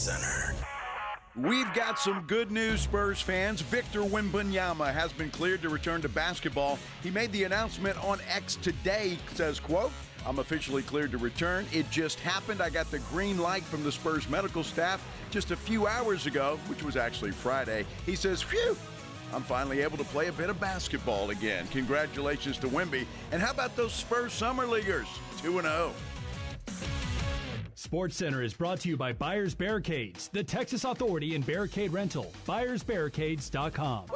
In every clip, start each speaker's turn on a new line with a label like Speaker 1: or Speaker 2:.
Speaker 1: Center.
Speaker 2: We've got some good news, Spurs fans. Victor Wembanyama has been cleared to return to basketball. He made the announcement on X today, says, quote, "I'm officially cleared to return. It just happened. I got the green light from the Spurs medical staff just a few hours ago," which was actually Friday. He says, "Phew, I'm finally able to play a bit of basketball again." Congratulations to Wemby. And how about those Spurs Summer Leaguers? 2-0.
Speaker 3: SportsCenter is brought to you by Buyers Barricades, the Texas authority in barricade rental. BuyersBarricades.com.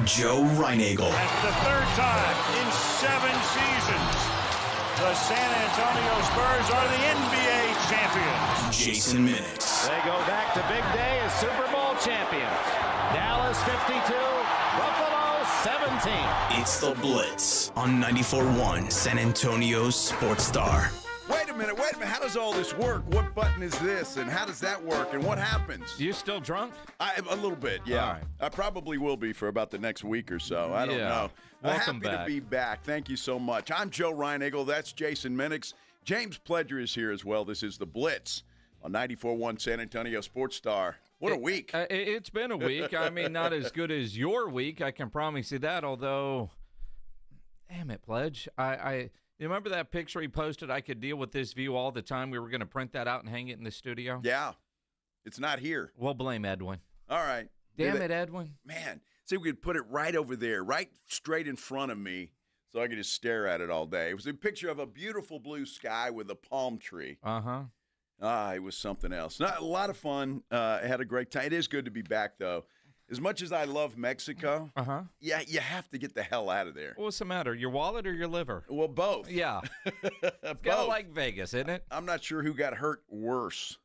Speaker 1: Joe Reinagel.
Speaker 4: That's the third time in 7 seasons the San Antonio Spurs are the NBA champions.
Speaker 1: Jason Minix.
Speaker 5: They go back to big day as Super Bowl champions. Dallas 52, Buffalo 17.
Speaker 1: It's the Blitz on 94.1 San Antonio's Sports Star.
Speaker 2: Wait a minute. How does all this work? What button is this, and how does that work, and what happens?
Speaker 6: You still drunk?
Speaker 2: A little bit, yeah.
Speaker 6: All right.
Speaker 2: I probably will be for about the next week or so. I don't know.
Speaker 6: Welcome
Speaker 2: happy
Speaker 6: back.
Speaker 2: to be back. Thank you so much. I'm Joe Reinagel. That's Jason Minix. James Pledger is here as well. This is the Blitz on 94.1 San Antonio Sports Star. What a week.
Speaker 6: It's been a week. I mean, not as good as your week. I can promise you that, although, damn it, Pledge. You remember that picture he posted? I could deal with this view all the time. We were going to print that out and hang it in the studio.
Speaker 2: Yeah. It's not here.
Speaker 6: We'll blame Edwin.
Speaker 2: All right.
Speaker 6: Damn it, Edwin.
Speaker 2: Man. See, we could put it right over there, right straight in front of me, so I could just stare at it all day. It was a picture of a beautiful blue sky with a palm tree.
Speaker 6: Uh-huh.
Speaker 2: It was something else. A lot of fun. I had a great time. It is good to be back, though. As much as I love Mexico, yeah, you have to get the hell out of there.
Speaker 6: What's the matter, your wallet or your liver?
Speaker 2: Well, both.
Speaker 6: Yeah. It's kind of like Vegas, isn't it?
Speaker 2: I'm not sure who got hurt worse,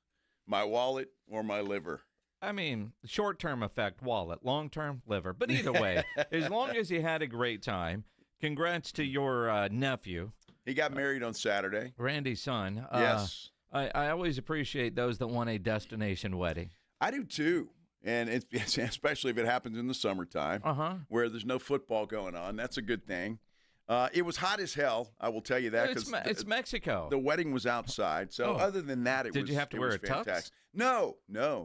Speaker 2: my wallet or my liver.
Speaker 6: I mean, short-term effect, wallet. Long-term, liver. But either way, as long as you had a great time, congrats to your nephew.
Speaker 2: He got married on Saturday.
Speaker 6: Randy's son.
Speaker 2: Yes.
Speaker 6: I always appreciate those that want a destination wedding.
Speaker 2: I do, too. And it's especially if it happens in the summertime where there's no football going on. That's a good thing. It was hot as hell, I will tell you that.
Speaker 6: It's Mexico.
Speaker 2: The wedding was outside. So other than that,
Speaker 6: Did you have to wear a tux?
Speaker 2: Fantastic. No,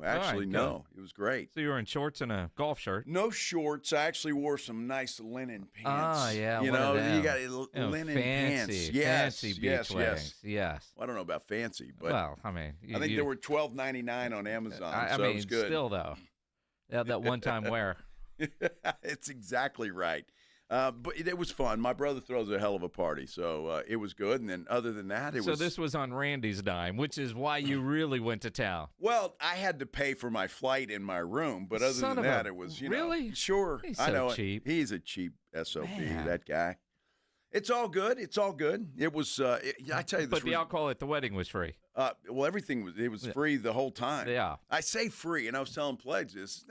Speaker 2: actually, no. It was great.
Speaker 6: So you were in shorts and a golf shirt?
Speaker 2: No shorts. I actually wore some nice linen pants.
Speaker 6: Ah, yeah.
Speaker 2: You got linen pants.
Speaker 6: Fancy beach weddings. Yes.
Speaker 2: Well, I don't know about fancy, but
Speaker 6: I mean,
Speaker 2: I think there were $12.99 on Amazon. So it was good.
Speaker 6: Still though, that one-time wear.
Speaker 2: It's exactly right. But it was fun. My brother throws a hell of a party, so it was good. And then other than that,
Speaker 6: So this was on Randy's dime, which is why you really went to town.
Speaker 2: Well, I had to pay for my flight in my room, but other than that, it was,
Speaker 6: really?
Speaker 2: Sure.
Speaker 6: He's
Speaker 2: I know
Speaker 6: cheap.
Speaker 2: He's a cheap SOB,
Speaker 6: Man.
Speaker 2: that guy. It's all good. It was, I tell you this.
Speaker 6: But the alcohol at the wedding was free.
Speaker 2: Well, everything was free the whole time.
Speaker 6: Yeah.
Speaker 2: I say free, and I was telling Pledge this.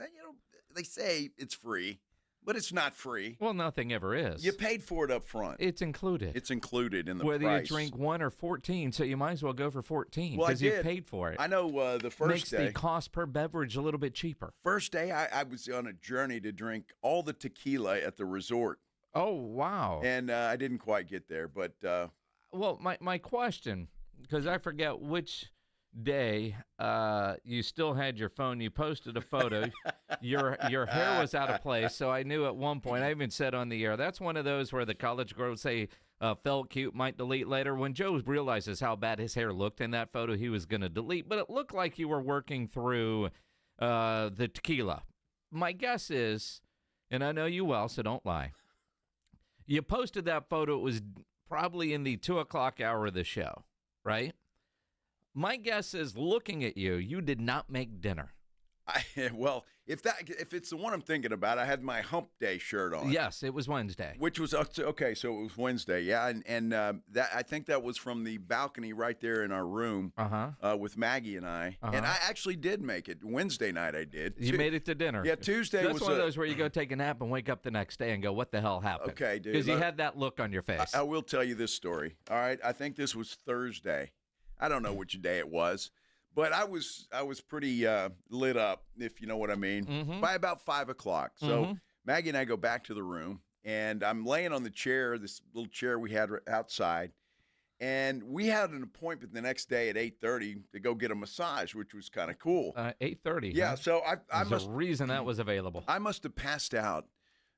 Speaker 2: They say it's free. But it's not free.
Speaker 6: Well, nothing ever is.
Speaker 2: You paid for it up front.
Speaker 6: It's included.
Speaker 2: It's included in the
Speaker 6: Whether
Speaker 2: price.
Speaker 6: you drink 1 or 14, so you might as well go for 14
Speaker 2: because
Speaker 6: you paid for it.
Speaker 2: I know the first day.
Speaker 6: Makes the cost per beverage a little bit cheaper.
Speaker 2: First day, I was on a journey to drink all the tequila at the resort.
Speaker 6: Oh, wow.
Speaker 2: And I didn't quite get there, but.
Speaker 6: Well, my question, because I forget which day you still had your phone. You posted a photo. Your hair was out of place, so I knew at one point. I even said on the air, that's one of those where the college girls say felt cute, might delete later. When Joe realizes how bad his hair looked in that photo, he was going to delete. But it looked like you were working through the tequila. My guess is, and I know you well, so don't lie, you posted that photo. It was probably in the 2 o'clock hour of the show, right? My guess is, looking at you, you did not make dinner.
Speaker 2: Well, if it's the one I'm thinking about, I had my Hump Day shirt on.
Speaker 6: Yes, it was Wednesday.
Speaker 2: Which was okay, so it was Wednesday, yeah, and that I think that was from the balcony right there in our room with Maggie and I, and I actually did make it. Wednesday night I did.
Speaker 6: You made it to dinner.
Speaker 2: Yeah, Tuesday
Speaker 6: That's
Speaker 2: was
Speaker 6: one of those where you go take a nap and wake up the next day and go, what the hell happened?
Speaker 2: Okay, dude.
Speaker 6: Because you had that look on your face.
Speaker 2: I will tell you this story, all right? I think this was Thursday. I don't know which day it was. But I was pretty lit up, if you know what I mean, by about 5 o'clock. So Maggie and I go back to the room, and I'm laying on the chair, this little chair we had outside, And we had an appointment the next day at 8:30 to go get a massage, which was kind of cool.
Speaker 6: 8:30.
Speaker 2: Yeah,
Speaker 6: huh?
Speaker 2: so
Speaker 6: There's a reason that was available.
Speaker 2: I must have passed out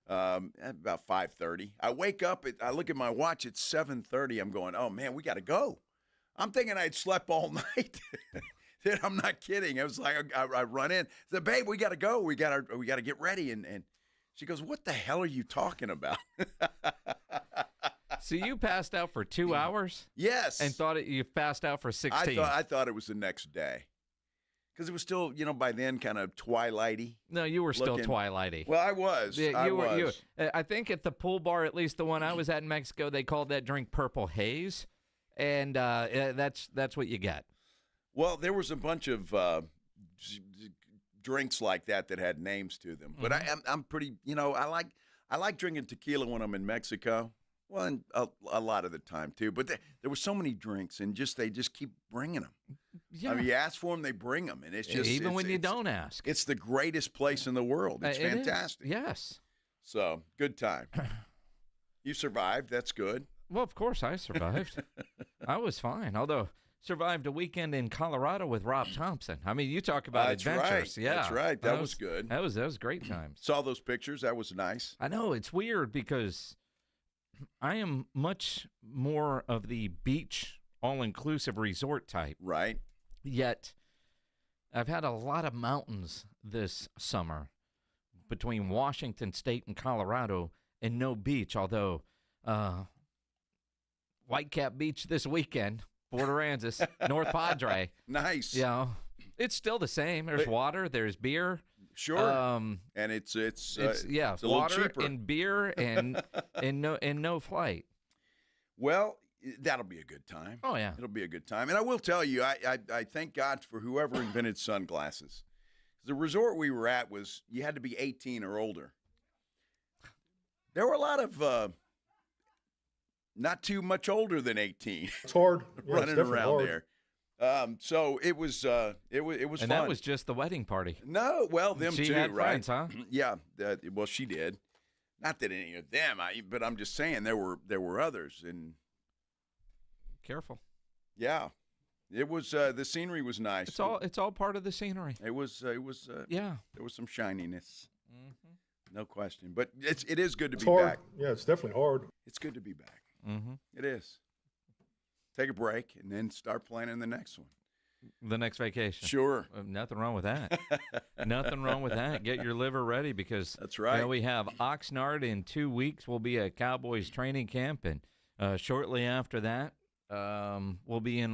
Speaker 2: at about 5:30. I wake up, I look at my watch, it's 7:30. I'm going, oh, man, we got to go. I'm thinking I'd slept all night. I'm not kidding. It was like I run in, said, babe, we got to go. We got to get ready. And she goes, what the hell are you talking about?
Speaker 6: So you passed out for 2 hours?
Speaker 2: Yes.
Speaker 6: And thought you passed out for 16?
Speaker 2: I thought it was the next day. Because it was still, by then kind of twilighty.
Speaker 6: No, you were still twilighty.
Speaker 2: Well, I was.
Speaker 6: Yeah,
Speaker 2: you were.
Speaker 6: I think at the pool bar, at least the one I was at in Mexico, they called that drink Purple Haze, and that's what you get.
Speaker 2: Well, there was a bunch of drinks like that had names to them. But I'm pretty, I like drinking tequila when I'm in Mexico. Well, and a lot of the time too. But there were so many drinks, and they just keep bringing them.
Speaker 6: Yeah.
Speaker 2: I mean, you ask for them, they bring them, and it's just
Speaker 6: even when you don't ask.
Speaker 2: It's the greatest place in the world. It's fantastic.
Speaker 6: Yes.
Speaker 2: So good time. You survived. That's good.
Speaker 6: Well, of course I survived. I was fine. Although survived a weekend in Colorado with Rob Thompson. I mean, you talk about adventures.
Speaker 2: Right.
Speaker 6: Yeah,
Speaker 2: that's right. That was good.
Speaker 6: That was great times.
Speaker 2: Saw those pictures. That was nice.
Speaker 6: I know it's weird because I am much more of the beach, all-inclusive resort type.
Speaker 2: Right.
Speaker 6: Yet, I've had a lot of mountains this summer between Washington State and Colorado and no beach, although Whitecap Beach this weekend, Port Aransas, North Padre.
Speaker 2: Nice.
Speaker 6: It's still the same. There's water, there's beer.
Speaker 2: Sure. And it's a
Speaker 6: water
Speaker 2: little cheaper.
Speaker 6: And beer and no flight.
Speaker 2: Well, that'll be a good time.
Speaker 6: Oh yeah,
Speaker 2: it'll be a good time. And I will tell you, I thank God for whoever invented sunglasses. The resort we were at you had to be 18 or older. There were a lot of not too much older than 18.
Speaker 7: It's hard
Speaker 2: running around there. So it was fun.
Speaker 6: And that was just the wedding party.
Speaker 2: No, well, them
Speaker 6: she
Speaker 2: too,
Speaker 6: had
Speaker 2: right?
Speaker 6: Friends, huh?
Speaker 2: Yeah. Well, she did. Not that any of them, but I'm just saying there were others, and
Speaker 6: careful.
Speaker 2: Yeah, it was. The scenery was nice.
Speaker 6: It's all part of the scenery.
Speaker 2: It was.
Speaker 6: Yeah.
Speaker 2: There was some shininess. Mm-hmm. No question. But it is good to be
Speaker 7: hard.
Speaker 2: back.
Speaker 7: Yeah, it's definitely hard.
Speaker 2: It's good to be back.
Speaker 6: Mm-hmm.
Speaker 2: It is. Take a break and then start planning the next one.
Speaker 6: The next vacation.
Speaker 2: Sure.
Speaker 6: Nothing wrong with that. Nothing wrong with that. Get your liver ready because
Speaker 2: that's right.
Speaker 6: We have Oxnard in 2 weeks. We'll be at Cowboys training camp, and shortly after that, we'll be in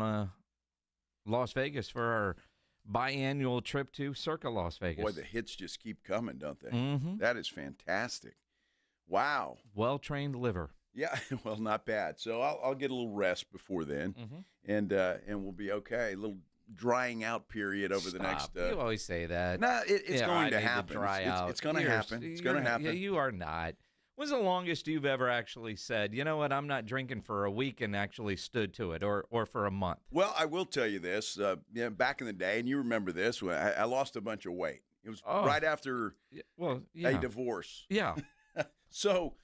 Speaker 6: Las Vegas for our biannual trip to Circa Las Vegas.
Speaker 2: Boy, the hits just keep coming, don't they?
Speaker 6: Mm-hmm.
Speaker 2: That is fantastic. Wow.
Speaker 6: Well-trained liver.
Speaker 2: Yeah, well, not bad. So I'll get a little rest before then, and we'll be okay. A little drying out period over the next.
Speaker 6: You always say that.
Speaker 2: No, it's going to happen.
Speaker 6: It's
Speaker 2: going to happen. It's going to happen.
Speaker 6: Yeah, you are not. When's the longest you've ever actually said, you know what, I'm not drinking for a week and actually stood to it, or for a month?
Speaker 2: Well, I will tell you this. Back in the day, and you remember this, when I lost a bunch of weight. It was right after a divorce.
Speaker 6: Yeah.
Speaker 2: So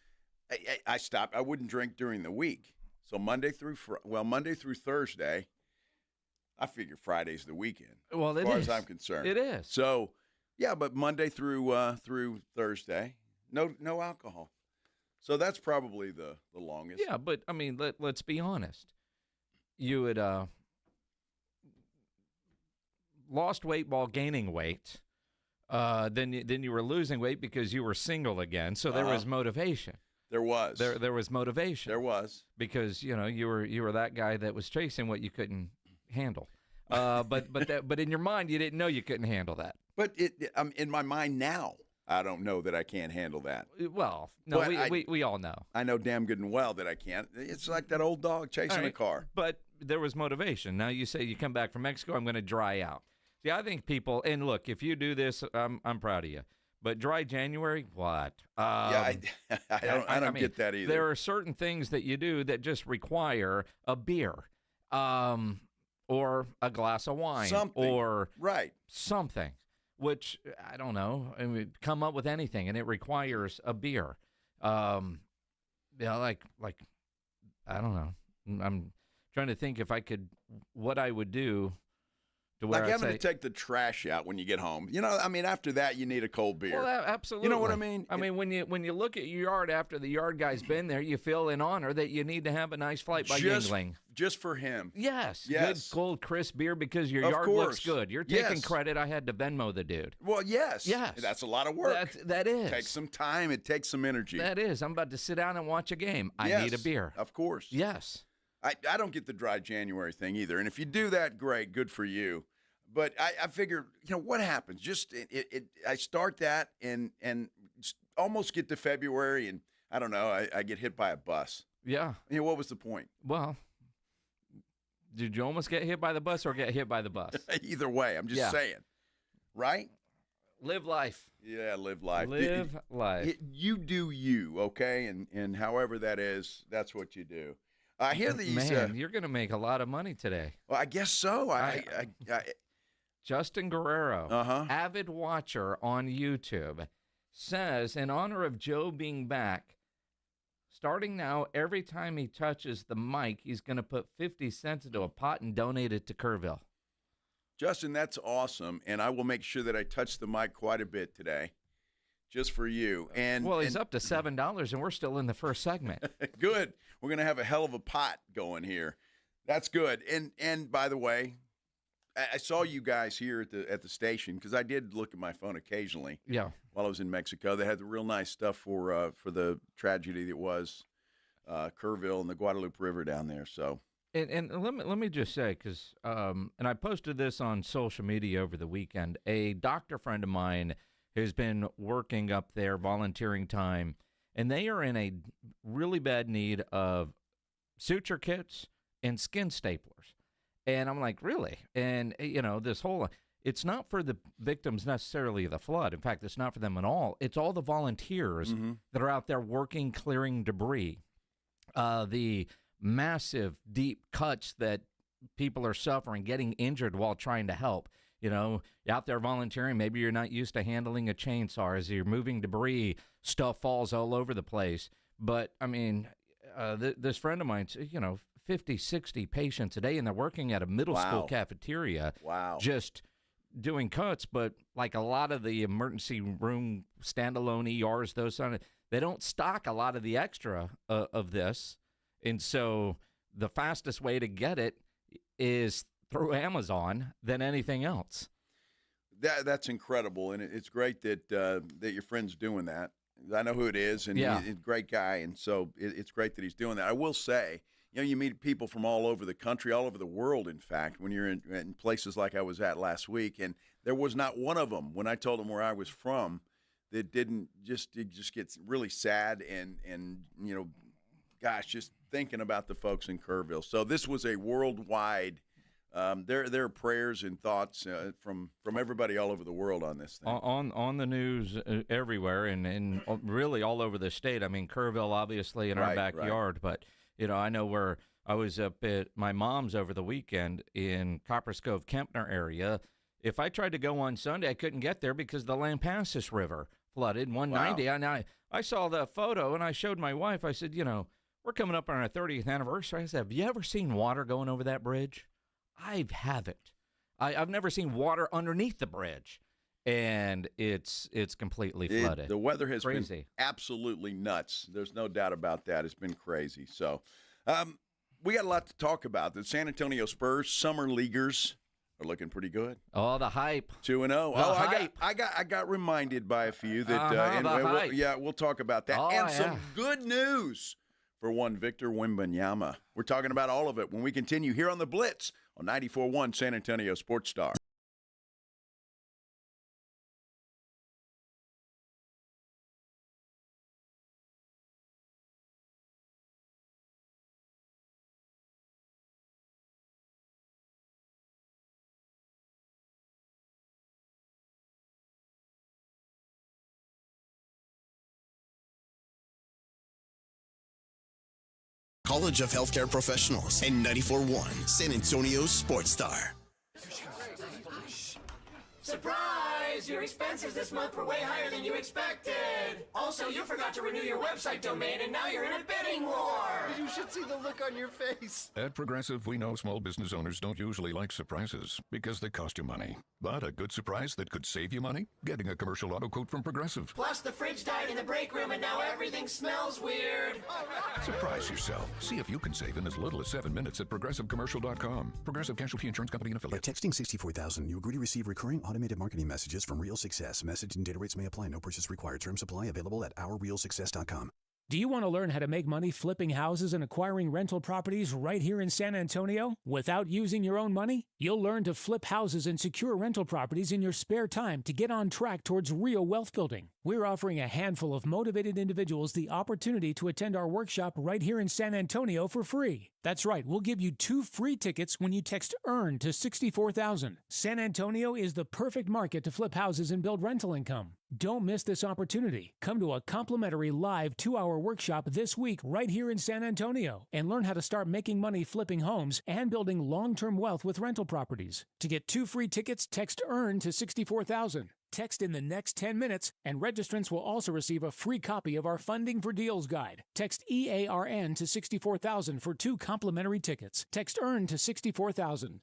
Speaker 2: I stopped. I wouldn't drink during the week. So Monday through Thursday, I figure Friday's the weekend.
Speaker 6: Well,
Speaker 2: as far as I'm concerned.
Speaker 6: It is.
Speaker 2: So, yeah, but Monday through Thursday, no alcohol. So that's probably the longest.
Speaker 6: Yeah, but I mean, let's be honest. You had lost weight while gaining weight. Then you were losing weight because you were single again. So there was motivation. There was motivation.
Speaker 2: There was,
Speaker 6: because you were that guy that was chasing what you couldn't handle. But in your mind you didn't know you couldn't handle that.
Speaker 2: But in my mind now, I don't know that I can't handle that.
Speaker 6: Well, no, we all know.
Speaker 2: I know damn good and well that I can't. It's like that old dog chasing a car.
Speaker 6: But there was motivation. Now you say you come back from Mexico, I'm going to dry out. See, I think people, and look, if you do this, I'm proud of you. But dry January, what?
Speaker 2: I don't get that either.
Speaker 6: There are certain things that you do that just require a beer, or a glass of wine, or something. Which I don't know. I mean, come up with anything, and it requires a beer. Like I don't know. I'm trying to think if I could, what I would do to where
Speaker 2: Like
Speaker 6: I'd
Speaker 2: having
Speaker 6: say,
Speaker 2: to take the trash out when you get home. You know, I mean, after that, you need a cold beer.
Speaker 6: well, absolutely.
Speaker 2: You know what I mean?
Speaker 6: I mean, when you look at your yard after the yard guy's been there, you feel in honor that you need to have a nice flight by Yingling.
Speaker 2: Just for him.
Speaker 6: Yes.
Speaker 2: Yes.
Speaker 6: Good, cold, crisp beer because your
Speaker 2: Of
Speaker 6: yard
Speaker 2: course.
Speaker 6: looks good. You're taking
Speaker 2: Yes.
Speaker 6: credit. I had to Venmo the dude.
Speaker 2: Well, yes.
Speaker 6: Yes.
Speaker 2: That's a lot of work.
Speaker 6: That is.
Speaker 2: It takes some time. It takes some energy.
Speaker 6: That is. I'm about to sit down and watch a game. I
Speaker 2: Yes,
Speaker 6: need a beer.
Speaker 2: Of course.
Speaker 6: Yes.
Speaker 2: I don't get the dry January thing either. And if you do that, great. Good for you. But I figure, what happens? Just I start that and almost get to February, and I don't know, I get hit by a bus.
Speaker 6: Yeah.
Speaker 2: What was the point?
Speaker 6: Well, did you almost get hit by the bus or get hit by the bus?
Speaker 2: Either way, I'm just saying. Right?
Speaker 6: Live life.
Speaker 2: Yeah, live life.
Speaker 6: Live life.
Speaker 2: You do you, okay? And however that is, that's what you do. I hear these.
Speaker 6: Man, you're going to make a lot of money today.
Speaker 2: Well, I guess so.
Speaker 6: Justin Guerrero,
Speaker 2: Uh-huh.
Speaker 6: avid watcher on YouTube, says, in honor of Joe being back, starting now, every time he touches the mic, he's going to put 50 cents into a pot and donate it to Kerrville.
Speaker 2: Justin, that's awesome, and I will make sure that I touch the mic quite a bit today, just for you. And
Speaker 6: well, he's up to $7, and we're still in the first segment.
Speaker 2: Good. We're going to have a hell of a pot going here. That's good. And by the way, I saw you guys here at the station because I did look at my phone occasionally.
Speaker 6: Yeah.
Speaker 2: While I was in Mexico, they had the real nice stuff for the tragedy that was Kerrville and the Guadalupe River down there. So.
Speaker 6: And let me just say, because and I posted this on social media over the weekend. A doctor friend of mine has been working up there, volunteering time, and they are in a really bad need of suture kits and skin staplers. And I'm like, really? And, this whole, it's not for the victims necessarily of the flood. In fact, it's not for them at all. It's all the volunteers that are out there working, clearing debris. The massive, deep cuts that people are suffering, getting injured while trying to help. You're out there volunteering. Maybe you're not used to handling a chainsaw. As you're moving debris, stuff falls all over the place. But, I mean, this friend of mine, 50, 60 patients a day, and they're working at a middle school cafeteria.
Speaker 2: Wow.
Speaker 6: Just doing cuts, but like a lot of the emergency room standalone ERs, they don't stock a lot of the extra of this. And so the fastest way to get it is through Amazon than anything else.
Speaker 2: That's incredible, and it's great that that your friend's doing that. I know who it is, and he's a great guy, and so it's great that he's doing that. I will say, you meet people from all over the country, all over the world, in fact, when you're in places like I was at last week, and there was not one of them, when I told them where I was from, that didn't it just gets really sad and gosh, just thinking about the folks in Kerrville. So this was a worldwide, there are prayers and thoughts from everybody all over the world on this thing.
Speaker 6: On the news everywhere and really all over the state. I mean, Kerrville, obviously, in our backyard, but I know where I was up at my mom's over the weekend in Copperas Cove, Kempner area. If I tried to go on Sunday, I couldn't get there because the Lampasas River flooded 190.
Speaker 2: Wow.
Speaker 6: I saw the photo, and I showed my wife. I said, we're coming up on our 30th anniversary. I said, have you ever seen water going over that bridge? I haven't. I've never seen water underneath the bridge. And it's completely flooded.
Speaker 2: The weather has
Speaker 6: crazy.
Speaker 2: Been absolutely nuts. There's no doubt about that. It's been crazy. So we got a lot to talk about. The San Antonio Spurs summer leaguers are looking pretty good.
Speaker 6: Oh, the hype.
Speaker 2: 2-0. I got reminded by a few that we'll talk about that. Some good news for one Victor Wembanyama. We're talking about all of it when we continue here on the Blitz on 94.1 San Antonio Sports Star.
Speaker 1: College of Healthcare Professionals and 94.1 San Antonio Sports Star.
Speaker 7: Surprise! Guys, your expenses this month were way higher than you expected. Also, you forgot to renew your website domain, and now you're in a bidding war.
Speaker 8: You should see the look on your face.
Speaker 9: At Progressive, we know small business owners don't usually like surprises because they cost you money. But a good surprise that could save you money? Getting a commercial auto quote from Progressive.
Speaker 7: Plus, the fridge died in the break room, and now everything smells weird.
Speaker 9: Surprise yourself. See if you can save in as little as 7 minutes at ProgressiveCommercial.com. Progressive Casualty Insurance Company and Affiliates.
Speaker 10: By texting 64000, you agree to receive recurring automated marketing messages from Real Success. Message and data rates may apply. No purchase required. Terms apply. Available at OurRealSuccess.com.
Speaker 11: Do you want to learn how to make money flipping houses and acquiring rental properties right here in San Antonio without using your own money? You'll learn to flip houses and secure rental properties in your spare time to get on track towards real wealth building. We're offering a handful of motivated individuals the opportunity to attend our workshop right here in San Antonio for free. That's right, we'll give you 2 free tickets when you text EARN to 64,000. San Antonio is the perfect market to flip houses and build rental income. Don't miss this opportunity. Come to a complimentary live 2-hour workshop this week right here in San Antonio and learn how to start making money flipping homes and building long-term wealth with rental properties. To get 2 free tickets, text EARN to 64,000. Text in the next 10 minutes, and registrants will also receive a free copy of our Funding for Deals guide. Text EARN to 64,000 for 2 complimentary tickets. Text EARN to 64,000.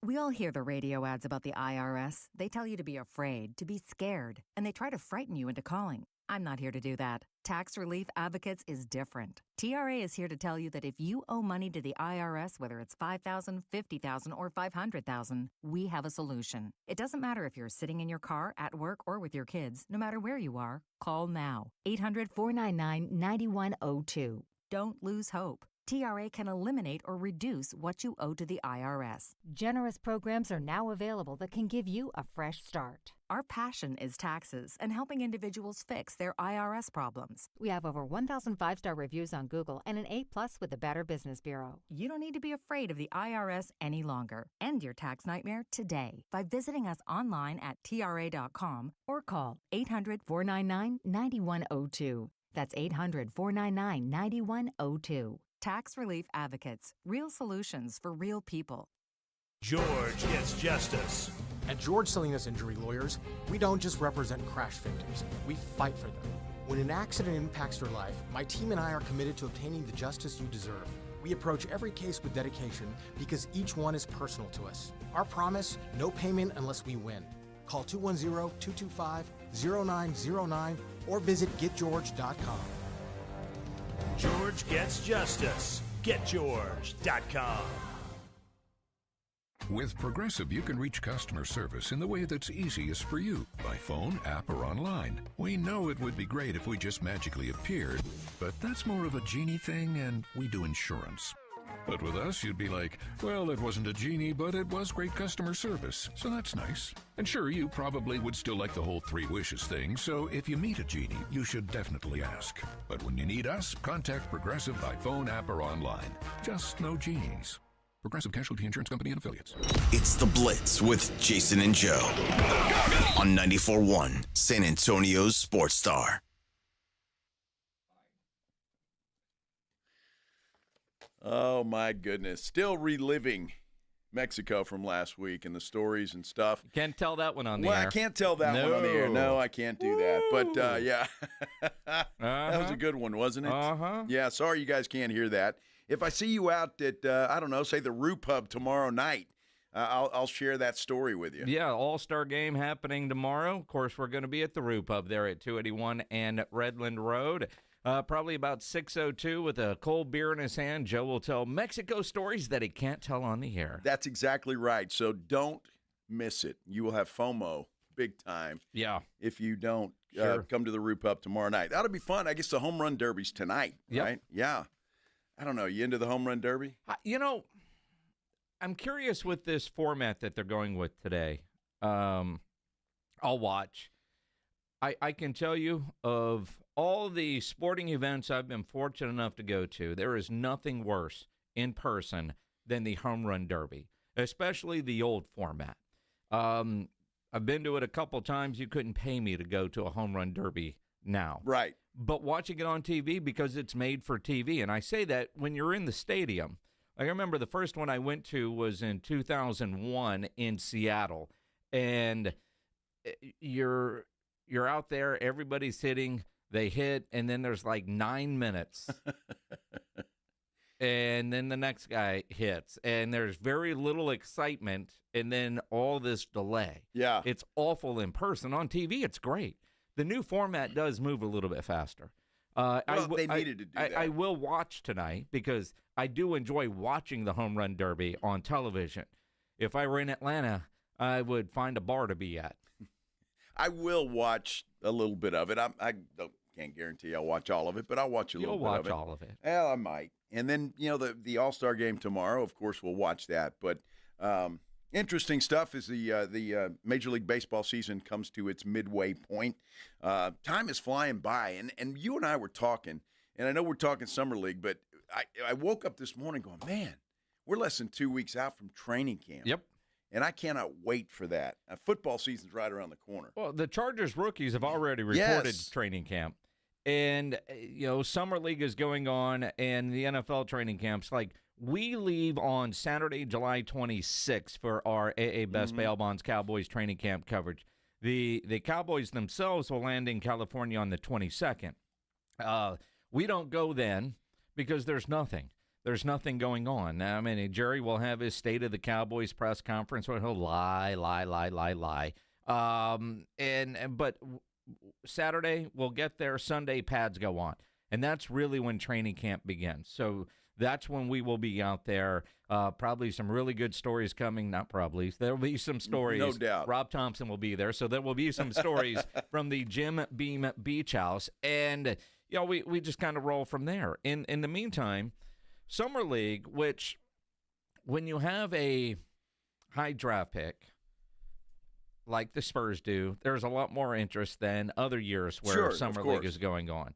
Speaker 12: We all hear the radio ads about the IRS. They tell you to be afraid, to be scared, and they try to frighten you into calling. I'm not here to do that. Tax Relief Advocates is different. TRA is here to tell you that if you owe money to the IRS, whether it's $5,000, $50,000, or $500,000, we have a solution. It doesn't matter if you're sitting in your car, at work, or with your kids. No matter where you are, call now. 800-499-9102. Don't lose hope. TRA can eliminate or reduce what you owe to the IRS.
Speaker 13: Generous programs are now available that can give you a fresh start.
Speaker 12: Our passion is taxes and helping individuals fix their IRS problems.
Speaker 13: We have over 1,000 5-star reviews on Google and an A+ with the Better Business Bureau.
Speaker 12: You don't need to be afraid of the IRS any longer. End your tax nightmare today by visiting us online at TRA.com or call 800-499-9102. That's 800-499-9102. Tax Relief Advocates. Real solutions for real people.
Speaker 14: George gets justice.
Speaker 15: At George Salinas Injury Lawyers, we don't just represent crash victims. We fight for them. When an accident impacts your life, my team and I are committed to obtaining the justice you deserve. We approach every case with dedication because each one is personal to us. Our promise, no payment unless we win. Call 210-225-0909 or visit getgeorge.com.
Speaker 14: George gets justice. GetGeorge.com.
Speaker 9: With Progressive, you can reach customer service in the way that's easiest for you, by phone, app, or online. We know it would be great if we just magically appeared, but that's more of a genie thing, and we do insurance. But with us, you'd be like, well, it wasn't a genie, but it was great customer service, so that's nice. And sure, you probably would still like the whole 3 wishes thing, so if you meet a genie, you should definitely ask. But when you need us, contact Progressive by phone, app, or online. Just no genies. Progressive Casualty Insurance Company and Affiliates.
Speaker 1: It's The Blitz with Jason and Joe on 94.1 San Antonio's Sports Star.
Speaker 2: Oh, my goodness. Still reliving Mexico from last week and the stories and stuff.
Speaker 6: You can't tell that one on the
Speaker 2: air.
Speaker 6: air.
Speaker 2: I can't tell that one on the air. No, I can't do that. But, yeah, that was a good one, wasn't it?
Speaker 6: Uh-huh.
Speaker 2: Yeah, sorry you guys can't hear that. If I see you out at, I don't know, say the Rue Pub tomorrow night, I'll share that story with you.
Speaker 6: Yeah, All-Star game happening tomorrow. Of course, we're going to be at the Rue Pub there at 281 and Redland Road. Probably about 6:02 with a cold beer in his hand. Joe will tell Mexico stories that he can't tell on the air.
Speaker 2: That's exactly right. So don't miss it. You will have FOMO big time.
Speaker 6: Yeah.
Speaker 2: If you don't
Speaker 6: Sure.
Speaker 2: come to the Rue Pub tomorrow night. That'll be fun. I guess the home run derby's tonight, right? Yeah. I don't know. You into the home run derby?
Speaker 6: You know, I'm curious with this format that they're going with today. I'll watch. I can tell you of all the sporting events I've been fortunate enough to go to, there is nothing worse in person than the home run derby, especially the old format. I've been to it a couple times. You couldn't pay me to go to a home run derby now.
Speaker 2: Right.
Speaker 6: But watching it on TV because it's made for TV. And I say that when you're in the stadium. I remember the first one I went to was in 2001 in Seattle. And you're out there, everybody's hitting, they hit, and then there's like 9 minutes. And then the next guy hits, and there's very little excitement, and then all this delay.
Speaker 2: Yeah.
Speaker 6: It's awful in person. On TV, it's great. The new format does move a little bit faster.
Speaker 2: They needed to do that.
Speaker 6: I will watch tonight because I do enjoy watching the Home Run Derby on television. If I were in Atlanta, I would find a bar to be at.
Speaker 2: I will watch a little bit of it. I can't guarantee I'll watch all of it, but I'll watch a little bit of it.
Speaker 6: You'll watch all of it.
Speaker 2: Well, I might. And then, the All-Star game tomorrow, of course, we'll watch that. But interesting stuff as the Major League Baseball season comes to its midway point. Time is flying by. And you and I were talking, and I know we're talking Summer League, but I woke up this morning going, man, we're less than 2 weeks out from training camp.
Speaker 6: Yep.
Speaker 2: And I cannot wait for that. Football season's right around the corner.
Speaker 6: Well, the Chargers rookies have already reported training camp. And, Summer League is going on, and the NFL training camps. Like, we leave on Saturday, July 26th for our AA Best Bail Bonds Cowboys training camp coverage. The Cowboys themselves will land in California on the 22nd. We don't go then because there's nothing. There's nothing going on. I mean, Jerry will have his State of the Cowboys press conference where he'll lie. But Saturday, we'll get there. Sunday, pads go on. And that's really when training camp begins. So that's when we will be out there. Probably some really good stories coming. Not probably. There will be some stories.
Speaker 2: No doubt.
Speaker 6: Rob Thompson will be there. So there will be some stories from the Jim Beam Beach House. And, we just kind of roll from there. In the meantime, Summer League, which when you have a high draft pick, like the Spurs do, there's a lot more interest than other years where Summer League is going on.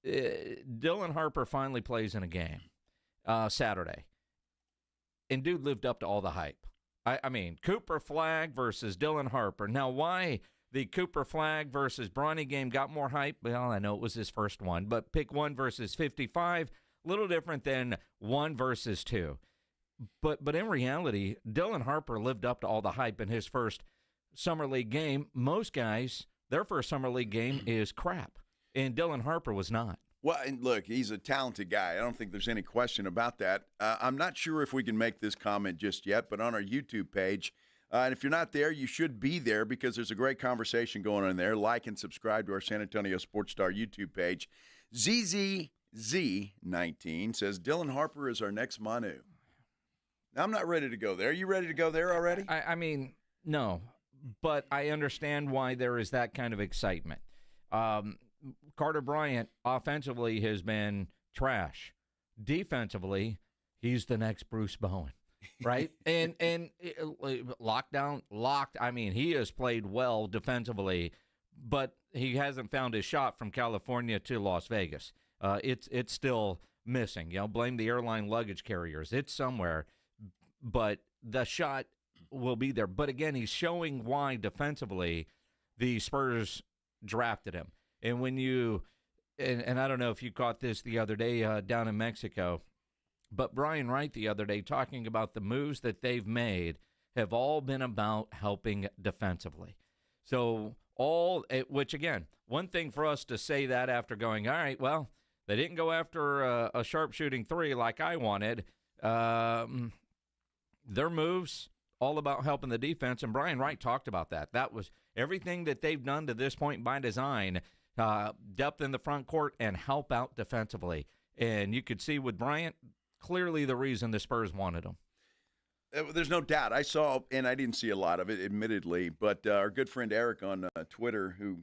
Speaker 6: Dylan Harper finally plays in a game Saturday. And dude lived up to all the hype. I mean, Cooper Flagg versus Dylan Harper. Now, why the Cooper Flagg versus Bronny game got more hype? Well, I know it was his first one, but pick 1 versus 55, a little different than 1 versus 2. But in reality, Dylan Harper lived up to all the hype in his first Summer League game. Most guys, their first Summer League game is crap, and Dylan Harper was not.
Speaker 2: Well, and look, he's a talented guy. I don't think there's any question about that. I'm not sure if we can make this comment just yet, but on our YouTube page, and if you're not there, you should be there because there's a great conversation going on there. Like and subscribe to our San Antonio Sports Star YouTube page. ZZZ19 says, Dylan Harper is our next Manu. Now, I'm not ready to go there. Are you ready to go there already?
Speaker 6: I mean, no. But I understand why there is that kind of excitement. Carter Bryant offensively has been trash. Defensively, he's the next Bruce Bowen, right? and locked. I mean, he has played well defensively, but he hasn't found his shot from California to Las Vegas. It's still missing. Blame the airline luggage carriers. It's somewhere, but the shot will be there. But again, he's showing why defensively the Spurs drafted him. And when you and I don't know if you caught this the other day down in Mexico, but Brian Wright the other day talking about the moves that they've made have all been about helping defensively. So which again, one thing for us to say that after going, all right, well, they didn't go after a sharpshooting 3 like I wanted. Their moves all about helping the defense, and Brian Wright talked about that. That was everything that they've done to this point by design, depth in the front court and help out defensively. And you could see with Bryant, clearly the reason the Spurs wanted him.
Speaker 2: There's no doubt. I saw, and I didn't see a lot of it, admittedly, but our good friend Eric on Twitter, who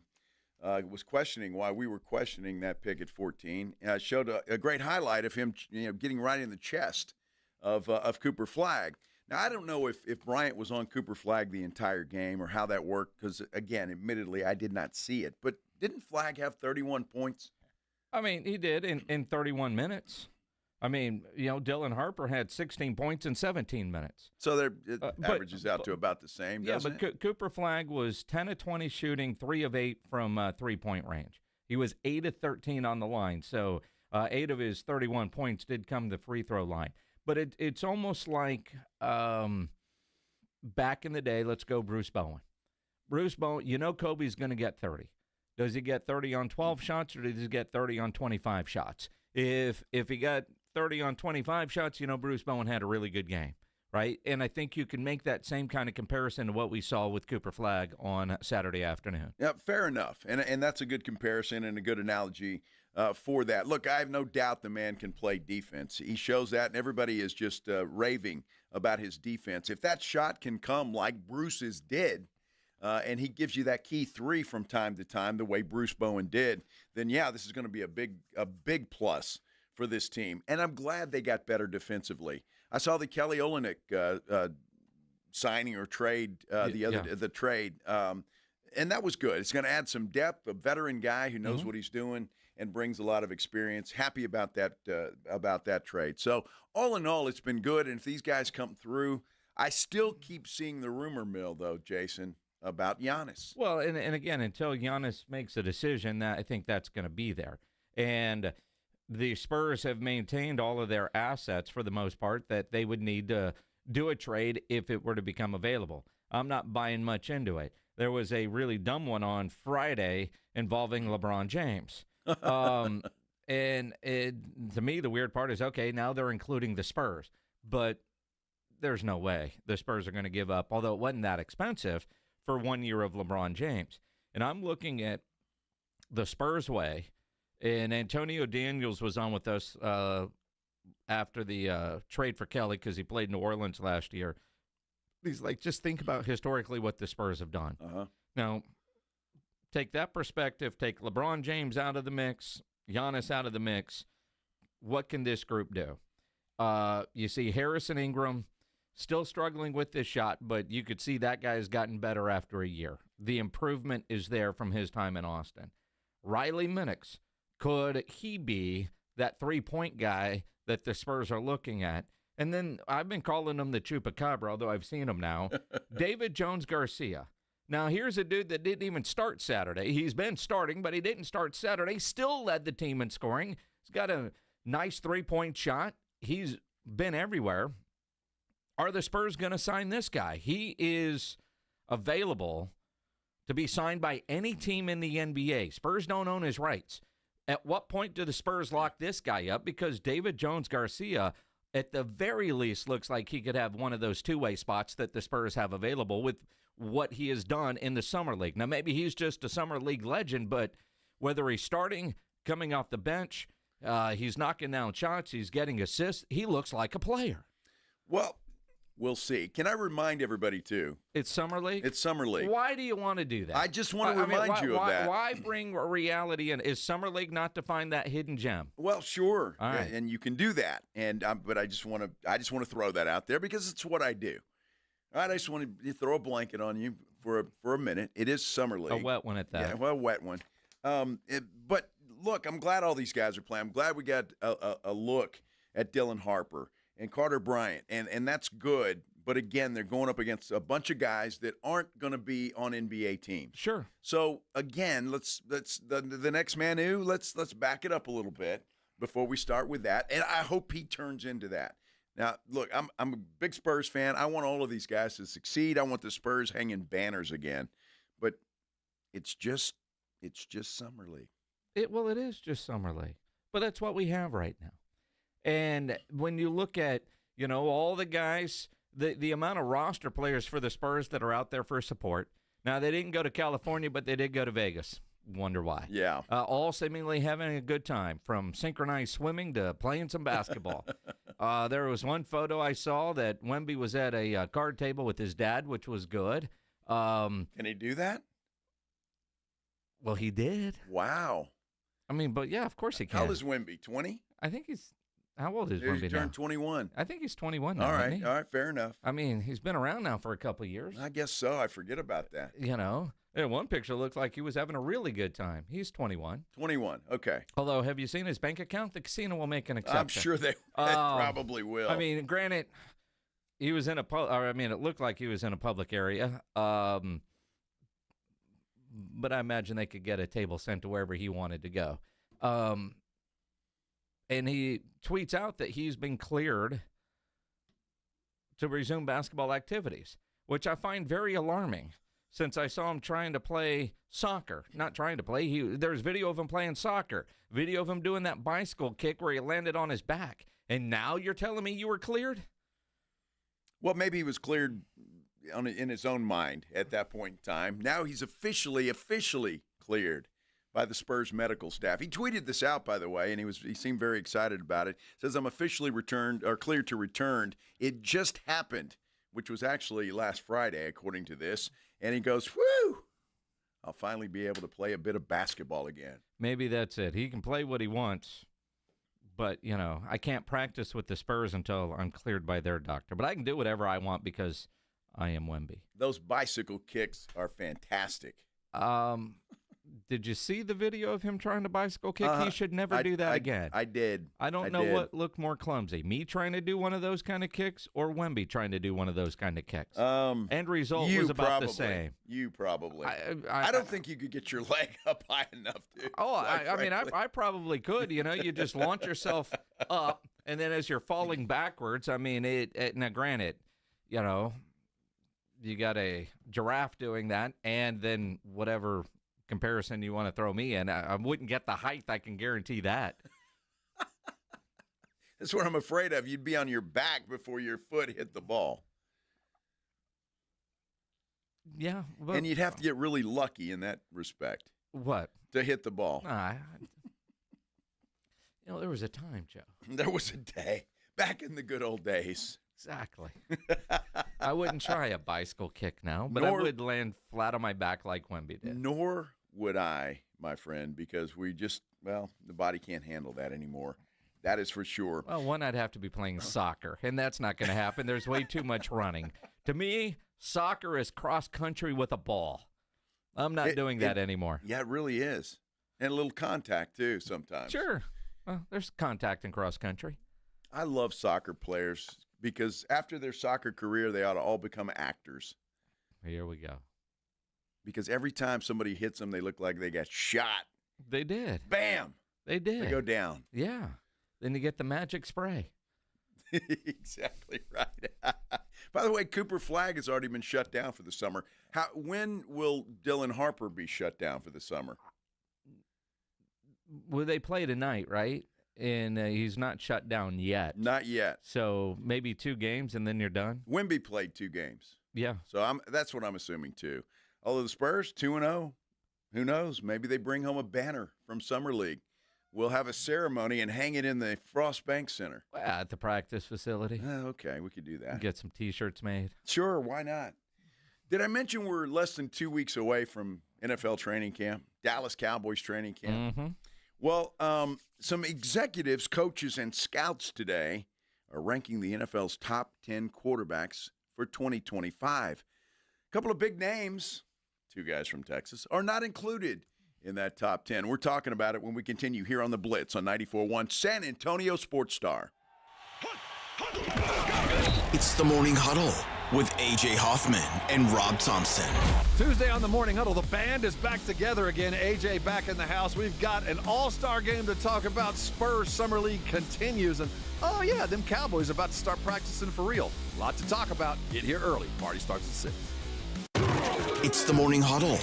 Speaker 2: was questioning why we were questioning that pick at 14, showed a great highlight of him getting right in the chest of Cooper Flagg. Now, I don't know if Bryant was on Cooper Flagg the entire game or how that worked because, again, admittedly, I did not see it. But didn't Flagg have 31 points?
Speaker 6: I mean, he did in 31 minutes. I mean, Dylan Harper had 16 points in 17 minutes.
Speaker 2: So it averages out to about the same, doesn't
Speaker 6: it? Cooper Flagg was 10 of 20 shooting, 3 of 8 from three-point range. He was 8 of 13 on the line. So 8 of his 31 points did come to the free throw line. But it's almost like back in the day, let's go Bruce Bowen. Bruce Bowen, Kobe's going to get 30. Does he get 30 on 12 shots, or does he get 30 on 25 shots? If he got 30 on 25 shots, Bruce Bowen had a really good game, right? And I think you can make that same kind of comparison to what we saw with Cooper Flagg on Saturday afternoon.
Speaker 2: Yeah, fair enough. And that's a good comparison and a good analogy for that. Look, I have no doubt the man can play defense. He shows that, and everybody is just raving about his defense. If that shot can come like Bruce's did, and he gives you that key three from time to time, the way Bruce Bowen did, then yeah, this is going to be a big plus for this team. And I'm glad they got better defensively. I saw the Kelly Olynyk signing or trade the trade, and that was good. It's going to add some depth. A veteran guy who knows what he's doing and brings a lot of experience. Happy about that trade. So all in all, it's been good. And if these guys come through, I still keep seeing the rumor mill, though, Jason, about Giannis.
Speaker 6: Well, and again, until Giannis makes a decision, I think that's going to be there. And the Spurs have maintained all of their assets for the most part that they would need to do a trade if it were to become available. I'm not buying much into it. There was a really dumb one on Friday involving LeBron James. And to me, the weird part is, okay, now they're including the Spurs. But there's no way the Spurs are going to give up, although it wasn't that expensive, for 1 year of LeBron James. And I'm looking at the Spurs way, and Antonio Daniels was on with us after the trade for Kelly because he played New Orleans last year. He's like, just think about historically what the Spurs have done. Now, take that perspective, take LeBron James out of the mix, Giannis out of the mix. What can this group do? You see Harrison Ingram still struggling with this shot, but you could see that guy has gotten better after a year. The improvement is there from his time in Austin. Riley Minix, could he be that three-point guy that the Spurs are looking at? And then I've been calling him the Chupacabra, although I've seen him now. David Jones-Garcia. Now, here's a dude that didn't even start Saturday. He's been starting, but he didn't start Saturday. Still led the team in scoring. He's got a nice three-point shot. He's been everywhere. Are the Spurs going to sign this guy? He is available to be signed by any team in the NBA. Spurs don't own his rights. At what point do the Spurs lock this guy up? Because David Jones-Garcia, at the very least, looks like he could have one of those two-way spots that the Spurs have available with what he has done in the Summer League. Now, maybe he's just a Summer League legend, but whether he's starting, coming off the bench, he's knocking down shots, he's getting assists, he looks like a player.
Speaker 2: Well, we'll see. Can I remind everybody, too?
Speaker 6: It's Summer League?
Speaker 2: It's Summer League.
Speaker 6: Why do you want to do that?
Speaker 2: I just want to remind you of that.
Speaker 6: Why bring reality in? Is Summer League not to find that hidden gem?
Speaker 2: Well, sure.
Speaker 6: All right.
Speaker 2: And you can do that. And but I just want to throw that out there because it's what I do. All right, I just want to throw a blanket on you for a minute. It is Summer League.
Speaker 6: A wet one at that.
Speaker 2: Yeah, well, a wet one. But look, I'm glad all these guys are playing. I'm glad we got a look at Dylan Harper and Carter Bryant, and that's good. But again, they're going up against a bunch of guys that aren't going to be on NBA teams.
Speaker 6: Sure.
Speaker 2: So again, let's the next Manu. Let's back it up a little bit before we start with that, and I hope he turns into that. Now, look, I'm a big Spurs fan. I want all of these guys to succeed. I want the Spurs hanging banners again, but it's just Summer League.
Speaker 6: It is just Summer League, but that's what we have right now. And when you look at all the guys, the amount of roster players for the Spurs that are out there for support. Now, they didn't go to California, but they did go to Vegas. Wonder why.
Speaker 2: Yeah.
Speaker 6: All seemingly having a good time, from synchronized swimming to playing some basketball. There was one photo I saw that Wemby was at a card table with his dad, which was good.
Speaker 2: Can he do that?
Speaker 6: Well, he did.
Speaker 2: Wow.
Speaker 6: I mean, but yeah, of course he can.
Speaker 2: How old is Wemby? 20?
Speaker 6: I think he's. How old is Wemby now?
Speaker 2: He turned 21.
Speaker 6: I think he's 21 now.
Speaker 2: All right, fair enough.
Speaker 6: I mean, he's been around now for a couple of years.
Speaker 2: I guess so. I forget about that.
Speaker 6: One picture looked like he was having a really good time. He's 21.
Speaker 2: 21, okay.
Speaker 6: Although, have you seen his bank account? The casino will make an exception.
Speaker 2: I'm sure they probably will.
Speaker 6: I mean, granted, he was in it looked like he was in a public area. But I imagine they could get a table sent to wherever he wanted to go. And he tweets out that he's been cleared to resume basketball activities, which I find very alarming. since I saw him trying to play soccer. Not trying to play. There's video of him playing soccer. Video of him doing that bicycle kick where he landed on his back. And now you're telling me you were cleared?
Speaker 2: Well, maybe he was cleared in his own mind at that point in time. Now he's officially cleared by the Spurs medical staff. He tweeted this out, by the way, and he seemed very excited about it. Says, I'm officially cleared to return. It just happened, which was actually last Friday, according to this. And he goes, whew, I'll finally be able to play a bit of basketball again.
Speaker 6: Maybe that's it. He can play what he wants, but, I can't practice with the Spurs until I'm cleared by their doctor. But I can do whatever I want because I am Wemby.
Speaker 2: Those bicycle kicks are fantastic.
Speaker 6: Did you see the video of him trying to bicycle kick? He should never do that again.
Speaker 2: I did.
Speaker 6: I don't know what looked more clumsy, me trying to do one of those kind of kicks or Wemby trying to do one of those kind of kicks. End result was about the same.
Speaker 2: You probably. I don't think you could get your leg up high enough to.
Speaker 6: Oh, I probably could. You just launch yourself up, and then as you're falling backwards, now granted, you got a giraffe doing that, and then whatever comparison you want to throw me in, I wouldn't get the height. I can guarantee that.
Speaker 2: That's what I'm afraid of. You'd be on your back before your foot hit the ball.
Speaker 6: Yeah.
Speaker 2: And you'd have to get really lucky in that respect.
Speaker 6: What?
Speaker 2: To hit the ball.
Speaker 6: There was a time, Joe.
Speaker 2: There was a day. Back in the good old days.
Speaker 6: Exactly. I wouldn't try a bicycle kick now, but I would land flat on my back like Wemby did.
Speaker 2: Nor would I, my friend, because the body can't handle that anymore. That is for sure.
Speaker 6: Well, one, I'd have to be playing soccer, and that's not going to happen. There's way too much running. To me, soccer is cross-country with a ball. I'm not doing that anymore.
Speaker 2: Yeah, it really is. And a little contact, too, sometimes.
Speaker 6: Sure. Well, there's contact in cross-country.
Speaker 2: I love soccer players because after their soccer career, they ought to all become actors.
Speaker 6: Here we go.
Speaker 2: Because every time somebody hits them, they look like they got shot.
Speaker 6: They did.
Speaker 2: Bam!
Speaker 6: They did.
Speaker 2: They go down.
Speaker 6: Yeah. Then you get the magic spray.
Speaker 2: Exactly right. By the way, Cooper Flagg has already been shut down for the summer. When will Dylan Harper be shut down for the summer?
Speaker 6: Well, they play tonight, right? And he's not shut down yet.
Speaker 2: Not yet.
Speaker 6: So maybe 2 games and then you're done?
Speaker 2: Wemby played 2 games.
Speaker 6: Yeah.
Speaker 2: So that's what I'm assuming, too. Although the Spurs, 2-0, who knows? Maybe they bring home a banner from Summer League. We'll have a ceremony and hang it in the Frost Bank Center.
Speaker 6: Well, at the practice facility.
Speaker 2: Okay, we could do that.
Speaker 6: Get some T-shirts made.
Speaker 2: Sure, why not? Did I mention we're less than 2 weeks away from NFL training camp, Dallas Cowboys training camp?
Speaker 6: Mm-hmm.
Speaker 2: Well, some executives, coaches, and scouts today are ranking the NFL's top 10 quarterbacks for 2025. A couple of big names, 2 guys from Texas, are not included in that top 10. We're talking about it when we continue here on the Blitz on 94.1 San Antonio Sports Star.
Speaker 1: It's the Morning Huddle with A.J. Hoffman and Rob Thompson.
Speaker 16: Tuesday on the Morning Huddle, the band is back together again. A.J. back in the house. We've got an all-star game to talk about. Spurs Summer League continues. And, oh, yeah, them Cowboys about to start practicing for real. A lot to talk about. Get here early. Party starts at 6.
Speaker 1: It's the Morning Huddle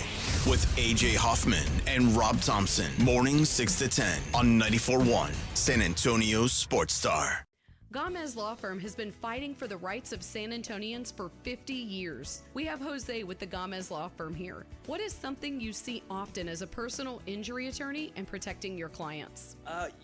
Speaker 1: with A.J. Hoffman and Rob Thompson. Morning 6 to 10 on 94.1 San Antonio Sports Star.
Speaker 17: Gomez Law Firm has been fighting for the rights of San Antonians for 50 years. We have Jose with the Gomez Law Firm here. What is something you see often as a personal injury attorney and protecting your clients?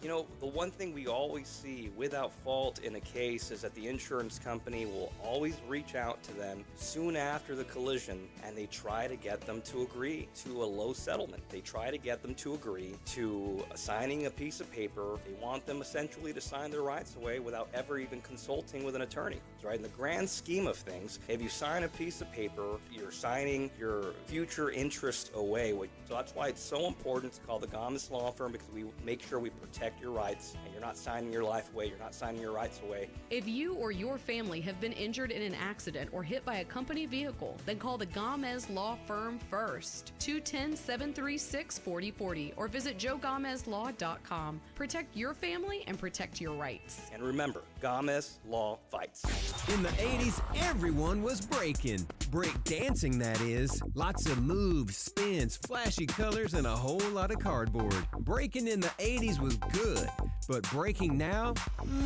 Speaker 18: The one thing we always see without fault in a case is that the insurance company will always reach out to them soon after the collision and they try to get them to agree to a low settlement. They try to get them to agree to signing a piece of paper. They want them essentially to sign their rights away without ever even consulting with an attorney, right? In the grand scheme of things, if you sign a piece of paper, you're signing your future interest away. So that's why it's so important to call the Gomez Law Firm, because we make sure we protect your rights and you're not signing your life away, you're not signing your rights away.
Speaker 17: If you or your family have been injured in an accident or hit by a company vehicle, then call the Gomez Law Firm first. 210-736-4040 or visit joegomezlaw.com. Protect your family and protect your rights.
Speaker 18: And remember, Gomez Law Fights.
Speaker 19: In the 80s, everyone was breaking. Break dancing, that is. Lots of moves, spins, flashy colors, and a whole lot of cardboard. Breaking in the 80s was good, but breaking now,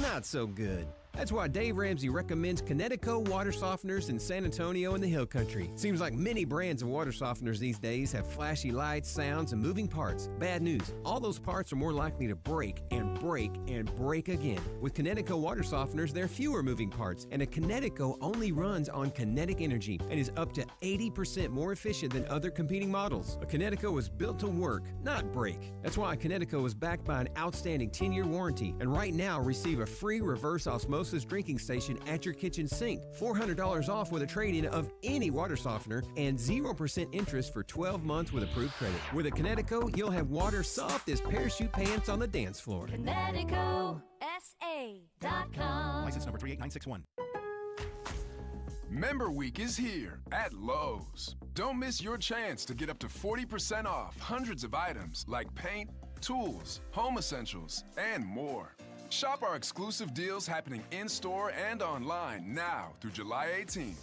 Speaker 19: not so good. That's why Dave Ramsey recommends Kinetico water softeners in San Antonio and the Hill Country. Seems like many brands of water softeners these days have flashy lights, sounds, and moving parts. Bad news, all those parts are more likely to break and break and break again. With Kinetico water softeners, there are fewer moving parts, and a Kinetico only runs on kinetic energy and is up to 80% more efficient than other competing models. A Kinetico was built to work, not break. That's why a Kinetico is backed by an outstanding 10-year warranty, and right now receive a free reverse osmosis drinking station at your kitchen sink, $400 off with a trade-in of any water softener, and 0% interest for 12 months with approved credit. With a Kinetico, you'll have water soft as parachute pants on the dance floor.
Speaker 20: KineticoSA.com.
Speaker 10: License number 38961.
Speaker 21: Member Week is here at Lowe's. Don't miss your chance to get up to 40% off hundreds of items like paint, tools, home essentials, and more. Shop our exclusive deals happening in-store and online now through July 18th.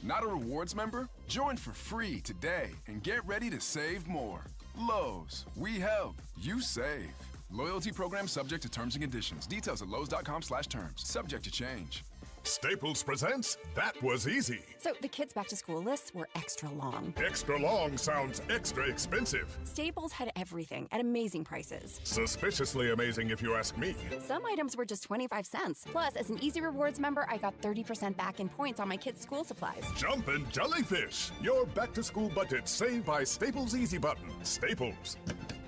Speaker 21: Not a rewards member? Join for free today and get ready to save more. Lowe's, we help, you save. Loyalty program subject to terms and conditions. Details at lowes.com/terms. Subject to change.
Speaker 22: Staples presents That Was Easy.
Speaker 23: So the kids' back-to-school lists were extra long.
Speaker 22: Extra long sounds extra expensive.
Speaker 23: Staples had everything at amazing prices.
Speaker 22: Suspiciously amazing if you ask me.
Speaker 23: Some items were just 25 cents. Plus, as an Easy Rewards member, I got 30% back in points on my kids' school supplies.
Speaker 22: Jumpin' jellyfish. Your back-to-school budget saved by Staples Easy Button. Staples.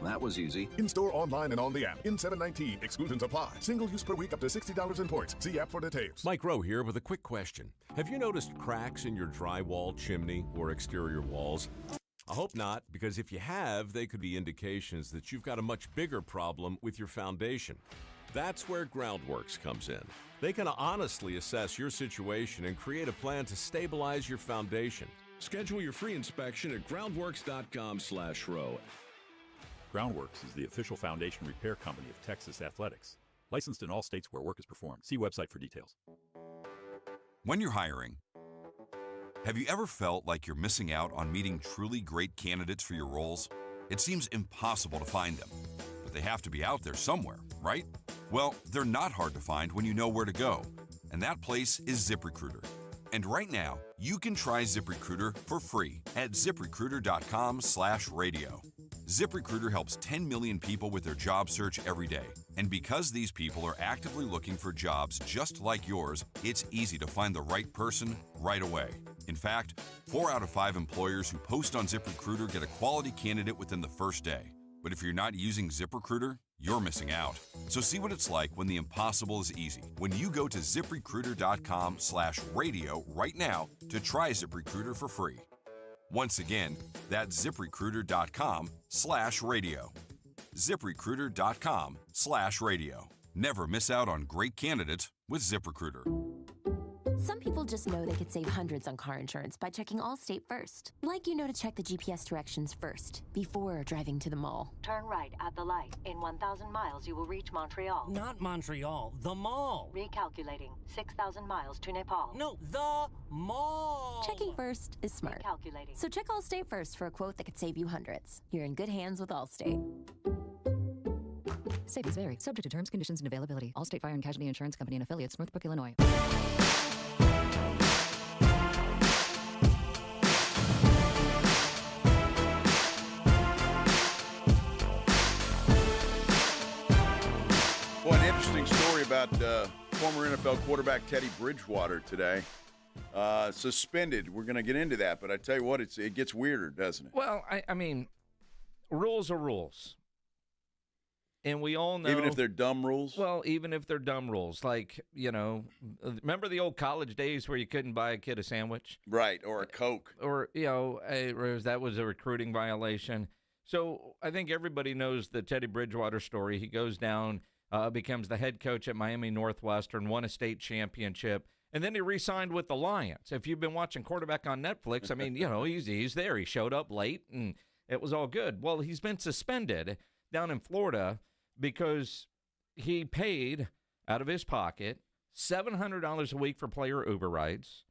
Speaker 24: That was easy.
Speaker 22: In-store, online, and on the app. In 719. Exclusions apply. Single use per week up to $60 in points. See app for details.
Speaker 25: Mike Rowe here with a quick question. Have you noticed cracks in your drywall, chimney, or exterior walls? I hope not, because if you have, they could be indications that you've got a much bigger problem with your foundation. That's where Groundworks comes in. They can honestly assess your situation and create a plan to stabilize your foundation. Schedule your free inspection at groundworks.com/row.
Speaker 26: Groundworks is the official foundation repair company of Texas Athletics. Licensed in all states where work is performed. See website for details.
Speaker 27: When you're hiring, have you ever felt like you're missing out on meeting truly great candidates for your roles? It seems impossible to find them, but they have to be out there somewhere, right? Well, they're not hard to find when you know where to go, and that place is ZipRecruiter. And right now, you can try ZipRecruiter for free at ZipRecruiter.com/radio. ZipRecruiter helps 10 million people with their job search every day. And because these people are actively looking for jobs just like yours, it's easy to find the right person right away. In fact, 4 out of 5 employers who post on ZipRecruiter get a quality candidate within the first day. But if you're not using ZipRecruiter, you're missing out. So see what it's like when the impossible is easy. When you go to ZipRecruiter.com/radio right now to try ZipRecruiter for free. Once again, that's ZipRecruiter.com/radio. ZipRecruiter.com/radio. Never miss out on great candidates with ZipRecruiter.
Speaker 28: Some people just know they could save hundreds on car insurance by checking Allstate first. Like you know to check the GPS directions first, before driving to the mall.
Speaker 29: Turn right at the light. In 1,000 miles, you will reach Montreal.
Speaker 30: Not Montreal, the mall.
Speaker 29: Recalculating. 6,000 miles to Nepal.
Speaker 30: No, the mall.
Speaker 28: Checking first is smart.
Speaker 29: Recalculating.
Speaker 28: So check Allstate first for a quote that could save you hundreds. You're in good hands with Allstate.
Speaker 31: Savings vary. Subject to terms, conditions, and availability. Allstate Fire and Casualty Insurance Company and affiliates, Northbrook, Illinois.
Speaker 2: Well, an interesting story about former NFL quarterback Teddy Bridgewater today. Suspended. We're going to get into that, but I tell you what, it gets weirder, doesn't it?
Speaker 6: Well, I mean, rules are rules. And we all know.
Speaker 2: Even if they're dumb rules?
Speaker 6: Well, even if they're dumb rules. Like, you know, remember the old college days where you couldn't buy a kid a sandwich?
Speaker 2: Right, or a Coke.
Speaker 6: Or, you know, that was a recruiting violation. So I think everybody knows the Teddy Bridgewater story. He goes down, becomes the head coach at Miami Northwestern, won a state championship, and then he re-signed with the Lions. If you've been watching quarterback on Netflix, I mean, you know, he's there. He showed up late, and it was all good. Well, he's been suspended down in Florida because he paid out of his pocket $700 a week for player Uber rides,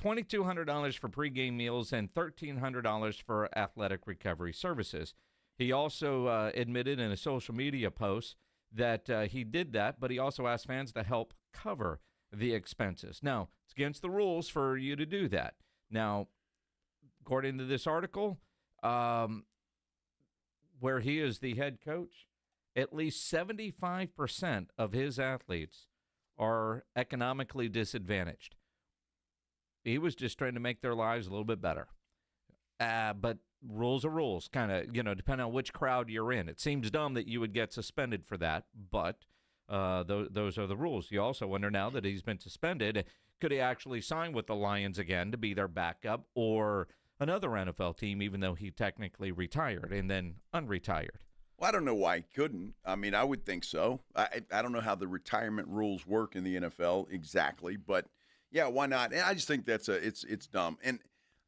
Speaker 6: $2,200 for pregame meals, and $1,300 for athletic recovery services. He also admitted in a social media post that he did that, but he also asked fans to help cover the expenses. Now, it's against the rules for you to do that. Now, according to this article, where he is the head coach, at least 75% of his athletes are economically disadvantaged. He was just trying to make their lives a little bit better. But rules are rules, kind of, depending on which crowd you're in. It seems dumb that you would get suspended for that, but those are the rules. You also wonder now that he's been suspended, could he actually sign with the Lions again to be their backup or another NFL team, even though he technically retired and then unretired?
Speaker 2: Well, I don't know why he couldn't. I mean, I would think so. I don't know how the retirement rules work in the NFL exactly, but yeah, why not? And I just think that's it's dumb. And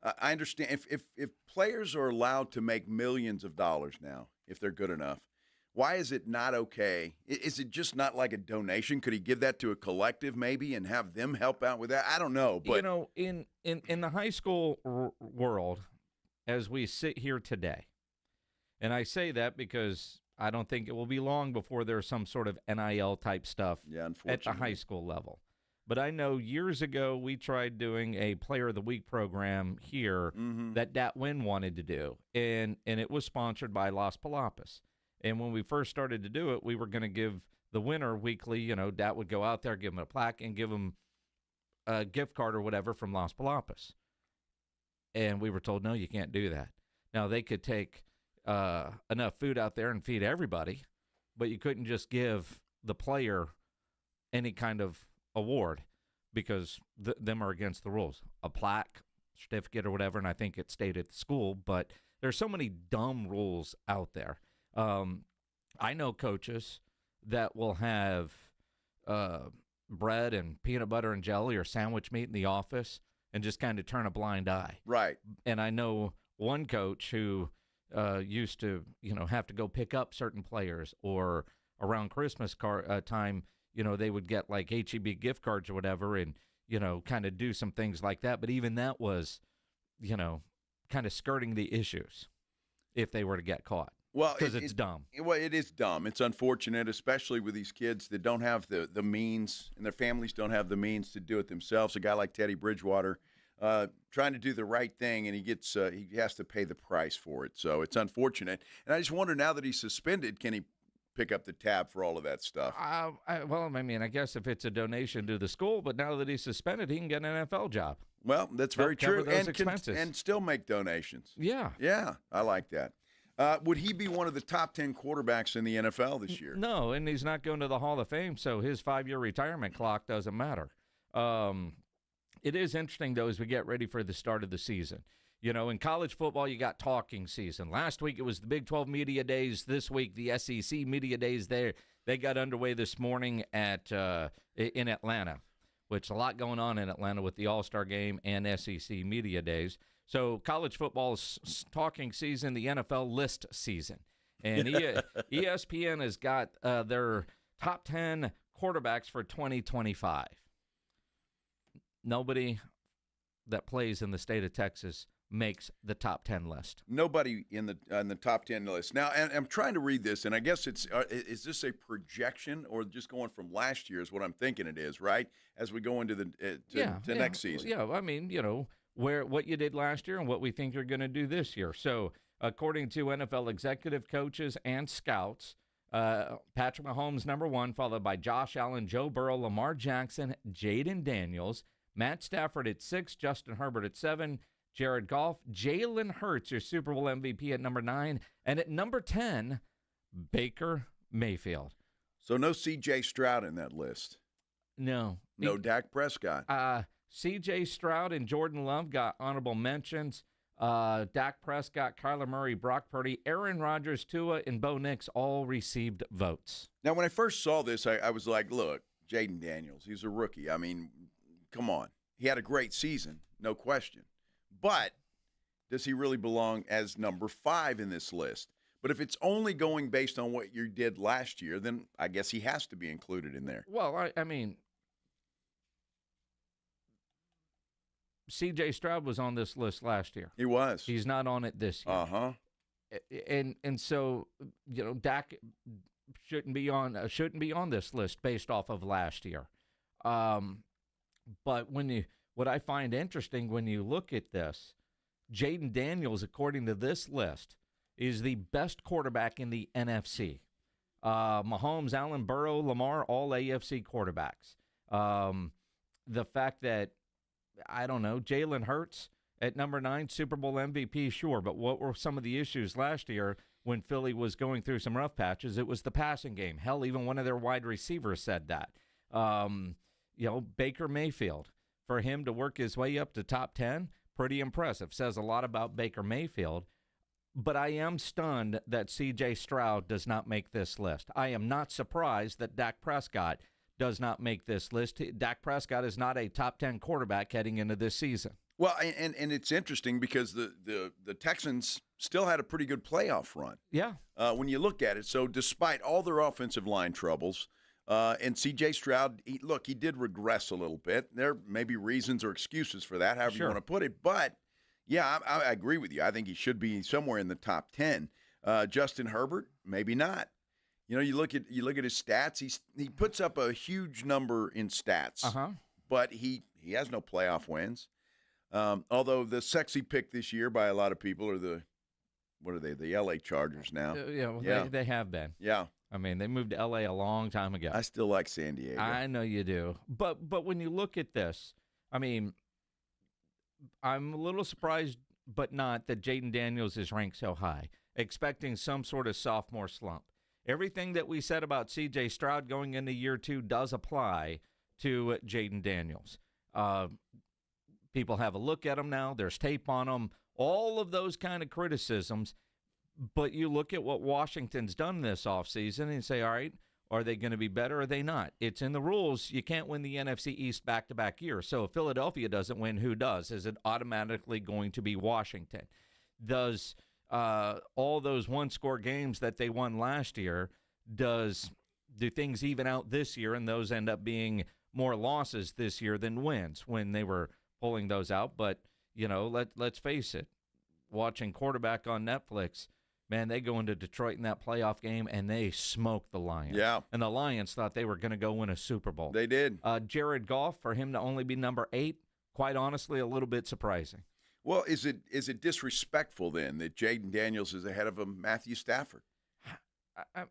Speaker 2: I understand if players are allowed to make millions of dollars now, if they're good enough, why is it not okay? Is it just not like a donation? Could he give that to a collective maybe and have them help out with that? I don't know. But
Speaker 6: in the high school world, as we sit here today, and I say that because I don't think it will be long before there's some sort of NIL type stuff at the high school level. But I know years ago we tried doing a Player of the Week program here that Wynn wanted to do, and it was sponsored by Las Palapas. And when we first started to do it, we were going to give the winner weekly, Dat would go out there, give him a plaque, and give him a gift card or whatever from Las Palapas. And we were told, no, you can't do that. Now, they could take enough food out there and feed everybody, but you couldn't just give the player any kind of award because them are against the rules. A plaque, certificate, or whatever, and I think it stayed at the school. But there's so many dumb rules out there. I know coaches that will have bread and peanut butter and jelly or sandwich meat in the office and just kind of turn a blind eye.
Speaker 2: Right.
Speaker 6: And I know one coach who used to, have to go pick up certain players, or around Christmas time, they would get like H-E-B gift cards or whatever and, kind of do some things like that. But even that was, kind of skirting the issues if they were to get caught.
Speaker 2: Well,
Speaker 6: because it's dumb.
Speaker 2: Well, it is dumb. It's unfortunate, especially with these kids that don't have the means, and their families don't have the means to do it themselves. A guy like Teddy Bridgewater trying to do the right thing, and he has to pay the price for it. So it's unfortunate. And I just wonder, now that he's suspended, can he pick up the tab for all of that stuff?
Speaker 6: I guess if it's a donation to the school, but now that he's suspended, he can get an NFL job.
Speaker 2: Well, that's very true.
Speaker 6: Those expenses.
Speaker 2: And still make donations.
Speaker 6: Yeah.
Speaker 2: Yeah, I like that. Would he be one of the top 10 quarterbacks in the NFL this year?
Speaker 6: No, and he's not going to the Hall of Fame, so his 5-year retirement clock doesn't matter. It is interesting, though, as we get ready for the start of the season. In college football, you got talking season. Last week, it was the Big 12 Media Days. This week, the SEC Media Days there. They got underway this morning in Atlanta, which a lot going on in Atlanta with the All-Star Game and SEC Media Days. So college football's talking season, the NFL list season. And ESPN has got their top 10 quarterbacks for 2025. Nobody that plays in the state of Texas makes the top 10 list.
Speaker 2: Nobody in the top 10 list. Now, and I'm trying to read this, and I guess is this a projection or just going from last year is what I'm thinking it is, right? As we go into the next season.
Speaker 6: Yeah, I mean, what you did last year and what we think you're going to do this year. So, according to NFL executive coaches and scouts, Patrick Mahomes number 1, followed by Josh Allen, Joe Burrow, Lamar Jackson, Jaden Daniels, Matt Stafford at 6, Justin Herbert at 7, Jared Goff, Jalen Hurts, your Super Bowl MVP at number 9, and at number 10, Baker Mayfield.
Speaker 2: So no C.J. Stroud in that list.
Speaker 6: No.
Speaker 2: No Dak Prescott.
Speaker 6: C.J. Stroud and Jordan Love got honorable mentions. Dak Prescott, Kyler Murray, Brock Purdy, Aaron Rodgers, Tua, and Bo Nix all received votes.
Speaker 2: Now, when I first saw this, I was like, look, Jaden Daniels, he's a rookie. I mean, come on. He had a great season, no question. But does he really belong as number 5 in this list? But if it's only going based on what you did last year, then I guess he has to be included in there.
Speaker 6: Well, I mean, C.J. Stroud was on this list last year.
Speaker 2: He was.
Speaker 6: He's not on it this year.
Speaker 2: Uh-huh.
Speaker 6: And so, Dak shouldn't be on this list based off of last year. But what I find interesting when you look at this, Jaden Daniels, according to this list, is the best quarterback in the NFC. Mahomes, Allen, Burrow, Lamar, all AFC quarterbacks. The fact that, I don't know, Jalen Hurts at number 9, Super Bowl MVP, sure, but what were some of the issues last year when Philly was going through some rough patches? It was the passing game. Hell, even one of their wide receivers said that. Baker Mayfield, for him to work his way up to top 10, pretty impressive. Says a lot about Baker Mayfield. But I am stunned that C.J. Stroud does not make this list. I am not surprised that Dak Prescott does not make this list. Dak Prescott is not a top 10 quarterback heading into this season.
Speaker 2: Well, and it's interesting because the Texans still had a pretty good playoff run.
Speaker 6: Yeah.
Speaker 2: When you look at it. So despite all their offensive line troubles, and C.J. Stroud, he did regress a little bit. There may be reasons or excuses for that, however you want to put it. But, yeah, I agree with you. I think he should be somewhere in the top 10. Justin Herbert, maybe not. You look at his stats. He puts up a huge number in stats, but he has no playoff wins. Although the sexy pick this year by a lot of people are the L.A. Chargers now.
Speaker 6: They have been.
Speaker 2: Yeah.
Speaker 6: I mean, they moved to L.A. a long time ago.
Speaker 2: I still like San Diego.
Speaker 6: I know you do. But when you look at this, I mean, I'm a little surprised, but not, that Jaden Daniels is ranked so high, expecting some sort of sophomore slump. Everything that we said about C.J. Stroud going into year 2 does apply to Jaden Daniels. People have a look at him now. There's tape on him. All of those kind of criticisms. But you look at what Washington's done this offseason and say, all right, are they going to be better or are they not? It's in the rules. You can't win the NFC East back-to-back years. So if Philadelphia doesn't win, who does? Is it automatically going to be Washington? Does all those one-score games that they won last year, do things even out this year and those end up being more losses this year than wins when they were pulling those out? But, let's face it, watching quarterback on Netflix, man, they go into Detroit in that playoff game, and they smoked the Lions.
Speaker 2: Yeah.
Speaker 6: And the Lions thought they were going to go win a Super Bowl.
Speaker 2: They did.
Speaker 6: Jared Goff, for him to only be number 8, quite honestly, a little bit surprising.
Speaker 2: Well, is it disrespectful then that Jaden Daniels is ahead of Matthew Stafford?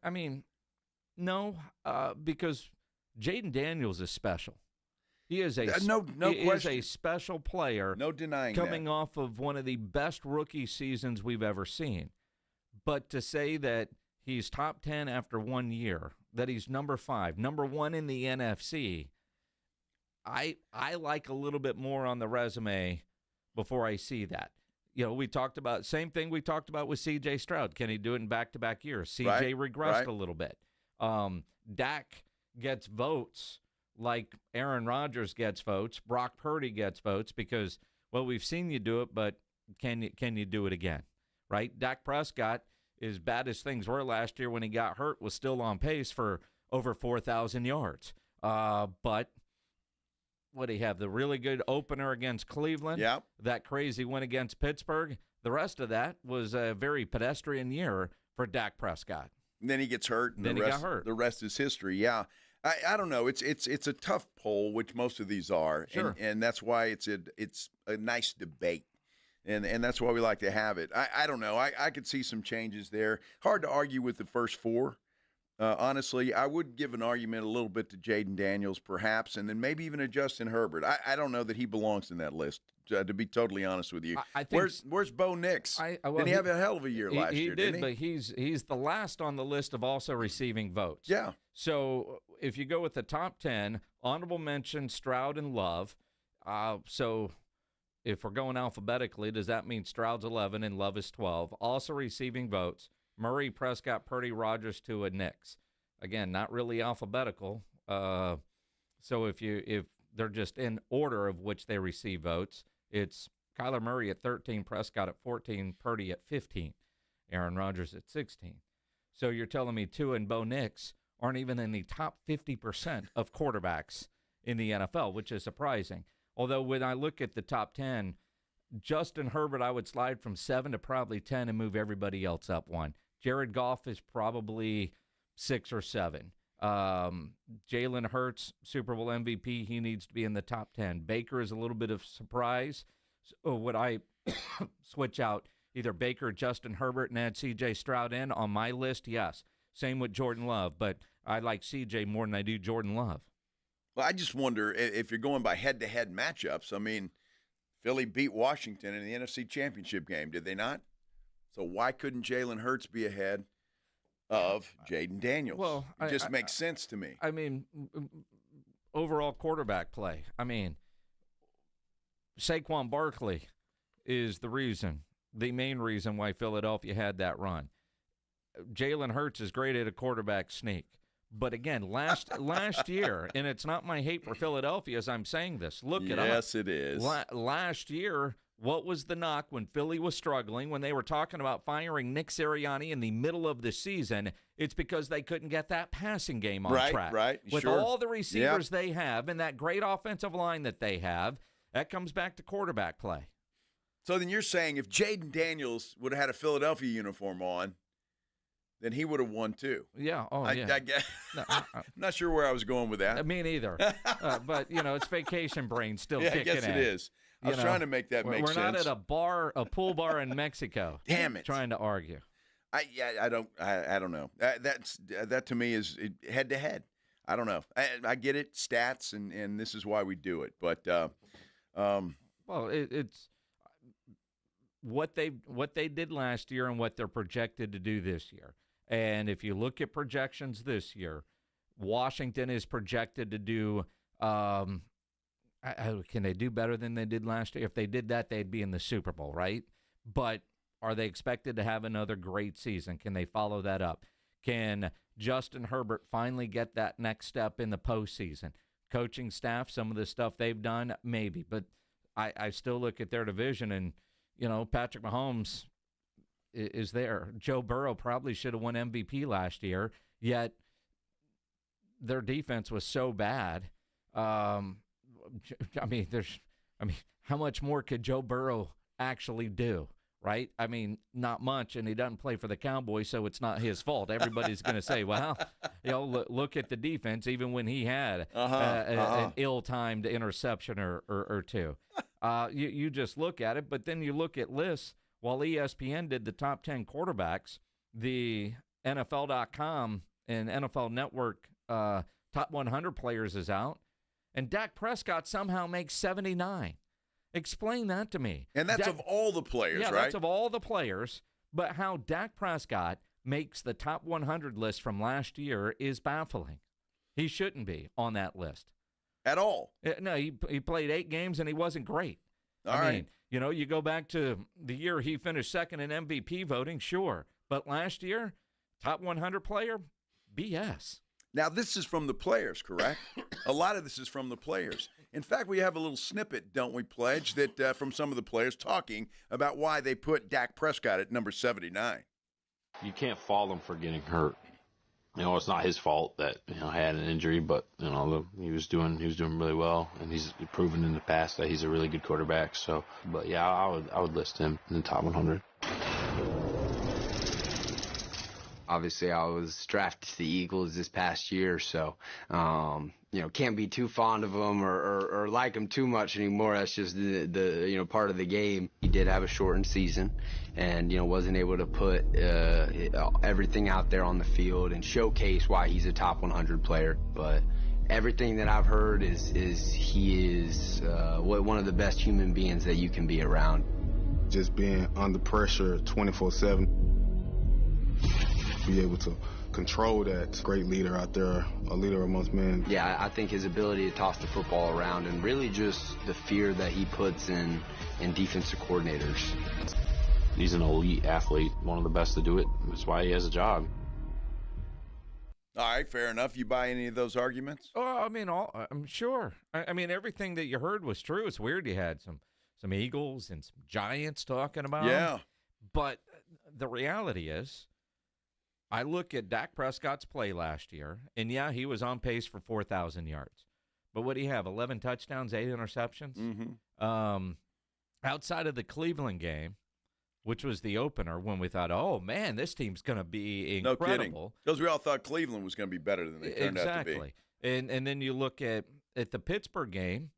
Speaker 6: I mean, no, because Jaden Daniels is special. He is a is a special player.
Speaker 2: No denying
Speaker 6: coming
Speaker 2: that.
Speaker 6: Off of one of the best rookie seasons we've ever seen. But to say that he's top 10 after 1 year, that he's number 5, number 1 in the NFC, I like a little bit more on the resume before I see that. We talked about same thing we talked about with C.J. Stroud. Can he do it in back-to-back years? C.J. regressed a little bit. Dak gets votes like Aaron Rodgers gets votes, Brock Purdy gets votes because, well, we've seen you do it, but can you do it again, right? Dak Prescott, as bad as things were last year when he got hurt, was still on pace for over 4,000 yards. But what do you have? The really good opener against Cleveland, that crazy win against Pittsburgh. The rest of that was a very pedestrian year for Dak Prescott.
Speaker 2: And then he gets hurt, and
Speaker 6: then he got hurt.
Speaker 2: The rest is history. Yeah. I don't know. It's a tough poll, which most of these are,
Speaker 6: sure.
Speaker 2: and that's why it's a nice debate, and that's why we like to have it. I don't know. I could see some changes there. Hard to argue with the first 4. Honestly, I would give an argument a little bit to Jaden Daniels, perhaps, and then maybe even a Justin Herbert. I don't know that he belongs in that list. To be totally honest with you,
Speaker 6: I think
Speaker 2: where's Bo Nix? Didn't he have a hell of a year last year?
Speaker 6: He did,
Speaker 2: didn't
Speaker 6: but he's the last on the list of also receiving votes.
Speaker 2: Yeah.
Speaker 6: So if you go with the top 10, honorable mention Stroud and Love. So if we're going alphabetically, does that mean Stroud's 11 and Love is 12? Also receiving votes: Murray, Prescott, Purdy, Rodgers, Tua, Nix. Again, not really alphabetical. So if they're just in order of which they receive votes, it's Kyler Murray at 13, Prescott at 14, Purdy at 15, Aaron Rodgers at 16. So you're telling me Tua and Bo Nix aren't even in the top 50% of quarterbacks in the NFL, which is surprising. Although when I look at the top 10, Justin Herbert, I would slide from 7 to probably 10 and move everybody else up 1. Jared Goff is probably 6 or 7. Jalen Hurts, Super Bowl MVP, he needs to be in the top 10. Baker is a little bit of surprise. So would I switch out either Baker or Justin Herbert and add C.J. Stroud in on my list? Yes. Same with Jordan Love, but I like C.J. more than I do Jordan Love.
Speaker 2: Well, I just wonder if you're going by head-to-head matchups. I mean, Philly beat Washington in the NFC Championship game, did they not? So why couldn't Jalen Hurts be ahead of Jaden Daniels?
Speaker 6: Well,
Speaker 2: it just makes sense to me.
Speaker 6: I mean, overall quarterback play. I mean, Saquon Barkley is the main reason why Philadelphia had that run. Jalen Hurts is great at a quarterback sneak. But again, last year, and it's not my hate for Philadelphia as I'm saying this. Look it up.
Speaker 2: Yes, it is.
Speaker 6: Last year, what was the knock when Philly was struggling, when they were talking about firing Nick Sirianni in the middle of the season? It's because they couldn't get that passing game on track.
Speaker 2: Right,
Speaker 6: With all the receivers they have and that great offensive line that they have, that comes back to quarterback play.
Speaker 2: So then you're saying if Jaden Daniels would have had a Philadelphia uniform on, then he would have won too.
Speaker 6: Yeah.
Speaker 2: I guess. I'm not sure where I was going with that.
Speaker 6: Me neither. But, it's vacation brain still kicking in.
Speaker 2: I guess it is. I was trying to make that make sense.
Speaker 6: We're not at a pool bar in Mexico.
Speaker 2: Damn it.
Speaker 6: Trying to argue.
Speaker 2: I don't know. That to me is head to head. I don't know. I get it, stats, and this is why we do it. But
Speaker 6: well, it's what they did last year and what they're projected to do this year. And if you look at projections this year, Washington is projected to do. Can they do better than they did last year? If they did that, they'd be in the Super Bowl, right? But are they expected to have another great season? Can they follow that up? Can Justin Herbert finally get that next step in the postseason? Coaching staff, some of the stuff they've done, maybe. But I still look at their division and, Patrick Mahomes is there. Joe Burrow probably should have won MVP last year, yet their defense was so bad. How much more could Joe Burrow actually do, right? I mean, not much, and he doesn't play for the Cowboys, so it's not his fault. Everybody's going to say, well, look at the defense, even when he had an ill-timed interception or two. You just look at it, but then you look at lists. While ESPN did the top 10 quarterbacks, the NFL.com and NFL Network top 100 players is out, and Dak Prescott somehow makes 79. Explain that to me.
Speaker 2: And that's of all the players, right? Yeah,
Speaker 6: that's of all the players. But how Dak Prescott makes the top 100 list from last year is baffling. He shouldn't be on that list.
Speaker 2: At all?
Speaker 6: No, he played 8 games and he wasn't great. I mean, you go back to the year he finished second in MVP voting, sure. But last year, top 100 player, BS.
Speaker 2: Now, this is from the players, correct? A lot of this is from the players. In fact, we have a little snippet, don't we, Pledge, that from some of the players talking about why they put Dak Prescott at number 79.
Speaker 3: You can't fault him for getting hurt. It's not his fault that had an injury, but he was doing really well, and he's proven in the past that he's a really good quarterback. So, but yeah, I would list him in the top 100.
Speaker 4: Obviously, I was drafted to the Eagles this past year, so can't be too fond of him or like him too much anymore. That's just the part of the game. He did have a shortened season, and wasn't able to put everything out there on the field and showcase why he's a top 100 player. But everything that I've heard is he is one of the best human beings that you can be around.
Speaker 5: Just being under pressure 24/7. Be able to control that. Great leader out there, a leader amongst men.
Speaker 4: Yeah, I think his ability to toss the football around and really just the fear that he puts in defensive coordinators.
Speaker 3: He's an elite athlete, one of the best to do it. That's why he has a job.
Speaker 2: All right, fair enough. You buy any of those arguments?
Speaker 6: Oh, I'm sure. I mean, everything that you heard was true. It's weird you had some Eagles and some Giants talking about him. But the reality is, I look at Dak Prescott's play last year, and yeah, he was on pace for 4,000 yards. But what do you have? 11 touchdowns, 8 interceptions?
Speaker 2: Mm-hmm.
Speaker 6: Outside of the Cleveland game, which was the opener when we thought, oh, man, this team's going to be incredible.
Speaker 2: No kidding. Because we all thought Cleveland was going to be better than they turned out to be.
Speaker 6: Exactly. And then you look at the Pittsburgh game,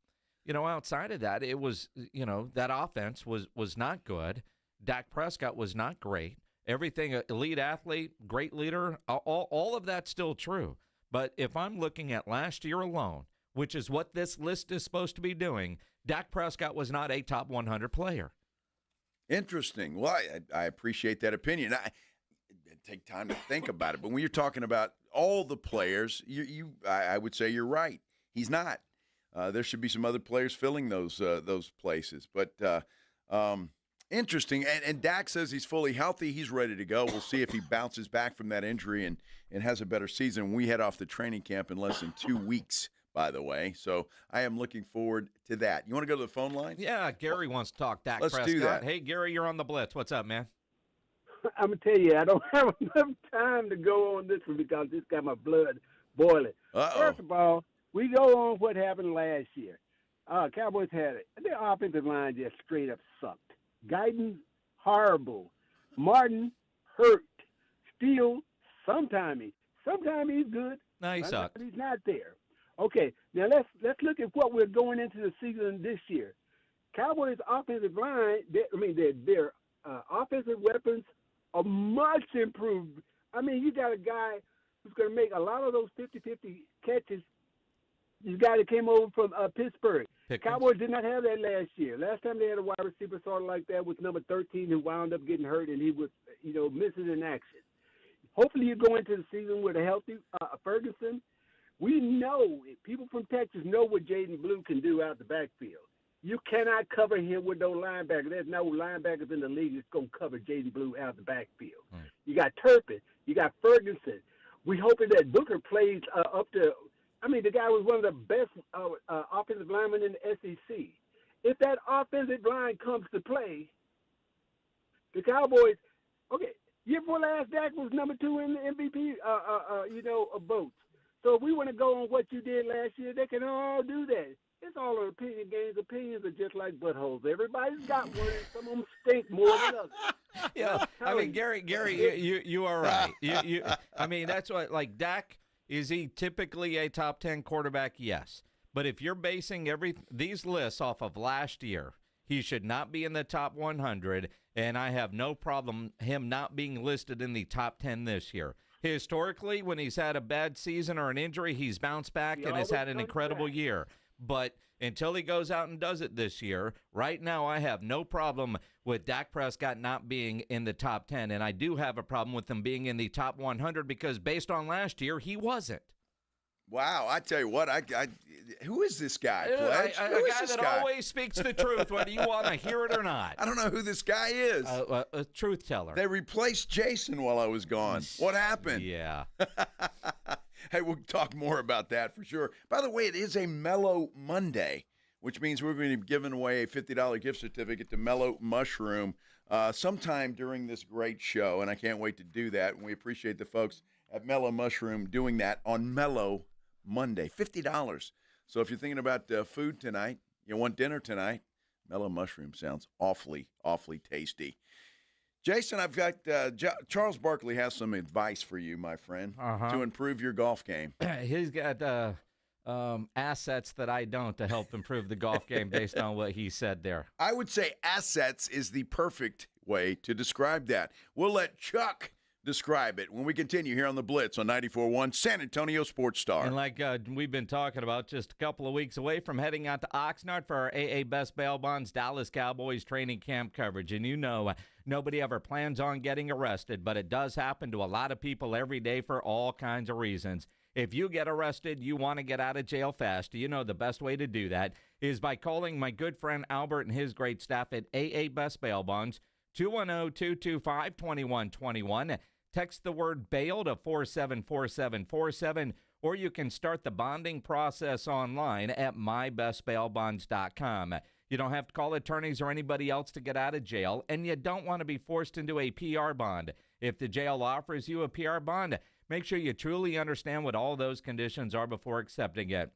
Speaker 6: outside of that, it was, that offense was not good. Dak Prescott was not great. Everything, elite athlete, great leader, all of that's still true. But if I'm looking at last year alone, which is what this list is supposed to be doing, Dak Prescott was not a top 100 player.
Speaker 2: Interesting. Well, I appreciate that opinion. I take time to think about it. But when you're talking about all the players, I would say you're right. He's not. There should be some other players filling those places. But interesting. And Dak says he's fully healthy. He's ready to go. We'll see if he bounces back from that injury and has a better season. We head off the training camp in less than 2 weeks, by the way. So I am looking forward to that. You want to go to the phone line?
Speaker 6: Yeah, Gary wants to talk Dak
Speaker 2: Prescott.
Speaker 6: Prescott.
Speaker 2: Do that.
Speaker 6: Hey, Gary, you're on the Blitz. What's up, man?
Speaker 7: I'm going to tell you, I don't have enough time to go on this one because this got my blood boiling.
Speaker 2: Uh-oh.
Speaker 7: First of all, we go on what happened last year. Cowboys had it. Their offensive line just straight up sucked. Guyton, horrible. Martin, hurt. Steele, sometimes he's good.
Speaker 6: No, he sucked.
Speaker 7: He's not there. Okay, now let's look at what we're going into the season this year. Cowboys' offensive line, their offensive weapons are much improved. I mean, you got a guy who's going to make a lot of those 50-50 catches. This guy that came over from Pittsburgh.
Speaker 6: Pickens.
Speaker 7: Cowboys did not have that last year. Last time they had a wide receiver sort of like that with number 13 who wound up getting hurt, and he was, missing in action. Hopefully you go into the season with a healthy Ferguson. We know, people from Texas know what Jaden Blue can do out the backfield. You cannot cover him with no linebacker. There's no linebackers in the league that's going to cover Jaden Blue out the backfield. You got Turpin. You got Ferguson. We hoping that Booker plays up to – the guy was one of the best offensive linemen in the SEC. If that offensive line comes to play, the Cowboys – okay, year before last, Dak was number 2 in the MVP votes. So if we want to go on what you did last year, they can all do that. It's all an opinion games. Opinions are just like buttholes. Everybody's got one, and some of them stink more than others.
Speaker 6: Yeah, Gary, you are right. That's what, like, Dak, is he typically a top 10 quarterback? Yes. But if you're basing these lists off of last year, he should not be in the top 100, and I have no problem him not being listed in the top 10 this year. Historically, when he's had a bad season or an injury, he's bounced back and has had an incredible year. But until he goes out and does it this year, right now I have no problem with Dak Prescott not being in the top 10. And I do have a problem with him being in the top 100 because based on last year, he wasn't.
Speaker 2: Wow, I tell you what, who is this guy, Pledge?
Speaker 6: A guy that always speaks the truth, whether you want to hear it or not.
Speaker 2: I don't know who this guy is.
Speaker 6: A truth teller.
Speaker 2: They replaced Jason while I was gone. What happened?
Speaker 6: Yeah.
Speaker 2: Hey, we'll talk more about that for sure. By the way, it is a Mellow Monday, which means we're going to be giving away a $50 gift certificate to Mellow Mushroom sometime during this great show, and I can't wait to do that. And we appreciate the folks at Mellow Mushroom doing that on Mellow Monday, $50. So if you're thinking about food tonight, you want dinner tonight, Mellow Mushroom sounds awfully, awfully tasty. Jason, I've got Charles Barkley has some advice for you, my friend, to improve your golf game.
Speaker 6: He's got assets that I don't to help improve the golf game based on what he said there.
Speaker 2: I would say assets is the perfect way to describe that. We'll let Chuck describe it when we continue here on the Blitz on 94.1 San Antonio Sports Star.
Speaker 6: And like we've been talking about, just a couple of weeks away from heading out to Oxnard for our AA Best Bail Bonds Dallas Cowboys training camp coverage. And nobody ever plans on getting arrested, but it does happen to a lot of people every day for all kinds of reasons. If you get arrested, you want to get out of jail fast. The best way to do that is by calling my good friend Albert and his great staff at AA Best Bail Bonds, 210-225-2121. Text the word bail to 474747, or you can start the bonding process online at mybestbailbonds.com. You don't have to call attorneys or anybody else to get out of jail, and you don't want to be forced into a PR bond. If the jail offers you a PR bond, make sure you truly understand what all those conditions are before accepting it.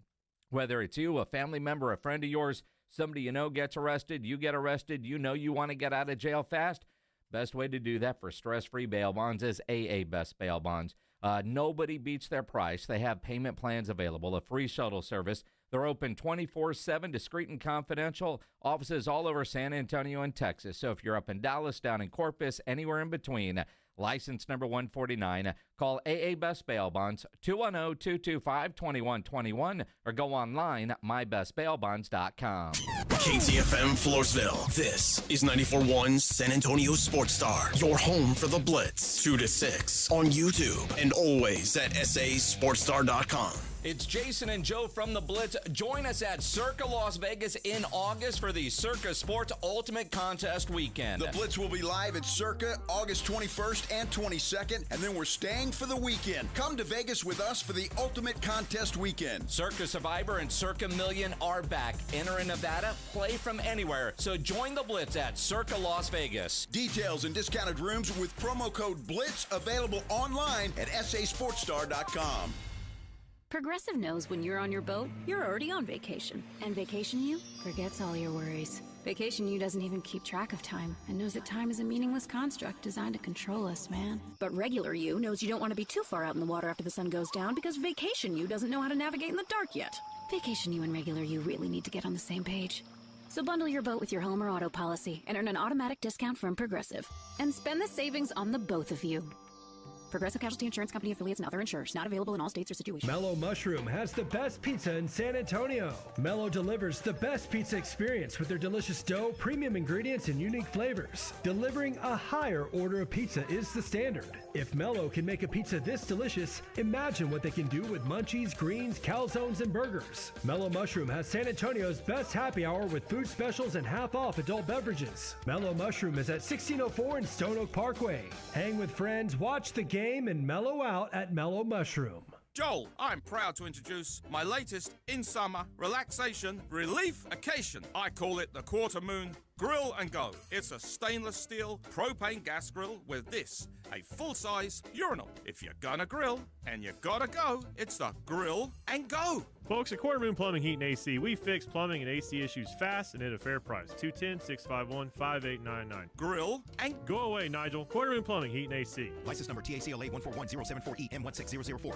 Speaker 6: Whether it's you, a family member, a friend of yours, somebody you know gets arrested, you get arrested, you know you want to get out of jail fast, best way to do that for stress-free bail bonds is AA Best Bail Bonds. Nobody beats their price. They have payment plans available, a free shuttle service. They're open 24/7, discreet and confidential. Offices all over San Antonio and Texas. So if you're up in Dallas, down in Corpus, anywhere in between, license number 149, call AA Best Bail Bonds, 210-225-2121, or go online, mybestbailbonds.com.
Speaker 1: KTFM Floresville. This is 94.1 San Antonio Sports Star, your home for the Blitz, 2 to 6 on YouTube and always at sasportstar.com.
Speaker 8: It's Jason and Joe from the Blitz. Join us at Circa Las Vegas in August for the Circa Sports Ultimate Contest Weekend.
Speaker 2: The Blitz will be live at Circa August 21st and 22nd, and then we're staying for the weekend. Come to Vegas with us for the Ultimate Contest Weekend.
Speaker 8: Circa Survivor and Circa Million are back. Enter in Nevada, play from anywhere. So join the Blitz at Circa Las Vegas.
Speaker 2: Details and discounted rooms with promo code BLITZ available online at sasportstar.com.
Speaker 9: Progressive knows when you're on your boat, you're already on vacation. And Vacation You forgets all your worries. Vacation You doesn't even keep track of time and knows that time is a meaningless construct designed to control us, man. But Regular You knows you don't want to be too far out in the water after the sun goes down because Vacation You doesn't know how to navigate in the dark yet. Vacation You and Regular You really need to get on the same page. So bundle your boat with your home or auto policy and earn an automatic discount from Progressive. And spend the savings on the both of you. Progressive Casualty Insurance Company affiliates and other insurers. Not available in all states or situations.
Speaker 11: Mellow Mushroom has the best pizza in San Antonio. Mellow delivers the best pizza experience with their delicious dough, premium ingredients, and unique flavors. Delivering a higher order of pizza is the standard. If Mellow can make a pizza this delicious, imagine what they can do with munchies, greens, calzones, and burgers. Mellow Mushroom has San Antonio's best happy hour with food specials and half-off adult beverages. Mellow Mushroom is at 1604 and Stone Oak Parkway. Hang with friends, watch the game, and mellow out at Mellow Mushroom.
Speaker 12: Joel, I'm proud to introduce my latest in-summer relaxation relief-cation. I call it the Quarter Moon Grill and Go. It's a stainless steel propane gas grill with this, a full-size urinal. If you're gonna grill and you gotta go, it's the Grill and Go.
Speaker 13: Folks, at Quarter Moon Plumbing, Heat and AC, we fix plumbing and AC issues fast and at a fair price. 210-651-5899.
Speaker 12: Grill and
Speaker 13: Go away, Nigel. Quarter Moon Plumbing, Heat and AC.
Speaker 14: License number TACLA 141074EM16004.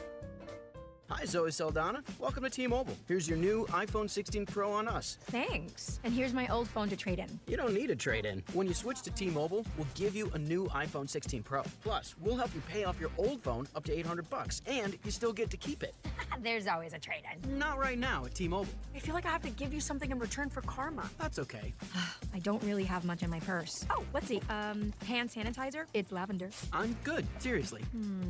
Speaker 15: Hi, Zoe Saldana. Welcome to T-Mobile. Here's your new iPhone 16 Pro on us.
Speaker 16: Thanks. And here's my old phone to trade in.
Speaker 15: You don't need a trade-in. When you switch to T-Mobile, we'll give you a new iPhone 16 Pro. Plus, we'll help you pay off your old phone up to $800, and you still get to keep it.
Speaker 16: There's always a trade-in.
Speaker 15: Not right now at T-Mobile.
Speaker 16: I feel like I have to give you something in return for karma.
Speaker 15: That's okay.
Speaker 16: I don't really have much in my purse. Oh, let's see. Hand sanitizer. It's lavender.
Speaker 15: I'm good. Seriously.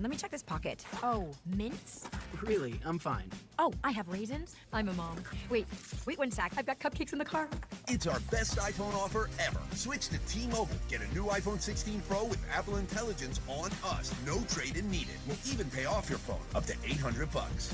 Speaker 16: Let me check this pocket. Oh, mints?
Speaker 15: Really, I'm fine.
Speaker 16: Oh, I have raisins. I'm a mom. Wait 1 sec. I've got cupcakes in the car.
Speaker 20: It's our best iPhone offer ever. Switch to T-Mobile. Get a new iPhone 16 Pro with Apple Intelligence on us. No trade-in needed. We'll even pay off your phone up to $800.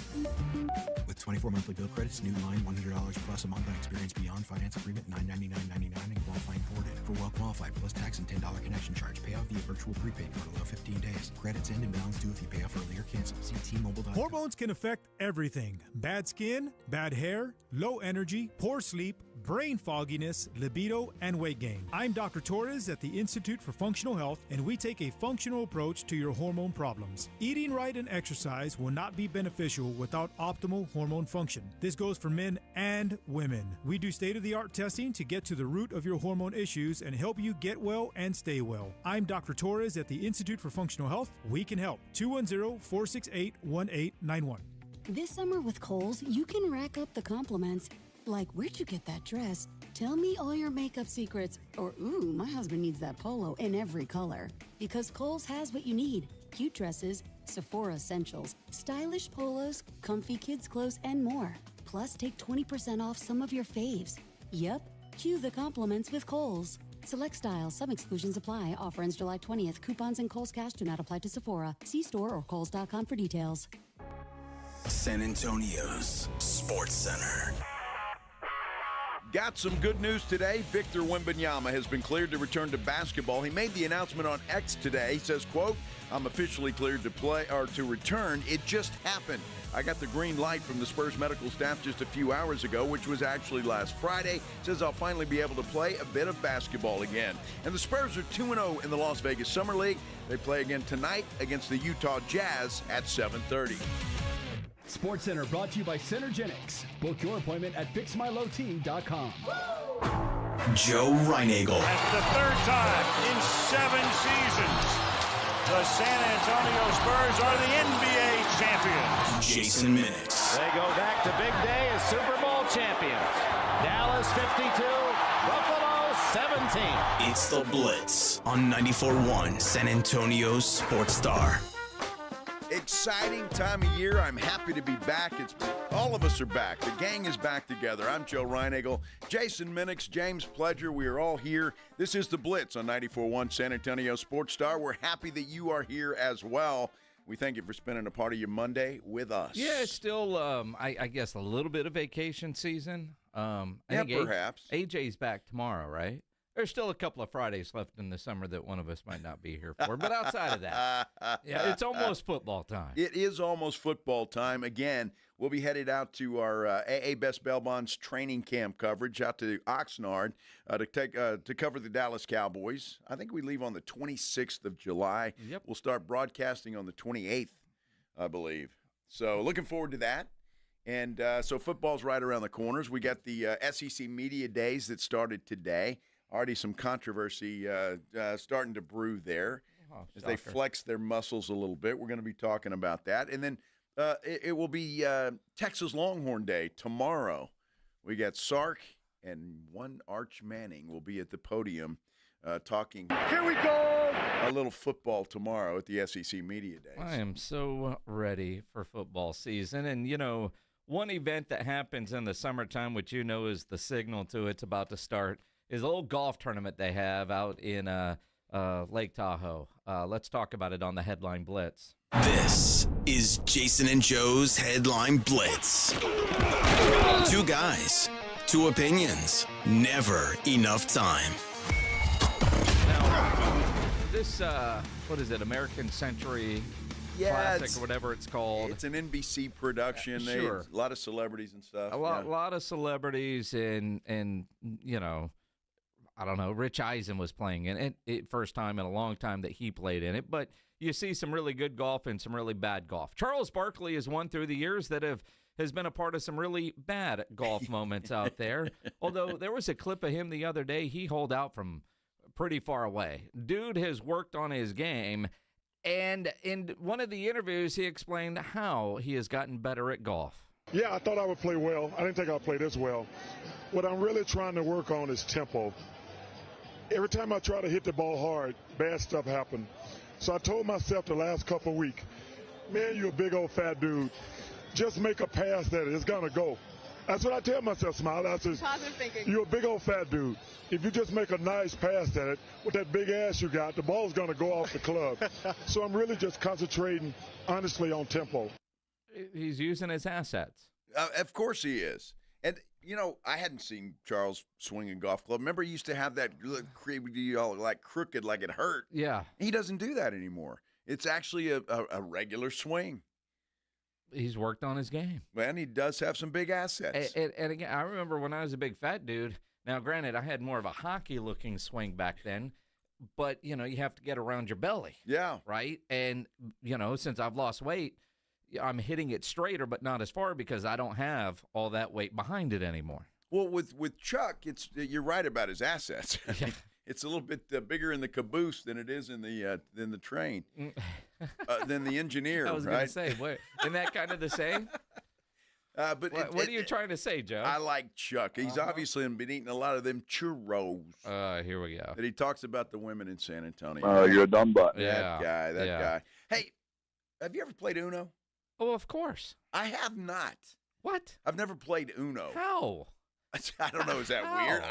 Speaker 10: With 24 monthly bill credits, new line $100 plus a month on experience beyond finance agreement $999.99 and qualifying forwarded. For well qualified plus tax and $10 connection charge. Pay off via virtual prepaid card allow 15 days. Credits end and balance due if you pay off early or cancel. See T-Mobile.com.
Speaker 24: Hormones can affect everything. Bad skin, bad hair, low energy, poor sleep, brain fogginess, libido, and weight gain. I'm Dr. Torres at the Institute for Functional Health, and we take a functional approach to your hormone problems. Eating right and exercise will not be beneficial without optimal hormone function. This goes for men and women. We do state-of-the-art testing to get to the root of your hormone issues and help you get well and stay well. I'm Dr. Torres at the Institute for Functional Health. We can help. 210-468-1891.
Speaker 32: This summer with Kohl's, you can rack up the compliments. Like, where'd you get that dress? Tell me all your makeup secrets. Or, ooh, my husband needs that polo in every color. Because Kohl's has what you need. Cute dresses, Sephora essentials, stylish polos, comfy kids clothes, and more. Plus, take 20% off some of your faves. Yep, cue the compliments with Kohl's. Select styles, some exclusions apply. Offer ends July 20th. Coupons and Kohl's Cash do not apply to Sephora. See store or kohls.com for details.
Speaker 1: San Antonio's Sports Center.
Speaker 2: Got some good news today. Victor Wembanyama has been cleared to return to basketball. He made the announcement on X today. He says, quote, I'm officially cleared to play or to return. It just happened. I got the green light from the Spurs medical staff just a few hours ago, which was actually last Friday. Says I'll finally be able to play a bit of basketball again. And the Spurs are 2-0 in the Las Vegas Summer League. They play again tonight against the Utah Jazz at 7:30.
Speaker 17: SportsCenter brought to you by Centergenics. Book your appointment at fixmylowteam.com.
Speaker 1: Joe Reinagel.
Speaker 18: That's the third time in 7 seasons the San Antonio Spurs are the NBA champions.
Speaker 1: Jason Minix.
Speaker 18: They go back to big day as Super Bowl champions. Dallas 52, Buffalo 17.
Speaker 1: It's the Blitz on 94.1 San Antonio's Sports Star.
Speaker 2: Exciting time of year. I'm happy to be back. All of us are back. The gang is back together. I'm Joe Reinagel, Jason Minix, James Pledger. We are all here. This is the Blitz on 94.1 San Antonio Sports Star. We're happy that you are here as well. We thank you for spending a part of your Monday with us.
Speaker 6: Yeah, it's still, I guess, a little bit of vacation season. I think
Speaker 2: perhaps.
Speaker 6: AJ's back tomorrow, right? There's still a couple of Fridays left in the summer that one of us might not be here for. But outside of that, yeah, it's almost football time.
Speaker 2: It is almost football time. Again, we'll be headed out to our AA Best Bail Bonds training camp coverage out to Oxnard to cover the Dallas Cowboys. I think we leave on the 26th of July.
Speaker 6: Yep.
Speaker 2: We'll start broadcasting on the 28th, I believe. So looking forward to that. And so football's right around the corners. We got the SEC Media Days that started today. Already some controversy starting to brew there as they flex their muscles a little bit. We're going to be talking about that. And then it will be Texas Longhorn Day tomorrow. We got Sark and one Arch Manning will be at the podium talking.
Speaker 18: Here we go!
Speaker 2: A little football tomorrow at the SEC Media Days.
Speaker 6: I am so ready for football season. And, you know, one event that happens in the summertime, which you know is the signal to it's about to start, is a little golf tournament they have out in Lake Tahoe. Let's talk about it on the Headline Blitz.
Speaker 1: This is Jason and Joe's Headline Blitz. Two guys, two opinions, never enough time.
Speaker 6: Now, this, what is it, American Century Classic or whatever it's called.
Speaker 2: It's an NBC production.
Speaker 6: Sure.
Speaker 2: A lot of celebrities and stuff.
Speaker 6: A lot of celebrities and you know, I don't know, Rich Eisen was playing in it, first time in a long time that he played in it, but you see some really good golf and some really bad golf. Charles Barkley is one through the years that has been a part of some really bad golf moments out there, although there was a clip of him the other day. He holed out from pretty far away. Dude has worked on his game, and in one of the interviews, he explained how he has gotten better at golf.
Speaker 19: Yeah, I thought I would play well. I didn't think I'd play this well. What I'm really trying to work on is tempo. Every time I try to hit the ball hard, bad stuff happens. So I told myself the last couple of weeks, man, you're a big old fat dude. Just make a pass that it's going to go. That's what I tell myself, Smiley. I said,
Speaker 21: positive thinking.
Speaker 19: You're a big old fat dude. If you just make a nice pass at it, with that big ass you got, the ball's going to go off the club. So I'm really just concentrating, honestly, on tempo.
Speaker 6: He's using his assets.
Speaker 2: Of course he is. And, you know, I hadn't seen Charles swing a golf club. Remember, he used to have that like crooked, like it hurt.
Speaker 6: Yeah.
Speaker 2: He doesn't do that anymore. It's actually a regular swing.
Speaker 6: He's worked on his game.
Speaker 2: And he does have some big assets.
Speaker 6: And again, I remember when I was a big fat dude. Now, granted, I had more of a hockey-looking swing back then, but, you know, you have to get around your belly.
Speaker 2: Yeah.
Speaker 6: Right? And, you know, since I've lost weight, I'm hitting it straighter, but not as far because I don't have all that weight behind it anymore.
Speaker 2: Well, with Chuck, you're right about his assets.
Speaker 6: Yeah.
Speaker 2: It's a little bit bigger in the caboose than it is in the train, than the engineer.
Speaker 6: I was
Speaker 2: right?
Speaker 6: going to say, isn't that kind of the same?
Speaker 2: But
Speaker 6: what are you trying to say, Joe?
Speaker 2: I like Chuck. He's obviously been eating a lot of them churros.
Speaker 6: Here we go.
Speaker 2: That he talks about the women in San Antonio.
Speaker 22: Oh, you're a dumb butt.
Speaker 2: That guy. Hey, have you ever played Uno?
Speaker 6: Oh, of course.
Speaker 2: I have not.
Speaker 6: What?
Speaker 2: I've never played Uno.
Speaker 6: How?
Speaker 2: I don't know. Is that weird?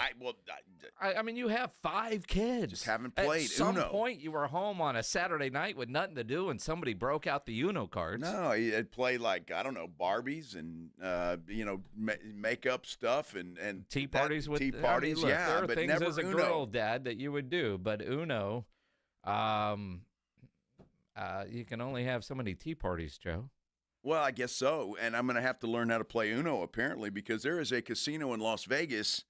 Speaker 6: I mean, you have 5 kids.
Speaker 2: Just haven't played
Speaker 6: At some
Speaker 2: Uno.
Speaker 6: point, you were home on a Saturday night with nothing to do, and somebody broke out the Uno cards.
Speaker 2: No, he'd play like, I don't know, Barbies and makeup stuff and
Speaker 6: tea parties with
Speaker 2: tea parties.
Speaker 6: look,
Speaker 2: yeah,
Speaker 6: there are
Speaker 2: but
Speaker 6: things
Speaker 2: never
Speaker 6: as a
Speaker 2: Uno.
Speaker 6: girl, Dad, that you would do, but Uno, you can only have so many tea parties, Joe.
Speaker 2: Well, I guess so, and I'm going to have to learn how to play Uno apparently because there is a casino in Las Vegas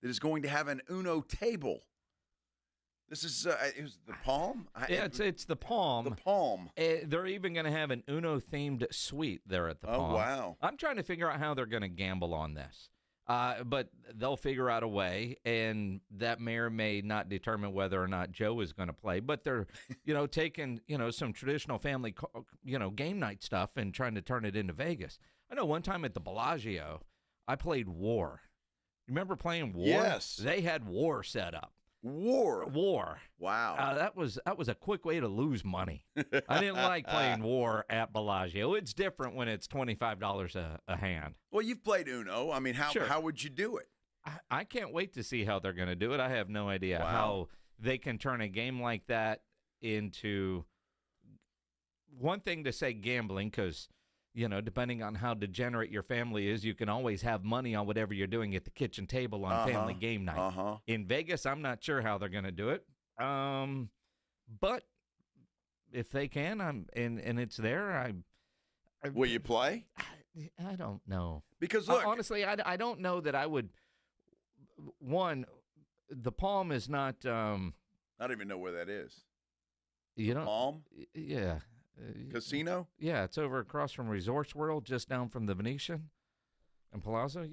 Speaker 2: that is going to have an Uno table. This is it the Palm.
Speaker 6: Yeah, it's the Palm.
Speaker 2: The Palm.
Speaker 6: They're even going to have an Uno themed suite there at the Palm.
Speaker 2: Oh wow!
Speaker 6: I'm trying to figure out how they're going to gamble on this. But they'll figure out a way, and that may or may not determine whether or not Joe is going to play. But they're, taking, some traditional family, game night stuff and trying to turn it into Vegas. I know one time at the Bellagio, I played War. Remember playing War?
Speaker 2: Yes.
Speaker 6: They had War set up.
Speaker 2: War.
Speaker 6: Wow. That was a quick way to lose money. I didn't like playing War at Bellagio. It's different when it's $25 a hand.
Speaker 2: Well, you've played Uno. I mean,
Speaker 6: Sure.
Speaker 2: how would you do it?
Speaker 6: I can't wait to see how they're going to do it. I have no idea how they can turn a game like that into one thing to say gambling because, depending on how degenerate your family is, you can always have money on whatever you're doing at the kitchen table on family game night. In Vegas, I'm not sure how they're going to do it. But if they can, and it's there,
Speaker 2: will you play?
Speaker 6: I don't know.
Speaker 2: Because look,
Speaker 6: honestly, I don't know that I would. One, the Palm is not.
Speaker 2: I don't even know where that is.
Speaker 6: You don't.
Speaker 2: Palm?
Speaker 6: Yeah.
Speaker 2: Casino?
Speaker 6: Yeah, it's over across from Resorts World, just down from the Venetian and Palazzo.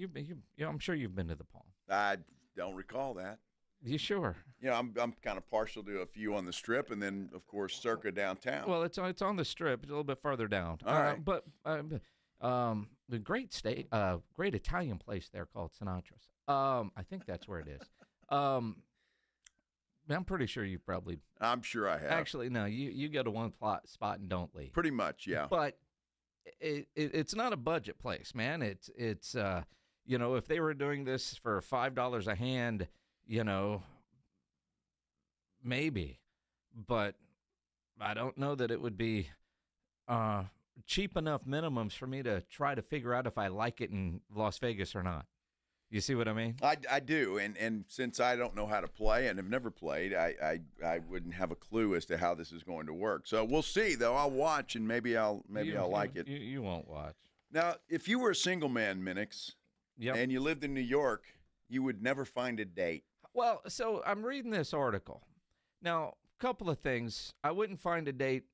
Speaker 6: I'm sure you've been to the Palm.
Speaker 2: I don't recall that.
Speaker 6: You sure?
Speaker 2: I'm kind of partial to a few on the Strip, and then of course Circa downtown.
Speaker 6: Well, it's on the Strip, a little bit farther down.
Speaker 2: All right,
Speaker 6: but the great Italian place there called Sinatra's. I think that's where it is. I'm pretty sure you probably.
Speaker 2: I'm sure I have.
Speaker 6: Actually, no. You go to one spot and don't leave.
Speaker 2: Pretty much, yeah.
Speaker 6: But it's not a budget place, man. It's if they were doing this for $5 a hand, maybe, but I don't know that it would be cheap enough minimums for me to try to figure out if I like it in Las Vegas or not. You see what I mean?
Speaker 2: I do, and since I don't know how to play and have never played, I wouldn't have a clue as to how this is going to work. So we'll see, though. I'll watch, and maybe I'll like it.
Speaker 6: You won't watch.
Speaker 2: Now, if you were a single man, Minix, and you lived in New York, you would never find a date.
Speaker 6: Well, so I'm reading this article. Now, a couple of things. I wouldn't find a date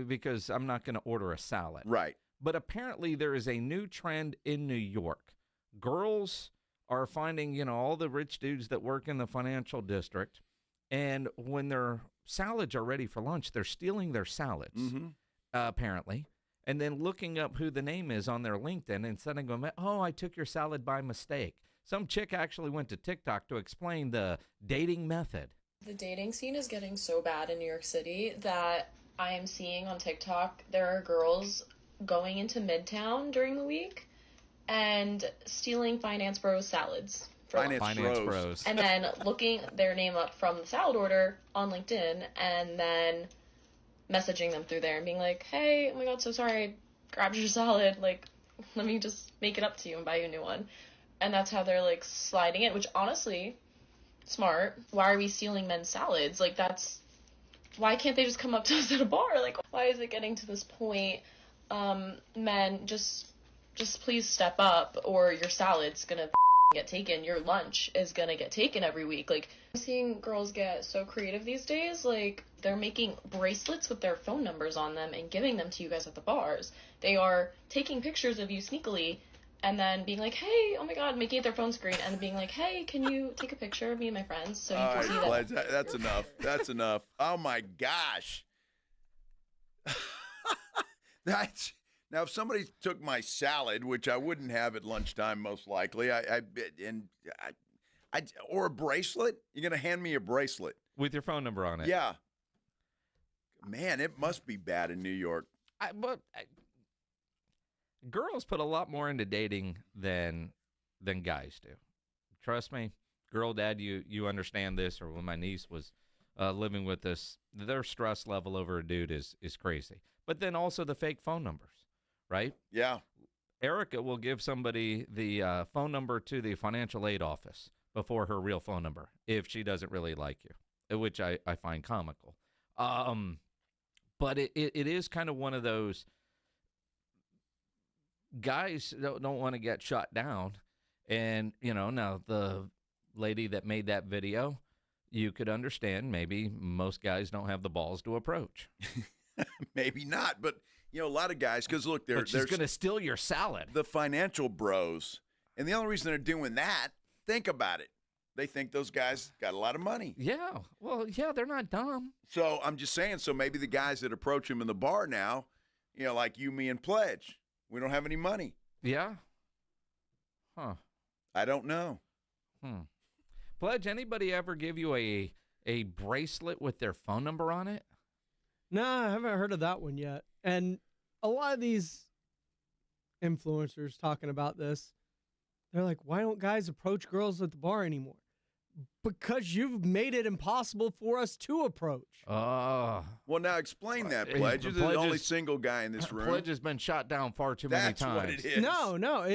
Speaker 6: because I'm not going to order a salad.
Speaker 2: Right.
Speaker 6: But apparently there is a new trend in New York. Girls are finding, all the rich dudes that work in the financial district, and when their salads are ready for lunch, they're stealing their salads, apparently, and then looking up who the name is on their LinkedIn and sending them, oh, I took your salad by mistake. Some chick actually went to TikTok to explain the dating method.
Speaker 4: The dating scene is getting so bad in New York City that I am seeing on TikTok there are girls going into Midtown during the week and stealing Finance Bros salads.
Speaker 2: Finance Bros.
Speaker 4: And then looking their name up from the salad order on LinkedIn and then messaging them through there and being like, hey, oh my god, so sorry, I grabbed your salad. Like, let me just make it up to you and buy you a new one. And that's how they're, sliding it, which honestly, smart. Why are we stealing men's salads? Why can't they just come up to us at a bar? Why is it getting to this point? Men, just please step up or your salad's gonna get taken. Your lunch is gonna get taken every week. I'm seeing girls get so creative these days. They're making bracelets with their phone numbers on them and giving them to you guys at the bars. They are taking pictures of you sneakily and then being like, hey, oh my god, making it their phone screen and being like, hey, can you take a picture of me and my friends so you can see that?
Speaker 2: That's enough. That's enough. Oh my gosh. Now, if somebody took my salad, which I wouldn't have at lunchtime, most likely, or a bracelet, you're going to hand me a bracelet
Speaker 6: with your phone number on it.
Speaker 2: Yeah, man, it must be bad in New York.
Speaker 6: Girls put a lot more into dating than guys do. trust me, girl dad, you understand this. Or when my niece was living with us, their stress level over a dude is crazy. But then also the fake phone numbers, right?
Speaker 2: Yeah.
Speaker 6: Erica will give somebody the phone number to the financial aid office before her real phone number if she doesn't really like you, which I find comical. But it is kind of one of those guys don't want to get shut down. And, now the lady that made that video, you could understand maybe most guys don't have the balls to approach.
Speaker 2: Maybe not, but, a lot of guys, because, look, they're
Speaker 6: going to steal your salad.
Speaker 2: The financial bros. And the only reason they're doing that, think about it. They think those guys got a lot of money.
Speaker 6: Yeah. Well, yeah, they're not dumb.
Speaker 2: So I'm just saying, so maybe the guys that approach him in the bar now, like you, me, and Pledge, we don't have any money.
Speaker 6: Yeah. Huh.
Speaker 2: I don't know.
Speaker 6: Pledge, anybody ever give you a bracelet with their phone number on it?
Speaker 3: No, I haven't heard of that one yet. And a lot of these influencers talking about this, they're like, why don't guys approach girls at the bar anymore? Because you've made it impossible for us to approach.
Speaker 2: Well, now explain that, Pledge. You're the only single guy in this room.
Speaker 6: Pledge has been shot down far too many times.
Speaker 2: That's what it is.
Speaker 3: No.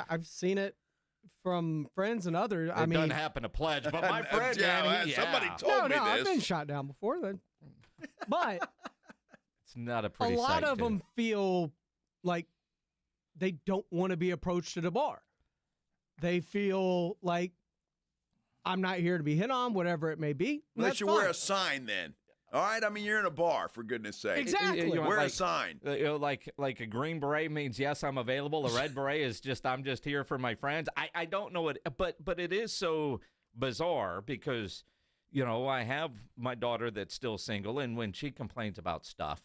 Speaker 3: I've seen it from friends and others.
Speaker 6: It doesn't happen to Pledge, but my friend,
Speaker 2: somebody told me this.
Speaker 3: I've been shot down before then. But
Speaker 6: it's not a pretty
Speaker 3: sight. A lot of
Speaker 6: dude.
Speaker 3: them feel like they don't want to be approached at a bar. They feel like I'm not here to be hit on, whatever it may be.
Speaker 2: Unless you wear a sign then. All right? I mean, you're in a bar, for goodness sake.
Speaker 3: Exactly.
Speaker 2: Wear a sign.
Speaker 6: Like a green beret means, yes, I'm available. A red beret is just, I'm just here for my friends. I don't know it, but it is so bizarre because, I have my daughter that's still single, and when she complains about stuff,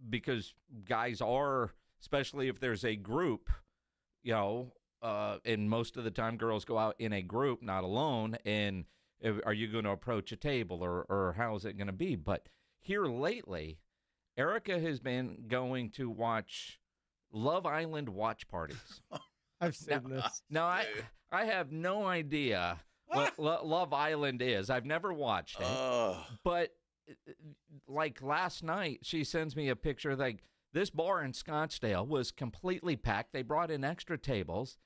Speaker 6: because guys are, especially if there's a group, and most of the time girls go out in a group, not alone, and are you going to approach a table or how is it going to be? But here lately, Erica has been going to watch Love Island watch parties.
Speaker 3: I've seen this.
Speaker 6: Now, I have no idea what Love Island is. I've never watched it. But like last night, she sends me a picture like this bar in Scottsdale was completely packed. They brought in extra tables.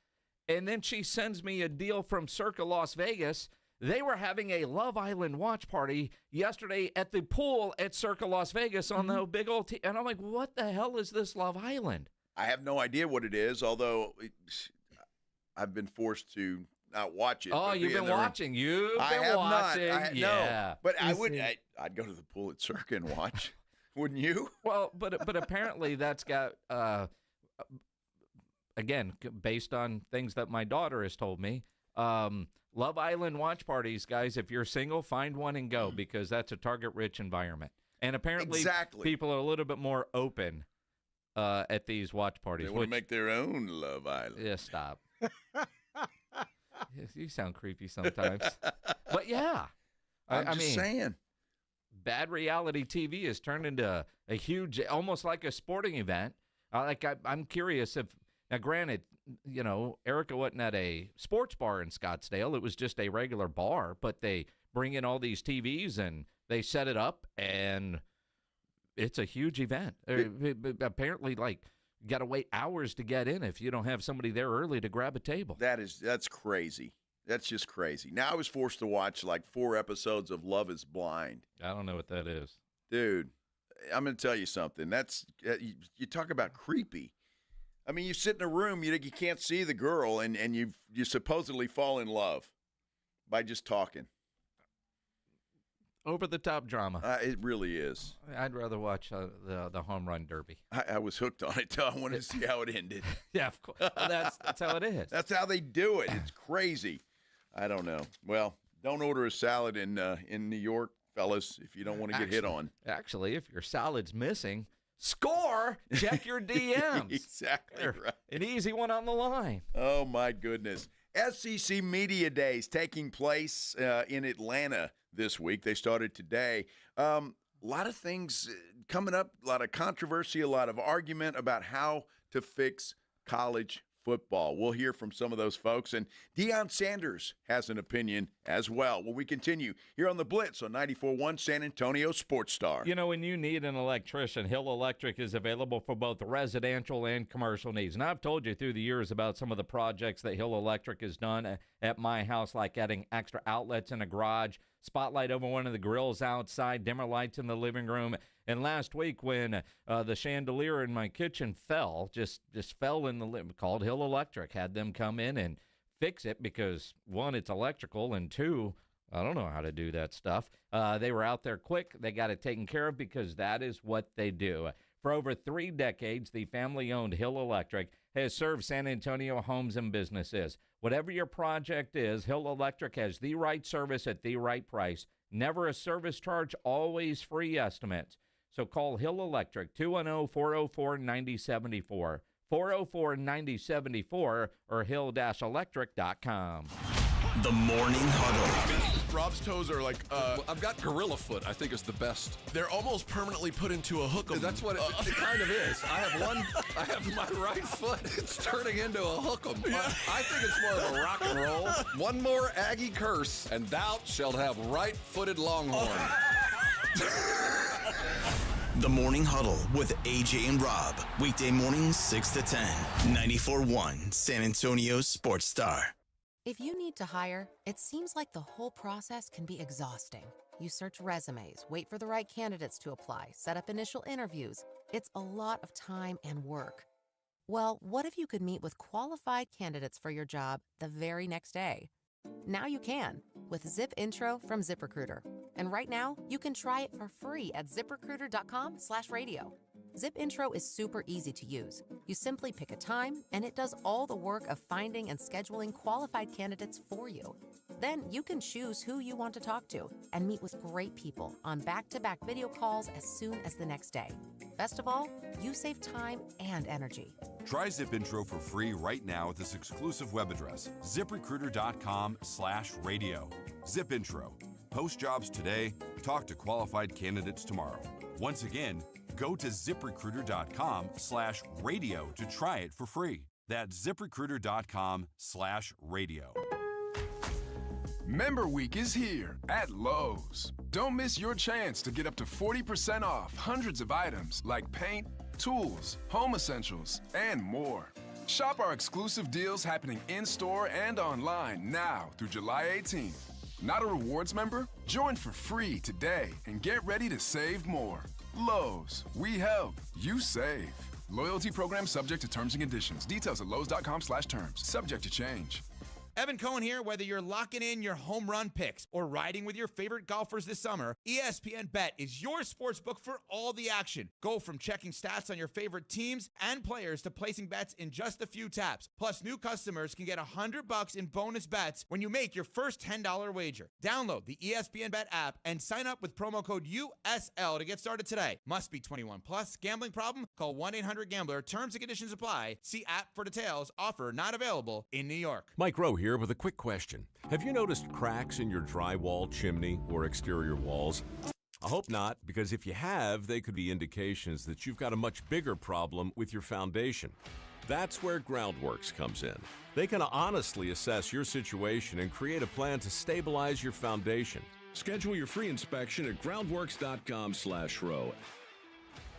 Speaker 6: And then she sends me a deal from Circa Las Vegas. They were having a Love Island watch party yesterday at the pool at Circa Las Vegas on the big old and I'm like, what the hell is this Love Island?
Speaker 2: I have no idea what it is, although I've been forced to not watch it.
Speaker 6: Oh, you've been watching. You've been watching. Yeah.
Speaker 2: No, but I'd go to the pool at Circa and watch. Wouldn't you?
Speaker 6: Well, but apparently that's got again, based on things that my daughter has told me, Love Island watch parties, guys, if you're single, find one and go because that's a target-rich environment. And apparently people are a little bit more open at these watch parties.
Speaker 2: They want to make their own Love Island.
Speaker 6: Yeah, stop. You sound creepy sometimes. But, yeah.
Speaker 2: I'm just saying.
Speaker 6: Bad reality TV has turned into a huge, almost like a sporting event. I'm curious if, now granted, Erica wasn't at a sports bar in Scottsdale. It was just a regular bar, but they bring in all these TVs and they set it up, and it's a huge event. Apparently, you got to wait hours to get in if you don't have somebody there early to grab a table.
Speaker 2: That's crazy. That's just crazy. Now I was forced to watch 4 episodes of Love is Blind.
Speaker 6: I don't know what that is.
Speaker 2: Dude, I'm going to tell you something. That's you talk about creepy. I mean, you sit in a room, you can't see the girl, and you supposedly fall in love by just talking.
Speaker 6: Over-the-top drama.
Speaker 2: It really is.
Speaker 6: I'd rather watch the home run derby.
Speaker 2: I was hooked on it, too. I wanted to see how it ended.
Speaker 6: Yeah, of course. Well, that's how it is.
Speaker 2: That's how they do it. It's crazy. I don't know. Well, don't order a salad in New York, fellas, if you don't want to get hit on.
Speaker 6: Actually, if your salad's missing, score, check your DMs.
Speaker 2: Exactly right.
Speaker 6: An easy one on the line.
Speaker 2: Oh, my goodness. SEC Media Days taking place in Atlanta this week. They started today. A lot of things coming up, a lot of controversy, a lot of argument about how to fix college football. We'll hear from some of those folks, and Deion Sanders has an opinion as well. Well, we continue here on the Blitz on 94.1 San Antonio Sports Star.
Speaker 6: You know, when you need an electrician, Hill Electric is available for both residential and commercial needs. And I've told you through the years about some of the projects that Hill Electric has done at my house, like adding extra outlets in a garage, spotlight over one of the grills outside, dimmer lights in the living room. And last week when the chandelier in my kitchen fell, just fell in the living, called Hill Electric, had them come in and fix it because, one, it's electrical, and two, I don't know how to do that stuff. They were out there quick. They got it taken care of because that is what they do. For over 3 decades, the family-owned Hill Electric has served San Antonio homes and businesses. Whatever your project is, Hill Electric has the right service at the right price. Never a service charge, always free estimates. So call Hill Electric, 210-404-9074, 404-9074, or hill-electric.com.
Speaker 1: The Morning Huddle.
Speaker 5: Rob's toes are like, I've got gorilla foot, I think is the best. They're almost permanently put into a hook 'em.
Speaker 7: That's what it kind of is. I have my right foot. It's turning into a hook 'em. I think it's more of a rock and roll. One more Aggie curse, and thou shalt have right-footed Longhorn.
Speaker 1: The Morning Huddle with AJ and Rob. Weekday mornings 6 to 10. 94.1 San Antonio Sports Star.
Speaker 21: If you need to hire, it seems like the whole process can be exhausting. You search resumes, wait for the right candidates to apply, set up initial interviews. It's a lot of time and work. Well, what if you could meet with qualified candidates for your job the very next day? Now you can with Zip Intro from ZipRecruiter. And right now, you can try it for free at ZipRecruiter.com/radio. Zip Intro is super easy to use. You simply pick a time, and it does all the work of finding and scheduling qualified candidates for you. Then you can choose who you want to talk to and meet with great people on back-to-back video calls as soon as the next day. Best of all, you save time and energy.
Speaker 22: Try Zip Intro for free right now at this exclusive web address, ZipRecruiter.com/radio. Zip Intro. Post jobs today, talk to qualified candidates tomorrow. Once again, go to ZipRecruiter.com/radio to try it for free. That's ZipRecruiter.com/radio.
Speaker 23: Member Week is here at Lowe's. Don't miss your chance to get up to 40% off hundreds of items like paint, tools, home essentials, and more. Shop our exclusive deals happening in-store and online now through July 18th. Not a rewards member? Join for free today and get ready to save more. Lowe's, we help, you save. Loyalty program subject to terms and conditions. Details at lowes.com/terms. Subject to change.
Speaker 25: Evan Cohen here. Whether you're locking in your home run picks or riding with your favorite golfers this summer, ESPN Bet is your sports book for all the action. Go from checking stats on your favorite teams and players to placing bets in just a few taps. Plus, new customers can get $100 in bonus bets when you make your first $10 wager. Download the ESPN Bet app and sign up with promo code USL to get started today. Must be 21 plus. Gambling problem? Call 1-800-GAMBLER. Terms and conditions apply. See app for details. Offer not available in New York.
Speaker 26: Mike Rowe here with a quick question. Have you noticed cracks in your drywall, chimney, or exterior walls? I hope not, because if you have, they could be indications that you've got a much bigger problem with your foundation. That's where Groundworks comes in. They can honestly assess your situation and create a plan to stabilize your foundation.
Speaker 27: Schedule your free inspection at groundworks.com/row.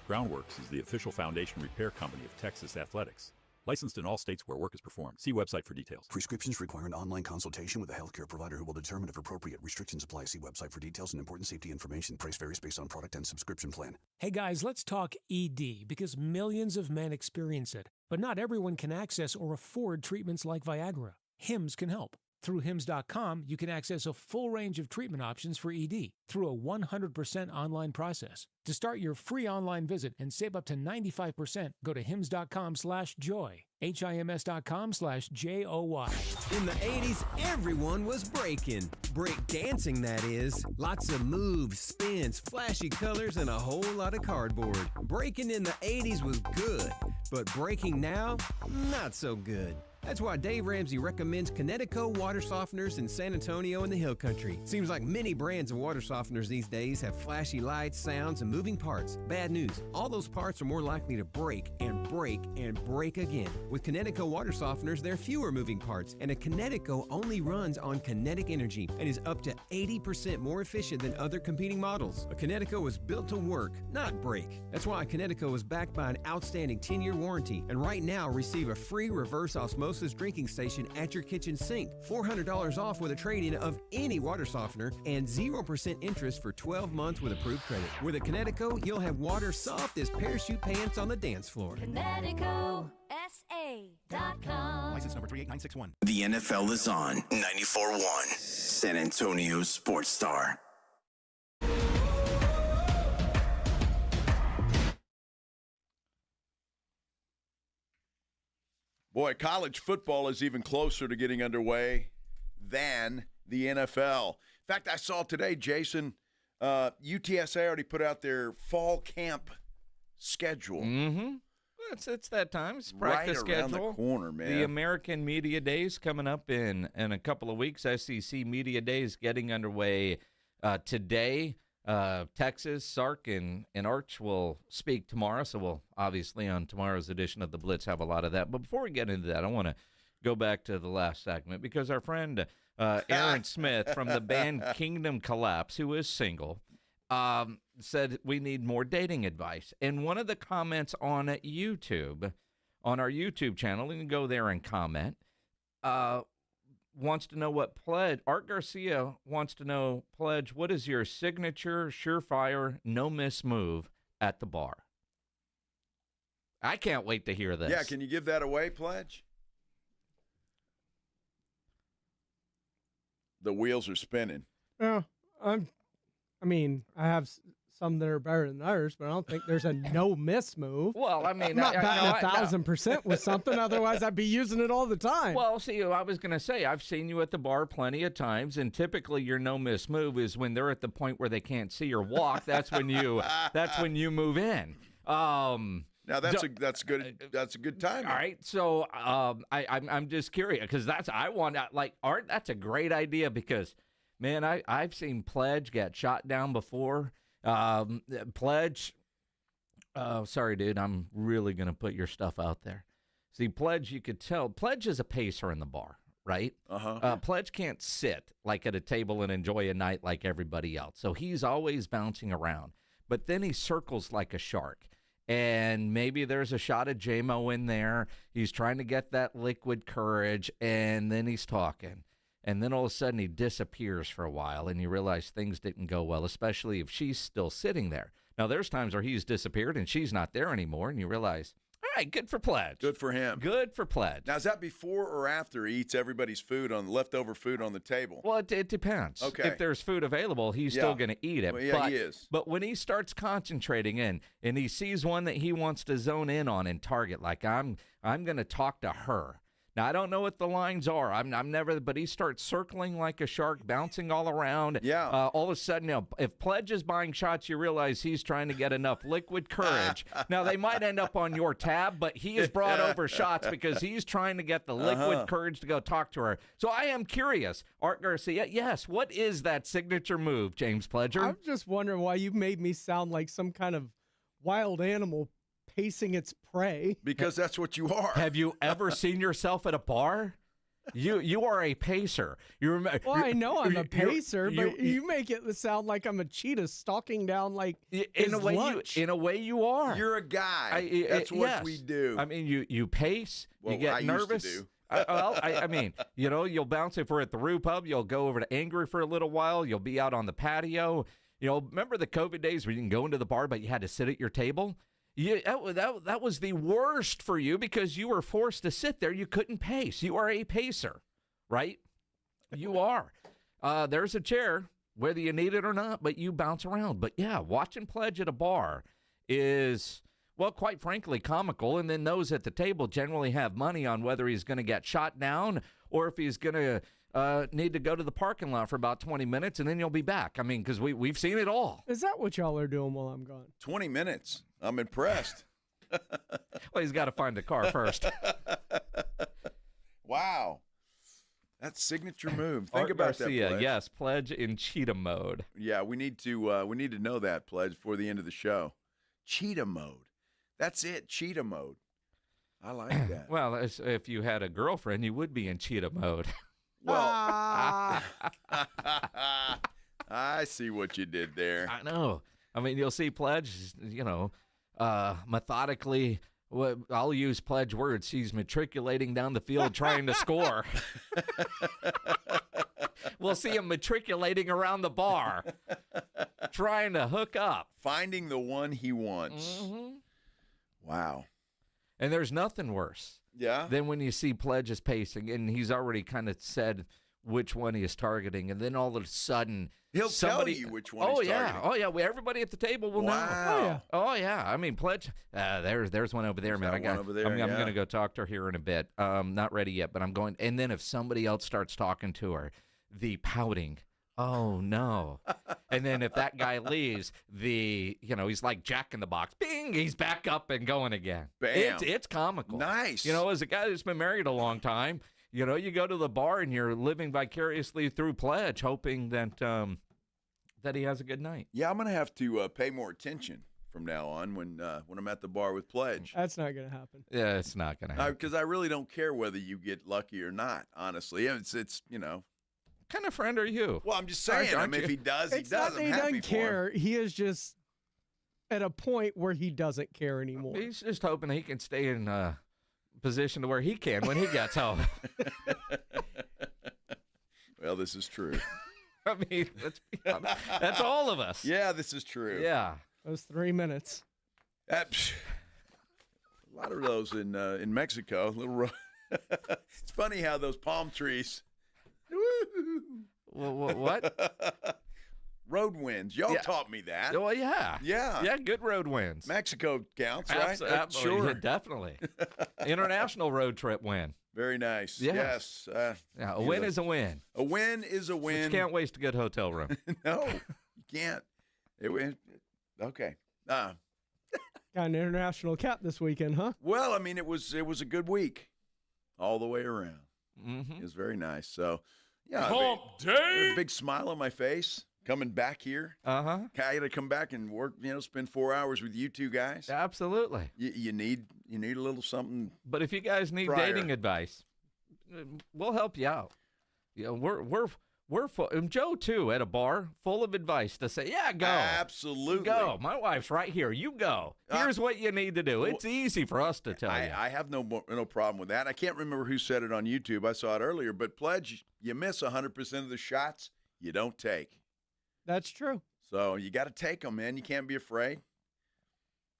Speaker 28: Groundworks is the official foundation repair company of Texas Athletics. Licensed in all states where work is performed. See website for details.
Speaker 10: Prescriptions require an online consultation with a healthcare provider who will determine if appropriate. Restrictions apply. See website for details and important safety information. Price varies based on product and subscription plan.
Speaker 32: Hey guys, let's talk ED because millions of men experience it, but not everyone can access or afford treatments like Viagra. Hims can help. Through Hims.com, you can access a full range of treatment options for ED through a 100% online process. To start your free online visit and save up to 95%, go to Hims.com/joy. HIMS.com/JOY.
Speaker 29: In the 80s, everyone was breaking. Break dancing, that is. Lots of moves, spins, flashy colors, and a whole lot of cardboard. Breaking in the 80s was good, but breaking now, not so good. That's why Dave Ramsey recommends Kinetico water softeners in San Antonio and the Hill Country. Seems like many brands of water softeners these days have flashy lights, sounds, and moving parts. Bad news, all those parts are more likely to break and break and break again. With Kinetico water softeners, there are fewer moving parts, and a Kinetico only runs on kinetic energy and is up to 80% more efficient than other competing models. A Kinetico is built to work, not break. That's why a Kinetico is backed by an outstanding 10-year warranty, and right now receive a free reverse osmosis drinking station at your kitchen sink, $400 off with a trade-in of any water softener, and 0% interest for 12 months with approved credit. With a Kinetico, you'll have water soft as parachute pants on the dance floor.
Speaker 8: KineticoSA.com.
Speaker 10: License number 38961.
Speaker 1: The NFL is on 94.1 San Antonio Sports Star.
Speaker 2: Boy, college football is even closer to getting underway than the NFL. In fact, I saw today, Jason, UTSA already put out their fall camp schedule.
Speaker 6: Mm-hmm. It's that time. It's practice
Speaker 2: right around
Speaker 6: schedule.
Speaker 2: The corner, man.
Speaker 6: The American Media Days coming up in a couple of weeks. SEC Media Days getting underway today. Texas, Sark, and Arch will speak tomorrow, so we'll obviously on tomorrow's edition of the Blitz have a lot of that. But before we get into that, I want to go back to the last segment because our friend Aaron Smith from the band Kingdom Collapse, who is single, said we need more dating advice. And one of the comments on YouTube, on our YouTube channel, you can go there and comment, wants to know what Pledge, Art Garcia wants to know, Pledge, what is your signature, surefire, no-miss move at the bar? I can't wait to hear this.
Speaker 2: Yeah, can you give that away, Pledge? The wheels are spinning.
Speaker 3: Yeah, I have some that are better than others, but I don't think there's a no-miss move.
Speaker 6: Well, I mean,
Speaker 3: I'm not batting 1,000% with something. Otherwise, I'd be using it all the time.
Speaker 6: Well, see, I was going to say, I've seen you at the bar plenty of times, and typically your no-miss move is when they're at the point where they can't see or walk. That's when you move in.
Speaker 2: Now that's a good time.
Speaker 6: All right, so I'm just curious because Art. That's a great idea because, man, I've seen Pledge get shot down before. Pledge, sorry, dude, I'm really gonna put your stuff out there. See, Pledge, you could tell Pledge is a pacer in the bar, right? Pledge can't sit like at a table and enjoy a night like everybody else, so he's always bouncing around. But then he circles like a shark. And maybe there's a shot of J-Mo in there. He's trying to get that liquid courage, and then he's talking. And then all of a sudden he disappears for a while, and you realize things didn't go well, especially if she's still sitting there. Now, there's times where he's disappeared and she's not there anymore, and you realize, all right, good for Pledge.
Speaker 2: Good for him.
Speaker 6: Good for Pledge.
Speaker 2: Now, is that before or after he eats everybody's food leftover food on the table?
Speaker 6: Well, it depends.
Speaker 2: Okay.
Speaker 6: If there's food available, he's still going to eat it.
Speaker 2: Well, yeah, he is.
Speaker 6: But when he starts concentrating in and he sees one that he wants to zone in on and target, like I'm going to talk to her. Now, I don't know what the lines are. I'm never, but he starts circling like a shark, bouncing all around.
Speaker 2: Yeah.
Speaker 6: All of a sudden, if Pledge is buying shots, you realize he's trying to get enough liquid courage. Now, they might end up on your tab, but he has brought over shots because he's trying to get the liquid courage to go talk to her. So I am curious, Art Garcia, yes, what is that signature move, James Pledger?
Speaker 3: I'm just wondering why you made me sound like some kind of wild animal pacing its prey.
Speaker 2: Because that's what you are.
Speaker 6: Have you ever seen yourself at a bar? You are a pacer. You remember?
Speaker 3: Well, I know I'm a pacer, but you make it sound like I'm a cheetah stalking down like
Speaker 6: in a way
Speaker 3: lunch.
Speaker 6: In a way, you are.
Speaker 2: You're a guy. That's what we do.
Speaker 6: I mean, you pace.
Speaker 2: Well,
Speaker 6: you get
Speaker 2: I
Speaker 6: nervous.
Speaker 2: Used to do.
Speaker 6: I mean, you'll bounce if we're at the Rue Pub. You'll go over to Angry for a little while. You'll be out on the patio. Remember the COVID days where you didn't go into the bar, but you had to sit at your table? Yeah, that was the worst for you because you were forced to sit there. You couldn't pace. You are a pacer, right? You are. There's a chair, whether you need it or not, but you bounce around. But, yeah, watching Pledge at a bar is, well, quite frankly, comical. And then those at the table generally have money on whether he's going to get shot down or if he's going to need to go to the parking lot for about 20 minutes, and then you'll be back. I mean, because we've seen it all.
Speaker 3: Is that what y'all are doing while I'm gone?
Speaker 2: 20 minutes. I'm impressed.
Speaker 6: Well, he's got to find a car first.
Speaker 2: Wow. That's signature move. Think
Speaker 6: Art
Speaker 2: about
Speaker 6: Garcia,
Speaker 2: that, Pledge.
Speaker 6: yes, Pledge in cheetah mode.
Speaker 2: Yeah, we need to know that, Pledge, before the end of the show. Cheetah mode. That's it, cheetah mode. I like that.
Speaker 6: Well, if you had a girlfriend, you would be in cheetah mode.
Speaker 2: Well, I see what you did there.
Speaker 6: I know. I mean, you'll see Pledge, methodically. I'll use Pledge words. He's matriculating down the field trying to score. We'll see him matriculating around the bar, trying to hook up.
Speaker 2: Finding the one he wants.
Speaker 6: Mm-hmm.
Speaker 2: Wow.
Speaker 6: And there's nothing worse than when you see Pledge is pacing, and he's already kind of said which one he is targeting, and then all of a sudden
Speaker 2: he'll tell you which one he's targeting.
Speaker 6: Oh, yeah. Well, everybody at the table will know. Oh, yeah. I mean, Pledge, there's one over there, man. I'm going to go talk to her here in a bit. Not ready yet, but I'm going. And then if somebody else starts talking to her, the pouting. Oh, no. And then if that guy leaves, he's like Jack in the Box. Bing, he's back up and going again.
Speaker 2: Bam.
Speaker 6: It's comical.
Speaker 2: Nice.
Speaker 6: As a guy that's been married a long time, you go to the bar and you're living vicariously through Pledge, hoping that he has a good night.
Speaker 2: Yeah, I'm going to have to pay more attention from now on when I'm at the bar with Pledge.
Speaker 3: That's not going to happen.
Speaker 6: Yeah, it's not going to happen.
Speaker 2: Because I really don't care whether you get lucky or not, honestly. It's
Speaker 6: What kind of friend are you?
Speaker 2: Well, I'm just saying. If he does, he
Speaker 3: It's
Speaker 2: does.
Speaker 3: not that he doesn't care. He is just at a point where he doesn't care anymore.
Speaker 6: He's just hoping he can stay in a position to where he can when he gets home.
Speaker 2: Well, this is true.
Speaker 6: I mean, let's be honest. That's all of us.
Speaker 2: Yeah, this is true.
Speaker 6: Yeah.
Speaker 3: Those 3 minutes.
Speaker 2: A lot of those in Mexico. It's funny how those palm trees.
Speaker 6: What?
Speaker 2: Road winds. Y'all taught me that.
Speaker 6: Oh, yeah.
Speaker 2: Yeah.
Speaker 6: Yeah, good road winds.
Speaker 2: Mexico counts, right?
Speaker 6: Absolutely.
Speaker 2: Sure.
Speaker 6: Yeah, definitely. International road trip win.
Speaker 2: Very nice.
Speaker 6: Yes. A win is a win.
Speaker 2: A win is a win.
Speaker 6: But you can't waste a good hotel room.
Speaker 2: No, you can't. Okay.
Speaker 3: Got an international cap this weekend, huh?
Speaker 2: Well, I mean, it was a good week all the way around.
Speaker 6: Mm-hmm.
Speaker 2: It was very nice. So, yeah.
Speaker 6: Hump day.
Speaker 2: A big smile on my face coming back here.
Speaker 6: Uh-huh.
Speaker 2: I got to come back and work, spend 4 hours with you two guys.
Speaker 6: Absolutely.
Speaker 2: You need a little something.
Speaker 6: But if you guys need dating advice, we'll help you out. We're full. And Joe, too, at a bar, full of advice to say, yeah, go.
Speaker 2: Absolutely.
Speaker 6: Go. My wife's right here. You go. Here's what you need to do. It's easy for us to tell you.
Speaker 2: I have no problem with that. I can't remember who said it on YouTube. I saw it earlier. But, Pledge, you miss 100% of the shots you don't take.
Speaker 3: That's true.
Speaker 2: So you got to take them, man. You can't be afraid.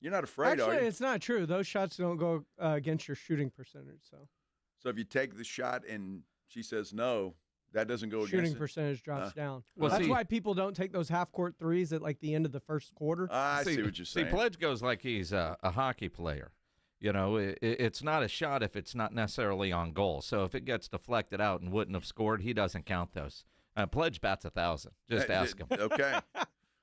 Speaker 2: You're not afraid, are you?
Speaker 3: Actually, it's not true. Those shots don't go against your shooting percentage.
Speaker 2: So if you take the shot and she says no, that doesn't go against
Speaker 3: shooting
Speaker 2: it?
Speaker 3: percentage drops down.
Speaker 6: Well,
Speaker 3: that's why people don't take those half-court threes at the end of the first quarter.
Speaker 2: I see what you're saying.
Speaker 6: See, Pledge goes like he's a hockey player. It's not a shot if it's not necessarily on goal. So if it gets deflected out and wouldn't have scored, he doesn't count those. Pledge bats 1,000. Just ask him.
Speaker 2: Okay.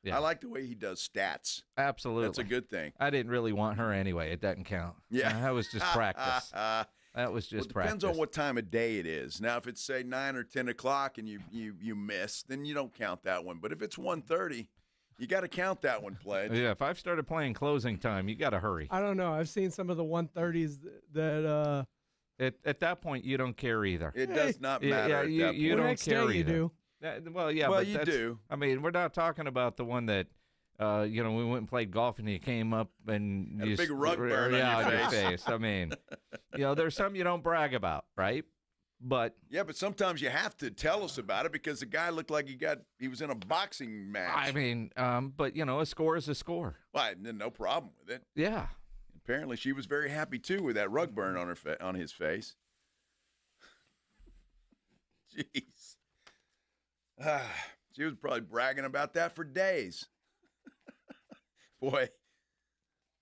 Speaker 6: Yeah.
Speaker 2: I like the way he does stats.
Speaker 6: Absolutely.
Speaker 2: That's a good thing.
Speaker 6: I didn't really want her anyway. It doesn't count.
Speaker 2: Yeah.
Speaker 6: That was just practice. That was just practice.
Speaker 2: Depends on what time of day it is. Now, if it's, say, 9 or 10 o'clock and you miss, then you don't count that one. But if it's 1:30, you got to count that one, Pledge.
Speaker 6: Yeah, if I've started playing closing time, you got to hurry.
Speaker 3: I don't know. I've seen some of the 130s that
Speaker 6: At that point, you don't care either.
Speaker 2: It does not matter.
Speaker 6: Yeah, you don't care either.
Speaker 3: You do.
Speaker 6: Well, yeah,
Speaker 2: well,
Speaker 6: but
Speaker 2: you do.
Speaker 6: I mean, we're not talking about the one that, we went and played golf and you came up and
Speaker 2: had
Speaker 6: you
Speaker 2: a big rug burn on your face.
Speaker 6: I mean, there's some you don't brag about, right? But
Speaker 2: yeah, but sometimes you have to tell us about it because the guy looked like he was in a boxing match.
Speaker 6: I mean, but a score is a score.
Speaker 2: Well, no problem with it.
Speaker 6: Yeah.
Speaker 2: Apparently, she was very happy too with that rug burn on on his face. Jeez. She was probably bragging about that for days. Boy,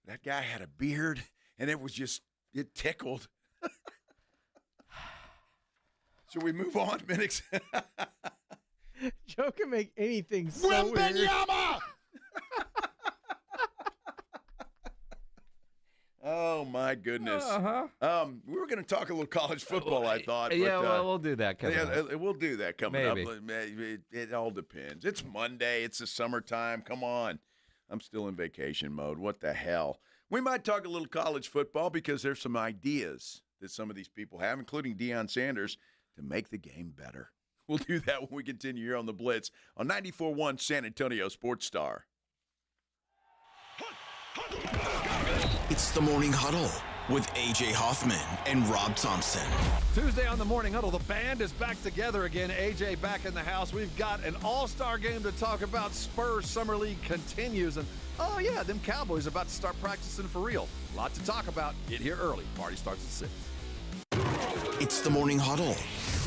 Speaker 2: that guy had a beard, and it tickled. Should we move on, Minix?
Speaker 3: Joe can make anything so weird.
Speaker 2: Oh, Oh, my goodness.
Speaker 6: Uh-huh.
Speaker 2: We were going to talk a little college football, I thought. But,
Speaker 6: Yeah, well, we'll do that coming up.
Speaker 2: We'll do that coming
Speaker 6: Maybe.
Speaker 2: up. It all depends. It's Monday. It's the summertime. Come on. I'm still in vacation mode. What the hell? We might talk a little college football because there's some ideas that some of these people have, including Deion Sanders, to make the game better. We'll do that when we continue here on the Blitz on 94.1 San Antonio Sports Star.
Speaker 1: It's the Morning Huddle with A.J. Hoffman and Rob Thompson.
Speaker 7: Tuesday on the Morning Huddle, the band is back together again. AJ back in the house. We've got an all-star game to talk about. Spurs Summer League continues. And, oh, yeah, them Cowboys about to start practicing for real. A lot to talk about. Get here early. Party starts at 6.
Speaker 1: It's the Morning Huddle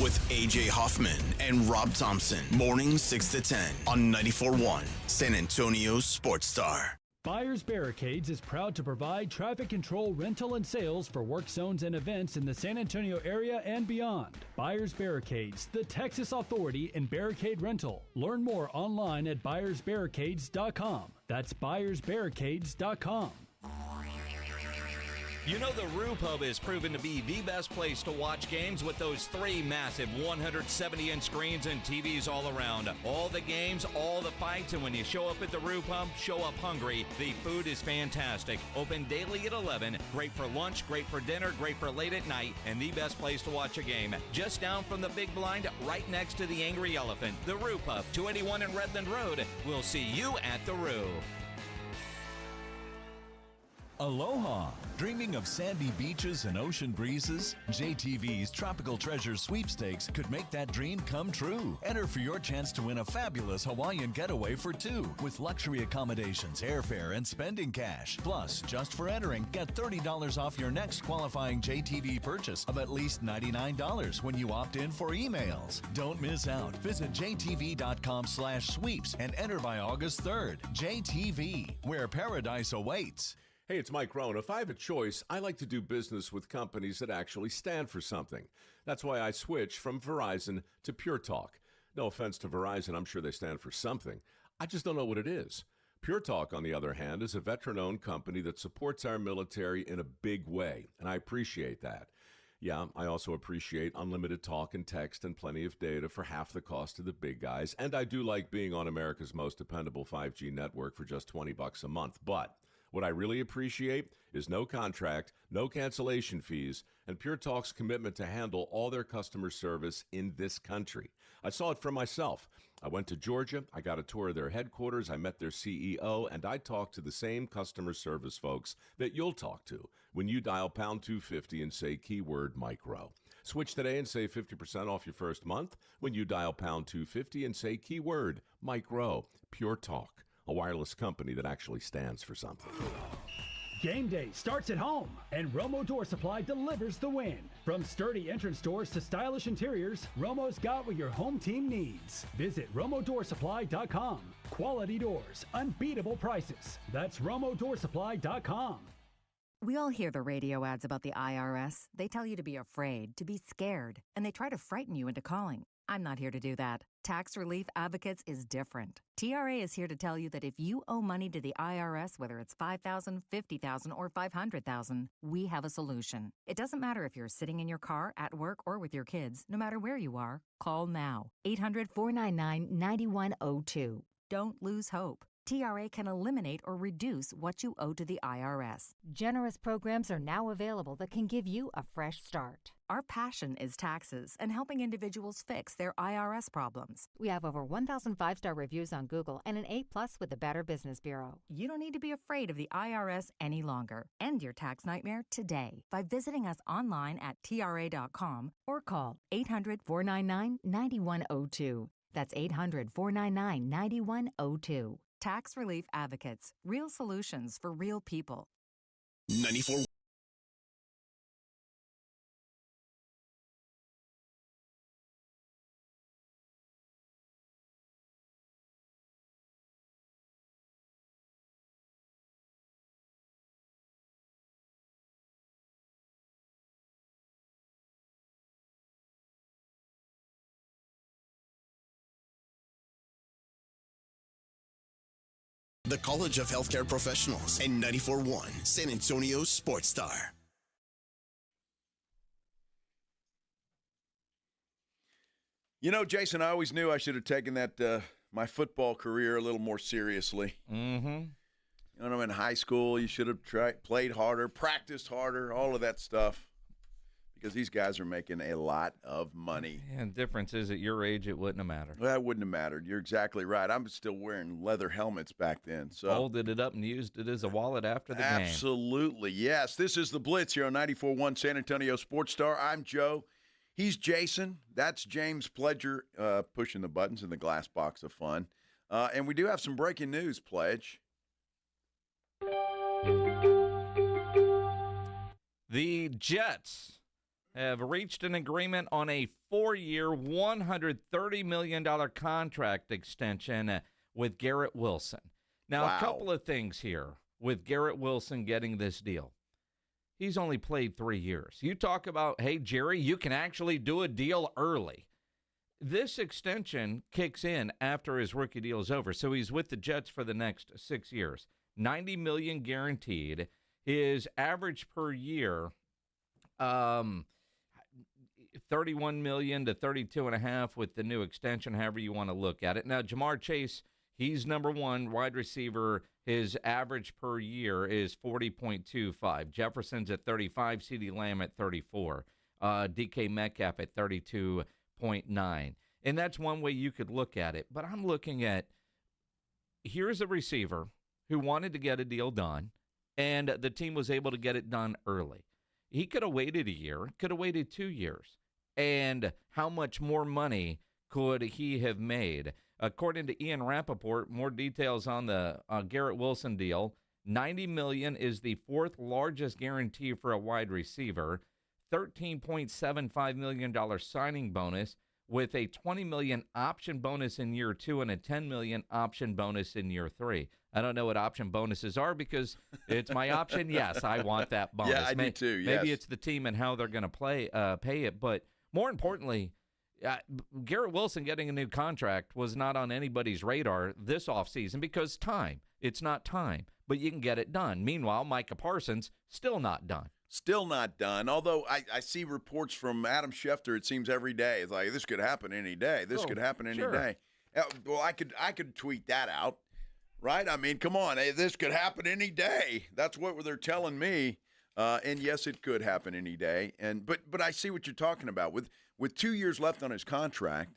Speaker 1: with A.J. Hoffman and Rob Thompson. Morning 6 to 10 on 94.1 San Antonio Sports Star.
Speaker 17: Buyers Barricades is proud to provide traffic control, rental, and sales for work zones and events in the San Antonio area and beyond. Buyers Barricades, the Texas authority in barricade rental. Learn more online at buyersbarricades.com. That's buyersbarricades.com.
Speaker 8: You know the Roo Pub is proven to be the best place to watch games with those 3 massive 170-inch screens and TVs all around. All the games, all the fights, and when you show up at the Roo Pub, show up hungry. The food is fantastic. Open daily at 11. Great for lunch, great for dinner, great for late at night, and the best place to watch a game. Just down from the big blind, right next to the Angry Elephant. The Roo Pub, 281 in Redland Road. We'll see you at the Roo.
Speaker 9: Aloha! Dreaming of sandy beaches and ocean breezes? JTV's Tropical Treasure Sweepstakes could make that dream come true. Enter for your chance to win a fabulous Hawaiian getaway for 2 with luxury accommodations, airfare, and spending cash. Plus, just for entering, get $30 off your next qualifying JTV purchase of at least $99 when you opt in for emails. Don't miss out. Visit jtv.com/sweeps and enter by August 3rd. JTV, where paradise awaits.
Speaker 26: Hey, it's Mike Rohn. If I have a choice, I like to do business with companies that actually stand for something. That's why I switched from Verizon to Pure Talk. No offense to Verizon, I'm sure they stand for something. I just don't know what it is. Pure Talk, on the other hand, is a veteran-owned company that supports our military in a big way, and I appreciate that. Yeah, I also appreciate unlimited talk and text and plenty of data for half the cost of the big guys, and I do like being on America's most dependable 5G network for just $20 a month, but what I really appreciate is no contract, no cancellation fees, and Pure Talk's commitment to handle all their customer service in this country. I saw it for myself. I went to Georgia, I got a tour of their headquarters, I met their CEO, and I talked to the same customer service folks that you'll talk to when you dial pound 250 and say keyword micro. Switch today and save 50% off your first month when you dial pound 250 and say keyword micro. Pure Talk, a wireless company that actually stands for something.
Speaker 17: Game day starts at home, and Romo Door Supply delivers the win. From sturdy entrance doors to stylish interiors, Romo's got what your home team needs. Visit RomoDoorSupply.com. Quality doors, unbeatable prices. That's RomoDoorSupply.com.
Speaker 11: We all hear the radio ads about the IRS. They tell you to be afraid, to be scared, and they try to frighten you into calling. I'm not here to do that. Tax Relief Advocates is different. TRA is here to tell you that if you owe money to the IRS, whether it's $5,000, $50,000, or $500,000, we have a solution. It doesn't matter if you're sitting in your car, at work, or with your kids. No matter where you are, call now. 800-499-9102. Don't lose hope. TRA can eliminate or reduce what you owe to the IRS.
Speaker 12: Generous programs are now available that can give you a fresh start.
Speaker 11: Our passion is taxes and helping individuals fix their IRS problems.
Speaker 12: We have over 1,000 5-star reviews on Google and an A+ with the Better Business Bureau.
Speaker 11: You don't need to be afraid of the IRS any longer. End your tax nightmare today by visiting us online at TRA.com or call 800-499-9102. That's 800-499-9102. Tax Relief Advocates. Real solutions for real people.
Speaker 1: 94 the College of Healthcare Professionals, and 94.1 San Antonio Sports Star.
Speaker 2: You know, Jason, I always knew I should have taken that my football career a little more seriously.
Speaker 6: Mm-hmm.
Speaker 2: You know, in high school, you should have played harder, practiced harder, all of that stuff, because these guys are making a lot of money.
Speaker 6: And the difference is at your age, it wouldn't have mattered.
Speaker 2: Well, that wouldn't have mattered. You're exactly right. I'm still wearing leather helmets back then. So
Speaker 6: folded it up and used it as a wallet after the game.
Speaker 2: Absolutely, yes. This is the Blitz here on 94.1 San Antonio Sports Star. I'm Joe. He's Jason. That's James Pledger pushing the buttons in the glass box of fun. And we do have some breaking news, Pledge.
Speaker 6: The Jets have reached an agreement on a 4-year, $130 million contract extension with Garrett Wilson. Now,
Speaker 2: Wow.
Speaker 6: A couple of things here with Garrett Wilson getting this deal. He's only played 3 years. You talk about, hey, Jerry, you can actually do a deal early. This extension kicks in after his rookie deal is over, so he's with the Jets for the next 6 years. $90 million guaranteed. His average per year, $31 million to $32.5 million with the new extension, however you want to look at it. Now, Jamar Chase, he's number one wide receiver. His average per year is 40.25. Jefferson's at 35, CeeDee Lamb at 34, DK Metcalf at 32.9. And that's one way you could look at it. But I'm looking at, here's a receiver who wanted to get a deal done, and the team was able to get it done early. He could have waited a year, could have waited 2 years. And how much more money could he have made? According to Ian Rappaport, more details on the Garrett Wilson deal. $90 million is the fourth largest guarantee for a wide receiver. $13.75 million signing bonus with a $20 million option bonus in year 2 and a $10 million option bonus in year 3. I don't know what option bonuses are because it's my option. Yes, I want that bonus.
Speaker 2: Yeah, I do too, yes.
Speaker 6: Maybe it's the team and how they're going to pay it. But more importantly, Garrett Wilson getting a new contract was not on anybody's radar this offseason because time. It's not time, but you can get it done. Meanwhile, Micah Parsons, still not done.
Speaker 2: Still not done, although I see reports from Adam Schefter, it seems every day. It's like, this could happen any day. This could happen any day. Well, I could tweet that out, right? I mean, come on. Hey, this could happen any day. That's what they're telling me. And, yes, it could happen any day. But I see what you're talking about. With 2 years left on his contract,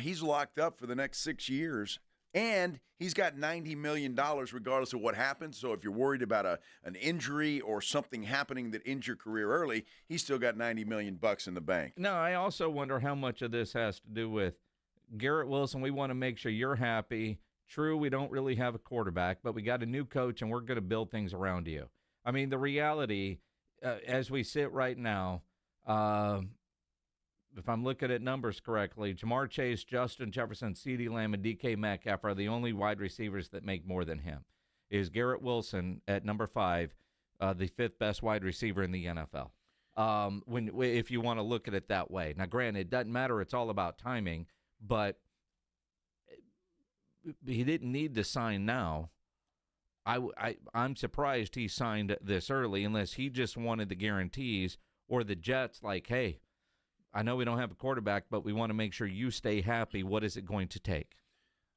Speaker 2: he's locked up for the next 6 years. And he's got $90 million regardless of what happens. So if you're worried about an injury or something happening that ends your career early, he's still got $90 million in the bank.
Speaker 6: No, I also wonder how much of this has to do with Garrett Wilson. We want to make sure you're happy. True, we don't really have a quarterback, but we got a new coach, and we're going to build things around you. I mean, the reality, as we sit right now, if I'm looking at numbers correctly, Jamar Chase, Justin Jefferson, CeeDee Lamb, and DK Metcalf are the only wide receivers that make more than him. Is Garrett Wilson at number 5, the 5th best wide receiver in the NFL? If you want to look at it that way. Now, granted, it doesn't matter. It's all about timing, but he didn't need to sign now. I'm surprised he signed this early unless he just wanted the guarantees or the Jets like, hey, I know we don't have a quarterback, but we want to make sure you stay happy. What is it going to take?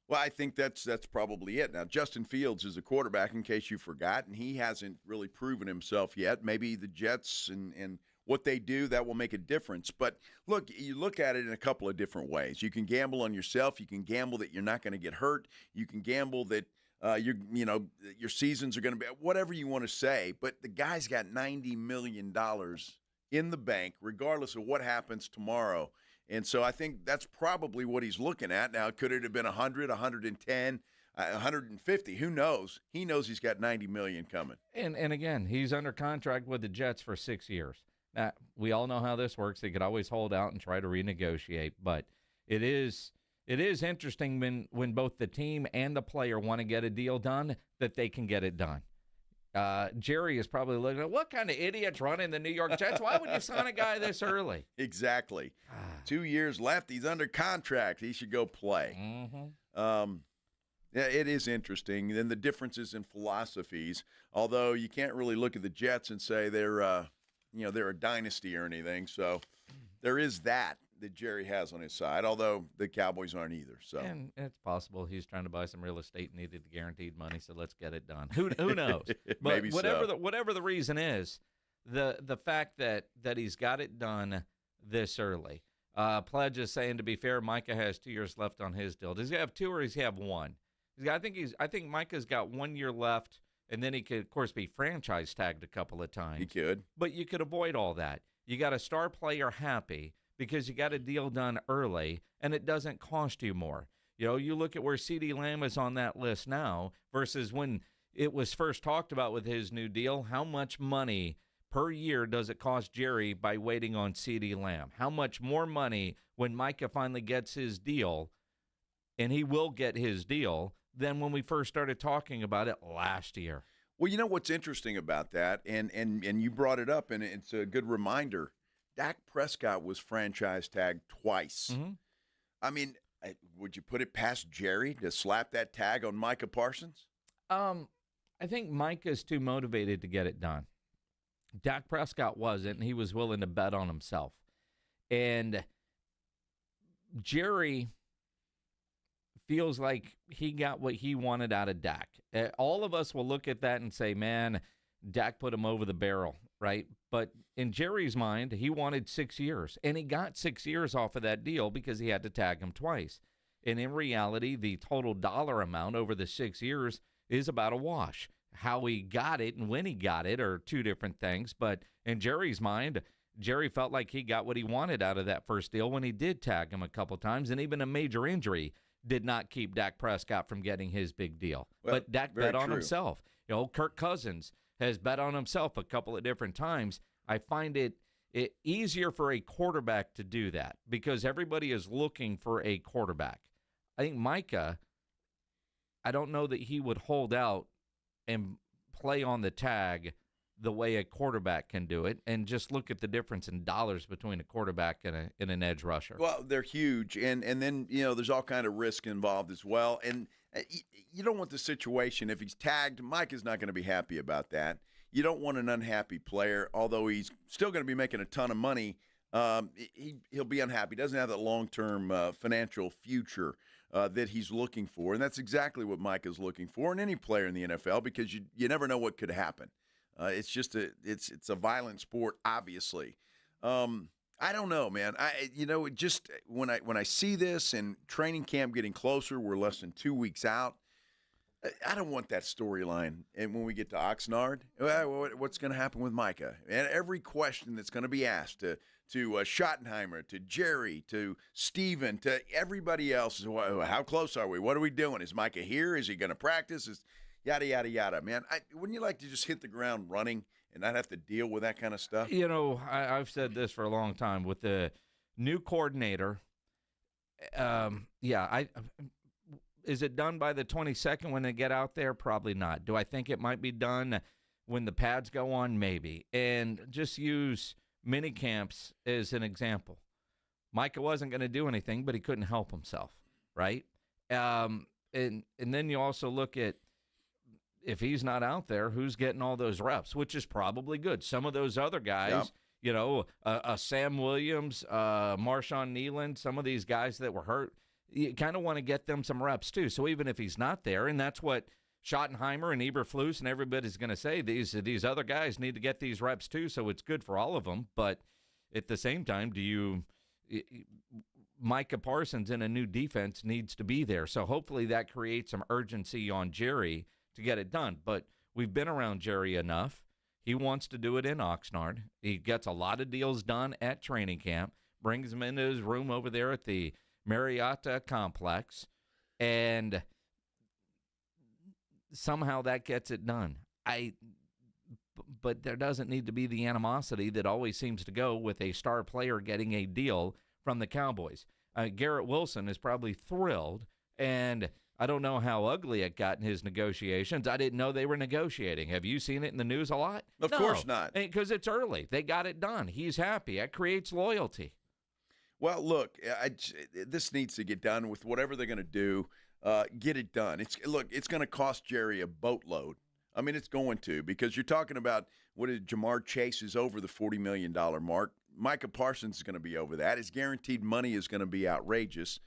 Speaker 2: Well, I think that's probably it. Now, Justin Fields is a quarterback, in case you forgot, and he hasn't really proven himself yet. Maybe the Jets and what they do, that will make a difference. But, look, you look at it in a couple of different ways. You can gamble on yourself. You can gamble that you're not going to get hurt. You can gamble that your seasons are going to be whatever you want to say. But the guy's got $90 million in the bank, regardless of what happens tomorrow. And so I think that's probably what he's looking at. Now, could it have been 100, 110, 150? Who knows? He knows he's got $90 million coming.
Speaker 6: And again, he's under contract with the Jets for 6 years. Now, we all know how this works. They could always hold out and try to renegotiate, but it is interesting when both the team and the player want to get a deal done that they can get it done. Jerry is probably looking at, what kind of idiots running the New York Jets? Why would you sign a guy this early?
Speaker 2: Exactly. 2 years left. He's under contract. He should go play.
Speaker 6: Mm-hmm.
Speaker 2: Yeah, it is interesting. Then the differences in philosophies, although you can't really look at the Jets and say they're a dynasty or anything. So there is that Jerry has on his side, although the Cowboys aren't either. So
Speaker 6: And it's possible he's trying to buy some real estate and needed the guaranteed money, so let's get it done. Who knows? But
Speaker 2: Maybe
Speaker 6: whatever the reason is, the fact that he's got it done this early. Pledge is saying, to be fair, Micah has 2 years left on his deal. Does he have 2 or does he have 1? I think Micah's got 1 year left, and then he could, of course, be franchise tagged a couple of times.
Speaker 2: He could.
Speaker 6: But you could avoid all that. You got a star player happy because you got a deal done early, and it doesn't cost you more. You look at where CeeDee Lamb is on that list now versus when it was first talked about with his new deal. How much money per year does it cost Jerry by waiting on CeeDee Lamb? How much more money when Micah finally gets his deal, and he will get his deal, than when we first started talking about it last year?
Speaker 2: Well, you know what's interesting about that, and you brought it up, and it's a good reminder. Dak Prescott was franchise tagged twice.
Speaker 6: Mm-hmm.
Speaker 2: I mean, would you put it past Jerry to slap that tag on Micah Parsons?
Speaker 6: I think Micah's too motivated to get it done. Dak Prescott wasn't, and he was willing to bet on himself. And Jerry feels like he got what he wanted out of Dak. All of us will look at that and say, man, Dak put him over the barrel, right? But in Jerry's mind, he wanted 6 years, and he got 6 years off of that deal because he had to tag him twice. And in reality, the total dollar amount over the 6 years is about a wash. How he got it and when he got it are two different things. But in Jerry's mind, Jerry felt like he got what he wanted out of that first deal when he did tag him a couple times, and even a major injury did not keep Dak Prescott from getting his big deal.
Speaker 2: Well,
Speaker 6: but Dak bet on himself. Kirk Cousins has bet on himself a couple of different times. I find it easier for a quarterback to do that because everybody is looking for a quarterback. I think Micah, I don't know that he would hold out and play on the tag the way a quarterback can do it, and just look at the difference in dollars between a quarterback and an edge rusher.
Speaker 2: Well, they're huge, and then there's all kind of risk involved as well, and you don't want the situation if he's tagged. Mike is not going to be happy about that. You don't want an unhappy player, although he's still going to be making a ton of money. He'll be unhappy. He doesn't have that long-term financial future that he's looking for, and that's exactly what Mike is looking for in any player in the NFL because you never know what could happen. It's just it's a violent sport, obviously. I don't know, man. Just when I see this and training camp getting closer, we're less than 2 weeks out. I don't want that storyline. And when we get to Oxnard, what's going to happen with Micah? And every question that's going to be asked to Schottenheimer, to Jerry, to Steven, to everybody else is, how close are we? What are we doing? Is Micah here? Is he going to practice? Yada, yada, yada, man. Wouldn't you like to just hit the ground running and not have to deal with that kind of stuff?
Speaker 6: I've said this for a long time. With the new coordinator, is it done by the 22nd when they get out there? Probably not. Do I think it might be done when the pads go on? Maybe. And just use mini camps as an example. Micah wasn't going to do anything, but he couldn't help himself, right? And then you also look at, if he's not out there, who's getting all those reps, which is probably good. Some of those other guys, Sam Williams, Marshawn Nealon, some of these guys that were hurt, you kind of want to get them some reps too. So even if he's not there, and that's what Schottenheimer and Eberflus and everybody's going to say, these other guys need to get these reps too, so it's good for all of them. But at the same time, Micah Parsons in a new defense needs to be there. So hopefully that creates some urgency on Jerry to get it done. But we've been around Jerry enough. He wants to do it in Oxnard. He gets a lot of deals done at training camp, brings them into his room over there at the Marietta complex, and somehow that gets it done. But there doesn't need to be the animosity that always seems to go with a star player getting a deal from the Cowboys. Garrett Wilson is probably thrilled, and I don't know how ugly it got in his negotiations. I didn't know they were negotiating. Have you seen it in the news a lot?
Speaker 2: Of course not.
Speaker 6: Because it's early. They got it done. He's happy. That creates loyalty.
Speaker 2: Well, look, this needs to get done with whatever they're going to do. get it done. It's going to cost Jerry a boatload. I mean, it's going to, because you're talking about Jamar Chase is over the $40 million mark. Micah Parsons is going to be over that. His guaranteed money is going to be outrageous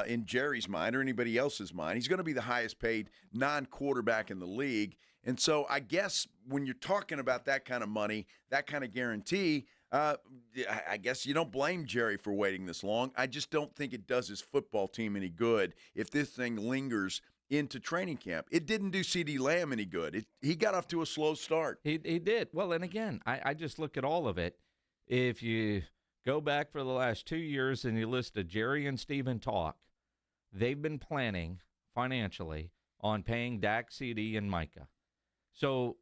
Speaker 2: in Jerry's mind or anybody else's mind. He's going to be the highest paid non-quarterback in the league. And so I guess when you're talking about that kind of money, that kind of guarantee, I guess you don't blame Jerry for waiting this long. I just don't think it does his football team any good if this thing lingers into training camp. It didn't do CeeDee Lamb any good. He got off to a slow start.
Speaker 6: He did. Well, and again, I just look at all of it. If you go back for the last 2 years and you listen to Jerry and Steven talk, they've been planning financially on paying Dak, CD, and Micah. So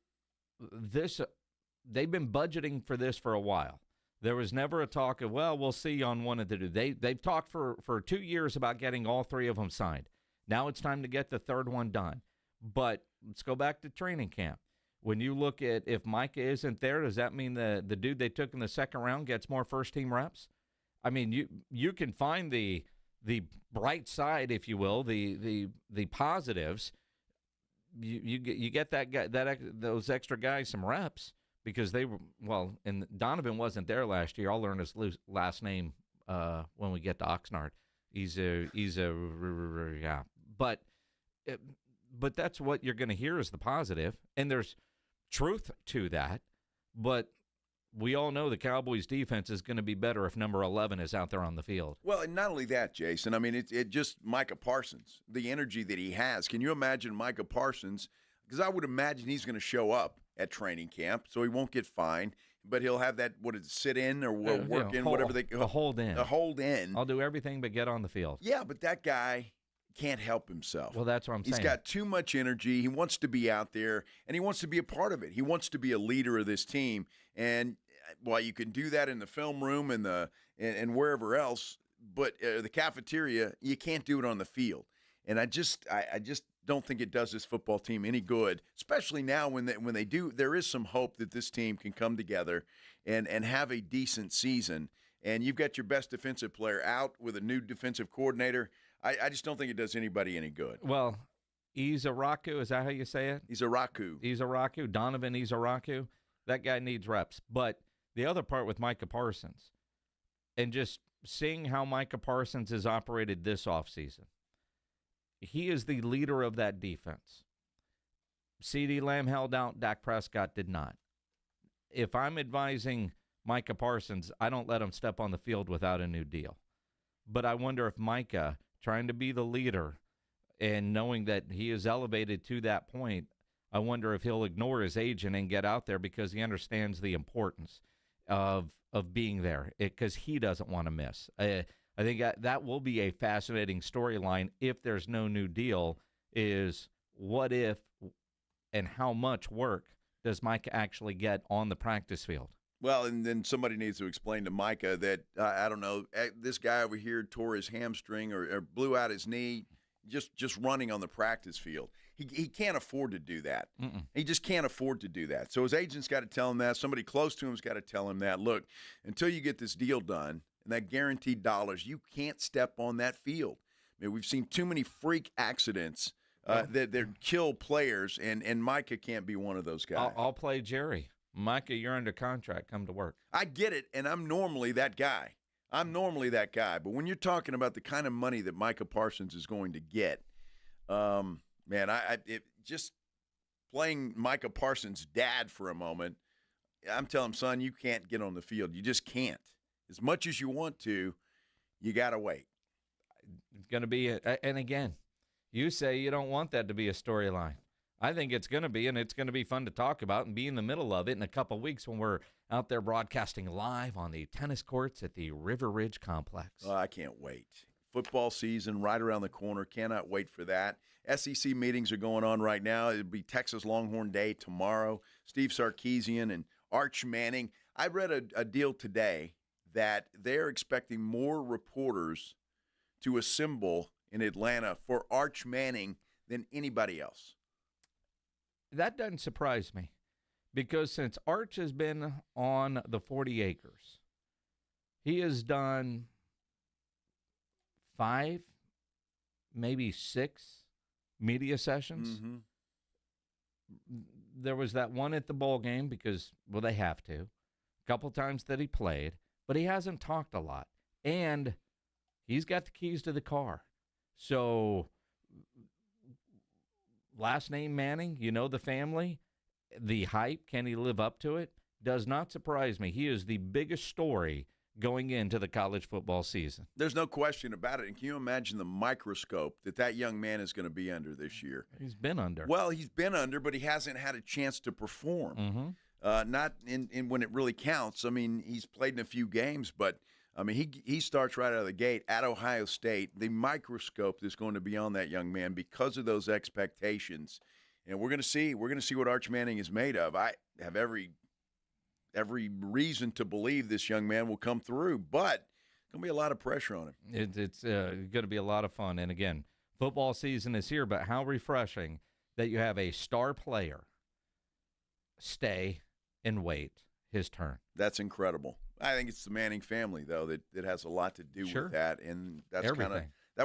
Speaker 6: they've been budgeting for this for a while. There was never a talk of, well, we'll see on one of the two. They've talked for 2 years about getting all three of them signed. Now it's time to get the third one done. But let's go back to training camp. When you look at if Micah isn't there, does that mean the dude they took in the second round gets more first-team reps? I mean, you can find the bright side, if you will, the positives. You get that guy, those extra guys some reps because they were, well, and Donovan wasn't there last year. I'll learn his last name when we get to Oxnard. He's a yeah. But that's what you're going to hear is the positive, and there's truth to that. But we all know the Cowboys' defense is going to be better if number 11 is out there on the field.
Speaker 2: Well, and not only that, Jason. I mean, it just Micah Parsons, the energy that he has. Can you imagine Micah Parsons? Because I would imagine he's going to show up at training camp, so he won't get fined, but he'll have that, sit in or work in, whatever they
Speaker 6: – a hold in.
Speaker 2: A hold in.
Speaker 6: I'll do everything but get on the field.
Speaker 2: Yeah, but that guy – can't help himself.
Speaker 6: Well, that's what I'm saying.
Speaker 2: He's got too much energy. He wants to be out there, and he wants to be a part of it. He wants to be a leader of this team. And while you can do that in the film room and wherever else, but the cafeteria, you can't do it on the field. And I just don't think it does this football team any good, especially now when they do. There is some hope that this team can come together and have a decent season. And you've got your best defensive player out with a new defensive coordinator. I just don't think it does anybody any good.
Speaker 6: Well, Izaraku, is that how you say it?
Speaker 2: Izaraku.
Speaker 6: Donovan Izaraku. That guy needs reps. But the other part with Micah Parsons, and just seeing how Micah Parsons has operated this offseason, he is the leader of that defense. CeeDee Lamb held out. Dak Prescott did not. If I'm advising Micah Parsons, I don't let him step on the field without a new deal. But I wonder if Micah, trying to be the leader and knowing that he is elevated to that point, I wonder if he'll ignore his agent and get out there because he understands the importance of being there because he doesn't want to miss. I think that will be a fascinating storyline if there's no new deal is what if and how much work does Micah actually get on the practice field?
Speaker 2: Well, and then somebody needs to explain to Micah that, I don't know, this guy over here tore his hamstring or blew out his knee just running on the practice field. He can't afford to do that.
Speaker 6: Mm-mm.
Speaker 2: He just can't afford to do that. So his agent's got to tell him that. Somebody close to him's got to tell him that. Look, until you get this deal done and that guaranteed dollars, you can't step on that field. I mean, we've seen too many freak accidents that kill players, and Micah can't be one of those guys.
Speaker 6: I'll play Jerry. Micah, you're under contract. Come to work.
Speaker 2: I get it, and I'm normally that guy. But when you're talking about the kind of money that Micah Parsons is going to get, man, just playing Micah Parsons' dad for a moment, I'm telling him, son, you can't get on the field. You just can't. As much as you want to, you got to wait.
Speaker 6: It's going to be and again, you say you don't want that to be a storyline. I think it's going to be, and it's going to be fun to talk about and be in the middle of it in a couple of weeks when we're out there broadcasting live on the tennis courts at the River Ridge Complex.
Speaker 2: Oh, I can't wait. Football season right around the corner. Cannot wait for that. SEC meetings are going on right now. It'll be Texas Longhorn Day tomorrow. Steve Sarkisian and Arch Manning. I read a deal today that they're expecting more reporters to assemble in Atlanta for Arch Manning than anybody else.
Speaker 6: That doesn't surprise me because since Arch has been on the 40 acres, he has done 5 maybe 6 media sessions.
Speaker 2: Mm-hmm.
Speaker 6: There was that one at the bowl game because, well, they have to. A couple times that he played, but he hasn't talked a lot. And he's got the keys to the car. So, last name Manning, you know the family, the hype, can he live up to it? Does not surprise me. He is the biggest story going into the college football season.
Speaker 2: There's no question about it. And can you imagine the microscope that young man is going to be under this year?
Speaker 6: He's been under.
Speaker 2: Well, he's been under, but he hasn't had a chance to perform.
Speaker 6: Mm-hmm.
Speaker 2: Not in when it really counts. I mean, he's played in a few games, but I mean, he starts right out of the gate at Ohio State. The microscope is going to be on that young man because of those expectations, and we're going to see what Arch Manning is made of. I have every reason to believe this young man will come through, but going to be a lot of pressure on him.
Speaker 6: It's going to be a lot of fun, and again, football season is here. But how refreshing that you have a star player stay and wait his turn.
Speaker 2: That's incredible. I think it's the Manning family, though, that has a lot to do with that, and that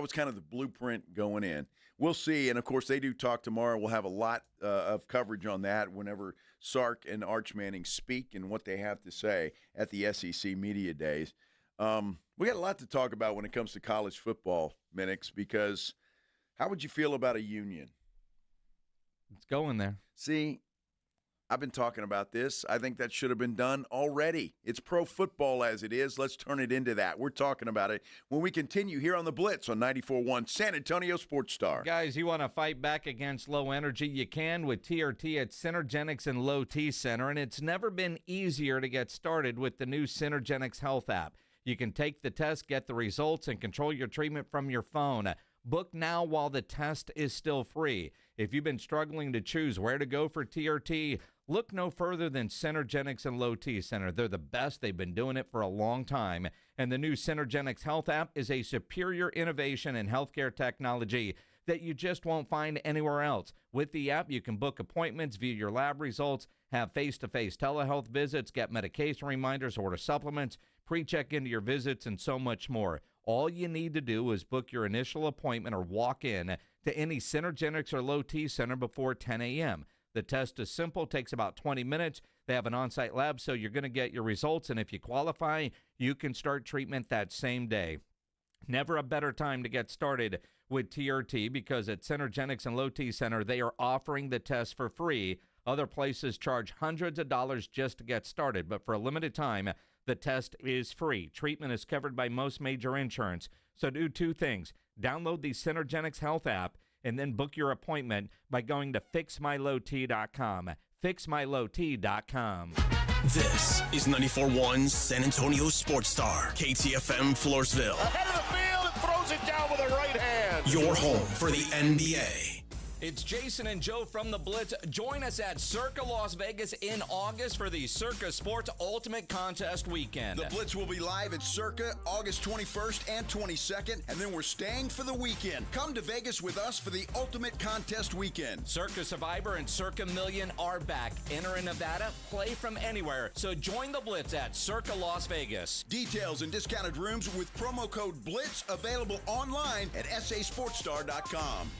Speaker 2: was kind of the blueprint going in. We'll see, and of course they do talk tomorrow. We'll have a lot of coverage on that whenever Sark and Arch Manning speak and what they have to say at the SEC Media Days. We got a lot to talk about when it comes to college football, Minix, because how would you feel about a union?
Speaker 6: It's going there.
Speaker 2: See, I've been talking about this. I think that should have been done already. It's pro football as it is. Let's turn it into that. We're talking about it when we continue here on the Blitz on 94.1 San Antonio Sports Star.
Speaker 6: Guys, you want to fight back against low energy? You can with TRT at Synergenics and Low T Center, and it's never been easier to get started with the new Synergenics Health app. You can take the test, get the results, and control your treatment from your phone. Book now while the test is still free. If you've been struggling to choose where to go for TRT, look no further than Synergenics and Low T Center. They're the best. They've been doing it for a long time. And the new Synergenics Health app is a superior innovation in healthcare technology that you just won't find anywhere else. With the app, you can book appointments, view your lab results, have face-to-face telehealth visits, get medication reminders, order supplements, pre-check into your visits, and so much more. All you need to do is book your initial appointment or walk in to any Synergenics or Low T Center before 10 a.m. The test is simple, takes about 20 minutes. They have an on-site lab, so you're going to get your results, and if you qualify, you can start treatment that same day. Never a better time to get started with TRT because at Synergenics and Low T Center, they are offering the test for free. Other places charge hundreds of dollars just to get started, but for a limited time, the test is free. Treatment is covered by most major insurance. So do two things. Download the Synergenics Health app and then book your appointment by going to fixmylowt.com. Fixmylowt.com.
Speaker 1: This is 94.1 San Antonio Sports Star, KTFM Floresville.
Speaker 4: Ahead of the field and throws it down with a right hand.
Speaker 1: Your home for the NBA.
Speaker 8: It's Jason and Joe from the Blitz. Join us at Circa Las Vegas in August for the Circa Sports Ultimate Contest Weekend.
Speaker 5: The Blitz will be live at Circa August 21st and 22nd, and then we're staying for the weekend. Come to Vegas with us for the Ultimate Contest Weekend.
Speaker 8: Circa Survivor and Circa Million are back. Enter in Nevada, play from anywhere. So join the Blitz at Circa Las Vegas.
Speaker 5: Details and discounted rooms with promo code BLITZ available online at sasportstar.com.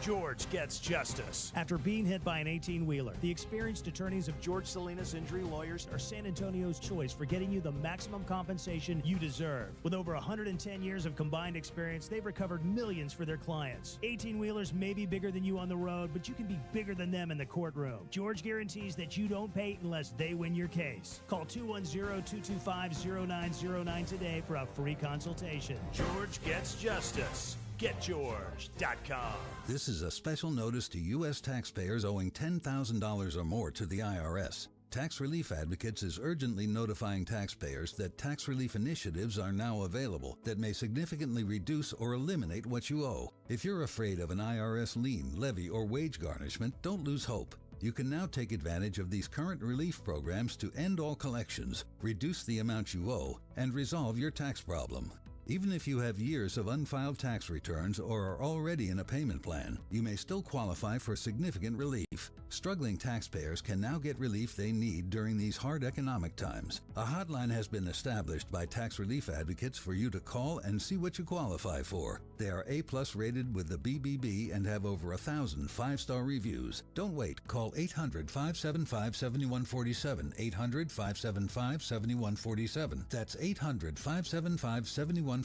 Speaker 13: George gets justice. After being hit by an 18-wheeler, the experienced attorneys of George Salinas Injury Lawyers are San Antonio's choice for getting you the maximum compensation you deserve. With over 110 years of combined experience, they've recovered millions for their clients. 18-wheelers may be bigger than you on the road, but you can be bigger than them in the courtroom. George guarantees that you don't pay unless they win your case. Call 210-225-0909 today for a free consultation. George gets justice. GetGeorge.com.
Speaker 14: This is a special notice to U.S. taxpayers owing $10,000 or more to the IRS. Tax Relief Advocates is urgently notifying taxpayers that tax relief initiatives are now available that may significantly reduce or eliminate what you owe. If you're afraid of an IRS lien, levy, or wage garnishment, don't lose hope. You can now take advantage of these current relief programs to end all collections, reduce the amount you owe, and resolve your tax problem. Even if you have years of unfiled tax returns or are already in a payment plan, you may still qualify for significant relief. Struggling taxpayers can now get relief they need during these hard economic times. A hotline has been established by tax relief advocates for you to call and see what you qualify for. They are A+ rated with the BBB and have over 1,000 5-star reviews. Don't wait. Call 800-575-7147. 800-575-7147. That's 800-575-7147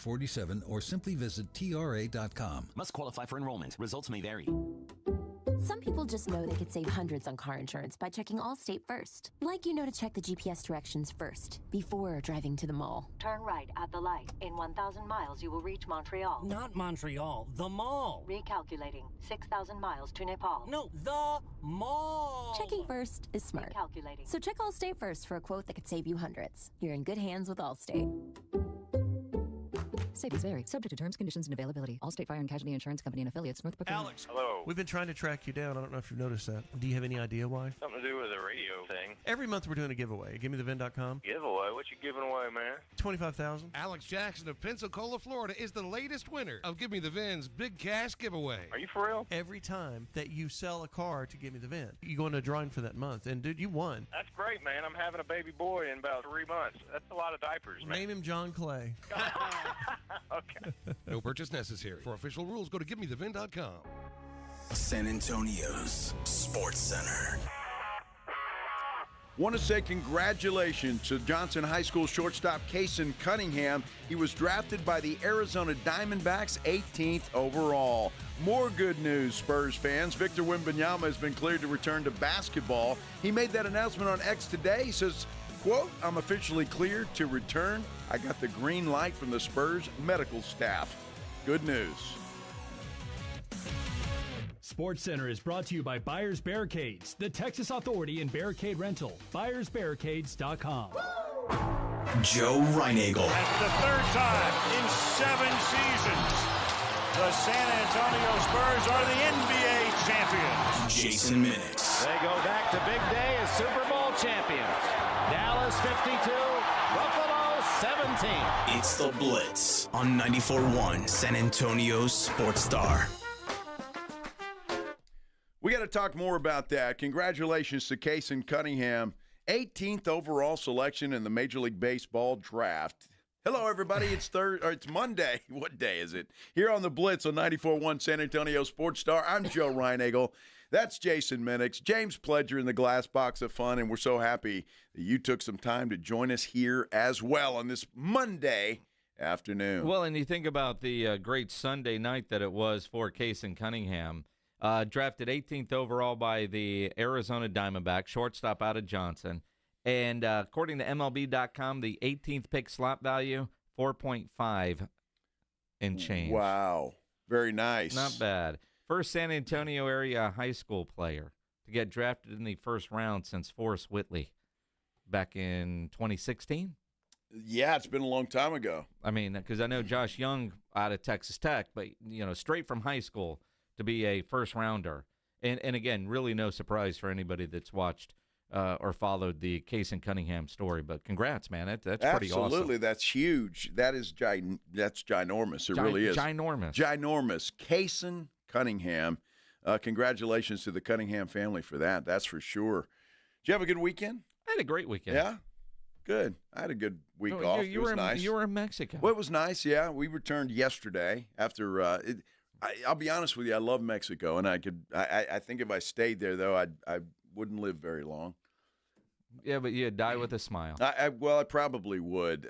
Speaker 14: or simply visit TRA.com.
Speaker 15: Must qualify for enrollment. Results may vary.
Speaker 16: Some people just know they could save hundreds on car insurance by checking Allstate first. Like to check the GPS directions first, before driving to the mall.
Speaker 18: Turn right at the light. In 1,000 miles, you will reach Montreal.
Speaker 19: Not Montreal, the mall.
Speaker 18: Recalculating. 6,000 miles to Nepal.
Speaker 19: No, the mall.
Speaker 16: Checking first is smart.
Speaker 18: Recalculating.
Speaker 16: So check Allstate first for a quote that could save you hundreds. You're in good hands with Allstate.
Speaker 20: Savings vary. Subject to terms, conditions, and availability. Allstate Fire and Casualty Insurance Company and affiliates. Northbrook.
Speaker 21: Alex.
Speaker 22: Hello.
Speaker 21: We've been trying to track you down. I don't know if you've noticed that. Do you have any idea why?
Speaker 22: Something to do with the radio thing.
Speaker 21: Every month we're doing a giveaway. GiveMeTheVin.com.
Speaker 22: Giveaway? What you giving away, man?
Speaker 21: $25,000.
Speaker 23: Alex Jackson of Pensacola, Florida is the latest winner of Give Me the Vin's Big Cash Giveaway.
Speaker 22: Are you for real?
Speaker 21: Every time that you sell a car to Give Me the Vin, you go into a drawing for that month. And dude, you won.
Speaker 22: That's great, man. I'm having a baby boy in about 3 months. That's a lot of diapers, man.
Speaker 21: Name him John Clay.
Speaker 22: Okay.
Speaker 23: No purchase necessary. For official rules, go to GiveMeTheVin.com.
Speaker 1: San Antonio's Sports Center.
Speaker 2: Want to say congratulations to Johnson High School shortstop Kason Cunningham. He was drafted by the Arizona Diamondbacks 18th overall. More good news, Spurs fans. Victor Wembanyama has been cleared to return to basketball. He made that announcement on X today. He says, quote, "I'm officially cleared to return. I got the green light from the Spurs medical staff." Good news.
Speaker 17: Sports Center is brought to you by Buyers Barricades, the Texas Authority in Barricade Rental. BuyersBarricades.com.
Speaker 1: Joe Reinagel.
Speaker 4: That's the third time in 7 seasons the San Antonio Spurs are the NBA champions.
Speaker 1: Jason Minix.
Speaker 4: They go back to big day as Super Bowl champions. Dallas 52, Buffalo 17.
Speaker 1: It's the Blitz on 94.1 San Antonio's Sports Star.
Speaker 2: We got to talk more about that. Congratulations to Kason Cunningham, 18th overall selection in the Major League Baseball draft. Hello, everybody. It's Monday. What day is it? Here on the Blitz on 94.1 San Antonio Sports Star. I'm Joe Reinagel. That's Jason Minix, James Pledger in the Glass Box of Fun, and we're so happy that you took some time to join us here as well on this Monday afternoon.
Speaker 6: Well, and you think about the great Sunday night that it was for Kason Cunningham. Drafted 18th overall by the Arizona Diamondbacks, shortstop out of Johnson. And according to MLB.com, the 18th pick slot value, 4.5 and change.
Speaker 2: Wow. Very nice.
Speaker 6: Not bad. First San Antonio area high school player to get drafted in the first round since Forrest Whitley back in 2016.
Speaker 2: Yeah, it's been a long time ago.
Speaker 6: I mean, because I know Josh Young out of Texas Tech, but, straight from high school to be a first-rounder. And again, really no surprise for anybody that's watched or followed the Kason Cunningham story. But congrats, man. That's pretty awesome.
Speaker 2: Absolutely. That's huge. That's ginormous. It really is.
Speaker 6: Ginormous.
Speaker 2: Ginormous. Kason Cunningham. Congratulations to the Cunningham family for that. That's for sure. Did you have a good weekend?
Speaker 6: I had a great weekend.
Speaker 2: Yeah? Good. I had a good week off. It was nice.
Speaker 6: You were in Mexico.
Speaker 2: Well, it was nice, yeah. We returned yesterday after I'll be honest with you, I love Mexico, and I think if I stayed there, though, I wouldn't live very long.
Speaker 6: Yeah, but you'd die with a smile.
Speaker 2: I probably would.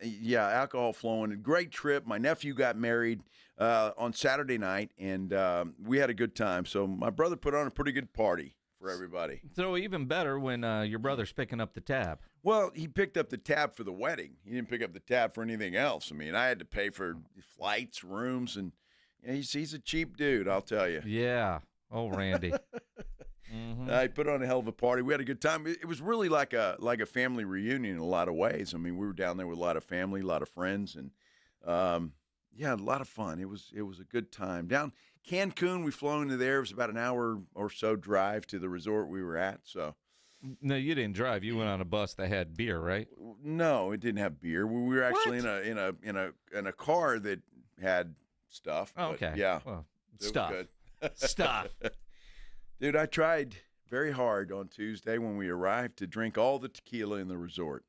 Speaker 2: Yeah, alcohol flowing. Great trip. My nephew got married on Saturday night, and we had a good time. So my brother put on a pretty good party for everybody.
Speaker 6: So even better when your brother's picking up the tab.
Speaker 2: Well, he picked up the tab for the wedding. He didn't pick up the tab for anything else. I mean, I had to pay for flights, rooms, and he's a cheap dude, I'll tell you.
Speaker 6: Yeah. Oh, Randy. Mm-hmm.
Speaker 2: I put on a hell of a party. We had a good time. It was really like a family reunion in a lot of ways. I mean, we were down there with a lot of family, a lot of friends, and yeah, a lot of fun. It was a good time. Down Cancun, we flew into there. It was about an hour or so drive to the resort we were at. So,
Speaker 6: no, you didn't drive. You went on a bus that had beer, right?
Speaker 2: no, it didn't have beer. We were actually in a car that had stuff.
Speaker 6: Oh,
Speaker 2: but
Speaker 6: okay.
Speaker 2: Yeah.
Speaker 6: Well,
Speaker 2: it
Speaker 6: stuff.
Speaker 2: was good.
Speaker 6: Stuff.
Speaker 2: Dude, I tried very hard on Tuesday when we arrived to drink all the tequila in the resort.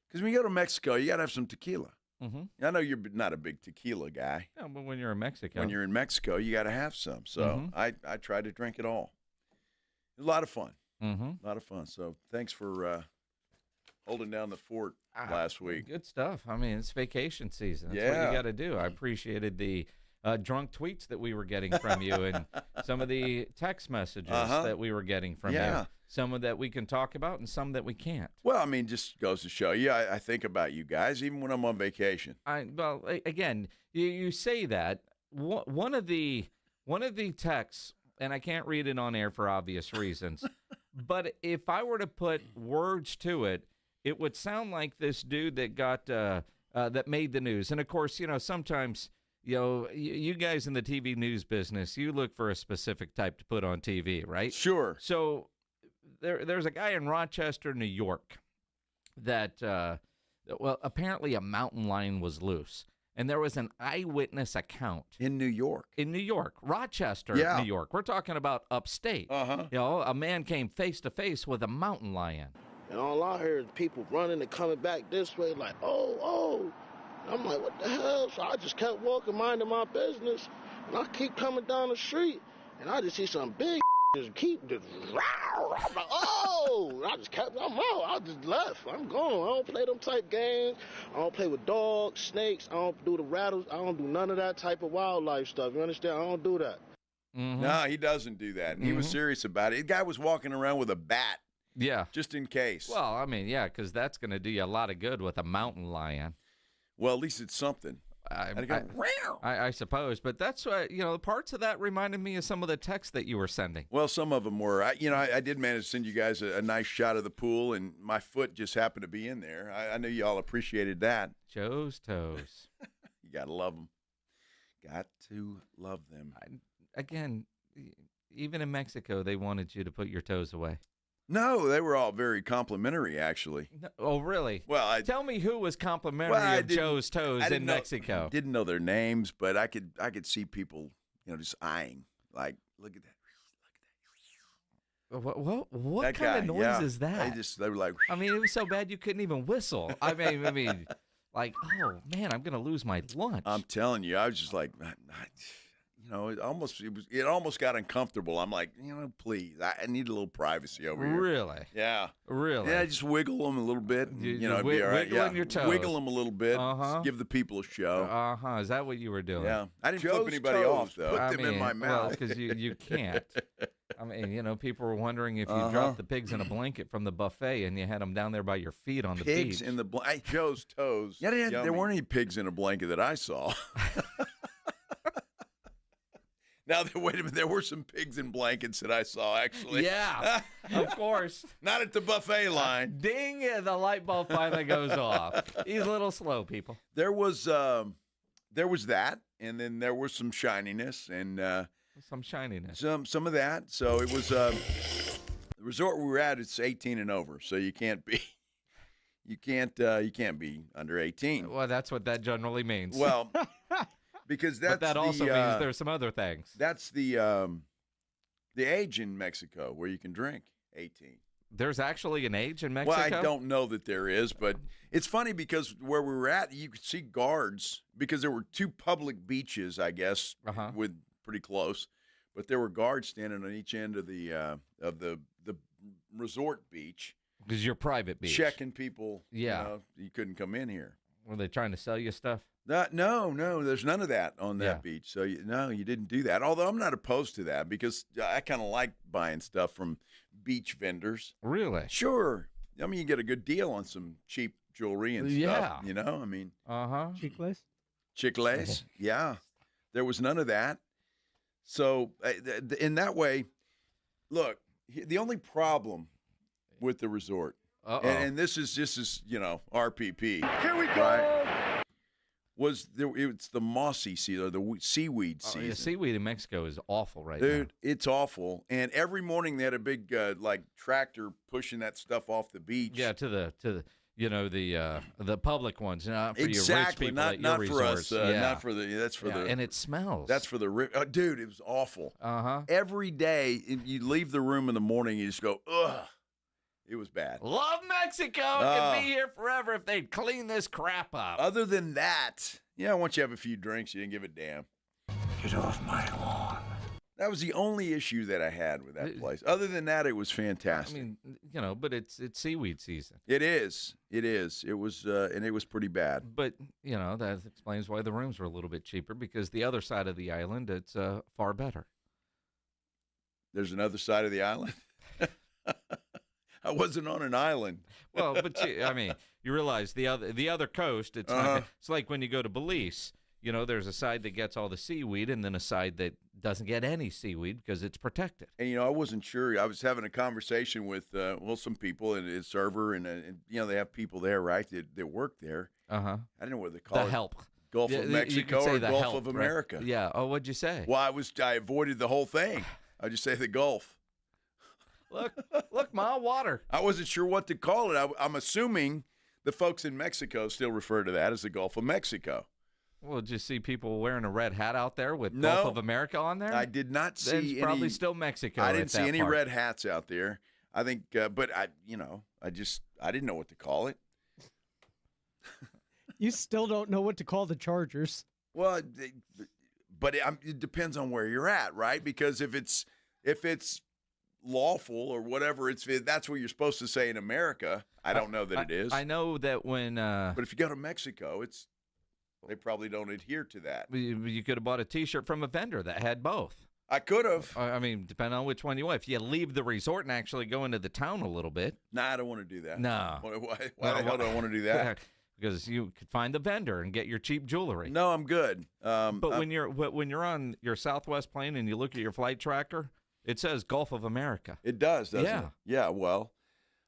Speaker 2: Because when you go to Mexico, you got to have some tequila.
Speaker 6: Mm-hmm.
Speaker 2: I know you're not a big tequila guy.
Speaker 6: No, but when you're in Mexico.
Speaker 2: When you're in Mexico, you got to have some. So I tried to drink it all. It was a lot of fun.
Speaker 6: Mm-hmm.
Speaker 2: A lot of fun. So thanks for holding down the fort last week.
Speaker 6: Good stuff. I mean, it's vacation season. That's what you got to do. I appreciated the drunk tweets that we were getting from you and some of the text messages that we were getting from you. Some of that we can talk about and some that we can't.
Speaker 2: Well, I mean, just goes to show you, I think about you guys even when I'm on vacation.
Speaker 6: Well, again, you say that. One of the texts, and I can't read it on air for obvious reasons, but if I were to put words to it, it would sound like this dude that got that made the news. And, of course, sometimes – you guys in the TV news business, you look for a specific type to put on TV, right?
Speaker 2: Sure.
Speaker 6: So there's a guy in Rochester, New York, that, apparently a mountain lion was loose. And there was an eyewitness account.
Speaker 2: In New York?
Speaker 6: In New York. Rochester, New York. We're talking about upstate. A man came face-to-face with a mountain lion.
Speaker 3: And all I heard is people running and coming back this way like, oh. I'm like, what the hell? So I just kept walking, minding my business, and I keep coming down the street, and I just see some big just keep just rawr. I'm like, oh! I just kept, I'm out. I just left. I'm gone. I don't play them type games. I don't play with dogs, snakes. I don't do the rattles. I don't do none of that type of wildlife stuff. You understand? I don't do that.
Speaker 2: Mm-hmm. No, he doesn't do that. And he was serious about it. The guy was walking around with a bat.
Speaker 6: Yeah.
Speaker 2: Just in case.
Speaker 6: Well, I mean, yeah, because that's going to do you a lot of good with a mountain lion.
Speaker 2: Well, at least it's something.
Speaker 6: I suppose, but that's why parts of that reminded me of some of the texts that you were sending.
Speaker 2: Well, some of them were. I did manage to send you guys a nice shot of the pool, and my foot just happened to be in there. I know you all appreciated that.
Speaker 6: Joe's toes.
Speaker 2: You gotta love them. Got to love them.
Speaker 6: Again, even in Mexico, they wanted you to put your toes away.
Speaker 2: No, they were all very complimentary, actually.
Speaker 6: No, oh, really?
Speaker 2: Well,
Speaker 6: tell me who was complimentary of Joe's toes in Mexico.
Speaker 2: Didn't know their names, but I could see people, just eyeing. Like, look at that.
Speaker 6: What kind of noise is that?
Speaker 2: They were like.
Speaker 6: I mean, it was so bad you couldn't even whistle. I mean, like, oh man, I'm gonna lose my lunch.
Speaker 2: I'm telling you, I was just like. It almost got uncomfortable. I'm like, please, I need a little privacy over here.
Speaker 6: Really?
Speaker 2: Yeah.
Speaker 6: Really?
Speaker 2: Yeah, just wiggle them a little bit. And, it'd be all right.
Speaker 6: Wiggling your toes.
Speaker 2: Wiggle them a little bit. Give the people a show.
Speaker 6: Is that what you were doing?
Speaker 2: Yeah. I didn't flip anybody off, though.
Speaker 6: Put
Speaker 2: them in my mouth.
Speaker 6: Because you can't. I mean, people were wondering if you dropped the pigs in a blanket from the buffet and you had them down there by your feet on the beach.
Speaker 2: Pigs in the blanket. Joe's toes. Yeah, there weren't any pigs in a blanket that I saw. Now, wait a minute. There were some pigs in blankets that I saw, actually.
Speaker 6: Yeah, of course.
Speaker 2: Not at the buffet line.
Speaker 6: Ding! The light bulb finally goes off. He's a little slow, people.
Speaker 2: There was that, and then there was some shininess, and
Speaker 6: some shininess.
Speaker 2: Some of that. So it was the resort we were at. It's 18 and over, so you can't be. You can't be under 18.
Speaker 6: Well, that's what that generally means.
Speaker 2: Well. Because
Speaker 6: but that also means there's some other things.
Speaker 2: That's the age in Mexico where you can drink 18.
Speaker 6: There's actually an age in Mexico?
Speaker 2: Well, I don't know that there is, but it's funny because where we were at, you could see guards because there were two public beaches, I guess, with pretty close, but there were guards standing on each end of the resort beach.
Speaker 6: Because your private beach.
Speaker 2: Checking people.
Speaker 6: Yeah.
Speaker 2: You couldn't come in here.
Speaker 6: Were they trying to sell you stuff?
Speaker 2: No, there's none of that on that beach. So, you didn't do that. Although I'm not opposed to that because I kind of like buying stuff from beach vendors.
Speaker 6: Really?
Speaker 2: Sure. I mean, you get a good deal on some cheap jewelry and stuff. I mean.
Speaker 7: Chicles?
Speaker 2: Chicles, yeah. There was none of that. So, in that way, look, the only problem with the resort, and this is RPP.
Speaker 3: Here we go.
Speaker 2: Right? It's the mossy season, or the seaweed season.
Speaker 6: Yeah, seaweed in Mexico is awful now.
Speaker 2: Dude, it's awful. And every morning they had a big tractor pushing that stuff off the beach.
Speaker 6: Yeah, to the the public ones, not for
Speaker 2: exactly.
Speaker 6: you rich people
Speaker 2: not
Speaker 6: at your
Speaker 2: for
Speaker 6: resorts.
Speaker 2: us. Not for the. That's for the.
Speaker 6: And it smells.
Speaker 2: That's for the dude. It was awful.
Speaker 6: Uh-huh.
Speaker 2: Every day you leave the room in the morning, you just go, ugh. It was bad.
Speaker 6: Love Mexico. Could be here forever if they'd clean this crap up.
Speaker 2: Other than that, once you have a few drinks, you didn't give a damn.
Speaker 7: Get off my lawn.
Speaker 2: That was the only issue that I had with that place. Other than that, it was fantastic.
Speaker 6: I mean, but it's seaweed season.
Speaker 2: It is. It is. It was, and it was pretty bad.
Speaker 6: But, that explains why the rooms were a little bit cheaper, because the other side of the island, it's far better.
Speaker 2: There's another side of the island? I wasn't on an island.
Speaker 6: Well, but you realize the other coast. It's it's like when you go to Belize. There's a side that gets all the seaweed, and then a side that doesn't get any seaweed because it's protected.
Speaker 2: And I wasn't sure. I was having a conversation with some people and a server, and they have people there, right? That work there. I don't know what they call it.
Speaker 6: The help.
Speaker 2: Gulf of Mexico or Gulf
Speaker 6: help,
Speaker 2: of America.
Speaker 6: Right? Yeah. Oh, what'd you say?
Speaker 2: Well, I avoided the whole thing. I just say the Gulf.
Speaker 6: Look, mild water.
Speaker 2: I wasn't sure what to call it. I'm assuming the folks in Mexico still refer to that as the Gulf of Mexico.
Speaker 6: Well, did you see people wearing a red hat out there with Gulf of America on there?
Speaker 2: I did not see any.
Speaker 6: It's probably still Mexico.
Speaker 2: I didn't see any red hats out there. I think, but I didn't know what to call it.
Speaker 9: You still don't know what to call the Chargers.
Speaker 2: Well, but it depends on where you're at, right? Because if it's lawful or whatever, that's what you're supposed to say in America. I don't know that it is.
Speaker 6: I know that when.
Speaker 2: But if you go to Mexico, they probably don't adhere to that.
Speaker 6: You could have bought a T-shirt from a vendor that had both.
Speaker 2: I could have.
Speaker 6: Depending on which one you want. If you leave the resort and actually go into the town a little bit.
Speaker 2: Nah, I don't want to do that.
Speaker 6: No.
Speaker 2: Why the hell do I want to do that?
Speaker 6: Because you could find the vendor and get your cheap jewelry.
Speaker 2: No, I'm good.
Speaker 6: But when you're on your Southwest plane and you look at your flight tracker, it says Gulf of America.
Speaker 2: It does, doesn't
Speaker 6: it?
Speaker 2: Yeah, well,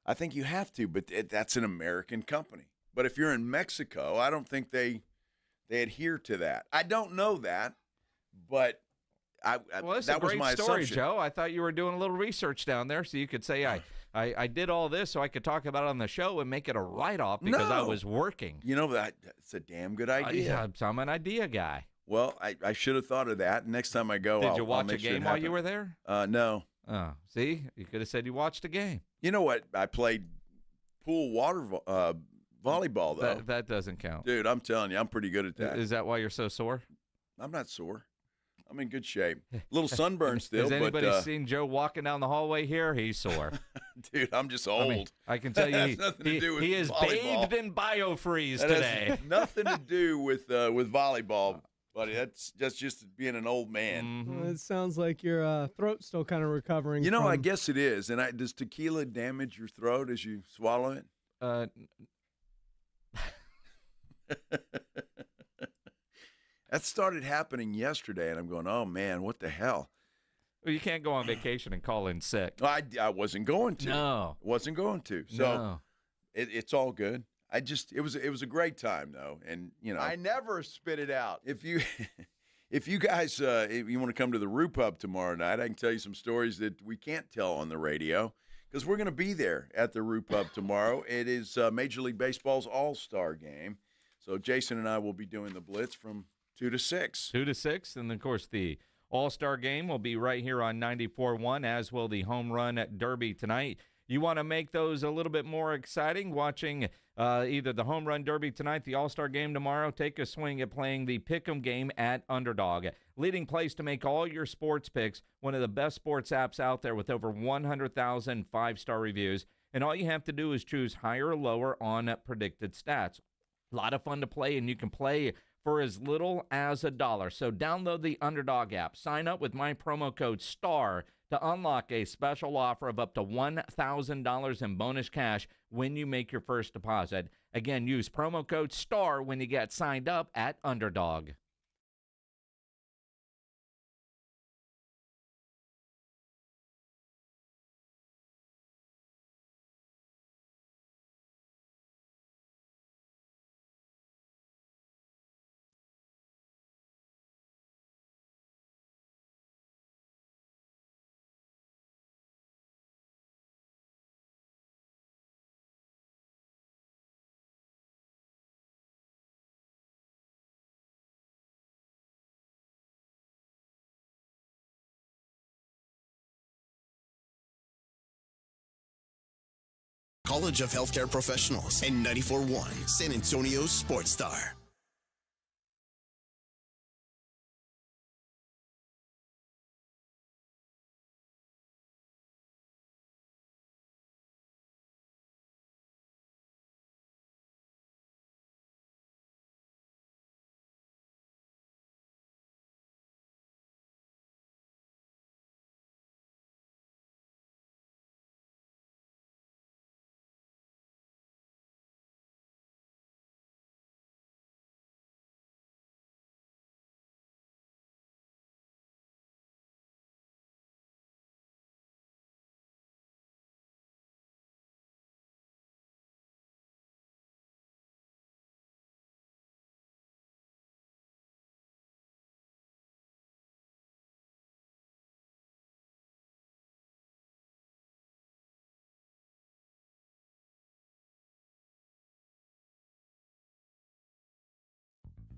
Speaker 2: I think you have to, but that's an American company. But if you're in Mexico, I don't think they adhere to that. I don't know that, but
Speaker 6: it's
Speaker 2: that
Speaker 6: a great
Speaker 2: was my
Speaker 6: story,
Speaker 2: assumption.
Speaker 6: Joe. I thought you were doing a little research down there, so you could say I did all this so I could talk about it on the show and make it a write-off because I was working.
Speaker 2: That's a damn good idea.
Speaker 6: I'm an idea guy.
Speaker 2: Well, I should have thought of that. Next time I go,
Speaker 6: Did you watch
Speaker 2: I'll make
Speaker 6: a game while you were there?
Speaker 2: No.
Speaker 6: Oh, see? You could have said you watched a game.
Speaker 2: You know what? I played pool water volleyball, though.
Speaker 6: That doesn't count.
Speaker 2: Dude, I'm telling you, I'm pretty good at that.
Speaker 6: Is that why you're so sore?
Speaker 2: I'm not sore. I'm in good shape. A little sunburn still.
Speaker 6: Has anybody seen Joe walking down the hallway here? He's sore.
Speaker 2: Dude, I'm just old.
Speaker 6: I can tell you, he is
Speaker 2: volleyball.
Speaker 6: bathed in biofreeze
Speaker 2: That
Speaker 6: today.
Speaker 2: has nothing to do with volleyball, buddy. That's just being an old man.
Speaker 6: Mm-hmm.
Speaker 9: Well, it sounds like your throat's still kind of recovering.
Speaker 2: I guess it is. And does tequila damage your throat as you swallow it? That started happening yesterday, and I'm going, oh, man, what the hell?
Speaker 6: Well, you can't go on vacation and call in sick.
Speaker 2: I wasn't going to.
Speaker 6: No.
Speaker 2: Wasn't going to. So it's all good. It was a great time, though. And, I never spit it out. If you guys, if you want to come to the Roo Pub tomorrow night, I can tell you some stories that we can't tell on the radio because we're going to be there at the Roo Pub tomorrow. It is Major League Baseball's All-Star game. So Jason and I will be doing the Blitz from 2 to 6.
Speaker 6: 2 to 6. And, of course, the All-Star game will be right here on 94.1, as will the Home Run Derby tonight. You want to make those a little bit more exciting, watching either the Home Run Derby tonight, the All-Star game tomorrow, take a swing at playing the Pick'em game at Underdog. Leading place to make all your sports picks, one of the best sports apps out there with over 100,000 five-star reviews. And all you have to do is choose higher or lower on predicted stats. A lot of fun to play, and you can play for as little as $1. So download the Underdog app. Sign up with my promo code STAR to unlock a special offer of up to $1,000 in bonus cash when you make your first deposit. Again, use promo code STAR when you get signed up at Underdog.
Speaker 1: College of Healthcare Professionals, and 94.1 San Antonio Sports Star.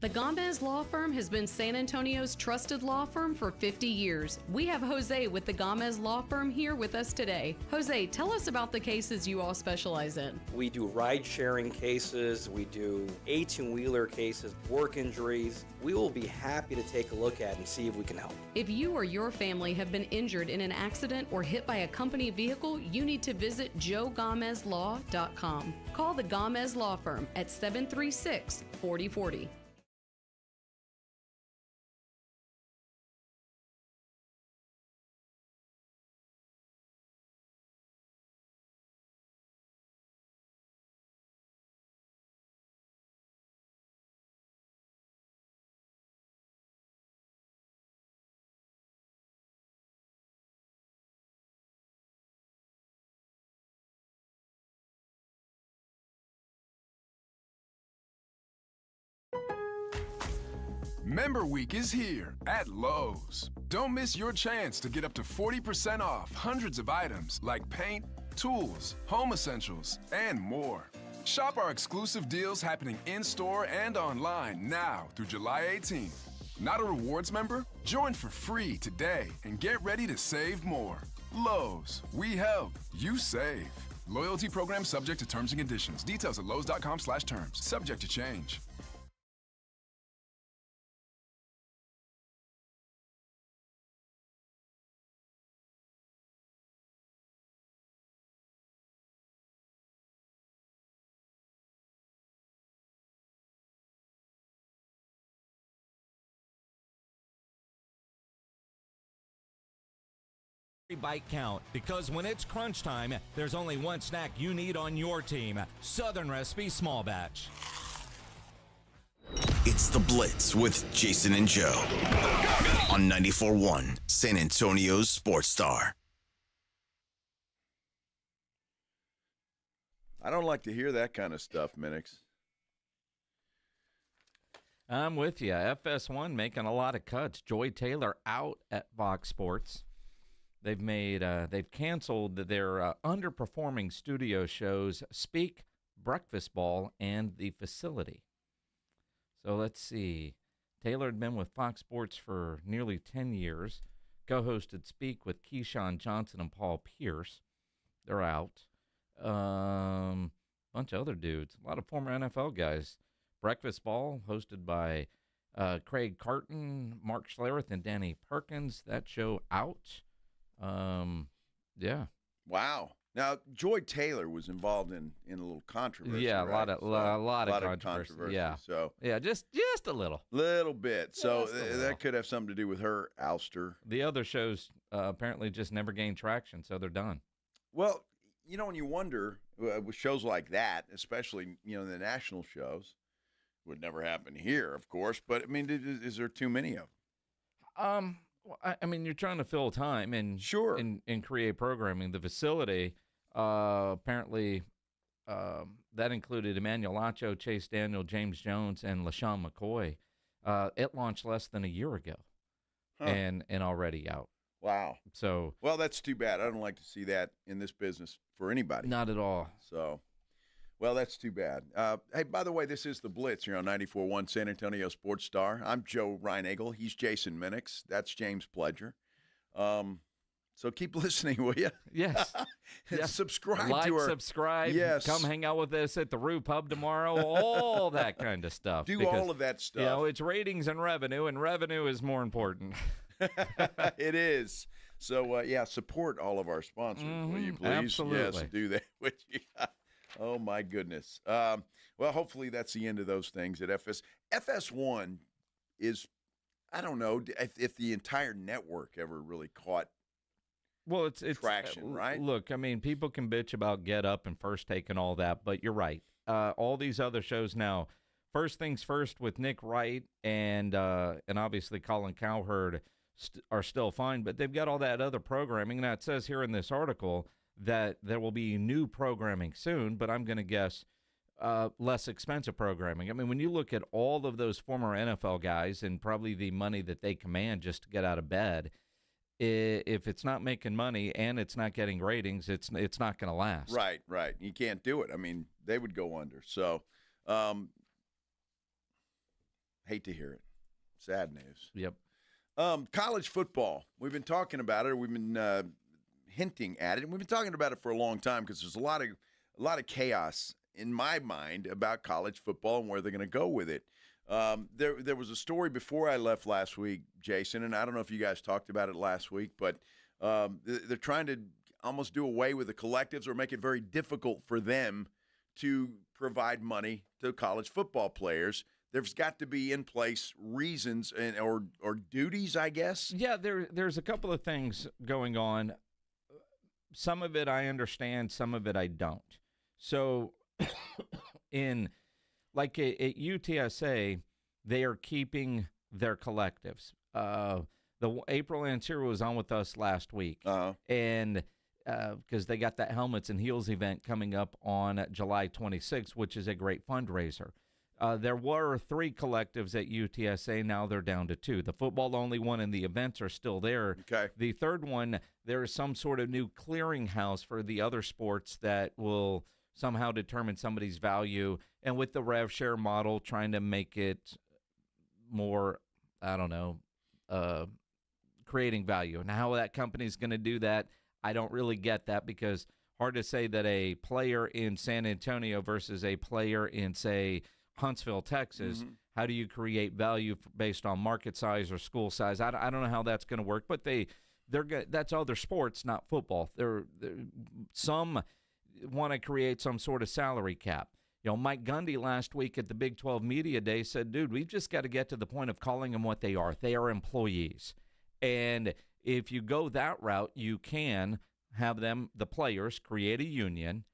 Speaker 10: The Gomez Law Firm has been San Antonio's trusted law firm for 50 years. We have Jose with the Gomez Law Firm here with us today. Jose, tell us about the cases you all specialize in.
Speaker 11: We do ride-sharing cases, we do 18-wheeler cases, work injuries. We will be happy to take a look at and see if we can help.
Speaker 10: If you or your family have been injured in an accident or hit by a company vehicle, you need to visit joegomezlaw.com. Call the Gomez Law Firm at 736-4040.
Speaker 12: Member Week is here at Lowe's. Don't miss your chance to get up to 40% off hundreds of items like paint, tools, home essentials, and more. Shop our exclusive deals happening in-store and online now through July 18th. Not a rewards member? Join for free today and get ready to save more. Lowe's, we help, you save. Loyalty program subject to terms and conditions. Details at lowes.com/terms. Subject to change.
Speaker 8: Bite count, because when it's crunch time, there's only one snack you need on your team. Southern Recipe Small Batch.
Speaker 1: It's the Blitz with Jason and Joe on 94.1 San Antonio's Sports Star.
Speaker 2: I don't like to hear that kind of stuff, Minix.
Speaker 6: I'm with you. FS1 making a lot of cuts. Joy Taylor out at Fox Sports. They've canceled their underperforming studio shows, Speak, Breakfast Ball, and The Facility. So let's see. Taylor had been with Fox Sports for nearly 10 years, co-hosted Speak with Keyshawn Johnson and Paul Pierce. They're out. Bunch of other dudes, a lot of former NFL guys. Breakfast Ball, hosted by Craig Carton, Mark Schlereth, and Danny Perkins. That show out. Yeah.
Speaker 2: Wow. Now, Joy Taylor was involved in a little controversy.
Speaker 6: Yeah,
Speaker 2: right?
Speaker 6: a lot of controversy. Yeah.
Speaker 2: So
Speaker 6: yeah, just a little
Speaker 2: bit. So that could have something to do with her ouster.
Speaker 6: The other shows apparently just never gained traction, so they're done.
Speaker 2: Well, when you wonder with shows like that, especially the national shows, would never happen here, of course. But I mean, is there too many of them?
Speaker 6: I mean, you're trying to fill time and
Speaker 2: sure
Speaker 6: and create programming. The Facility, apparently, that included Emmanuel Acho, Chase Daniel, James Jones, and LaShawn McCoy. It launched less than a year ago, and already out.
Speaker 2: Wow.
Speaker 6: So
Speaker 2: well, that's too bad. I don't like to see that in this business for anybody.
Speaker 6: Not at all.
Speaker 2: So. Well, that's too bad. Hey, by the way, this is the Blitz here on 94.1 San Antonio Sports Star. I'm Joe Reinagel. He's Jason Minix. That's James Pledger. So keep listening, will you?
Speaker 6: Yes. Yes.
Speaker 2: Subscribe
Speaker 6: like,
Speaker 2: to her.
Speaker 6: Subscribe.
Speaker 2: Yes.
Speaker 6: Come hang out with us at the Roo Pub tomorrow. All that kind of stuff.
Speaker 2: Do all of that stuff.
Speaker 6: You know, it's ratings and revenue is more important.
Speaker 2: It is. So, support all of our sponsors, will you please?
Speaker 6: Absolutely.
Speaker 2: Yes, do that. Would you? Oh, my goodness. Well, hopefully that's the end of those things at FS. FS1 is, I don't know if the entire network ever really caught
Speaker 6: it's
Speaker 2: traction, right?
Speaker 6: Look, I mean, people can bitch about Get Up and First Take and all that, but you're right. All these other shows now, First Things First with Nick Wright and obviously Colin Cowherd are still fine, but they've got all that other programming. Now, it says here in this article that there will be new programming soon, but I'm going to guess less expensive programming. I mean, when you look at all of those former NFL guys and probably the money that they command just to get out of bed, if it's not making money and it's not getting ratings, it's not going to last.
Speaker 2: Right. You can't do it. I mean, they would go under. So, hate to hear it. Sad news.
Speaker 6: Yep.
Speaker 2: College football. We've been talking about it. We've been hinting at it. And we've been talking about it for a long time because there's a lot of chaos in my mind about college football and where they're going to go with it. There was a story before I left last week, Jason, and I don't know if you guys talked about it last week, but they're trying to almost do away with the collectives or make it very difficult for them to provide money to college football players. There's got to be in place reasons or duties, I guess.
Speaker 6: Yeah, there's a couple of things going on. Some of it I understand, some of it I don't. So at UTSA, they are keeping their collectives. The April Ansira was on with us last week, and because they got that Helmets and Heels event coming up on July 26th, which is a great fundraiser. There were 3 collectives at UTSA. Now they're down to 2. The football-only one and the events are still there.
Speaker 2: Okay.
Speaker 6: The third one, there is some sort of new clearinghouse for the other sports that will somehow determine somebody's value. And with the rev share model, trying to make it more, I don't know, creating value. And how that company's going to do that, I don't really get that, because hard to say that a player in San Antonio versus a player in, say, Huntsville, Texas, how do you create value based on market size or school size? I don't know how that's going to work, but that's other sports, not football. Some want to create some sort of salary cap. You know, Mike Gundy last week at the Big 12 Media Day said, dude, we've just got to get to the point of calling them what they are. They are employees. And if you go that route, you can have them, the players, create a union,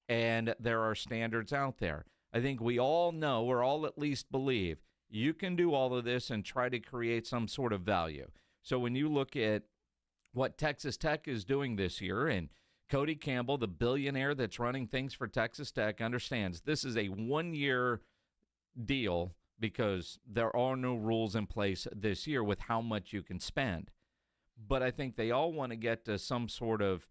Speaker 6: and there are standards out there. I think we all know, or all at least believe, you can do all of this and try to create some sort of value. So when you look at what Texas Tech is doing this year, and Cody Campbell, the billionaire that's running things for Texas Tech, understands this is a one-year deal because there are no rules in place this year with how much you can spend. But I think they all want to get to some sort of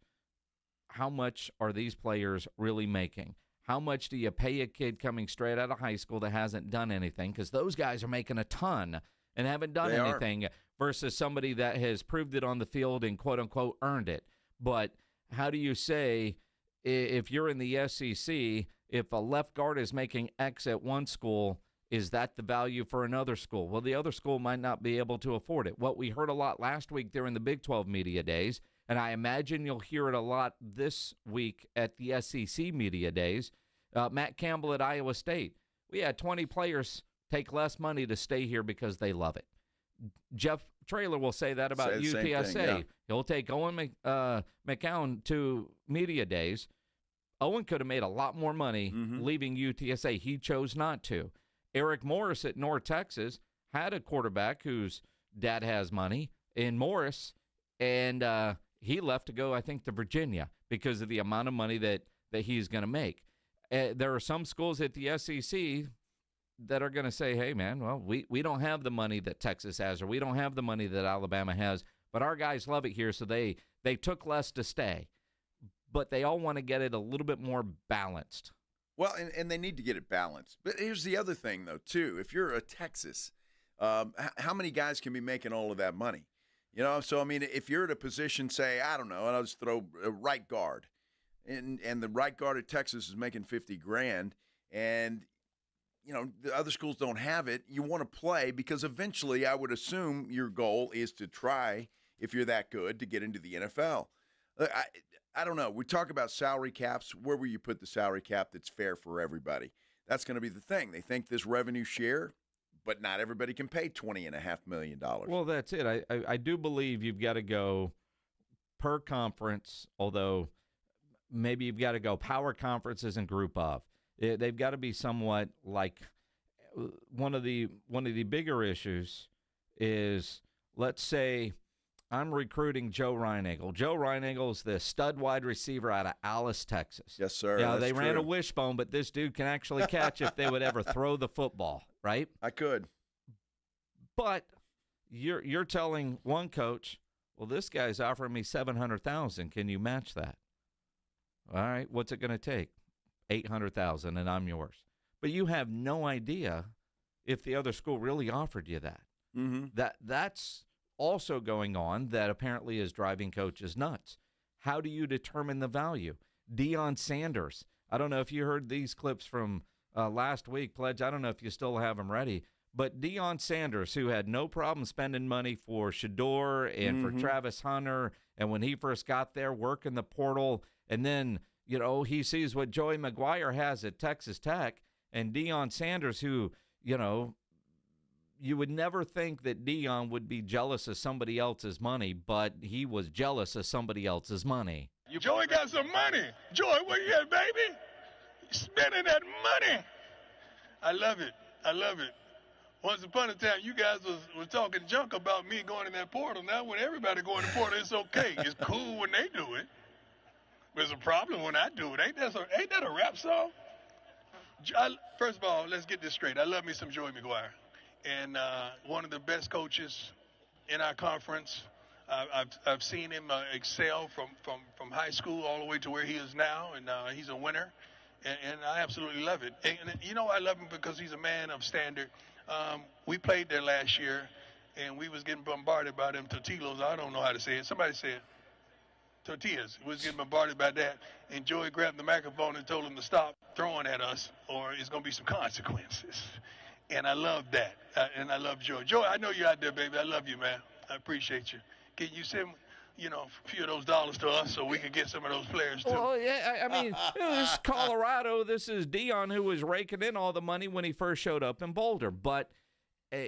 Speaker 6: how much are these players really making? How much do you pay a kid coming straight out of high school that hasn't done anything? Because those guys are making a ton and haven't done anything versus somebody that has proved it on the field and, quote-unquote, earned it. But how do you say, if you're in the SEC, if a left guard is making X at one school, is that the value for another school? Well, the other school might not be able to afford it. What we heard a lot last week during the Big 12 Media Days, and I imagine you'll hear it a lot this week at the SEC Media Days, Matt Campbell at Iowa State. We had 20 players take less money to stay here because they love it. Jeff Traylor will say that about UTSA. He'll take Owen McCown to Media Days. Owen could have made a lot more money leaving UTSA. He chose not to. Eric Morris at North Texas had a quarterback whose dad has money in Morris, and he left to go, I think, to Virginia because of the amount of money that he's going to make. There are some schools at the SEC that are going to say, hey, man, well, we don't have the money that Texas has, or we don't have the money that Alabama has, but our guys love it here, so they took less to stay. But they all want to get it a little bit more balanced.
Speaker 2: Well, and they need to get it balanced. But here's the other thing, though, too. If you're a Texas, how many guys can be making all of that money? You know, so, I mean, if you're at a position, say, I don't know, and I'll just throw a right guard, and the right guard at Texas is making $50,000, and, you know, the other schools don't have it, you want to play because eventually I would assume your goal is to try, if you're that good, to get into the NFL. I don't know. We talk about salary caps. Where will you put the salary cap that's fair for everybody? That's going to be the thing. They think this revenue share, but not everybody can pay $20.5 million.
Speaker 6: Well, that's it. I do believe you've got to go per conference, although maybe you've got to go power conferences and group of. They've got to be somewhat like one of the bigger issues is, let's say I'm recruiting Joe Reinagle. Joe Reinagle is the stud wide receiver out of Alice, Texas.
Speaker 2: Yes, sir.
Speaker 6: Yeah, they ran a wishbone, but this dude can actually catch if they would ever throw the football, right?
Speaker 2: I could.
Speaker 6: But you're telling one coach, well, this guy's offering me $700,000. Can you match that? All right, what's it going to take? $800,000, and I'm yours. But you have no idea if the other school really offered you that.
Speaker 2: Mm-hmm.
Speaker 6: That's also going on that apparently is driving coaches nuts. How do you determine the value? Deion Sanders. I don't know if you heard these clips from last week, Pledge. I don't know if you still have them ready. But Deion Sanders, who had no problem spending money for Shador and for Travis Hunter, and when he first got there, working the portal, and then, you know, he sees what Joey McGuire has at Texas Tech, and Deion Sanders, who, you know, you would never think that Deion would be jealous of somebody else's money, but he was jealous of somebody else's money.
Speaker 5: Joey got some money. Joey, where you at, baby? Spending that money. I love it. I love it. Once upon a time, you guys was talking junk about me going in that portal. Now, when everybody go in the portal, it's okay. It's cool when they do it. But it's a problem when I do it. Ain't that a rap song? First of all, let's get this straight. I love me some Joey McGuire. And one of the best coaches in our conference. I've seen him excel from high school all the way to where he is now, and he's a winner, and I absolutely love it. And you know, I love him because he's a man of standard. We played there last year, and we was getting bombarded by them tortillas. I don't know how to say it. Somebody say it. Tortillas. We was getting bombarded by that, and Joey grabbed the microphone and told him to stop throwing at us, or it's going to be some consequences. And I love that, and I love Joey. Joey, I know you're out there, baby. I love you, man. I appreciate you. Can you send, you know, a few of those dollars to us so we can get some of those players, too?
Speaker 6: Well, yeah, I mean, this is Colorado. This is Deion, who was raking in all the money when he first showed up in Boulder. But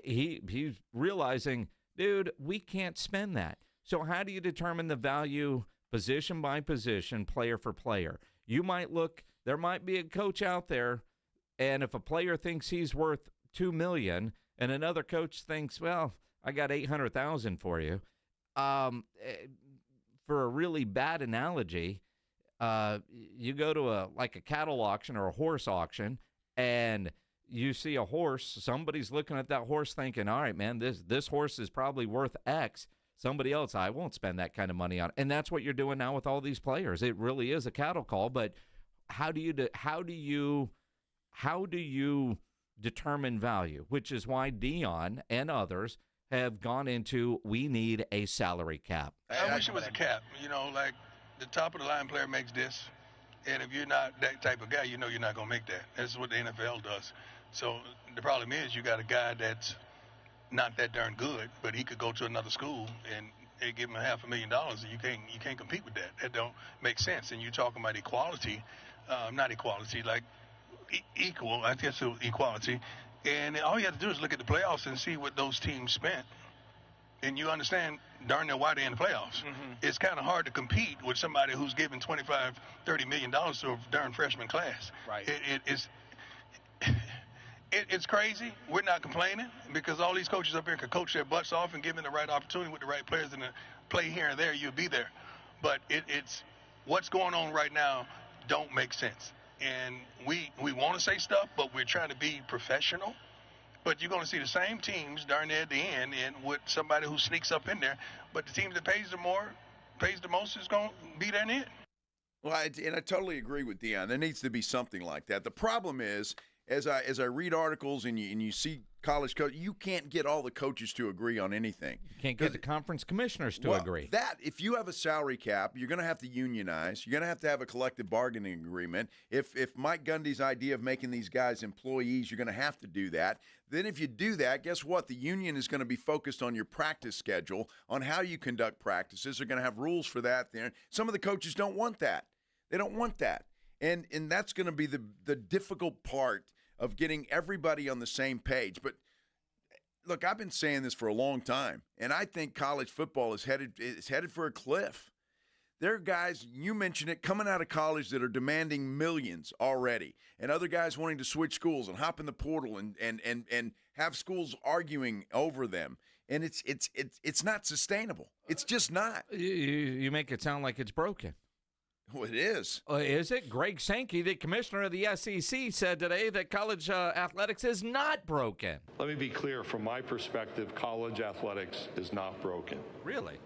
Speaker 6: he's realizing, dude, we can't spend that. So how do you determine the value position by position, player for player? You might look, there might be a coach out there, and if a player thinks he's worth $2 million and another coach thinks, well, I got $800,000 for you. For a really bad analogy, you go to a cattle auction or a horse auction, and you see a horse. Somebody's looking at that horse thinking, all right, man, this horse is probably worth X. Somebody else, I won't spend that kind of money on it. And that's what you're doing now with all these players. It really is a cattle call. But how do you determine value? Which is why Deion and others have gone into, we need a salary cap.
Speaker 5: I wish it was a cap. You know, like the top of the line player makes this, and if you're not that type of guy, you know you're not going to make that. That's what the NFL does. So the problem is you got a guy that's not that darn good, but he could go to another school and they give him $500,000, and you can't compete with that. That don't make sense. And you're talking about equality, not equality, like equal. I guess it was equality. And all you have to do is look at the playoffs and see what those teams spent. And you understand darn near why they're in the playoffs. Mm-hmm. It's kind of hard to compete with somebody who's giving $25-30 million to a darn freshman class.
Speaker 11: Right.
Speaker 5: It's crazy. We're not complaining because all these coaches up here can coach their butts off and give them the right opportunity with the right players and play here and there, you'll be there. But it's what's going on right now don't make sense. And we want to say stuff, but we're trying to be professional. But you're going to see the same teams darn near at the end, and with somebody who sneaks up in there. But the team that pays the most is going to be there in the end.
Speaker 2: Well, I totally agree with Deion. There needs to be something like that. The problem is, as I read articles and you see college coach, you can't get all the coaches to agree on anything.
Speaker 6: You can't get the conference commissioners to agree.
Speaker 2: If you have a salary cap, you're going to have to unionize. You're going to have a collective bargaining agreement. If Mike Gundy's idea of making these guys employees, you're going to have to do that. Then if you do that, guess what? The union is going to be focused on your practice schedule, on how you conduct practices. They're going to have rules for that. Some of the coaches don't want that. They don't want that. And that's going to be the difficult part of getting everybody on the same page. But look, I've been saying this for a long time, and I think college football is headed for a cliff. There are guys, you mentioned it, coming out of college that are demanding millions already, and other guys wanting to switch schools and hop in the portal and have schools arguing over them. And it's not sustainable. It's just not.
Speaker 6: You make it sound like it's broken.
Speaker 2: Well, it is.
Speaker 6: Is it? Greg Sankey, the commissioner of the SEC, said today that college athletics is not broken.
Speaker 13: Let me be clear. From my perspective, college athletics is not broken.
Speaker 6: Really?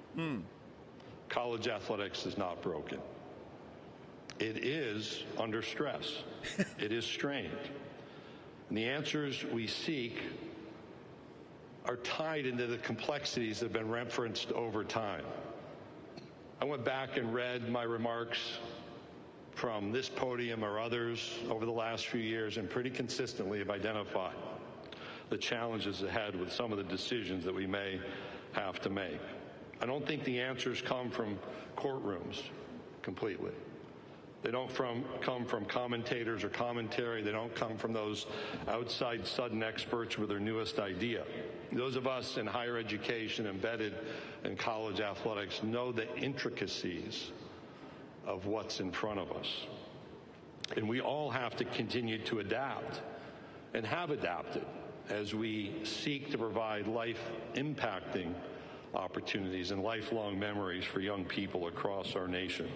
Speaker 13: College athletics is not broken. It is under stress. It is strained. And the answers we seek are tied into the complexities that have been referenced over time. I went back and read my remarks from this podium or others over the last few years and pretty consistently have identified the challenges ahead with some of the decisions that we may have to make. I don't think the answers come from courtrooms completely. They don't come from commentators or commentary. They don't come from those outside sudden experts with their newest idea. Those of us in higher education embedded in college athletics know the intricacies of what's in front of us. And we all have to continue to adapt and have adapted as we seek to provide life-impacting opportunities and lifelong memories for young people across our nation.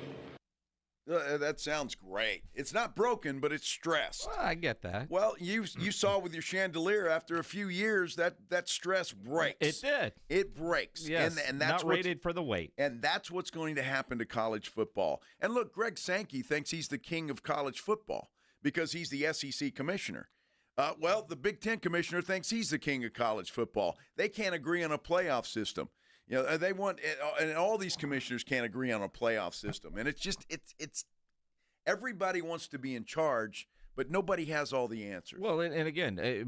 Speaker 2: That sounds great. It's not broken, but it's stressed.
Speaker 6: Well, I get that.
Speaker 2: Well, you saw with your chandelier, after a few years, that stress breaks.
Speaker 6: It did.
Speaker 2: It breaks.
Speaker 6: Yes,
Speaker 2: and that's
Speaker 6: not rated for the weight.
Speaker 2: And that's what's going to happen to college football. And look, Greg Sankey thinks he's the king of college football because he's the SEC commissioner. Well, the Big Ten commissioner thinks he's the king of college football. They can't agree on a playoff system. You know, they want, and all these commissioners can't agree on a playoff system. And it's everybody wants to be in charge, but nobody has all the answers.
Speaker 6: Well, and again,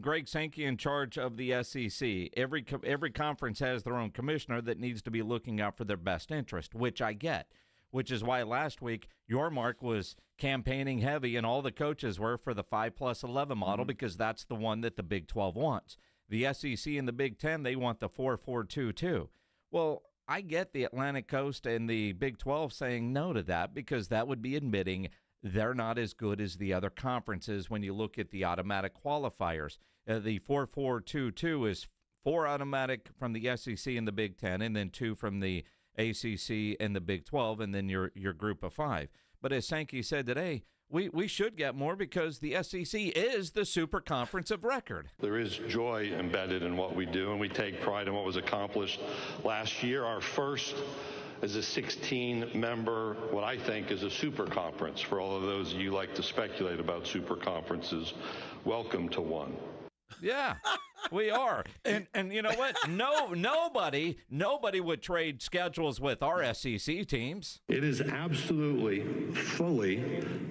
Speaker 6: Greg Sankey in charge of the SEC. Every conference has their own commissioner that needs to be looking out for their best interest, which I get. Which is why last week your Mark was campaigning heavy, and all the coaches were for the 5+11 model because that's the one that the Big 12 wants. The SEC and the Big Ten, they want the 4-4-2-2. Well, I get the Atlantic Coast and the Big 12 saying no to that because that would be admitting they're not as good as the other conferences when you look at the automatic qualifiers. The 4-4-2-2 is 4 automatic from the SEC and the Big Ten, and then 2 from the ACC and the Big 12, and then your group of 5. But as Sankey said today, we should get more because the SEC is the super conference of record.
Speaker 13: There is joy embedded in what we do, and we take pride in what was accomplished last year. Our first as a 16-member, what I think is a super conference. For all of those of you who like to speculate about super conferences, welcome to one.
Speaker 6: Yeah, we are. And you know what? Nobody would trade schedules with our SEC teams.
Speaker 13: It is absolutely, fully,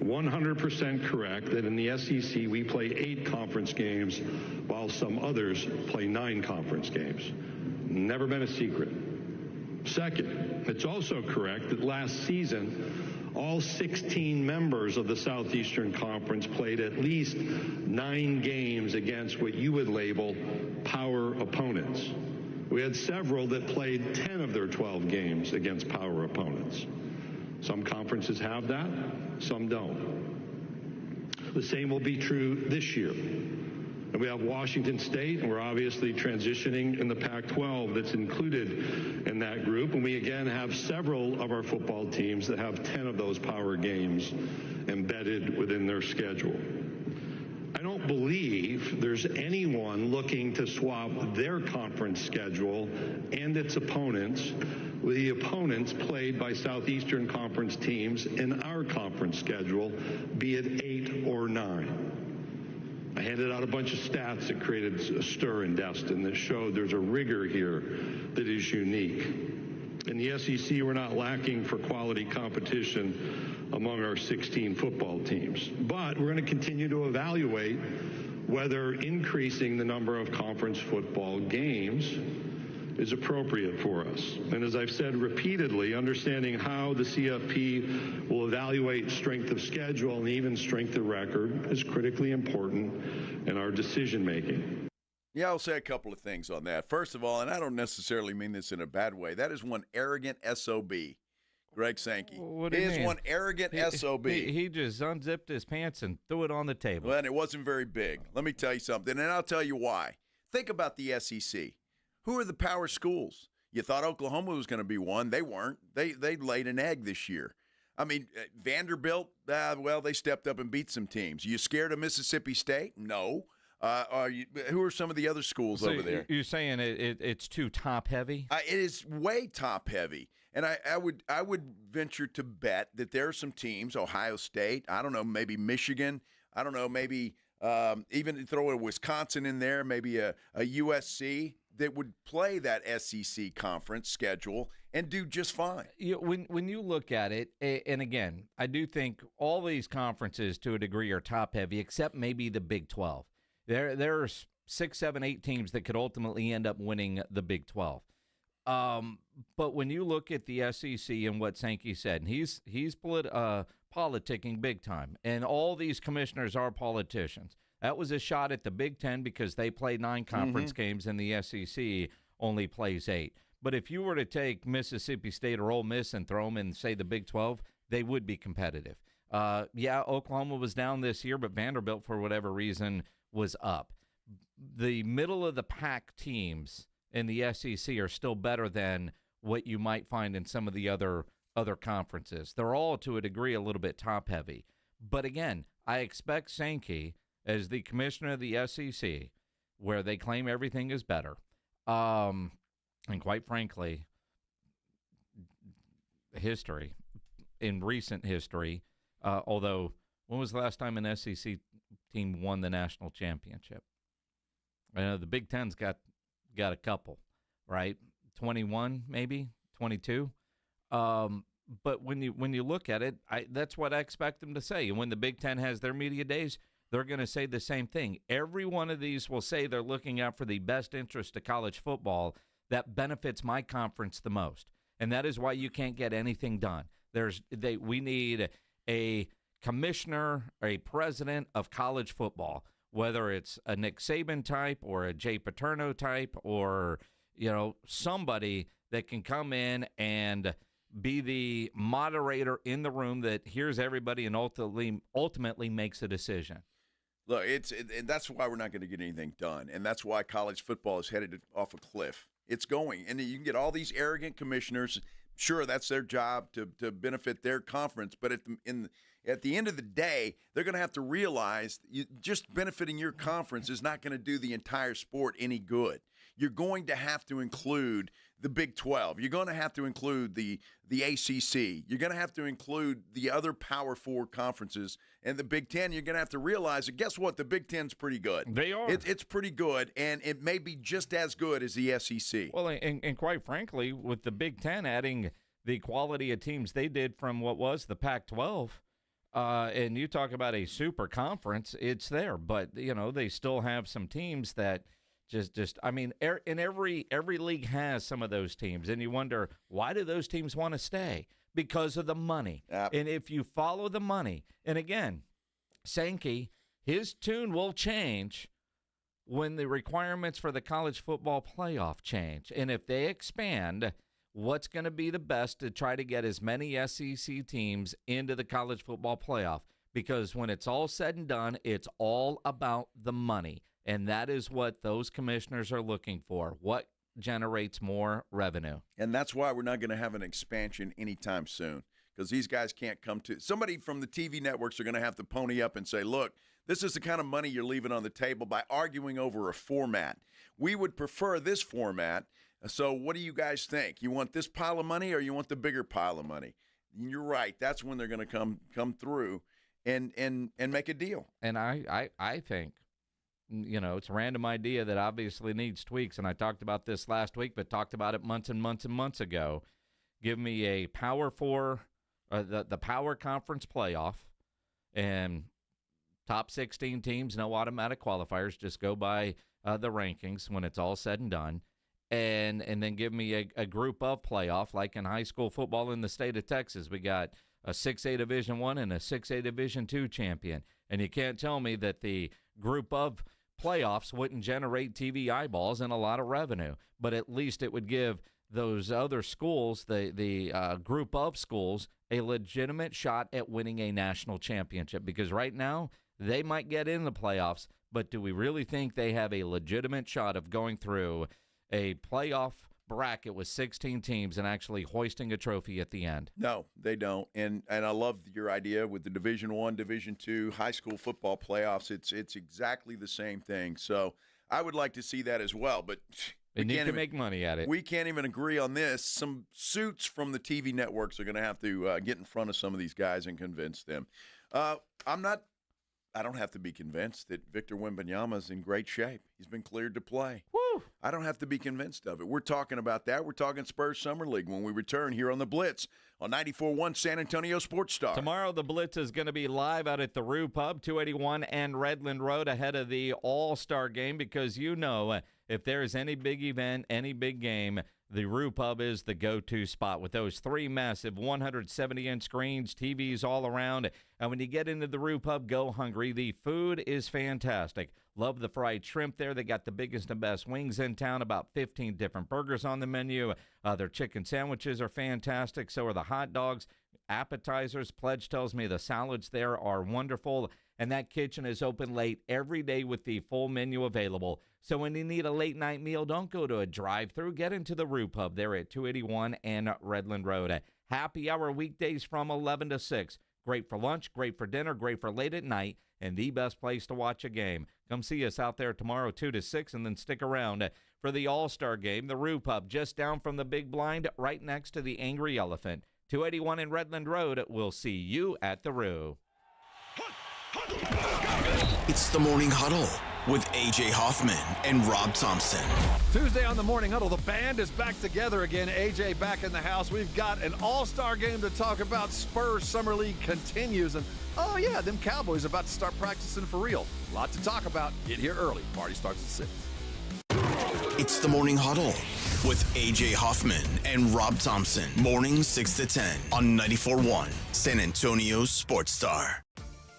Speaker 13: 100% correct that in the SEC we play 8 conference games while some others play 9 conference games. Never been a secret. Second, it's also correct that last season all 16 members of the Southeastern Conference played at least 9 games against what you would label power opponents. We had several that played 10 of their 12 games against power opponents. Some conferences have that, some don't. The same will be true this year. And we have Washington State, and we're obviously transitioning in the Pac-12 that's included in that group. And we again have several of our football teams that have 10 of those power games embedded within their schedule. I don't believe there's anyone looking to swap their conference schedule and its opponents with the opponents played by Southeastern Conference teams in our conference schedule, be it 8 or 9. I handed out a bunch of stats that created a stir in Destin that showed there's a rigor here that is unique. In the SEC, we're not lacking for quality competition among our 16 football teams. But we're going to continue to evaluate whether increasing the number of conference football games is appropriate for us. And as I've said repeatedly, understanding how the CFP will evaluate strength of schedule and even strength of record is critically important in our decision making.
Speaker 2: Yeah, I'll say a couple of things on that. First of all, and I don't necessarily mean this in a bad way, that is one arrogant SOB, Greg Sankey.
Speaker 6: What do
Speaker 2: he
Speaker 6: you
Speaker 2: is
Speaker 6: mean?
Speaker 2: one arrogant SOB.
Speaker 6: He just unzipped his pants and threw it on the table.
Speaker 2: Well, and it wasn't very big. Let me tell you something, and I'll tell you why. Think about the SEC. Who are the power schools? You thought Oklahoma was going to be one. They weren't. They laid an egg this year. I mean, Vanderbilt, well, they stepped up and beat some teams. You scared of Mississippi State? No. Who are some of the other schools over there?
Speaker 6: You're saying it's too top-heavy?
Speaker 2: It is way top-heavy. And I would venture to bet that there are some teams, Ohio State, I don't know, maybe Michigan, I don't know, maybe even throw a Wisconsin in there, maybe a USC, that would play that SEC conference schedule and do just fine.
Speaker 6: When you look at it, and again, I do think all these conferences to a degree are top-heavy, except maybe the Big 12. There are 6, 7, 8 teams that could ultimately end up winning the Big 12. But when you look at the SEC and what Sankey said, and he's politicking big time, and all these commissioners are politicians. That was a shot at the Big Ten because they play 9 conference games and the SEC only plays 8. But if you were to take Mississippi State or Ole Miss and throw them in, say, the Big 12, they would be competitive. Yeah, Oklahoma was down this year, but Vanderbilt, for whatever reason, was up. The middle-of-the-pack teams in the SEC are still better than what you might find in some of the other conferences. They're all, to a degree, a little bit top-heavy. But again, I expect Sankey, as the commissioner of the SEC, where they claim everything is better, and quite frankly, in recent history, although when was the last time an SEC team won the national championship? I know the Big Ten's got a couple, right? 21 maybe, 22. But when you look at it, that's what I expect them to say. And when the Big Ten has their media days, they're going to say the same thing. Every one of these will say they're looking out for the best interest of college football that benefits my conference the most. And that is why you can't get anything done. We need a commissioner, a president of college football, whether it's a Nick Saban type or a Jay Paterno type or, somebody that can come in and be the moderator in the room that hears everybody and ultimately makes a decision.
Speaker 2: Look, and that's why we're not going to get anything done, and that's why college football is headed off a cliff. It's going, and you can get all these arrogant commissioners. Sure, that's their job to benefit their conference, but at the end of the day, they're going to have to realize just benefiting your conference is not going to do the entire sport any good. You're going to have to include the Big 12. You're going to have to include the ACC. You're going to have to include the other Power 4 conferences. And the Big 10, you're going to have to realize that, guess what? The Big 10's pretty good.
Speaker 6: They are.
Speaker 2: It's pretty good, and it may be just as good as the SEC.
Speaker 6: Well, and quite frankly, with the Big 10 adding the quality of teams they did from what was the Pac-12, and you talk about a super conference, it's there. But, they still have some teams that – and every league has some of those teams, and you wonder, why do those teams want to stay? Because of the money. Yep. And if you follow the money, and again, Sankey, his tune will change when the requirements for the college football playoff change. And if they expand, what's going to be the best to try to get as many SEC teams into the college football playoff? Because when it's all said and done, it's all about the money. And that is what those commissioners are looking for. What generates more revenue?
Speaker 2: And that's why we're not going to have an expansion anytime soon, because these guys can't come to – somebody from the TV networks are going to have to pony up and say, look, this is the kind of money you're leaving on the table by arguing over a format. We would prefer this format. So what do you guys think? You want this pile of money or you want the bigger pile of money? And you're right. That's when they're going to come through and make a deal.
Speaker 6: And I think it's a random idea that obviously needs tweaks, and I talked about this last week, but talked about it months and months and months ago. Give me a Power Four, the Power Conference playoff, and top 16 teams, no automatic qualifiers, just go by the rankings when it's all said and done. And then give me a group of playoff, like in high school football in the state of Texas. We got a 6A Division I and a 6A Division II champion. And you can't tell me that the group of playoffs wouldn't generate TV eyeballs and a lot of revenue. But at least it would give those other schools, the group of schools, a legitimate shot at winning a national championship. Because right now, they might get in the playoffs, but do we really think they have a legitimate shot of going through a playoff bracket with 16 teams and actually hoisting a trophy at the end?
Speaker 2: No, they don't. And I love your idea with the Division I, Division II, high school football playoffs. It's exactly the same thing. So I would like to see that as well. But
Speaker 6: they need to make money at it.
Speaker 2: We can't even agree on this. Some suits from the TV networks are going to have to get in front of some of these guys and convince them. I don't have to be convinced that Victor Wembanyama is in great shape. He's been cleared to play.
Speaker 6: Woo!
Speaker 2: I don't have to be convinced of it. We're talking about that. We're talking Spurs Summer League when we return here on the Blitz on 94.1 San Antonio Sports Star.
Speaker 6: Tomorrow, the Blitz is going to be live out at the Rue Pub, 281 and Redland Road, ahead of the All-Star Game, because if there's any big event, any big game, the Rue Pub is the go-to spot with those 3 massive 170-inch screens, TVs all around. And when you get into the Rue Pub, go hungry. The food is fantastic. Love the fried shrimp there. They got the biggest and best wings in town, about 15 different burgers on the menu. Their chicken sandwiches are fantastic. So are the hot dogs, appetizers. Pledge tells me the salads there are wonderful. And that kitchen is open late every day with the full menu available. So when you need a late-night meal, don't go to a drive-thru. Get into the Rue Pub there at 281 and Redland Road. Happy hour weekdays from 11 to 6. Great for lunch, great for dinner, great for late at night, and the best place to watch a game. Come see us out there tomorrow 2 to 6, and then stick around for the All-Star Game. The Rue Pub, just down from the Big Blind, right next to the Angry Elephant. 281 and Redland Road. We'll see you at the Rue.
Speaker 1: It's the Morning Huddle with A.J. Hoffman and Rob Thompson.
Speaker 14: Tuesday on the Morning Huddle, the band is back together again. A.J. back in the house. We've got an all-star game to talk about. Spurs Summer League continues. And, oh, yeah, them Cowboys about to start practicing for real. A lot to talk about. Get here early. Party starts at 6.
Speaker 1: It's the Morning Huddle with A.J. Hoffman and Rob Thompson. Mornings 6 to 10 on 94.1 San Antonio Sports Star.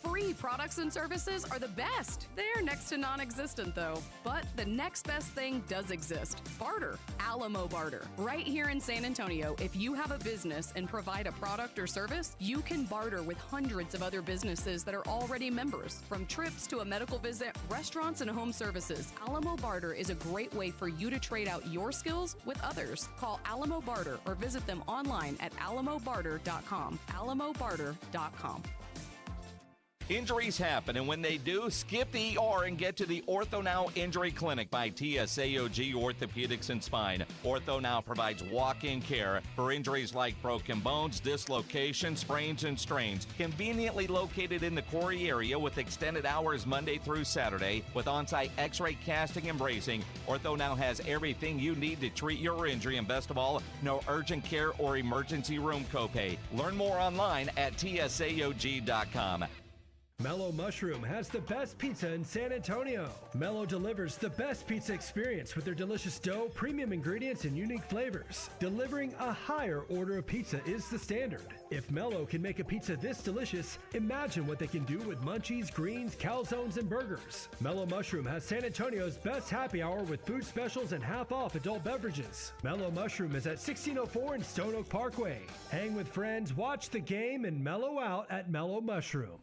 Speaker 10: Free products and services are the best. They're next to non-existent, though. But the next best thing does exist. Barter. Alamo Barter. Right here in San Antonio, if you have a business and provide a product or service, you can barter with hundreds of other businesses that are already members. From trips to a medical visit, restaurants and home services, Alamo Barter is a great way for you to trade out your skills with others. Call Alamo Barter or visit them online at alamobarter.com. alamobarter.com.
Speaker 8: Injuries happen, and when they do, skip the ER and get to the Ortho Now Injury Clinic by TSAOG Orthopedics and Spine. Ortho Now provides walk-in care for injuries like broken bones, dislocations, sprains, and strains. Conveniently located in the Quarry area with extended hours Monday through Saturday with on-site x-ray casting and bracing, Ortho Now has everything you need to treat your injury, and best of all, no urgent care or emergency room copay. Learn more online at tsaog.com.
Speaker 17: Mellow Mushroom has the best pizza in San Antonio. Mellow delivers the best pizza experience with their delicious dough, premium ingredients, and unique flavors. Delivering a higher order of pizza is the standard. If Mellow can make a pizza this delicious, imagine what they can do with munchies, greens, calzones, and burgers. Mellow Mushroom has San Antonio's best happy hour with food specials and half-off adult beverages. Mellow Mushroom is at 1604 in Stone Oak Parkway. Hang with friends, watch the game, and mellow out at Mellow Mushroom.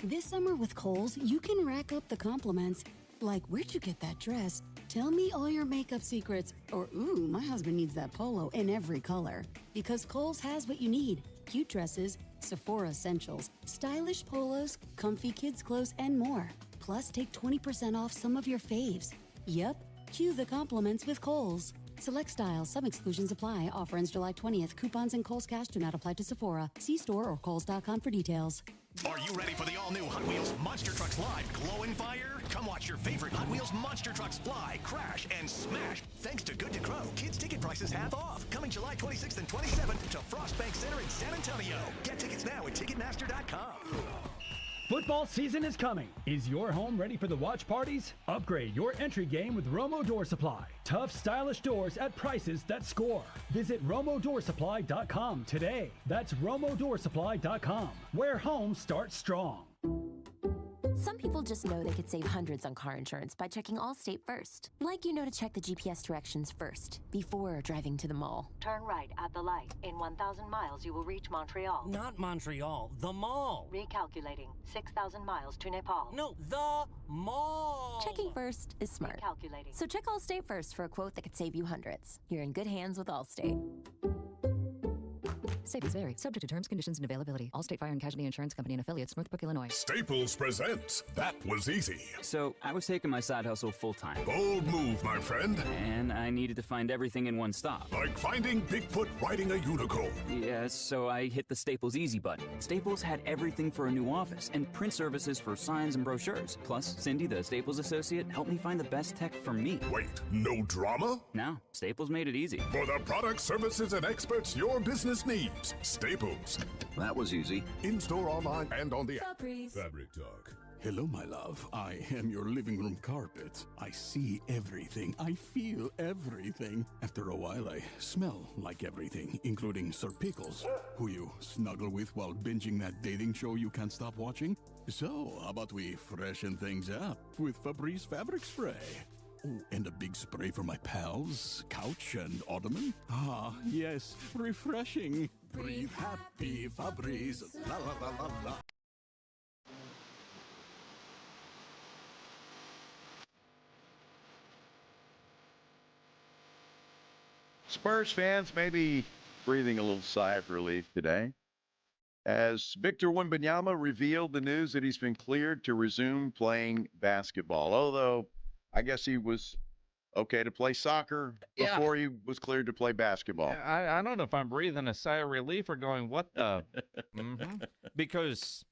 Speaker 15: This summer with Kohl's, you can rack up the compliments. Like, where'd you get that dress? Tell me all your makeup secrets. Or, ooh, my husband needs that polo in every color. Because Kohl's has what you need. Cute dresses, Sephora essentials, stylish polos, comfy kids clothes, and more. Plus, take 20% off some of your faves. Yep, cue the compliments with Kohl's. Select styles, some exclusions apply. Offer ends July 20th. Coupons and Kohl's Cash do not apply to Sephora. See store or kohls.com for details.
Speaker 19: Are you ready for the all-new Hot Wheels Monster Trucks Live Glowing Fire? Come
Speaker 16: Come watch your favorite Hot Wheels monster trucks fly, crash, and smash. Thanks to Good to Crow, kids' ticket prices half off. Coming July 26th and 27th to Frost Bank Center in San Antonio. Get tickets now at Ticketmaster.com.
Speaker 17: Football season is coming. Is your home ready for the watch parties? Upgrade your entry game with Romo Door Supply. Tough, stylish doors at prices that score. Visit RomoDoorSupply.com today. That's RomoDoorSupply.com, where home starts strong.
Speaker 18: Some people just know they could save hundreds on car insurance by checking Allstate first. Like to check the GPS directions first, before driving to the mall.
Speaker 19: Turn right at the light. In 1,000 miles, you will reach Montreal.
Speaker 24: Not Montreal, the mall.
Speaker 19: Recalculating. 6,000 miles to Nepal.
Speaker 24: No, the mall.
Speaker 18: Checking first is smart.
Speaker 19: Recalculating.
Speaker 18: So check Allstate first for a quote that could save you hundreds. You're in good hands with Allstate.
Speaker 20: Savings vary. Subject to terms, conditions, and availability. Allstate Fire and Casualty Insurance Company and affiliates, Northbrook, Illinois.
Speaker 25: Staples presents That Was Easy.
Speaker 26: So, I was taking my side hustle full-time.
Speaker 25: Bold move, my friend.
Speaker 26: And I needed to find everything in one stop.
Speaker 25: Like finding Bigfoot riding a unicorn.
Speaker 26: Yeah, so I hit the Staples Easy button. Staples had everything for a new office and print services for signs and brochures. Plus, Cindy, the Staples associate, helped me find the best tech for me.
Speaker 25: Wait, no drama?
Speaker 26: No, Staples made it easy.
Speaker 25: For the products, services, and experts your business needs. Staples.
Speaker 26: That was easy.
Speaker 25: In-store, online, and on the app.
Speaker 27: Fabric Talk. Hello, my love. I am your living room carpet. I see everything. I feel everything. After a while, I smell like everything, including Sir Pickles, who you snuggle with while binging that dating show you can't stop watching. So, how about we freshen things up with Febreze Fabric Spray? Oh, and a big spray for my pals, couch and ottoman. Ah, yes, refreshing. Breathe happy, Febreze. La la la la la.
Speaker 2: Spurs fans may be breathing a little sigh of relief today, as Victor Wembanyama revealed the news that he's been cleared to resume playing basketball. Although, I guess he was okay to play soccer before he was cleared to play basketball.
Speaker 6: I don't know if I'm breathing a sigh of relief or going, what the? Because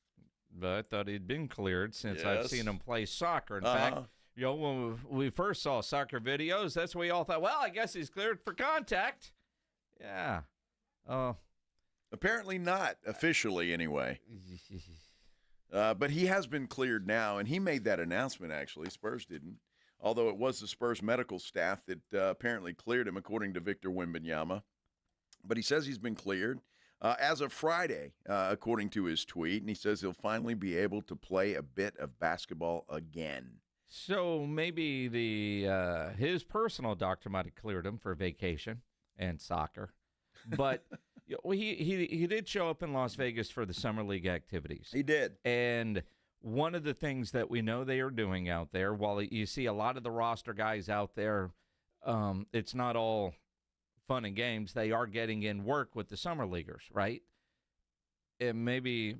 Speaker 6: I thought he'd been cleared since I've seen him play soccer. In fact, when we first saw soccer videos, that's what we all thought, well, I guess he's cleared for contact. Yeah.
Speaker 2: Apparently not, officially anyway. But he has been cleared now, and he made that announcement, actually. Spurs didn't. Although it was the Spurs medical staff that apparently cleared him, according to Victor Wembanyama. But he says he's been cleared as of Friday, according to his tweet. And he says he'll finally be able to play a bit of basketball again.
Speaker 6: So maybe his personal doctor might have cleared him for vacation and soccer. But he did show up in Las Vegas for the Summer League activities.
Speaker 2: He did.
Speaker 6: And one of the things that we know they are doing out there, while you see a lot of the roster guys out there, it's not all fun and games. They are getting in work with the summer leaguers, right? And maybe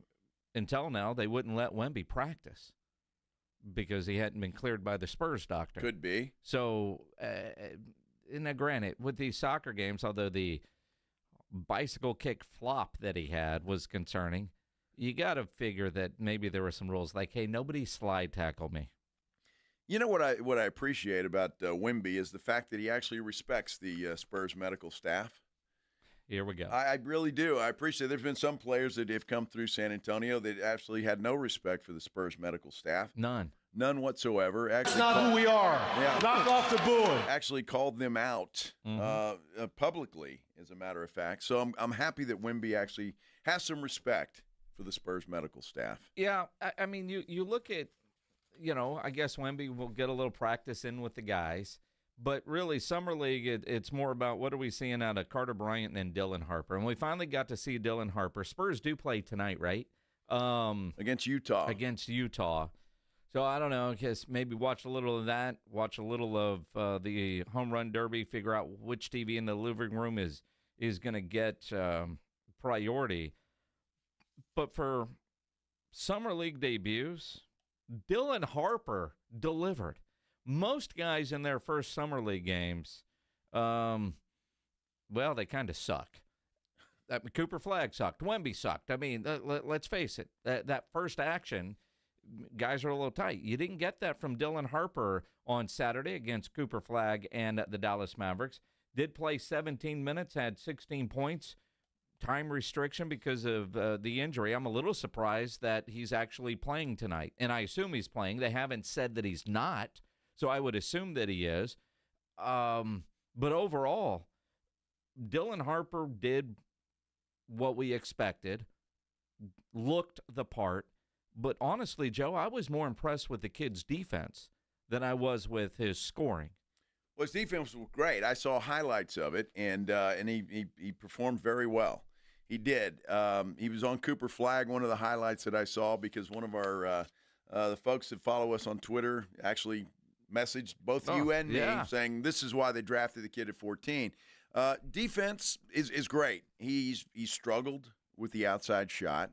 Speaker 6: until now they wouldn't let Wemby practice because he hadn't been cleared by the Spurs doctor.
Speaker 2: Could be.
Speaker 6: So, now granted, with these soccer games, although the bicycle kick flop that he had was concerning, you got to figure that maybe there were some rules like, hey, nobody slide tackle me.
Speaker 2: You know what I appreciate about Wemby is the fact that he actually respects the Spurs medical staff.
Speaker 6: Here we go.
Speaker 2: I really do. I appreciate there's been some players that have come through San Antonio that absolutely had no respect for the Spurs medical staff.
Speaker 6: None
Speaker 2: whatsoever. Actually,
Speaker 28: that's not who we are. Yeah. Knock off the board.
Speaker 2: Actually called them out publicly, as a matter of fact. So I'm happy that Wemby actually has some respect for the Spurs medical staff.
Speaker 6: Yeah, I mean, you look at, I guess Wemby will get a little practice in with the guys, but really Summer League, it's more about what are we seeing out of Carter Bryant and Dylan Harper. And we finally got to see Dylan Harper. Spurs do play tonight, right?
Speaker 2: Against Utah.
Speaker 6: So I don't know, I guess maybe watch a little of that, watch a little of the home run derby, figure out which TV in the living room is going to get priority. But for Summer League debuts, Dylan Harper delivered. Most guys in their first Summer League games, they kind of suck. Cooper Flagg sucked. Wemby sucked. I mean, let's face it. That first action guys are a little tight. You didn't get that from Dylan Harper on Saturday against Cooper Flagg and the Dallas Mavericks. Did play 17 minutes, had 16 points. Time restriction because of the injury. I'm a little surprised that he's actually playing tonight, and I assume he's playing. They haven't said that he's not, so I would assume that he is. But overall, Dylan Harper did what we expected, looked the part. But honestly, Joe, I was more impressed with the kid's defense than I was with his scoring.
Speaker 2: Well, his defense was great. I saw highlights of it, and he performed very well. He did. He was on Cooper Flagg, one of the highlights that I saw, because one of our the folks that follow us on Twitter actually messaged both you and me saying this is why they drafted the kid at 14. Defense is great. He struggled with the outside shot.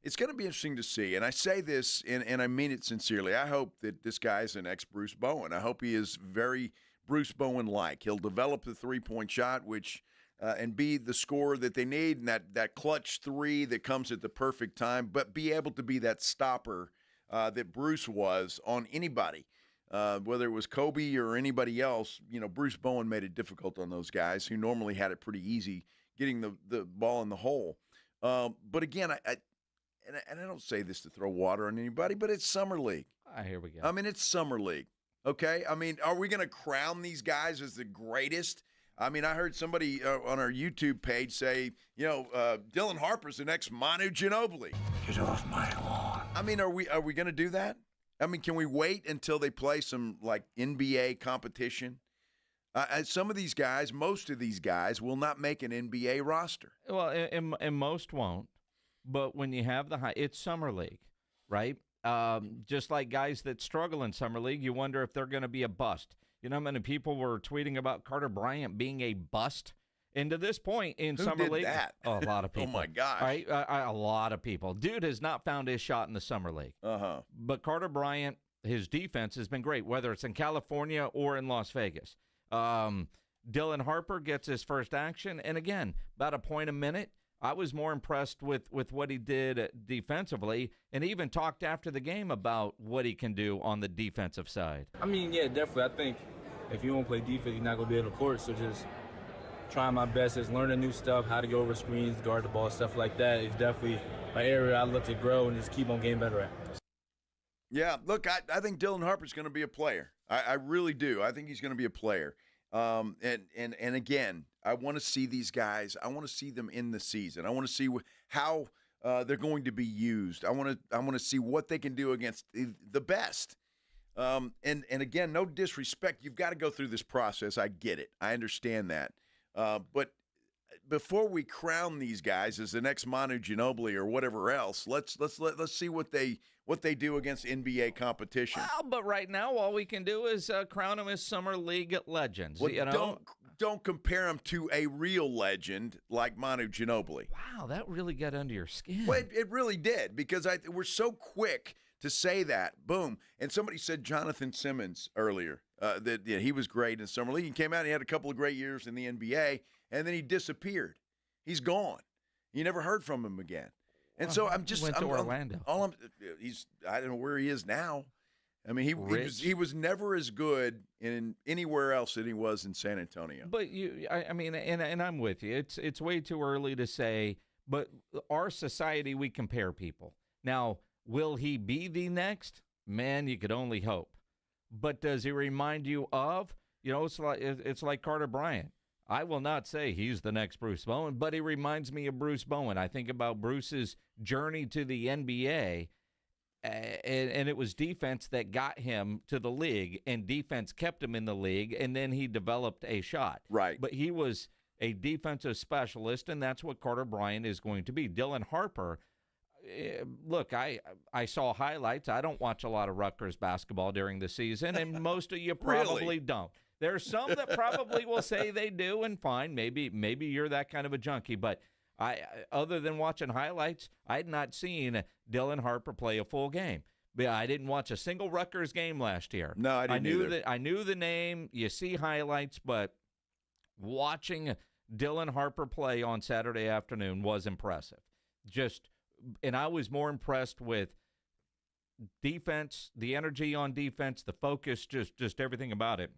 Speaker 2: It's going to be interesting to see. And I say this, and I mean it sincerely. I hope that this guy is an ex-Bruce Bowen. I hope he is very Bruce Bowen-like. He'll develop the three-point shot, which and be the scorer that they need, and that clutch three that comes at the perfect time, but be able to be that stopper that Bruce was on anybody. Whether it was Kobe or anybody else, Bruce Bowen made it difficult on those guys who normally had it pretty easy getting the ball in the hole. But again, I don't say this to throw water on anybody, but it's Summer League.
Speaker 6: Here we go.
Speaker 2: I mean, it's Summer League, okay? I mean, are we going to crown these guys as the greatest? I mean, I heard somebody on our YouTube page say, Dylan Harper's the next Manu Ginobili.
Speaker 3: Get off my lawn.
Speaker 2: I mean, are we going to do that? I mean, can we wait until they play some, like, NBA competition? Some of these guys, most of these guys, will not make an NBA roster.
Speaker 6: Well, and most won't. But when you have it's Summer League, right? Just like guys that struggle in Summer League, you wonder if they're going to be a bust. You know how many people were tweeting about Carter Bryant being a bust? And to this point in Summer League,
Speaker 2: that?
Speaker 6: Oh, a lot of people.
Speaker 2: Oh, my gosh.
Speaker 6: Right? A lot of people. Dude has not found his shot in the Summer League.
Speaker 2: Uh-huh.
Speaker 6: But Carter Bryant, his defense has been great, whether it's in California or in Las Vegas. Dylan Harper gets his first action. And, again, about a point a minute. I was more impressed with what he did defensively, and even talked after the game about what he can do on the defensive side.
Speaker 4: I mean, yeah, definitely. I think if you won't play defense, you're not going to be able to court. So just trying my best, just learning new stuff, how to go over screens, guard the ball, stuff like that is definitely an area I look to grow and just keep on getting better at.
Speaker 2: Yeah, look, I think Dylan Harper's going to be a player. I really do. I think he's going to be a player. And again, I want to see these guys. I want to see them in the season. I want to see how they're going to be used. I want to see what they can do against the best. And again, no disrespect. You've got to go through this process. I get it. I understand that. But before we crown these guys as the next Manu Ginobili or whatever else, let's see what they do against NBA competition.
Speaker 6: Well, but right now, all we can do is crown them as Summer League legends.
Speaker 2: Well, don't compare them to a real legend like Manu Ginobili.
Speaker 6: Wow, that really got under your skin.
Speaker 2: Well, it really did, because we're so quick to say that. Boom. And somebody said Jonathan Simmons earlier, that he was great in Summer League. He came out and he had a couple of great years in the NBA, and then he disappeared. He's gone. You never heard from him again. And so I'm just
Speaker 6: went to Orlando.
Speaker 2: I don't know where he is now. I mean, he was never as good in anywhere else than he was in San Antonio.
Speaker 6: But I mean, and I'm with you. It's way too early to say. But our society, we compare people. Now, will he be the next? Man, you could only hope. But does he remind you of? It's like Carter Bryant. I will not say he's the next Bruce Bowen, but he reminds me of Bruce Bowen. I think about Bruce's journey to the NBA, and it was defense that got him to the league, and defense kept him in the league, and then he developed a shot.
Speaker 2: Right.
Speaker 6: But he was a defensive specialist, and that's what Carter Bryant is going to be. Dylan Harper, look, I saw highlights. I don't watch a lot of Rutgers basketball during the season, and most of you probably
Speaker 2: Really?
Speaker 6: don't. There's some that probably will say they do, and fine, maybe you're that kind of a junkie. But other than watching highlights, I had not seen Dylan Harper play a full game. But I didn't watch a single Rutgers game last year.
Speaker 2: No, I didn't either.
Speaker 6: I knew the name. You see highlights, but watching Dylan Harper play on Saturday afternoon was impressive. And I was more impressed with defense, the energy on defense, the focus, just everything about it.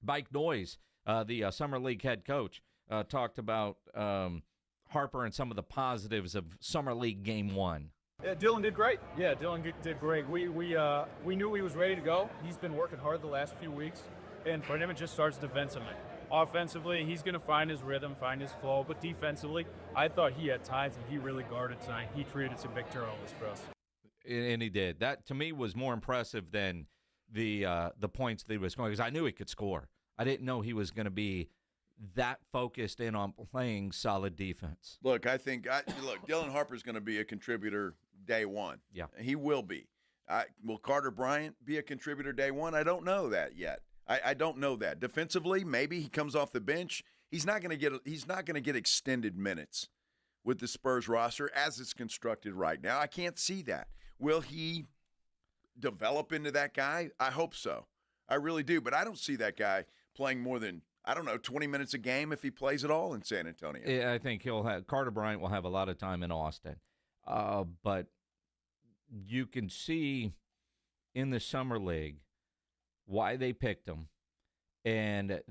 Speaker 6: Mike Noyes, the Summer League head coach, talked about Harper and some of the positives of Summer League Game 1.
Speaker 5: Yeah, Dylan did great. Yeah, Dylan did great. We knew he was ready to go. He's been working hard the last few weeks, and for him it just starts defensively. Offensively, he's going to find his rhythm, find his flow, but defensively, I thought he had times and he really guarded tonight. He created some big turnovers for us.
Speaker 6: And he did. That, to me, was more impressive than the points that he was scoring, because I knew he could score. I didn't know he was going to be that focused in on playing solid defense.
Speaker 2: Look, Dylan Harper's going to be a contributor day one.
Speaker 6: Yeah.
Speaker 2: He will be. Will Carter Bryant be a contributor day one? I don't know that yet. I don't know that. Defensively, maybe he comes off the bench. He's not going to get extended minutes with the Spurs roster as it's constructed right now. I can't see that. Will he develop into that guy? I hope so. I really do. But I don't see that guy playing more than, 20 minutes a game if he plays at all in San Antonio.
Speaker 6: Yeah, I think Carter Bryant will have a lot of time in Austin. But you can see in the Summer League why they picked him, and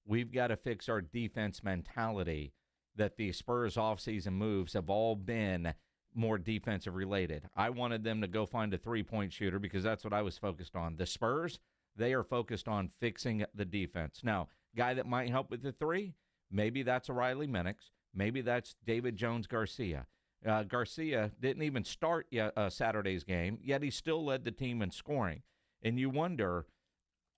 Speaker 6: we've got to fix our defense mentality that the Spurs offseason moves have all been more defensive related. I wanted them to go find a three-point shooter because that's what I was focused on. The Spurs, they are focused on fixing the defense. Now, guy that might help with the three, maybe that's Riley Minix. Maybe that's David Jones-Garcia. Garcia didn't even start Saturday's game, yet he still led the team in scoring. And you wonder,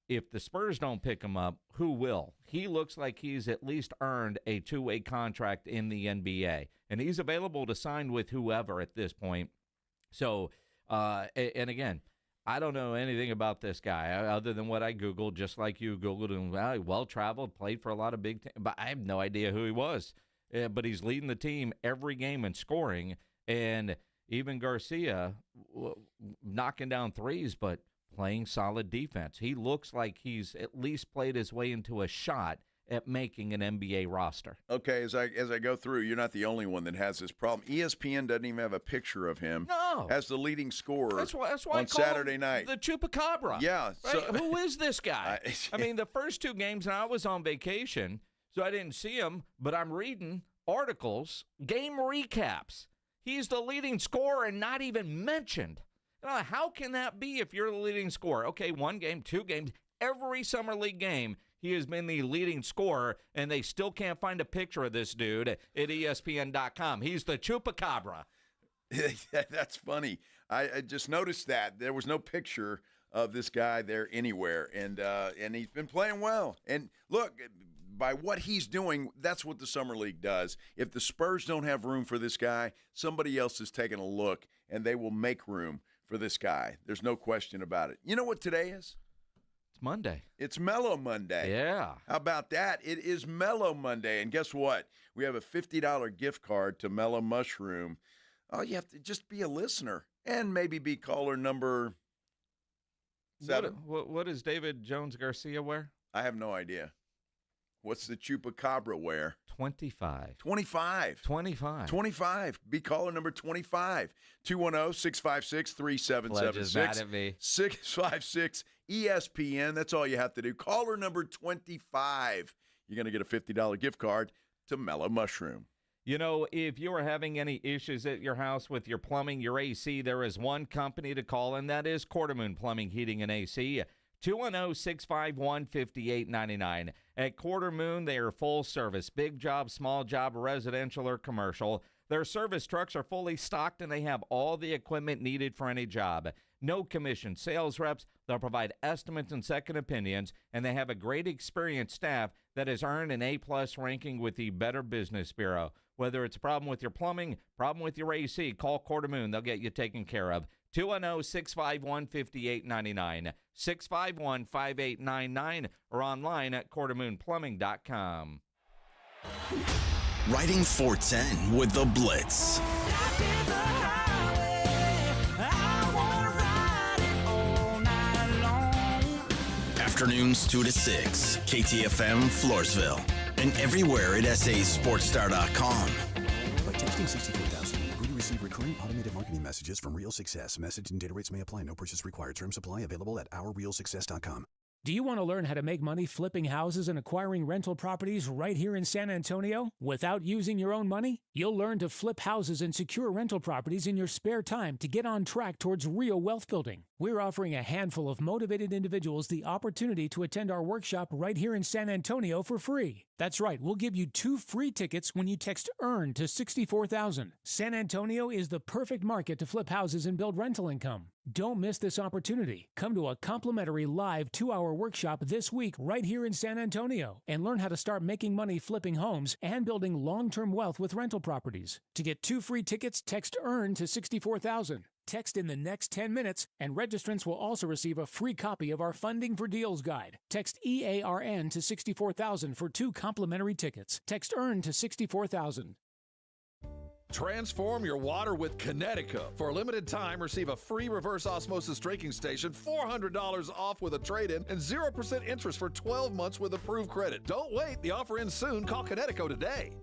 Speaker 6: if the Spurs don't pick him up, who will? He looks like he's at least earned a two-way contract in the NBA. And he's available to sign with whoever at this point. So, and again, I don't know anything about this guy other than what I Googled, just like you Googled him. Well-traveled, played for a lot of big teams. But I have no idea who he was. But he's leading the team every game in scoring. And even Garcia knocking down threes, but playing solid defense. He looks like he's at least played his way into a shot at making an NBA roster.
Speaker 2: Okay, as I go through, you're not the only one that has this problem. ESPN doesn't even have a picture of him as the leading scorer
Speaker 6: that's why
Speaker 2: on Saturday night.
Speaker 6: The Chupacabra.
Speaker 2: Yeah.
Speaker 6: Right?
Speaker 2: So,
Speaker 6: who is this guy? I mean, the first two games, and I was on vacation, so I didn't see him, but I'm reading articles, game recaps. He's the leading scorer and not even mentioned. How can that be if you're the leading scorer? Okay, one game, two games, every Summer League game, he has been the leading scorer, and they still can't find a picture of this dude at ESPN.com. He's the Chupacabra.
Speaker 2: That's funny. I just noticed that. There was no picture of this guy there anywhere, and he's been playing well. And look, by what he's doing, that's what the Summer League does. If the Spurs don't have room for this guy, somebody else is taking a look, and they will make room for this guy. There's no question about it. You know what today is?
Speaker 6: It's Monday.
Speaker 2: It's Mellow Monday.
Speaker 6: Yeah.
Speaker 2: How about that? It is Mellow Monday. And guess what? We have a $50 gift card to Mellow Mushroom. Oh, you have to just be a listener and maybe be caller number 7.
Speaker 6: What does David Jones-Garcia wear?
Speaker 2: I have no idea. What's the Chupacabra wear?
Speaker 6: 25.
Speaker 2: 25.
Speaker 6: 25.
Speaker 2: 25. Be caller number 25. 210-656-3776.
Speaker 6: Pledge is mad at me.
Speaker 2: 656 ESPN. That's all you have to do. Caller number 25. You're going to get a $50 gift card to Mellow Mushroom.
Speaker 6: You know, if you are having any issues at your house with your plumbing, your AC, there is one company to call, and that is Quartermoon Plumbing, Heating, and AC. 210-651-5899. At Quartermoon, they are full service. Big job, small job, residential or commercial. Their service trucks are fully stocked, and they have all the equipment needed for any job. No commission sales reps. They'll provide estimates and second opinions, and they have a great experienced staff that has earned an A-plus ranking with the Better Business Bureau. Whether it's a problem with your plumbing, problem with your AC, call Quartermoon. They'll get you taken care of. 210-651-5899, 651-5899, or online at quartermoonplumbing.com.
Speaker 1: Riding 410 with the Blitz. Afternoons 2 to 6, KTFM Floresville, and everywhere at sasportstar.com.
Speaker 7: By texting 64000, you agree to receive recurring automated marketing messages from Real Success. Message and data rates may apply. No purchase required. Terms apply. Available at ourrealsuccess.com.
Speaker 9: Do you want to learn how to make money flipping houses and acquiring rental properties right here in San Antonio without using your own money? You'll learn to flip houses and secure rental properties in your spare time to get on track towards real wealth building. We're offering a handful of motivated individuals the opportunity to attend our workshop right here in San Antonio for free. That's right, we'll give you 2 free tickets when you text EARN to 64,000. San Antonio is the perfect market to flip houses and build rental income. Don't miss this opportunity. Come to a complimentary live 2-hour workshop this week right here in San Antonio and learn how to start making money flipping homes and building long-term wealth with rental properties. To get 2 free tickets, text EARN to 64,000. Text in the next 10 minutes, and registrants will also receive a free copy of our Funding for Deals guide. Text EARN to 64,000 for 2 complimentary tickets. Text EARN to 64,000.
Speaker 14: Transform your water with Connecticut. For a limited time, receive a free reverse osmosis drinking station, $400 off with a trade-in, and 0% interest for 12 months with approved credit. Don't wait. The offer ends soon. Call Connecticut today.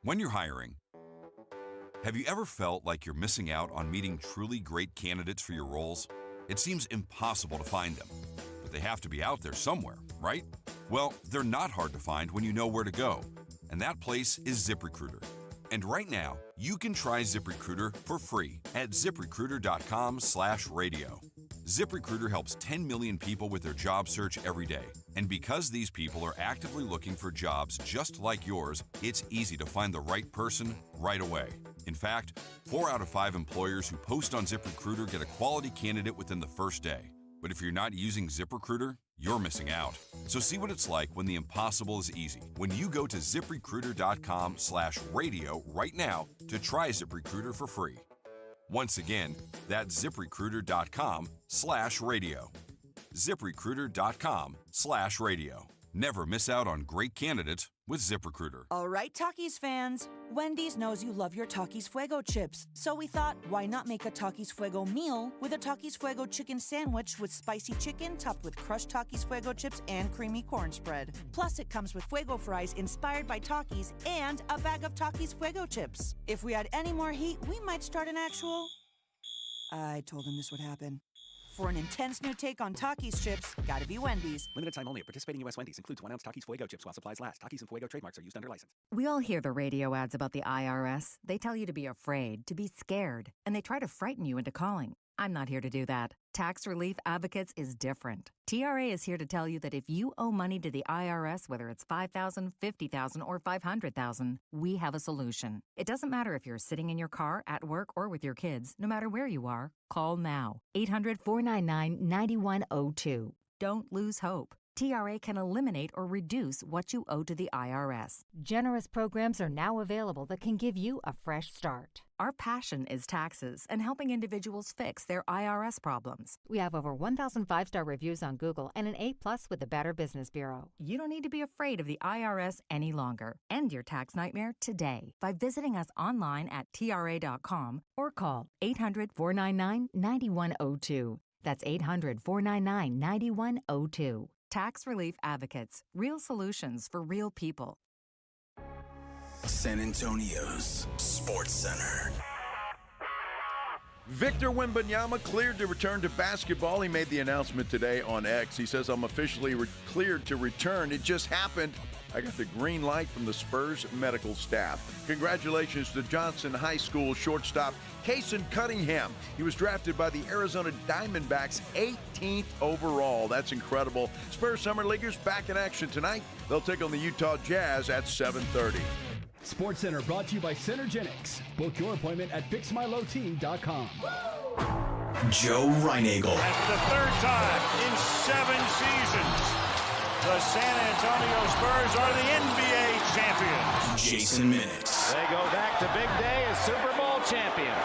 Speaker 11: When you're hiring, have you ever felt like you're missing out on meeting truly great candidates for your roles? It seems impossible to find them, but they have to be out there somewhere, right? Well, they're not hard to find when you know where to go, and that place is ZipRecruiter. And right now, you can try ZipRecruiter for free at ZipRecruiter.com/radio. ZipRecruiter helps 10 million people with their job search every day. And because these people are actively looking for jobs just like yours, it's easy to find the right person right away. In fact, 4 out of 5 employers who post on ZipRecruiter get a quality candidate within the first day. But if you're not using ZipRecruiter, you're missing out. So see what it's like when the impossible is easy. When you go to ZipRecruiter.com/radio right now to try ZipRecruiter for free. Once again, that's ZipRecruiter.com/radio. ZipRecruiter.com/radio. Never miss out on great candidates with ZipRecruiter.
Speaker 12: All right, Takis fans. Wendy's knows you love your Takis Fuego chips. So we thought, why not make a Takis Fuego meal with a Takis Fuego chicken sandwich with spicy chicken topped with crushed Takis Fuego chips and creamy corn spread. Plus, it comes with Fuego fries inspired by Takis and a bag of Takis Fuego chips. If we had any more heat, we might start an actual... I told him this would happen. For an intense new take on Takis chips, gotta be Wendy's.
Speaker 7: Limited time only at participating U.S. Wendy's. Includes 1 ounce Takis Fuego chips while supplies last. Takis and Fuego trademarks are used under license.
Speaker 20: We all hear the radio ads about the IRS. They tell you to be afraid, to be scared, and they try to frighten you into calling. I'm not here to do that. Tax Relief Advocates is different. TRA is here to tell you that if you owe money to the IRS, whether it's $5,000, $50,000, or $500,000, we have a solution. It doesn't matter if you're sitting in your car, at work, or with your kids. No matter where you are, call now. 800-499-9102. Don't lose hope. TRA can eliminate or reduce what you owe to the IRS.
Speaker 13: Generous programs are now available that can give you a fresh start.
Speaker 20: Our passion is taxes and helping individuals fix their IRS problems.
Speaker 13: We have over 1,000 5-star reviews on Google and an A+ with the Better Business Bureau.
Speaker 20: You don't need to be afraid of the IRS any longer. End your tax nightmare today by visiting us online at TRA.com or call 800-499-9102. That's 800-499-9102. Tax Relief Advocates. Real solutions for real people.
Speaker 1: San Antonio's Sports Center.
Speaker 2: Victor Wembanyama cleared to return to basketball. He made the announcement today on X. He says, I'm officially cleared to return. It just happened. I got the green light from the Spurs medical staff. Congratulations to Johnson High School shortstop Kason Cunningham. He was drafted by the Arizona Diamondbacks 18th overall. That's incredible. Spurs Summer Leaguers back in action tonight. They'll take on the Utah Jazz at 7:30.
Speaker 17: Sports Center brought to you by Centergenics. Book your appointment at fixmyloteam.com.
Speaker 1: Joe Reinagel.
Speaker 28: That's the 3rd time in 7 seasons. The San Antonio Spurs are the NBA champions.
Speaker 1: Jason Minix.
Speaker 28: They go back to big day as Super Bowl champions.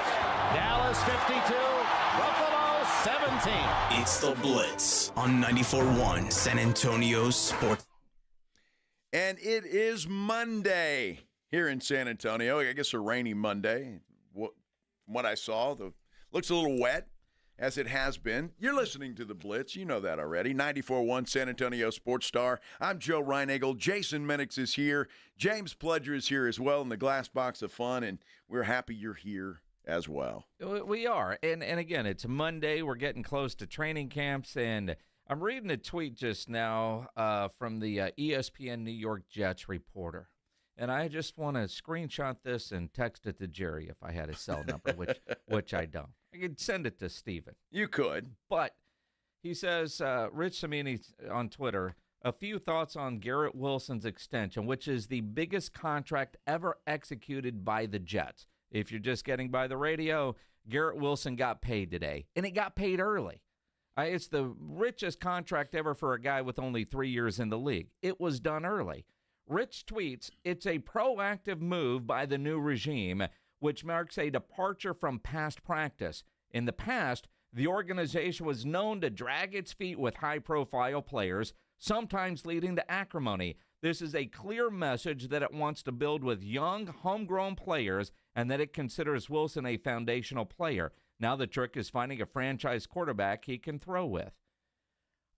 Speaker 28: Dallas 52, Buffalo 17.
Speaker 1: It's the Blitz on 94.1 San Antonio Sports.
Speaker 2: And it is Monday here in San Antonio. I guess a rainy Monday. What I saw, looks a little wet. as it has been. You're listening to The Blitz. You know that already. 94.1 San Antonio Sports Star. I'm Joe Reinagel. Jason Minix is here. James Pledger is here as well in the glass box of fun, and we're happy you're here as well.
Speaker 6: We are. And again, it's Monday. We're getting close to training camps, and I'm reading a tweet just now from the ESPN New York Jets reporter. And I just want to screenshot this and text it to Jerry if I had his cell number, which I don't. I could send it to Steven.
Speaker 2: You could.
Speaker 6: But he says, Rich Samini on Twitter, a few thoughts on Garrett Wilson's extension, which is the biggest contract ever executed by the Jets. If you're just getting by the radio, Garrett Wilson got paid today, and it got paid early. It's the richest contract ever for a guy with only 3 years in the league. It was done early. Rich tweets, it's a proactive move by the new regime, which marks a departure from past practice. In the past, the organization was known to drag its feet with high-profile players, sometimes leading to acrimony. This is a clear message that it wants to build with young, homegrown players and that it considers Wilson a foundational player. Now the trick is finding a franchise quarterback he can throw with.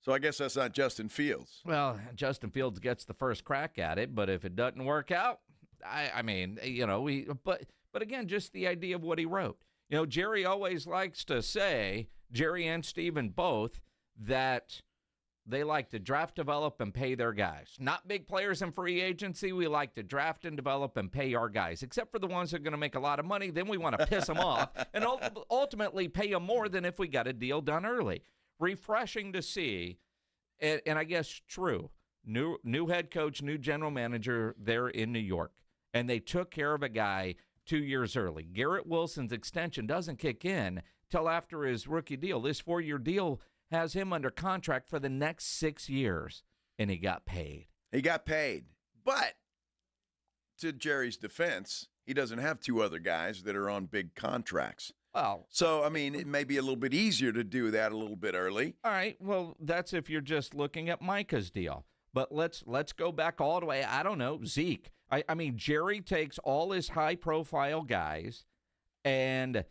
Speaker 2: So I guess that's not Justin Fields.
Speaker 6: Well, Justin Fields gets the first crack at it, but if it doesn't work out, but again, just the idea of what he wrote. You know, Jerry always likes to say, Jerry and Steven both, that they like to draft, develop, and pay their guys. Not big players in free agency. We like to draft and develop and pay our guys, except for the ones that are going to make a lot of money. Then we want to piss them off and ultimately pay them more than if we got a deal done early. Refreshing to see, and I guess true, new head coach, new general manager there in New York, and they took care of a guy 2 years early. Garrett Wilson's extension doesn't kick in till after his rookie deal. This 4-year deal has him under contract for the next 6 years, and he got paid.
Speaker 2: He got paid, but to Jerry's defense, he doesn't have two other guys that are on big contracts.
Speaker 6: Well,
Speaker 2: so, I mean, it may be a little bit easier to do that a little bit early.
Speaker 6: All right, well, that's if you're just looking at Micah's deal. But let's go back all the way. I don't know, Zeke. I mean, Jerry takes all his high-profile guys, and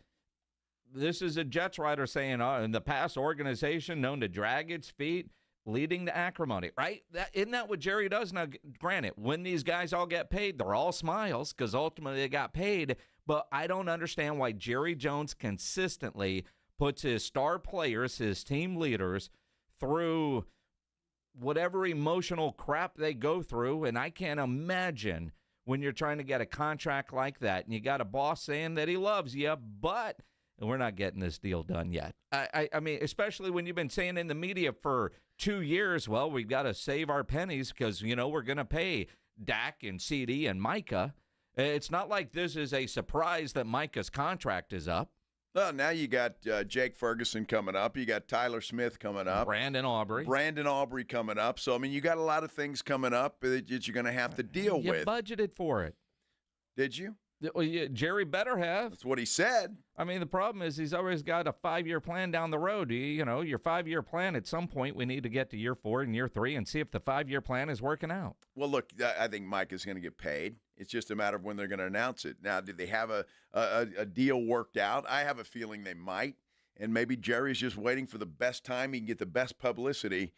Speaker 6: this is a Jets writer saying, in the past, organization known to drag its feet, leading to acrimony, right? Isn't that what Jerry does? Now, granted, when these guys all get paid, they're all smiles because ultimately they got paid. But I don't understand why Jerry Jones consistently puts his star players, his team leaders, through whatever emotional crap they go through. And I can't imagine when you're trying to get a contract like that and you got a boss saying that he loves you, but we're not getting this deal done yet. I mean, especially when you've been saying in the media for 2 years, well, we've got to save our pennies because, we're going to pay Dak and CD and Micah. It's not like this is a surprise that Micah's contract is up.
Speaker 2: Well, now you got Jake Ferguson coming up. You got Tyler Smith coming up.
Speaker 6: Brandon Aubrey
Speaker 2: coming up. So, I mean, you got a lot of things coming up that you're going to have to deal with.
Speaker 6: You budgeted for it.
Speaker 2: Did you?
Speaker 6: Well, Jerry better have.
Speaker 2: That's what he said.
Speaker 6: I mean, the problem is he's always got a 5-year plan down the road. Your 5-year plan, at some point, we need to get to year 4 and year 3 and see if the 5-year plan is working out.
Speaker 2: Well, look, I think Mike is going to get paid. It's just a matter of when they're going to announce it. Now, did they have a deal worked out? I have a feeling they might, and maybe Jerry's just waiting for the best time he can get the best publicity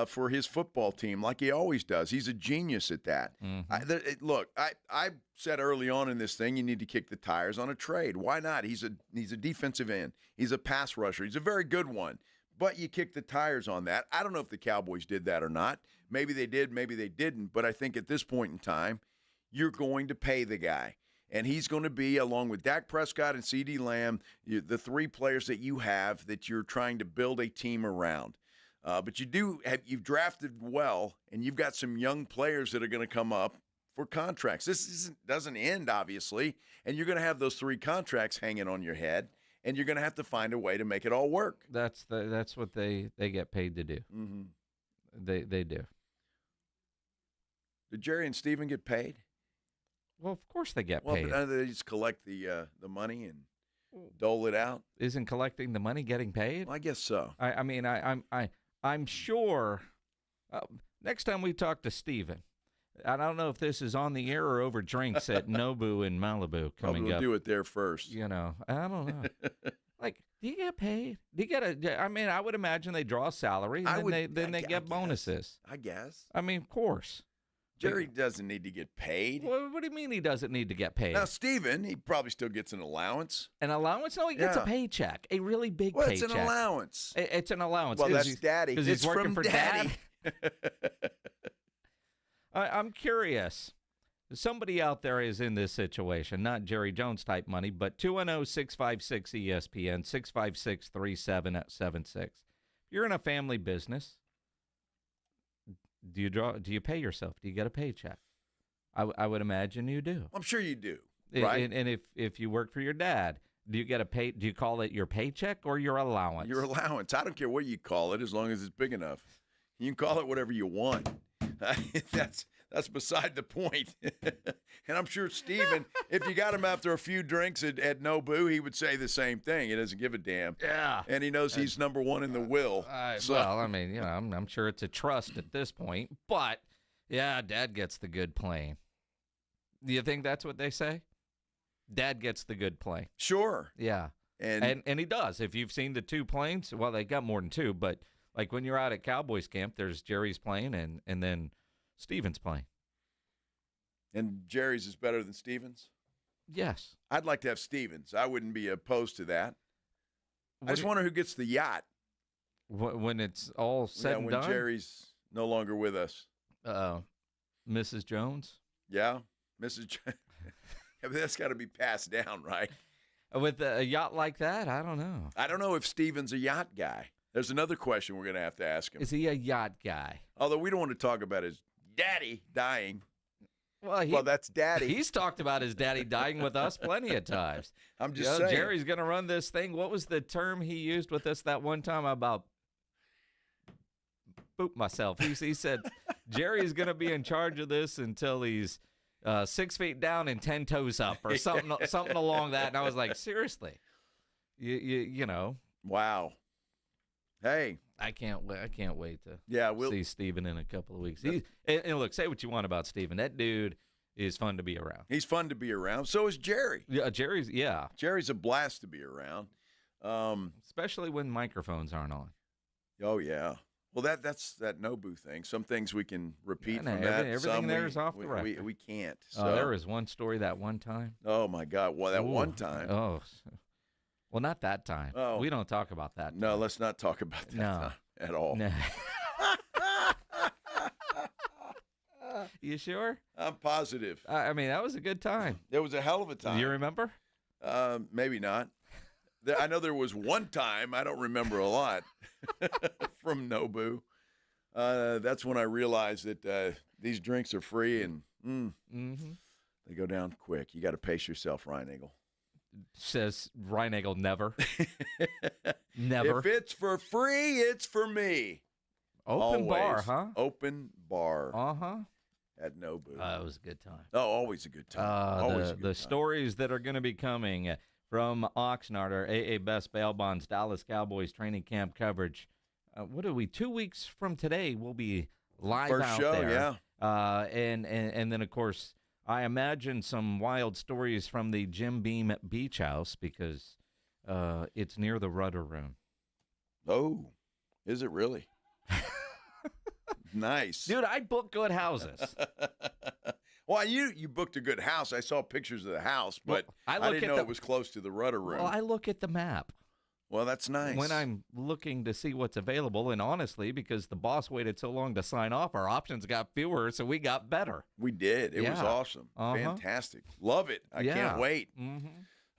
Speaker 2: for his football team, like he always does. He's a genius at that. Mm-hmm. Look, I said early on in this thing, you need to kick the tires on a trade. Why not? He's a defensive end. He's a pass rusher. He's a very good one. But you kick the tires on that. I don't know if the Cowboys did that or not. Maybe they did, maybe they didn't. But I think at this point in time, you're going to pay the guy. And he's going to be, along with Dak Prescott and CeeDee Lamb, the 3 players that you have that you're trying to build a team around. But you've drafted well, and you've got some young players that are going to come up for contracts. This doesn't end, obviously, and you're going to have those 3 contracts hanging on your head, and you're going to have to find a way to make it all work.
Speaker 6: That's what they get paid to do.
Speaker 2: Mm-hmm.
Speaker 6: They do.
Speaker 2: Did Jerry and Steven get paid?
Speaker 6: Well, of course they get paid.
Speaker 2: But they just collect the money and dole it out.
Speaker 6: Isn't collecting the money getting paid?
Speaker 2: Well, I guess so.
Speaker 6: I'm sure. Next time we talk to Steven, I don't know if this is on the air or over drinks at Nobu in Malibu coming up.
Speaker 2: We'll do it there first.
Speaker 6: I don't know. Do you get paid? Do you get I mean, I would imagine they draw a salary, and then they get bonuses.
Speaker 2: I guess.
Speaker 6: I mean, of course.
Speaker 2: Jerry doesn't need to get paid.
Speaker 6: What do you mean he doesn't need to get paid?
Speaker 2: Now, Steven, he probably still gets an allowance.
Speaker 6: An allowance? No, he gets a paycheck, a really big
Speaker 2: paycheck.
Speaker 6: It's
Speaker 2: an allowance.
Speaker 6: It's an allowance.
Speaker 2: Well, that's Daddy.
Speaker 6: Because he's working for
Speaker 2: Daddy.
Speaker 6: I'm curious. Somebody out there is in this situation, not Jerry Jones type money, but 210-656-ESPN, 656-3776. You're in a family business. Do you pay yourself? Do you get a paycheck? I would imagine you do.
Speaker 2: I'm sure you do. Right.
Speaker 6: And if you work for your dad, do you get a pay? Do you call it your paycheck or your allowance?
Speaker 2: Your allowance. I don't care what you call it, as long as it's big enough. You can call it whatever you want. That's beside the point. And I'm sure Steven, if you got him after a few drinks at Nobu, he would say the same thing. He doesn't give a damn.
Speaker 6: Yeah.
Speaker 2: And he knows he's number one in the will.
Speaker 6: Well, I mean, I'm sure it's a trust at this point. But, yeah, Dad gets the good playing. Do you think that's what they say? Dad gets the good play.
Speaker 2: Sure.
Speaker 6: Yeah. And he does. If you've seen the two planes, well, they got more than two, but like when you're out at Cowboys camp, there's Jerry's plane and then Steven's playing.
Speaker 2: And Jerry's is better than Steven's?
Speaker 6: Yes.
Speaker 2: I'd like to have Steven's. I wouldn't be opposed to that. I just wonder who gets the yacht.
Speaker 6: When it's all said and done?
Speaker 2: When Jerry's no longer with us.
Speaker 6: Mrs. Jones?
Speaker 2: Yeah, Mrs. Jones. Yeah, but that's got to be passed down, right?
Speaker 6: With a yacht like that? I don't know.
Speaker 2: I don't know if Steven's a yacht guy. There's another question we're going to have to ask him.
Speaker 6: Is he a yacht guy?
Speaker 2: Although we don't want to talk about his daddy dying.
Speaker 6: Well,
Speaker 2: that's Daddy.
Speaker 6: He's talked about his daddy dying with us plenty of times.
Speaker 2: I'm just saying.
Speaker 6: Jerry's going to run this thing. What was the term he used with us that one time about boop myself? He said Jerry's going to be in charge of this until he's 6 feet down and 10 toes up or something along that. And I was like, seriously, you know.
Speaker 2: Wow. Hey.
Speaker 6: I can't wait to see Steven in a couple of weeks. And look, say what you want about Steven. That dude is fun to be around.
Speaker 2: He's fun to be around. So is Jerry.
Speaker 6: Yeah, Jerry's
Speaker 2: a blast to be around.
Speaker 6: Especially when microphones aren't on.
Speaker 2: Oh, yeah. Well, that's that Nobu thing. Some things we can repeat from that.
Speaker 6: Everything there is off the record.
Speaker 2: We can't. So.
Speaker 6: There was one story that one time.
Speaker 2: Oh, my God. Well, that one time.
Speaker 6: Oh, well, not that time.
Speaker 2: Oh.
Speaker 6: We don't talk about that time.
Speaker 2: No, let's not talk about that time at all.
Speaker 6: No. You sure?
Speaker 2: I'm positive.
Speaker 6: I mean, that was a good time.
Speaker 2: It was a hell of a time.
Speaker 6: Do you remember?
Speaker 2: Maybe not. I know there was one time. I don't remember a lot from Nobu. That's when I realized that these drinks are free and they go down quick. You got to pace yourself, Ryan Eagle.
Speaker 6: Says Ryan Eagle never. Never.
Speaker 2: If it's for free, it's for me.
Speaker 6: Open
Speaker 2: always.
Speaker 6: Bar, huh?
Speaker 2: Open bar.
Speaker 6: Uh-huh.
Speaker 2: At Nobu.
Speaker 6: It was a good time.
Speaker 2: Oh, always a good time. Always a good time.
Speaker 6: The stories that are going to be coming from Oxnard are AA Best Bail Bonds, Dallas Cowboys training camp coverage. What are we? 2 weeks from today, we'll be live
Speaker 2: First
Speaker 6: out
Speaker 2: show,
Speaker 6: there.
Speaker 2: Yeah.
Speaker 6: And then, of course, I imagine some wild stories from the Jim Beam Beach House because it's near the Rudder Room.
Speaker 2: Oh, is it really? Nice.
Speaker 6: Dude, I book good houses.
Speaker 2: Well, you booked a good house. I saw pictures of the house, but I didn't know it was close to the Rudder Room.
Speaker 6: Well, I look at the map.
Speaker 2: Well, that's nice.
Speaker 6: When I'm looking to see what's available, and honestly, because the boss waited so long to sign off, our options got fewer, so we got better.
Speaker 2: We did. It was awesome. Fantastic. Love it. I can't wait.
Speaker 6: Mm-hmm.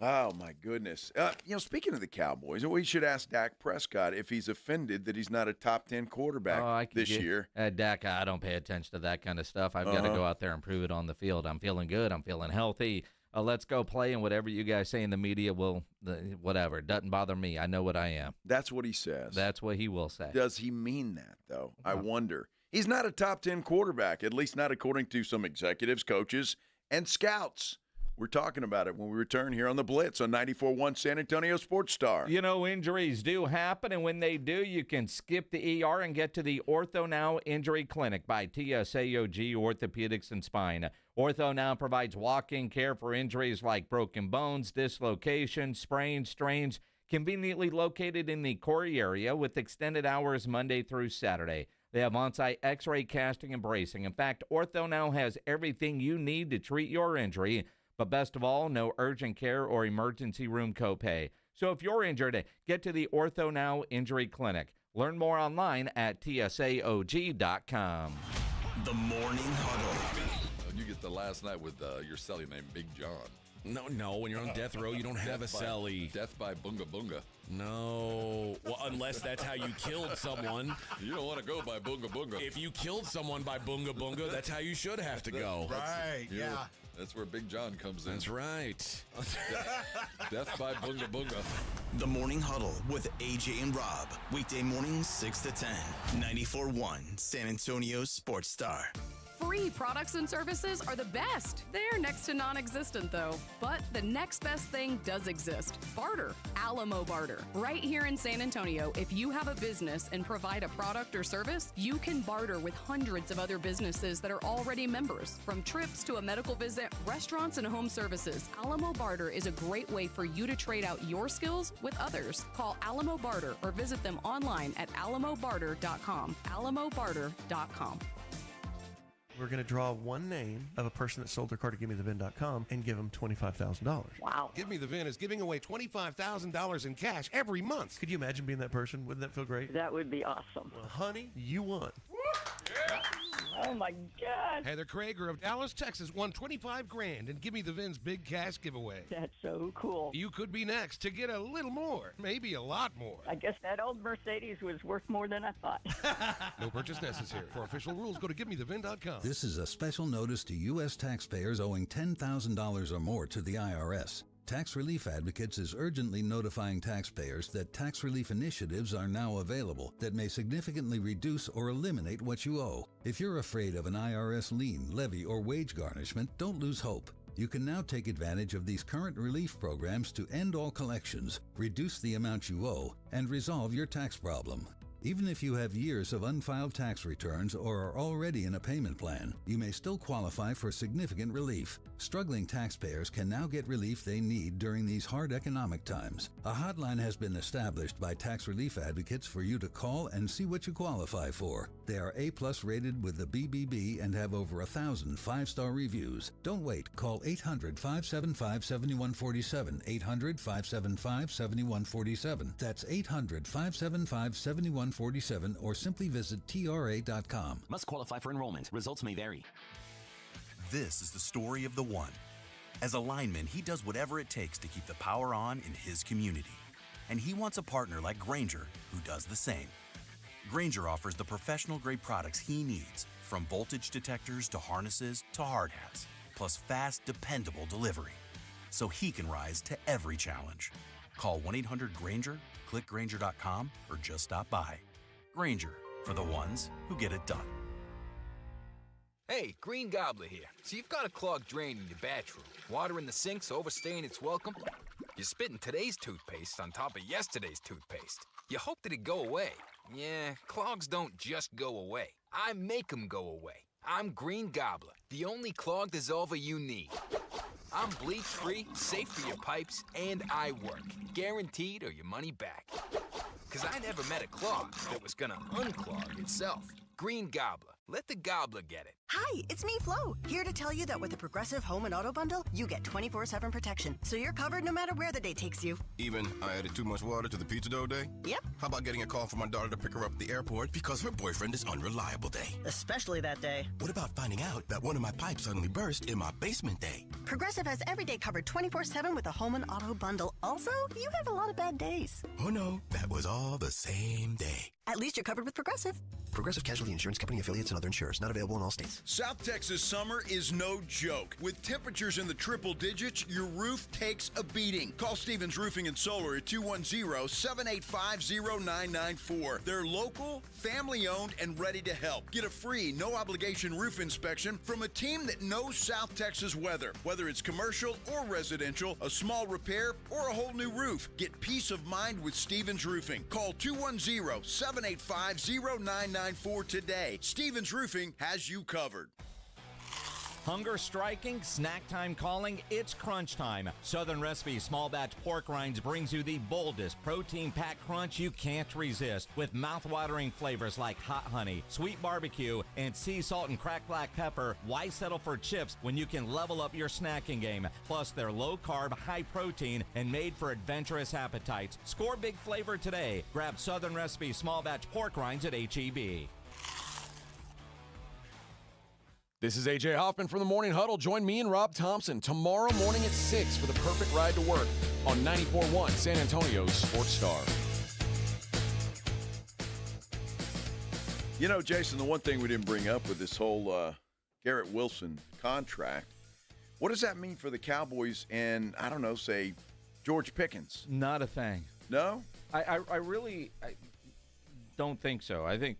Speaker 2: Oh, my goodness. Speaking of the Cowboys, we should ask Dak Prescott if he's offended that he's not a top 10 quarterback this year.
Speaker 6: Dak, I don't pay attention to that kind of stuff. I've got to go out there and prove it on the field. I'm feeling good. I'm feeling healthy. Let's go play, and whatever you guys say in the media whatever. It doesn't bother me. I know what I am.
Speaker 2: That's what he says.
Speaker 6: That's what he will say.
Speaker 2: Does he mean that, though? I wonder. He's not a top 10 quarterback, at least not according to some executives, coaches, and scouts. We're talking about it when we return here on the Blitz on 94.1 San Antonio Sports Star.
Speaker 6: You know, injuries do happen, and when they do, you can skip the ER and get to the Ortho Now Injury Clinic by TSAOG Orthopedics and Spine. Ortho Now provides walk-in care for injuries like broken bones, dislocations, sprains, strains, Conveniently located in the Corey area with extended hours Monday through Saturday. They have on-site x-ray, casting, and bracing. In fact, Ortho Now has everything you need to treat your injury. But best of all, no urgent care or emergency room copay. So if you're injured, get to the Ortho Now Injury Clinic. Learn more online at tsaog.com.
Speaker 1: The Morning Huddle.
Speaker 8: You get the last night with your celly named Big John.
Speaker 10: No. When you're on death row, you don't have a celly.
Speaker 8: Death by Bunga Bunga.
Speaker 10: No. Well, unless that's how you killed someone.
Speaker 8: You don't want to go by Bunga Bunga.
Speaker 10: If you killed someone by Bunga Bunga, that's how you should have to go.
Speaker 15: Right, yeah.
Speaker 8: That's where Big John comes in.
Speaker 10: That's right.
Speaker 8: Death by Bunga Bunga.
Speaker 1: The Morning Huddle with AJ and Rob. Weekday mornings 6 to 10. 94.1 San Antonio Sports Star.
Speaker 16: Free products and services are the best. They're next to non-existent, though. But the next best thing does exist. Barter. Alamo Barter. Right here in San Antonio, if you have a business and provide a product or service, you can barter with hundreds of other businesses that are already members. From trips to a medical visit, restaurants, and home services, Alamo Barter is a great way for you to trade out your skills with others. Call Alamo Barter or visit them online at alamobarter.com. alamobarter.com.
Speaker 21: We're going to draw one name of a person that sold their car to GiveMeTheVin.com and give them $25,000.
Speaker 15: Wow. Give Me the Vin is giving away $25,000 in cash every month.
Speaker 21: Could you imagine being that person? Wouldn't that feel great?
Speaker 22: That would be awesome.
Speaker 21: Well, honey, you won.
Speaker 22: Yeah. Oh, my God.
Speaker 15: Heather Krager of Dallas, Texas won $25,000 and Give Me the Vin's big cash giveaway.
Speaker 22: That's so cool.
Speaker 15: You could be next to get a little more, maybe a lot more.
Speaker 22: I guess that old Mercedes was worth more than I thought.
Speaker 15: No purchase necessary. For official rules, go to GiveMeTheVin.com.
Speaker 23: This is a special notice to U.S. taxpayers owing $10,000 or more to the IRS. Tax Relief Advocates is urgently notifying taxpayers that tax relief initiatives are now available that may significantly reduce or eliminate what you owe. If you're afraid of an IRS lien, levy, or wage garnishment, don't lose hope. You can now take advantage of these current relief programs to end all collections, reduce the amount you owe, and resolve your tax problem. Even if you have years of unfiled tax returns or are already in a payment plan, you may still qualify for significant relief. Struggling taxpayers can now get relief they need during these hard economic times. A hotline has been established by Tax Relief Advocates for you to call and see what you qualify for. They are A+ rated with the BBB and have over 1,000 5-star reviews. Don't wait. Call 800-575-7147. 800-575-7147. That's 800-575-7147 or simply visit TRA.com.
Speaker 24: Must qualify for enrollment. Results may vary.
Speaker 29: This is the story of the one. As a lineman, he does whatever it takes to keep the power on in his community. And he wants a partner like Grainger who does the same. Grainger offers the professional-grade products he needs, from voltage detectors to harnesses to hard hats, plus fast, dependable delivery, so he can rise to every challenge. Call 1-800-GRAINGER, click Grainger.com, or just stop by. Grainger, for the ones who get it done.
Speaker 30: Hey, Green Gobbler here. So you've got a clogged drain in your bathroom. Water in the sink's overstaying its welcome. You're spitting today's toothpaste on top of yesterday's toothpaste. You hope that it go away. Yeah, clogs don't just go away. I make them go away. I'm Green Gobbler, the only clog dissolver you need. I'm bleach-free, safe for your pipes, and I work. Guaranteed or your money back. Because I never met a clog that was gonna unclog itself. Green Gobbler. Let the gobbler get it.
Speaker 31: Hi, it's me, Flo, here to tell you that with the Progressive Home and Auto Bundle, you get 24/7 protection, so you're covered no matter where the day takes you.
Speaker 32: Even I added too much water to the pizza dough day?
Speaker 31: Yep.
Speaker 32: How about getting a call from my daughter to pick her up at the airport because her boyfriend is unreliable day?
Speaker 31: Especially that day.
Speaker 32: What about finding out that one of my pipes suddenly burst in my basement day?
Speaker 31: Progressive has every day covered 24/7 with the Home and Auto Bundle. Also, you have a lot of bad days.
Speaker 32: Oh no, that was all the same day.
Speaker 31: At least you're covered with Progressive.
Speaker 32: Progressive Casualty Insurance Company affiliates and other insurers. Not available in all states.
Speaker 2: South Texas summer is no joke. With temperatures in the triple digits, your roof takes a beating. Call Stevens Roofing and Solar at 210-785-0994. They're local, family-owned, and ready to help. Get a free, no-obligation roof inspection from a team that knows South Texas weather. Whether it's commercial or residential, a small repair, or a whole new roof, get peace of mind with Stevens Roofing. Call 210-785-0994 today. Stevens Roofing has you covered.
Speaker 3: Hunger striking, snack time calling, it's crunch time. Southern Recipe Small Batch Pork Rinds brings you the boldest protein-packed crunch you can't resist with mouth-watering flavors like hot honey, sweet barbecue, and sea salt and cracked black pepper. Why settle for chips when you can level up your snacking game? Plus, they're low-carb, high-protein, and made for adventurous appetites. Score big flavor today. Grab Southern Recipe Small Batch Pork Rinds at H-E-B.
Speaker 4: This is A.J. Hoffman from the Morning Huddle. Join me and Rob Thompson tomorrow morning at 6 for the perfect ride to work on 94.1 San Antonio's Sports Star.
Speaker 2: You know, Jason, the one thing we didn't bring up with this whole Garrett Wilson contract, what does that mean for the Cowboys and, I don't know, say, George Pickens?
Speaker 6: Not a thing.
Speaker 2: No?
Speaker 6: I really don't think so. I think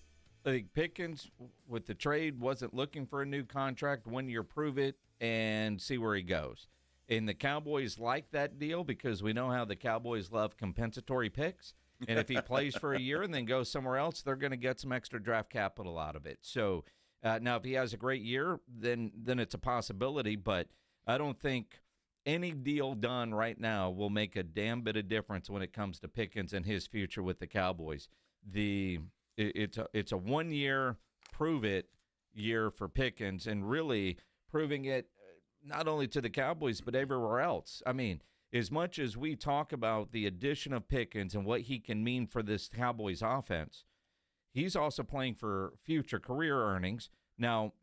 Speaker 6: Pickens, with the trade, wasn't looking for a new contract. 1 year, prove it, and see where he goes. And the Cowboys like that deal because we know how the Cowboys love compensatory picks. And if he plays for a year and then goes somewhere else, they're going to get some extra draft capital out of it. So now if he has a great year, then it's a possibility. But I don't think any deal done right now will make a damn bit of difference when it comes to Pickens and his future with the Cowboys. It's a 1 year prove it year for Pickens, and really proving it not only to the Cowboys but everywhere else. I mean, as much as we talk about the addition of Pickens and what he can mean for this Cowboys offense, he's also playing for future career earnings. Now,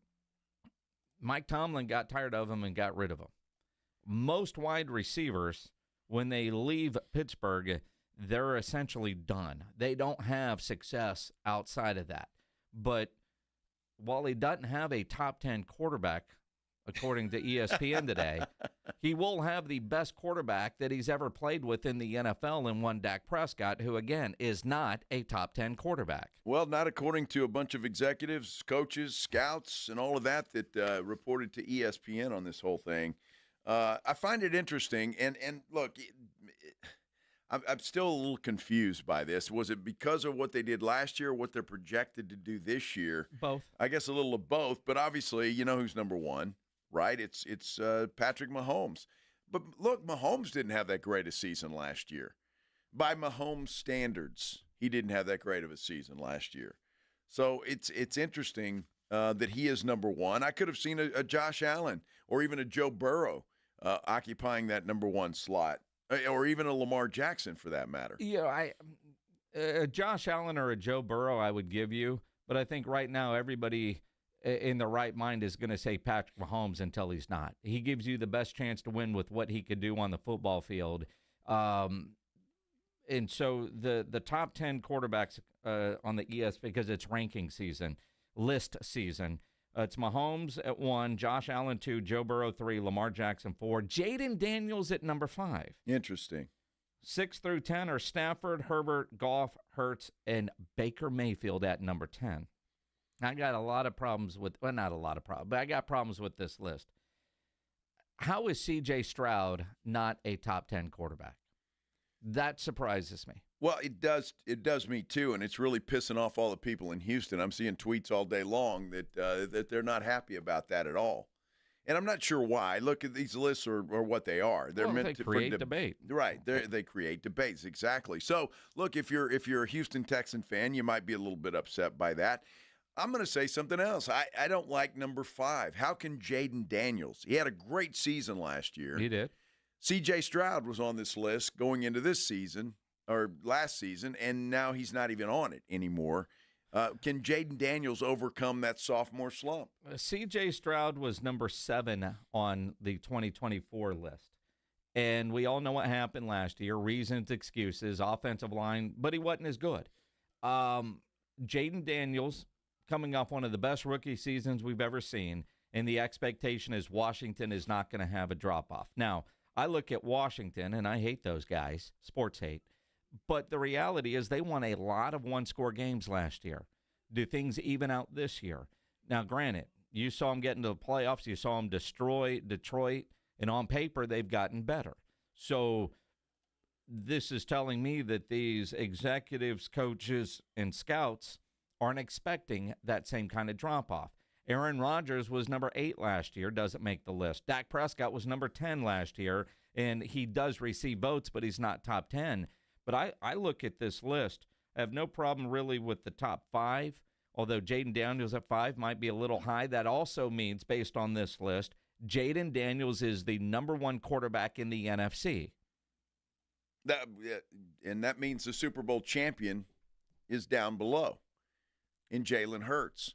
Speaker 6: Mike Tomlin got tired of him and got rid of him. Most wide receivers, when they leave Pittsburgh, they're essentially done. They don't have success outside of that. But while he doesn't have a top 10 quarterback, according to ESPN today, he will have the best quarterback that he's ever played with in the NFL in one Dak Prescott, who, again, is not a top 10 quarterback.
Speaker 2: Well, not according to a bunch of executives, coaches, scouts, and all of that reported to ESPN on this whole thing. I find it interesting. And look, I'm still a little confused by this. Was it because of what they did last year or what they're projected to do this year?
Speaker 6: Both.
Speaker 2: I guess a little of both, but obviously you know who's number one, right? It's Patrick Mahomes. But look, Mahomes didn't have that great a season last year. By Mahomes standards, he didn't have that great of a season last year. So it's interesting that he is number one. I could have seen a Josh Allen or even a Joe Burrow occupying that number one slot. Or even a Lamar Jackson, for that matter.
Speaker 6: Yeah, Josh Allen or a Joe Burrow I would give you, but I think right now everybody in the right mind is going to say Patrick Mahomes until he's not. He gives you the best chance to win with what he could do on the football field. And so the top 10 quarterbacks on the ESPN, because it's ranking season, list season, it's Mahomes at 1, Josh Allen 2, Joe Burrow 3, Lamar Jackson 4, Jaden Daniels at number 5.
Speaker 2: Interesting.
Speaker 6: 6 through 10 are Stafford, Herbert, Goff, Hurts, and Baker Mayfield at number 10. I got a lot of problems with, well, not a lot of problems, but I got problems with this list. How is C.J. Stroud not a top 10 quarterback? That surprises me.
Speaker 2: Well, it does me too, and it's really pissing off all the people in Houston. I'm seeing tweets all day long that they're not happy about that at all, and I'm not sure why. Look, at these lists are what they are. They're meant to
Speaker 6: create debate,
Speaker 2: right? They create debates, exactly. So, look, if you're a Houston Texan fan, you might be a little bit upset by that. I'm going to say something else. I don't like number 5. How can Jaden Daniels? He had a great season last year.
Speaker 6: He did.
Speaker 2: C.J. Stroud was on this list going into this season. Or last season, and now he's not even on it anymore. Can Jaden Daniels overcome that sophomore slump?
Speaker 6: C.J. Stroud was number 7 on the 2024 list. And we all know what happened last year. Reasons, excuses, offensive line, but he wasn't as good. Jaden Daniels coming off one of the best rookie seasons we've ever seen, and the expectation is Washington is not going to have a drop-off. Now, I look at Washington, and I hate those guys, sports hate. But the reality is they won a lot of one-score games last year. Do things even out this year? Now, granted, you saw them get into the playoffs. You saw them destroy Detroit. And on paper, they've gotten better. So this is telling me that these executives, coaches, and scouts aren't expecting that same kind of drop-off. Aaron Rodgers was number 8 last year, doesn't make the list. Dak Prescott was number 10 last year, and he does receive votes, but he's not top 10. But I look at this list. I have no problem really with the top 5, although Jaden Daniels at 5 might be a little high. That also means, based on this list, Jaden Daniels is the number 1 quarterback in the NFC.
Speaker 2: And that means the Super Bowl champion is down below in Jalen Hurts.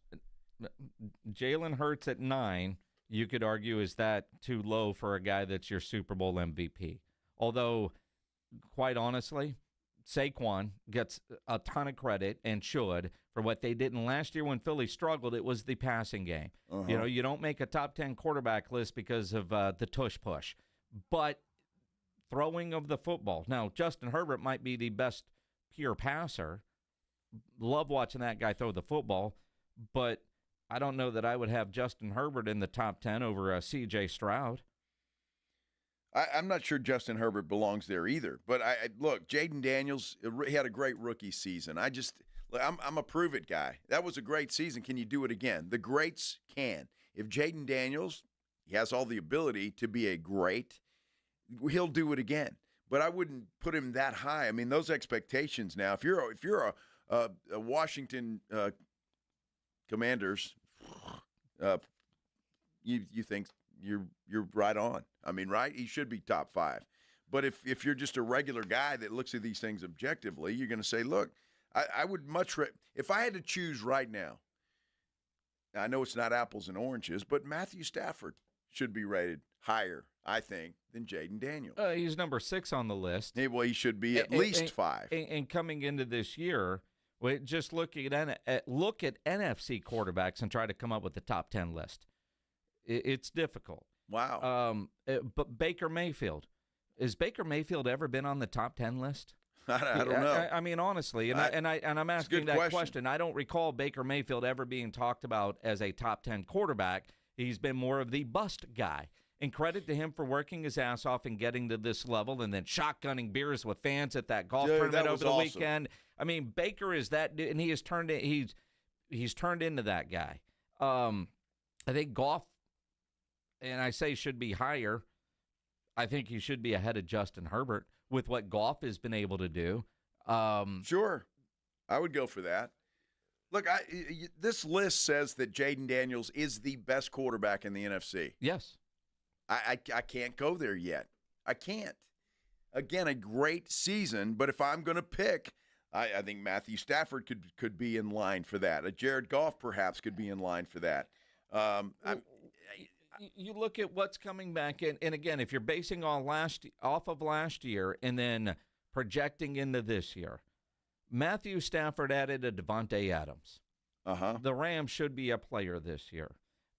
Speaker 6: Jalen Hurts at 9, you could argue, is that too low for a guy that's your Super Bowl MVP? Although, quite honestly, Saquon gets a ton of credit and should for what they did. And last year when Philly struggled, it was the passing game. You know, you don't make a top 10 quarterback list because of the tush push. But throwing of the football. Now, Justin Herbert might be the best pure passer. Love watching that guy throw the football. But I don't know that I would have Justin Herbert in the top 10 over C.J. Stroud.
Speaker 2: I'm not sure Justin Herbert belongs there either. But look, Jaden Daniels, he had a great rookie season. I'm a prove it guy. That was a great season. Can you do it again? The greats can. If Jaden Daniels, he has all the ability to be a great, he'll do it again. But I wouldn't put him that high. I mean, those expectations now. If you're a Washington Commanders, you think you're right on. I mean, right? He should be top 5. But if you're just a regular guy that looks at these things objectively, you're going to say, look, I would much if I had to choose right now. I know it's not apples and oranges, but Matthew Stafford should be rated higher, I think, than Jaden Daniels.
Speaker 6: He's number 6 on the list.
Speaker 2: Well, he should be at least 5.
Speaker 6: And coming into this year, just look at NFC quarterbacks and try to come up with the top 10 list. It's difficult.
Speaker 2: Wow.
Speaker 6: But Baker Mayfield. Has Baker Mayfield ever been on the top 10 list?
Speaker 2: I don't know.
Speaker 6: I mean, honestly, I'm asking that question. I don't recall Baker Mayfield ever being talked about as a top 10 quarterback. He's been more of the bust guy. And credit to him for working his ass off and getting to this level and then shotgunning beers with fans at that golf tournament over the weekend. I mean, Baker is that dude, and he has turned he's turned into that guy. I think Goff, and I say should be higher. I think he should be ahead of Justin Herbert with what Goff has been able to do.
Speaker 2: Sure. I would go for that. Look, this list says that Jaden Daniels is the best quarterback in the NFC.
Speaker 6: Yes.
Speaker 2: I can't go there yet. I can't. Again, a great season, but if I'm going to pick, I think Matthew Stafford could be in line for that. Jared Goff perhaps could be in line for that.
Speaker 6: You look at what's coming back, and again, if you're basing off of last year and then projecting into this year, Matthew Stafford added a Devontae Adams. The Rams should be a player this year.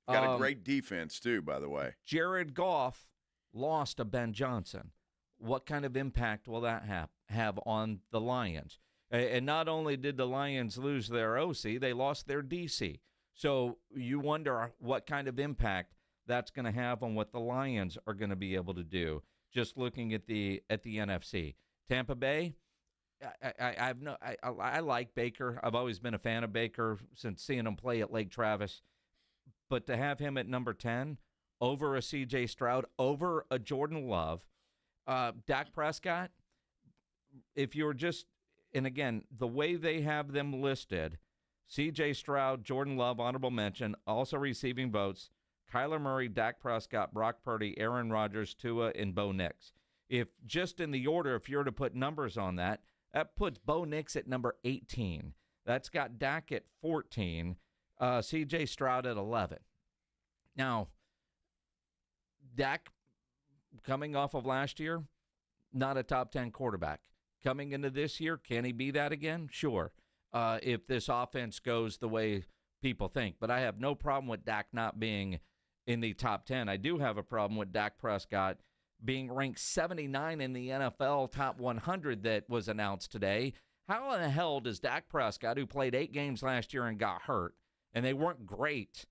Speaker 2: Got a great defense, too, by the way.
Speaker 6: Jared Goff lost to Ben Johnson. What kind of impact will that have on the Lions? And not only did the Lions lose their OC, they lost their DC. So you wonder what kind of impact that's going to have on what the Lions are going to be able to do. Just looking at the NFC, Tampa Bay. I like Baker. I've always been a fan of Baker since seeing him play at Lake Travis. But to have him at number 10 over a C.J. Stroud, over a Jordan Love, Dak Prescott, if you're just, and again, the way they have them listed, C.J. Stroud, Jordan Love, honorable mention, also receiving votes, Kyler Murray, Dak Prescott, Brock Purdy, Aaron Rodgers, Tua, and Bo Nix. If just in the order, if you're to put numbers on that puts Bo Nix at number 18. That's got Dak at 14, C.J. Stroud at 11. Now, Dak, coming off of last year, not a top 10 quarterback. Coming into this year, can he be that again? Sure, if this offense goes the way people think. But I have no problem with Dak not being in the top 10. I do have a problem with Dak Prescott being ranked 79 in the NFL top 100 that was announced today. How in the hell does Dak Prescott, who played 8 games last year and got hurt, and they weren't great,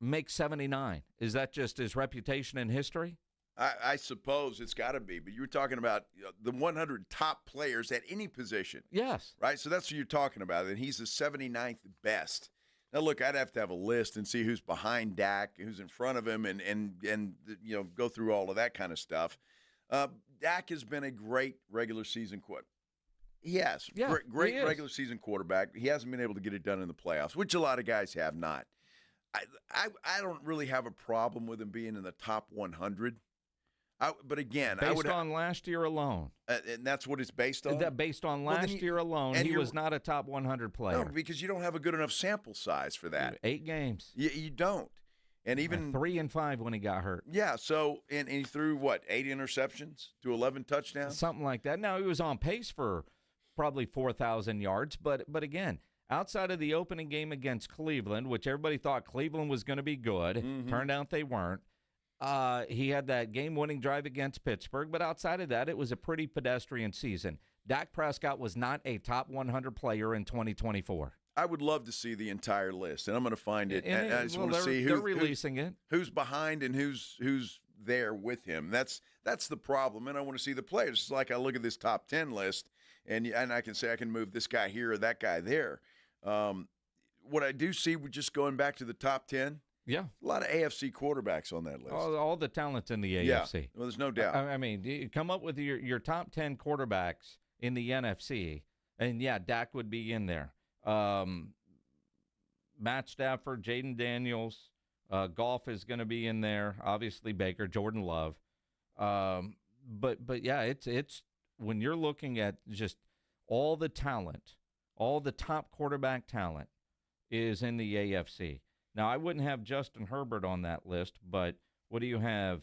Speaker 6: make 79? Is that just his reputation and history?
Speaker 2: I suppose it's got to be. But you were talking about the 100 top players at any position.
Speaker 6: Yes.
Speaker 2: Right? So that's what you're talking about. And he's the 79th best. Now, look, I'd have to have a list and see who's behind Dak, who's in front of him, and go through all of that kind of stuff. Dak has been a great regular season quarterback. He has.
Speaker 6: Yeah,
Speaker 2: great
Speaker 6: he is.
Speaker 2: regular season quarterback. He hasn't been able to get it done in the playoffs, which a lot of guys have not. I don't really have a problem with him being in the top 100. But again,
Speaker 6: based on last year alone.
Speaker 2: And that's what it's based on?
Speaker 6: Based on last year alone, he was not a top 100 player.
Speaker 2: No, because you don't have a good enough sample size for that.
Speaker 6: 8 games.
Speaker 2: You don't. And even
Speaker 6: 3 and 5 when he got hurt.
Speaker 2: Yeah, so and he threw, 8 interceptions to 11 touchdowns?
Speaker 6: Something like that. Now, he was on pace for probably 4,000 yards. But again, outside of the opening game against Cleveland, which everybody thought Cleveland was going to be good, turned out they weren't. He had that game-winning drive against Pittsburgh, but outside of that, it was a pretty pedestrian season. Dak Prescott was not a top 100 player in 2024.
Speaker 2: I would love to see the entire list, and I'm going to find it. And I just want to see
Speaker 6: they're releasing it.
Speaker 2: Who's behind and who's there with him. That's the problem, and I want to see the players. It's like I look at this top 10 list, and I can say I can move this guy here or that guy there. What I do see, we're just going back to the top 10.
Speaker 6: Yeah.
Speaker 2: A lot of AFC quarterbacks on that list.
Speaker 6: All the talent in the AFC.
Speaker 2: Yeah. Well, there's no doubt.
Speaker 6: I mean, you come up with your top 10 quarterbacks in the NFC, and, yeah, Dak would be in there. Matt Stafford, Jaden Daniels, Goff is going to be in there. Obviously, Baker, Jordan Love. But yeah, it's when you're looking at just all the talent, all the top quarterback talent is in the AFC. Now, I wouldn't have Justin Herbert on that list, but what do you have?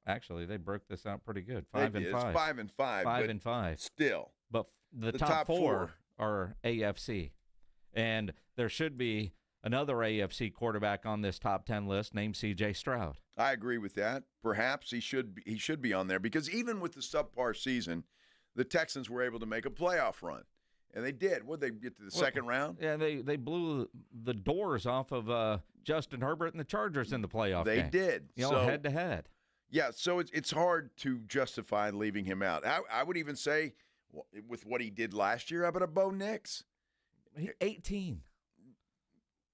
Speaker 6: Actually, they broke this out pretty good. 5 and 5.
Speaker 2: It's 5 and 5.
Speaker 6: 5 and 5.
Speaker 2: Still.
Speaker 6: But the top four are AFC. And there should be another AFC quarterback on this top 10 list named C.J. Stroud.
Speaker 2: I agree with that. Perhaps he should be on there because even with the subpar season, the Texans were able to make a playoff run. And they did. What did they get to the second round?
Speaker 6: Yeah, they blew the doors off of Justin Herbert and the Chargers in the playoff game.
Speaker 2: They did.
Speaker 6: Head to head.
Speaker 2: Yeah, so it's hard to justify leaving him out. I would even say with what he did last year, how about a Bo Nix?
Speaker 6: 18.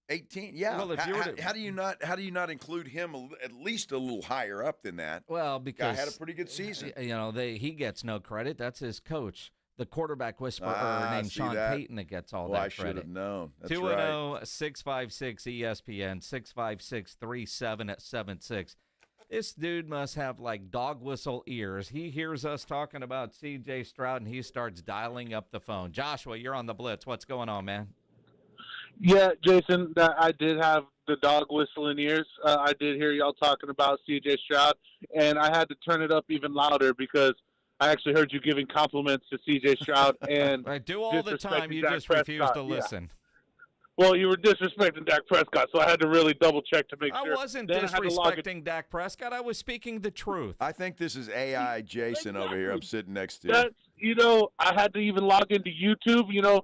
Speaker 2: 18, yeah.
Speaker 6: Well,
Speaker 2: how do you not include him at least a little higher up than that?
Speaker 6: Well, because
Speaker 2: guy had a pretty good season.
Speaker 6: He gets no credit. That's his coach. The quarterback whisperer named Sean Payton that gets all that credit.
Speaker 2: I should have known. That's
Speaker 6: 210-656-ESPN, 656-3776. This dude must have like dog whistle ears. He hears us talking about C.J. Stroud, and he starts dialing up the phone. Joshua, you're on the Blitz. What's going on, man?
Speaker 5: Yeah, Jason, I did have the dog whistling ears. I did hear y'all talking about C.J. Stroud, and I had to turn it up even louder because I actually heard you giving compliments to C.J. Stroud. And
Speaker 6: I do all the time. You just refuse to listen.
Speaker 5: Well, you were disrespecting Dak Prescott, so I had to really double-check to make sure.
Speaker 6: I wasn't disrespecting Dak Prescott. I was speaking the truth.
Speaker 2: I think this is AI Jason over here I'm sitting next to.
Speaker 5: I had to even log into YouTube,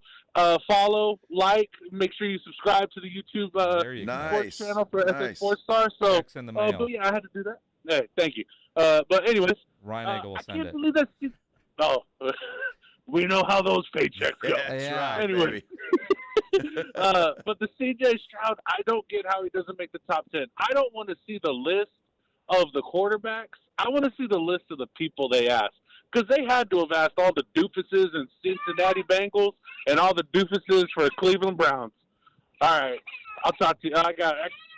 Speaker 5: follow, like, make sure you subscribe to the YouTube sports channel for SA Sports Star. So,
Speaker 6: Check's in the mail.
Speaker 5: But yeah, I had to do that. Hey, thank you. But anyways,
Speaker 6: Ryan Eagle will send it.
Speaker 5: I can't believe that. Oh, we know how those paychecks go.
Speaker 2: That's right,
Speaker 5: anyway. But the C.J. Stroud, I don't get how he doesn't make the top 10. I don't want to see the list of the quarterbacks. I want to see the list of the people they asked. Because they had to have asked all the doofuses in Cincinnati Bengals and all the doofuses for Cleveland Browns. All right. I'll talk to you. I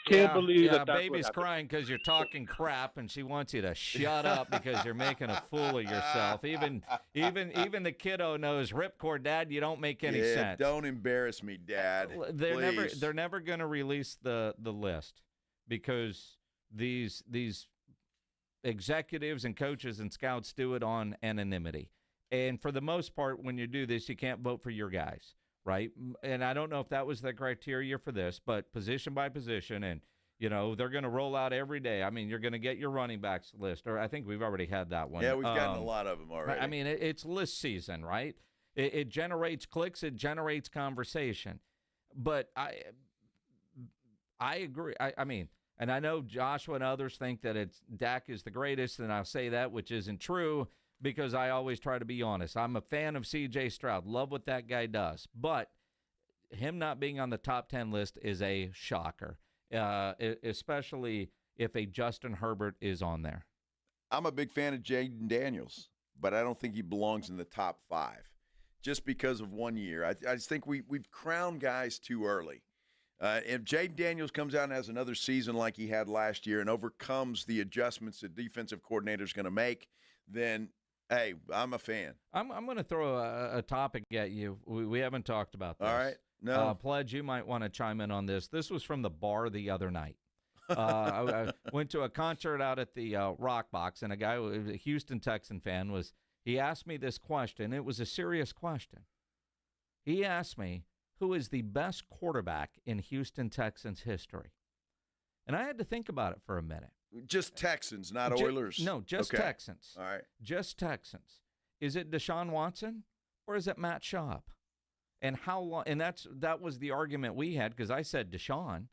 Speaker 5: can't believe that that's
Speaker 6: baby's crying because you're talking crap, and she wants you to shut up because you're making a fool of yourself. Even the kiddo knows, Ripcord, Dad, you don't make any sense.
Speaker 2: Don't embarrass me, Dad.
Speaker 6: They're never going to release the list because these executives and coaches and scouts do it on anonymity. And for the most part, when you do this, you can't vote for your guys. Right. And I don't know if that was the criteria for this, but position by position. And, they're going to roll out every day. I mean, you're going to get your running backs list, or I think we've already had that one.
Speaker 2: Yeah, we've gotten a lot of them already.
Speaker 6: I mean, it's list season, right? It generates clicks. It generates conversation. But I agree. I mean, and I know Joshua and others think that Dak is the greatest, and I'll say that, which isn't true. Because I always try to be honest. I'm a fan of C.J. Stroud. Love what that guy does. But him not being on the top 10 list is a shocker, especially if a Justin Herbert is on there.
Speaker 2: I'm a big fan of Jaden Daniels, but I don't think he belongs in the top 5 just because of 1 year. I just think we've crowned guys too early. If Jaden Daniels comes out and has another season like he had last year and overcomes the adjustments the defensive coordinator is going to make, then, hey, I'm a fan.
Speaker 6: I'm going to throw a topic at you. We haven't talked about this.
Speaker 2: All right. No.
Speaker 6: Pledge, you might want to chime in on this. This was from the bar the other night. I went to a concert out at the Rock Box, and a guy, a Houston Texan fan, he asked me this question. It was a serious question. He asked me, who is the best quarterback in Houston Texans history? And I had to think about it for a minute.
Speaker 2: Just Texans, not Oilers?
Speaker 6: No, just
Speaker 2: okay.
Speaker 6: Texans.
Speaker 2: All right.
Speaker 6: Just Texans. Is it Deshaun Watson or is it Matt Schaub? And how long? And that was the argument we had, because I said Deshaun,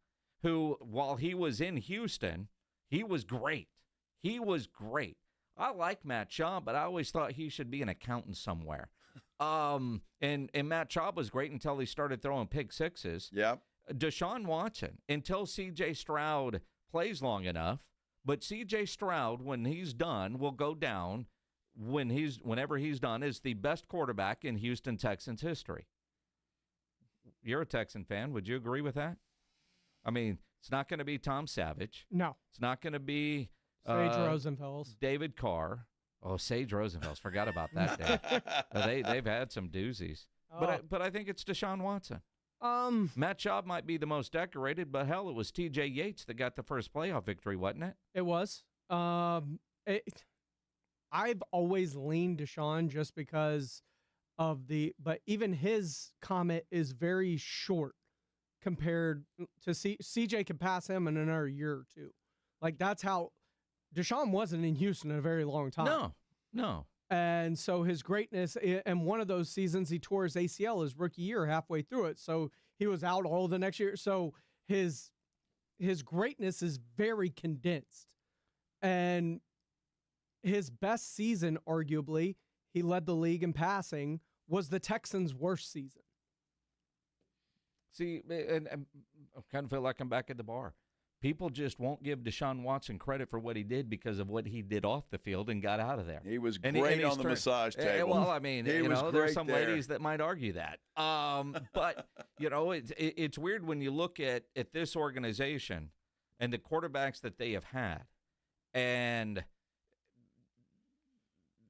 Speaker 6: who, while he was in Houston, he was great. He was great. I like Matt Schaub, but I always thought he should be an accountant somewhere. And Matt Schaub was great until he started throwing pick sixes.
Speaker 2: Yeah.
Speaker 6: Deshaun Watson, until C.J. Stroud plays long enough, but C.J. Stroud, when he's done, will go down whenever he's done, is the best quarterback in Houston Texans history. You're a Texan fan. Would you agree with that? I mean, it's not going to be Tom Savage.
Speaker 7: No.
Speaker 6: It's not going to be
Speaker 7: Sage Rosenfels.
Speaker 6: David Carr. Oh, Sage Rosenfels. Forgot about that day. They've had some doozies.
Speaker 7: Oh.
Speaker 6: But I think it's Deshaun Watson. Matt Schaub might be the most decorated, but hell, it was T.J. Yates that got the first playoff victory, wasn't it?
Speaker 7: It was. I've always leaned Deshaun just because of but even his comment is very short compared to CJ could pass him in another year or two. Like, that's how Deshaun wasn't in Houston in a very long time.
Speaker 6: No.
Speaker 7: And so his greatness, and one of those seasons he tore his ACL his rookie year halfway through it. So he was out all the next year. So his greatness is very condensed. And his best season, arguably, he led the league in passing, was the Texans' worst season.
Speaker 6: See, and I kind of feel like I'm back at the bar. People just won't give Deshaun Watson credit for what he did because of what he did off the field and got out of there.
Speaker 2: He was great on the massage table.
Speaker 6: Well, I mean, there's some ladies that might argue that. But, it's weird when you look at this organization and the quarterbacks that they have had. And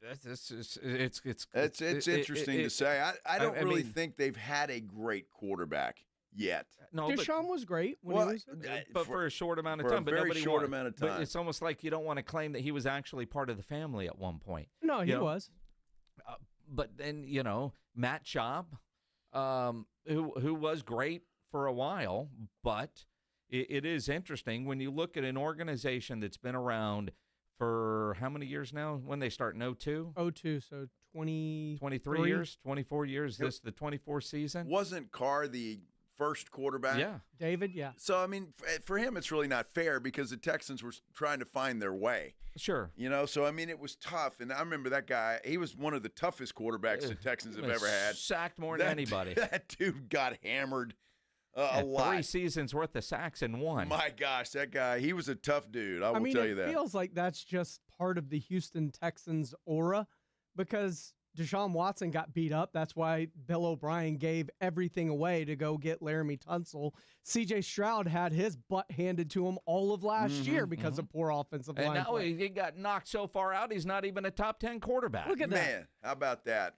Speaker 6: it's
Speaker 2: interesting to say. I don't really think they've had a great quarterback yet.
Speaker 7: No, Deshaun was great when he was,
Speaker 6: but for a short amount of time.
Speaker 2: For a very short amount of time.
Speaker 6: But it's almost like you don't want to claim that he was actually part of the family at one point.
Speaker 7: No, he was.
Speaker 6: But then Matt Schaub, who was great for a while, but it is interesting when you look at an organization that's been around for how many years now? When they start in 02?
Speaker 7: 02, so
Speaker 6: 23 years, 24 years. This is the 24th season.
Speaker 2: Wasn't Carr the first quarterback?
Speaker 6: Yeah.
Speaker 7: David, yeah.
Speaker 2: So, I mean, for him, it's really not fair because the Texans were trying to find their way.
Speaker 6: Sure.
Speaker 2: So, I mean, it was tough. And I remember that guy, he was one of the toughest quarterbacks the Texans have ever had.
Speaker 6: Sacked more than anybody.
Speaker 2: That dude got hammered a lot.
Speaker 6: 3 seasons worth of sacks in one.
Speaker 2: My gosh, that guy, he was a tough dude. I will tell you that.
Speaker 7: It feels like that's just part of the Houston Texans aura because Deshaun Watson got beat up. That's why Bill O'Brien gave everything away to go get Laramie Tunsil. C.J. Stroud had his butt handed to him all of last year because of poor offensive line.
Speaker 6: And now
Speaker 7: play.
Speaker 6: he got knocked so far out, he's not even a top 10 quarterback.
Speaker 7: Look at that.
Speaker 2: Man, how about that?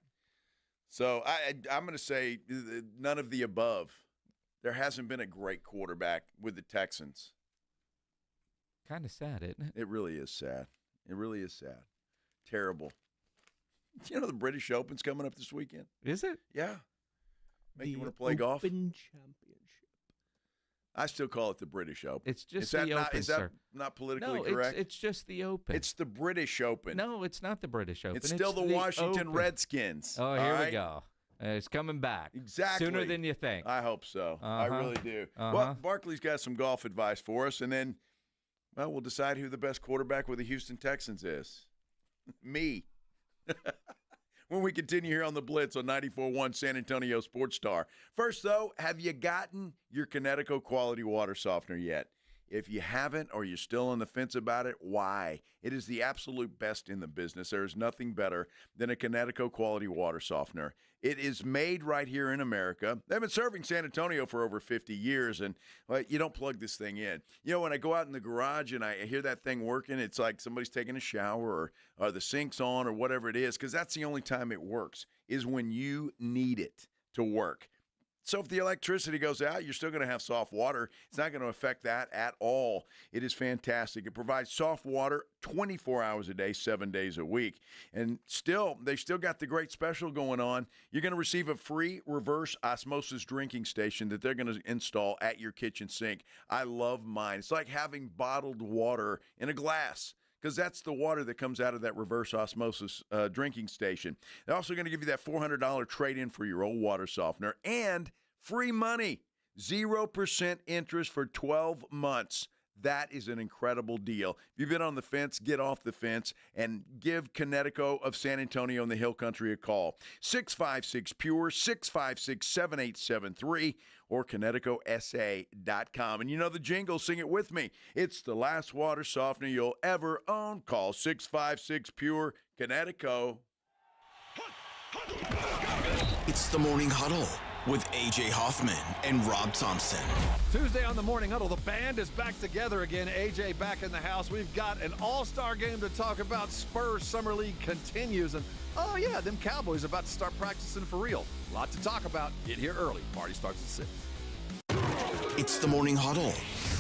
Speaker 2: So I'm going to say none of the above. There hasn't been a great quarterback with the Texans.
Speaker 6: Kind of sad, isn't it?
Speaker 2: It really is sad. It really is sad. Terrible. The British Open's coming up this weekend.
Speaker 6: Is it?
Speaker 2: Yeah. Make you want to play golf?
Speaker 7: Open Championship.
Speaker 2: I still call it the British Open.
Speaker 6: It's just the Open,
Speaker 2: Is that not politically correct?
Speaker 6: It's just the Open.
Speaker 2: It's the British Open.
Speaker 6: No, it's not the British Open.
Speaker 2: It's still the Washington
Speaker 6: Open.
Speaker 2: Redskins.
Speaker 6: Oh, here we go. It's coming back.
Speaker 2: Exactly.
Speaker 6: Sooner than you think.
Speaker 2: I hope so. I really do. Well, Barkley's got some golf advice for us, and then, we'll decide who the best quarterback with the Houston Texans is. Me. when we continue here on the Blitz on 94.1 San Antonio Sports Star. First, though, have you gotten your Connecticut quality water softener yet? If you haven't or you're still on the fence about it, why? It is the absolute best in the business. There is nothing better than a Connecticut quality water softener. It is made right here in America. They've been serving San Antonio for over 50 years, and you don't plug this thing in. You know, when I go out in the garage and I hear that thing working, it's like somebody's taking a shower or the sink's on or whatever it is, because that's the only time it works, is when you need it to work. So if the electricity goes out, you're still going to have soft water. It's not going to affect that at all. It is fantastic. It provides soft water 24 hours a day, 7 days a week. And they still got the great special going on. You're going to receive a free reverse osmosis drinking station that they're going to install at your kitchen sink. I love mine. It's like having bottled water in a glass, because that's the water that comes out of that reverse osmosis drinking station. They're also going to give you that $400 trade-in for your old water softener and free money, 0% interest for 12 months. That is an incredible deal. If you've been on the fence, get off the fence and give Connecticut of San Antonio and the Hill Country a call. 656-PURE, 656-7873, or ConnecticutSA.com. And you know the jingle, sing it with me. It's the last water softener you'll ever own. Call 656-PURE, Connecticut.
Speaker 1: It's the Morning Huddle with A.J. Hoffman and Rob Thompson.
Speaker 9: Tuesday on the Morning Huddle, the band is back together again. A.J. back in the house. We've got an all-star game to talk about. Spurs Summer League continues. And, oh, yeah, them Cowboys about to start practicing for real. A lot to talk about. Get here early. Party starts at 6.
Speaker 1: It's the Morning Huddle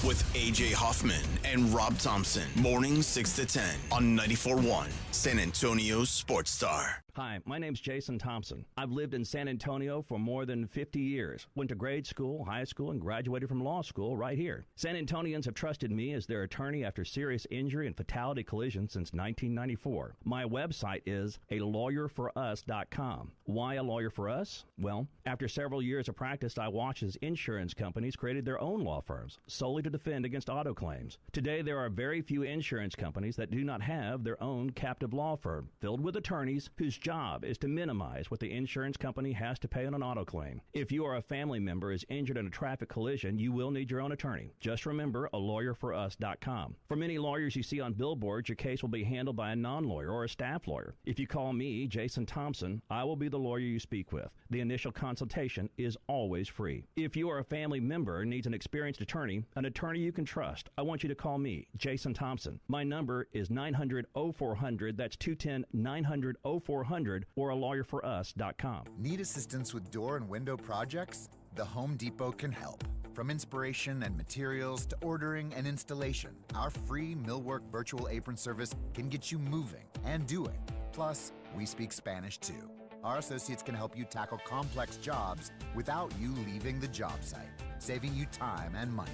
Speaker 1: with A.J. Hoffman and Rob Thompson. Morning 6 to 10 on 94.1 San Antonio Sports Star.
Speaker 11: Hi, my name's Jason Thompson. I've lived in San Antonio for more than 50 years. Went to grade school, high school, and graduated from law school right here. San Antonians have trusted me as their attorney after serious injury and fatality collision since 1994. My website is alawyerforus.com. Why a lawyer for us? Well, after several years of practice, I watched as insurance companies created their own law firms solely to defend against auto claims. Today, there are very few insurance companies that do not have their own captive law firm filled with attorneys whose job is to minimize what the insurance company has to pay on an auto claim. If you or a family member is injured in a traffic collision, you will need your own attorney. Just remember alawyerforus.com. For many lawyers you see on billboards, your case will be handled by a non-lawyer or a staff lawyer. If you call me, Jason Thompson, I will be the lawyer you speak with. The initial consultation is always free. If you or a family member needs an experienced attorney you can trust, I want you to call me, Jason Thompson. My number is 900-0400. That's 210-900-0400 or alawyerforus.com.
Speaker 12: Need assistance with door and window projects? The Home Depot can help. From inspiration and materials to ordering and installation, our free millwork virtual apron service can get you moving and doing. Plus, we speak Spanish too. Our associates can help you tackle complex jobs without you leaving the job site, saving you time and money.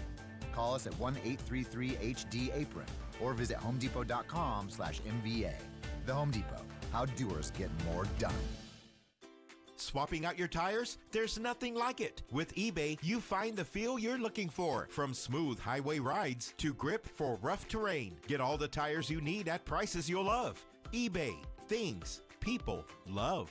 Speaker 12: Call us at 1-833-HD-APRON or visit homedepot.com/MVA. The Home Depot. How doers get more done.
Speaker 13: Swapping out your tires? There's nothing like it. With eBay, you find the feel you're looking for. From smooth highway rides to grip for rough terrain. Get all the tires you need at prices you'll love. eBay. Things people love.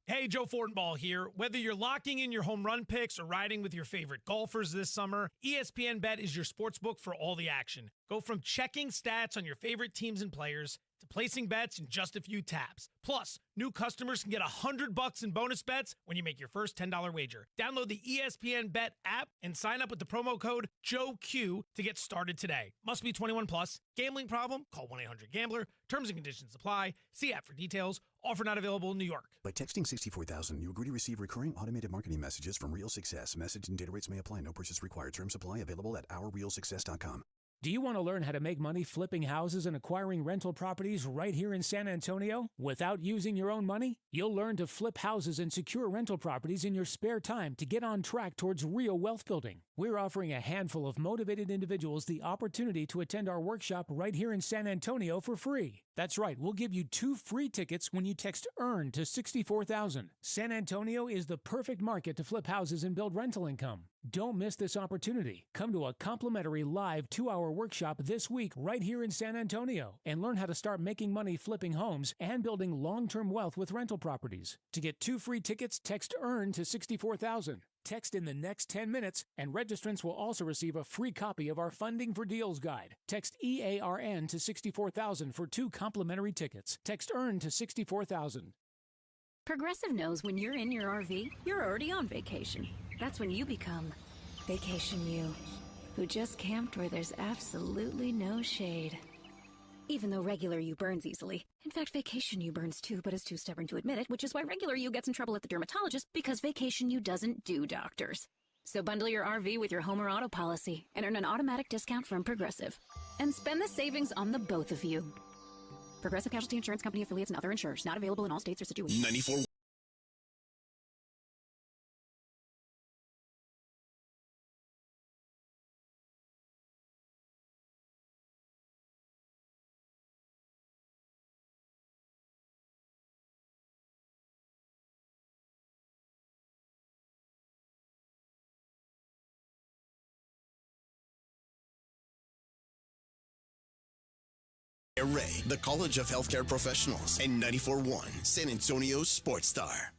Speaker 14: Hey, Joe Fortenbaugh here. Whether you're locking in your home run picks or riding with your favorite golfers this summer, ESPN Bet is your sports book for all the action. Go from checking stats on your favorite teams and players to placing bets in just a few taps. Plus, new customers can get $100 in bonus bets when you make your first $10 wager. Download the ESPN Bet app and sign up with the promo code JOEQ to get started today. Must be 21 plus. Gambling problem? Call 1-800-GAMBLER. Terms and conditions apply. See app for details. Offer not available in New York.
Speaker 17: By texting 64000, you agree to receive recurring automated marketing messages from Real Success. Message and data rates may apply. No purchase required. Terms apply. Available at ourrealsuccess.com.
Speaker 18: Do you want to learn how to make money flipping houses and acquiring rental properties right here in San Antonio without using your own money? You'll learn to flip houses and secure rental properties in your spare time to get on track towards real wealth building. We're offering a handful of motivated individuals the opportunity to attend our workshop right here in San Antonio for free. That's right, we'll give you 2 free tickets when you text EARN to 64,000. San Antonio is the perfect market to flip houses and build rental income. Don't miss this opportunity. Come to a complimentary live 2-hour workshop this week right here in San Antonio and learn how to start making money flipping homes and building long-term wealth with rental properties. To get 2 free tickets, text EARN to 64,000. Text in the next 10 minutes, and registrants will also receive a free copy of our Funding for Deals guide. Text EARN to 64,000 for 2 complimentary tickets. Text EARN to 64,000.
Speaker 8: Progressive knows when you're in your RV, you're already on vacation. That's when you become Vacation You, who just camped where there's absolutely no shade. Even though regular you burns easily. In fact, Vacation You burns too, but is too stubborn to admit it, which is why regular you gets in trouble at the dermatologist, because Vacation You doesn't do doctors. So bundle your RV with your home or auto policy and earn an automatic discount from Progressive. And spend the savings on the both of you. Progressive Casualty Insurance Company affiliates and other insurers. Not available in all states or situations.
Speaker 1: 94. Ray, the College of Healthcare Professionals, and 94.1 San Antonio Sports Star.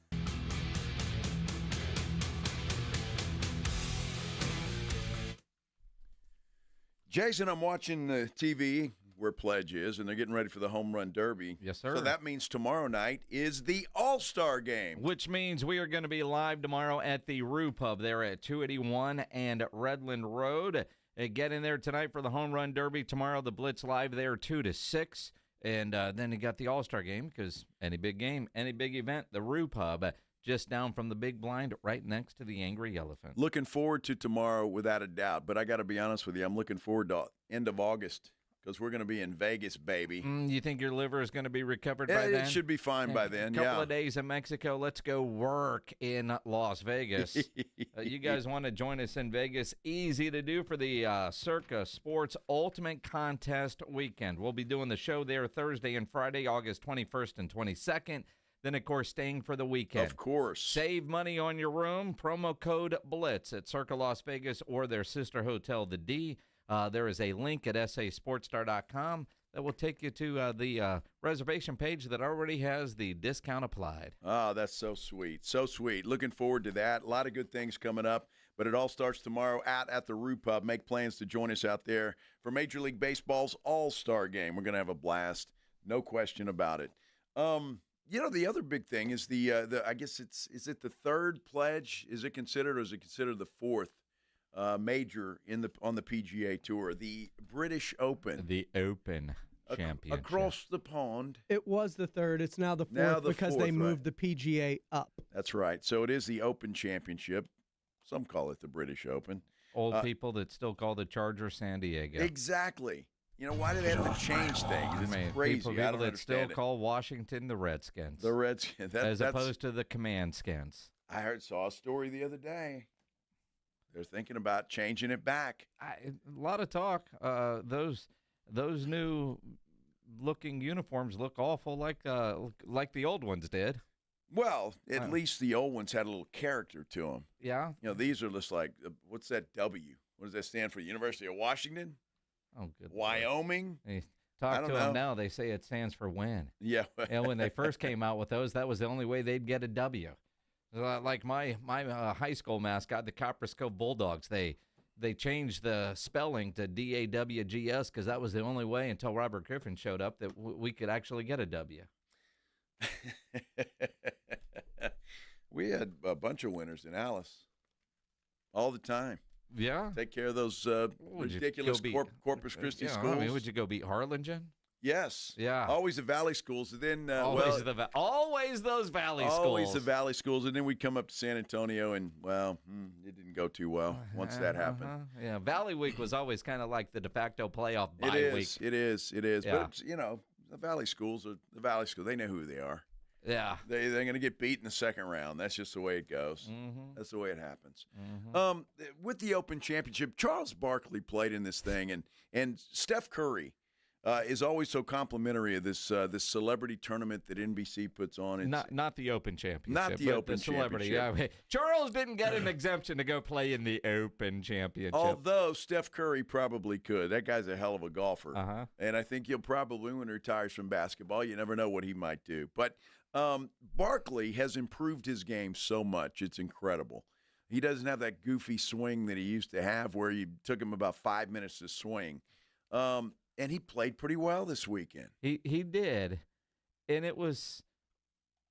Speaker 2: Jason, I'm watching the TV where Pledge is, and they're getting ready for the Home Run Derby.
Speaker 6: Yes, sir.
Speaker 2: So that means tomorrow night is the All-Star Game.
Speaker 6: Which means we are going to be live tomorrow at the Rue Pub there at 281 and Redland Road. Get in there tonight for the Home Run Derby. Tomorrow, the Blitz live there 2 to 6. And then you got the All-Star Game, because any big game, any big event, the Rue Pub, just down from the big blind right next to the Angry Elephant.
Speaker 2: Looking forward to tomorrow without a doubt. But I got to be honest with you, I'm looking forward to end of August, because we're going to be in Vegas, baby.
Speaker 6: You think your liver is going to be recovered by then?
Speaker 2: It should be fine by then,
Speaker 6: A couple of days in Mexico. Let's go work in Las Vegas. You guys want to join us in Vegas? Easy to do for the Circa Sports Ultimate Contest Weekend. We'll be doing the show there Thursday and Friday, August 21st and 22nd. Then, of course, staying for the weekend.
Speaker 2: Of course.
Speaker 6: Save money on your room. Promo code BLITZ at Circa Las Vegas or their sister hotel, the D. There is a link at sasportstar.com that will take you to the reservation page that already has the discount applied.
Speaker 2: Oh, that's so sweet. So sweet. Looking forward to that. A lot of good things coming up, but it all starts tomorrow at the Rue Pub. Make plans to join us out there for Major League Baseball's All-Star Game. We're going to have a blast. No question about it. The other big thing is the I guess is it the third pledge? Is it considered, or is it considered the fourth major on the PGA Tour, the British Open?
Speaker 6: The Open Championship.
Speaker 2: Across the pond.
Speaker 7: It was the third. It's now the fourth because they moved the PGA up.
Speaker 2: That's right. So it is the Open Championship. Some call it the British Open.
Speaker 6: Old people that still call the Charger San Diego.
Speaker 2: Exactly. Why do they have to change things? It's crazy.
Speaker 6: People that still call Washington the Redskins.
Speaker 2: The Redskins.
Speaker 6: As opposed to the Command Skins.
Speaker 2: I saw a story the other day. They're thinking about changing it back.
Speaker 6: A lot of talk. Those new looking uniforms look awful like the old ones did.
Speaker 2: Well, at least the old ones had a little character to them.
Speaker 6: Yeah.
Speaker 2: These are just like, what's that W? What does that stand for? University of Washington?
Speaker 6: Oh, good.
Speaker 2: Wyoming?
Speaker 6: Hey, talk to them now. They say it stands for win.
Speaker 2: Yeah.
Speaker 6: And when they first came out with those, that was the only way they'd get a W. Like my high school mascot, the Copperscope Bulldogs, they changed the spelling to DAWGS because that was the only way until Robert Griffin showed up that we could actually get a W.
Speaker 2: We had a bunch of winners in Alice all the time.
Speaker 6: Yeah.
Speaker 2: Take care of those ridiculous Corpus Christi schools.
Speaker 6: I mean, would you go beat Harlingen?
Speaker 2: Yes.
Speaker 6: Yeah.
Speaker 2: Always the Valley schools. And then,
Speaker 6: always those Valley schools.
Speaker 2: Always the Valley schools. And then we'd come up to San Antonio, and, it didn't go too well once that happened.
Speaker 6: Yeah, Valley Week was always kind of like the de facto playoff bye week.
Speaker 2: It is.
Speaker 6: Yeah.
Speaker 2: But, the Valley schools are the Valley schools. They know who they are.
Speaker 6: Yeah.
Speaker 2: They're going to get beat in the second round. That's just the way it goes.
Speaker 6: Mm-hmm.
Speaker 2: That's the way it happens. Mm-hmm. With the Open Championship, Charles Barkley played in this thing, and Steph Curry is always so complimentary of this celebrity tournament that NBC puts on. It's,
Speaker 6: not the Open Championship.
Speaker 2: Not the
Speaker 6: but
Speaker 2: Open
Speaker 6: the celebrity.
Speaker 2: Championship.
Speaker 6: Charles didn't get an exemption to go play in the Open Championship.
Speaker 2: Although Steph Curry probably could. That guy's a hell of a golfer.
Speaker 6: Uh-huh.
Speaker 2: And I think he'll probably, when he retires from basketball, you never know what he might do. But Barkley has improved his game so much. It's incredible. He doesn't have that goofy swing that he used to have where you took him about 5 minutes to swing. And he played pretty well this weekend.
Speaker 6: He did. And it was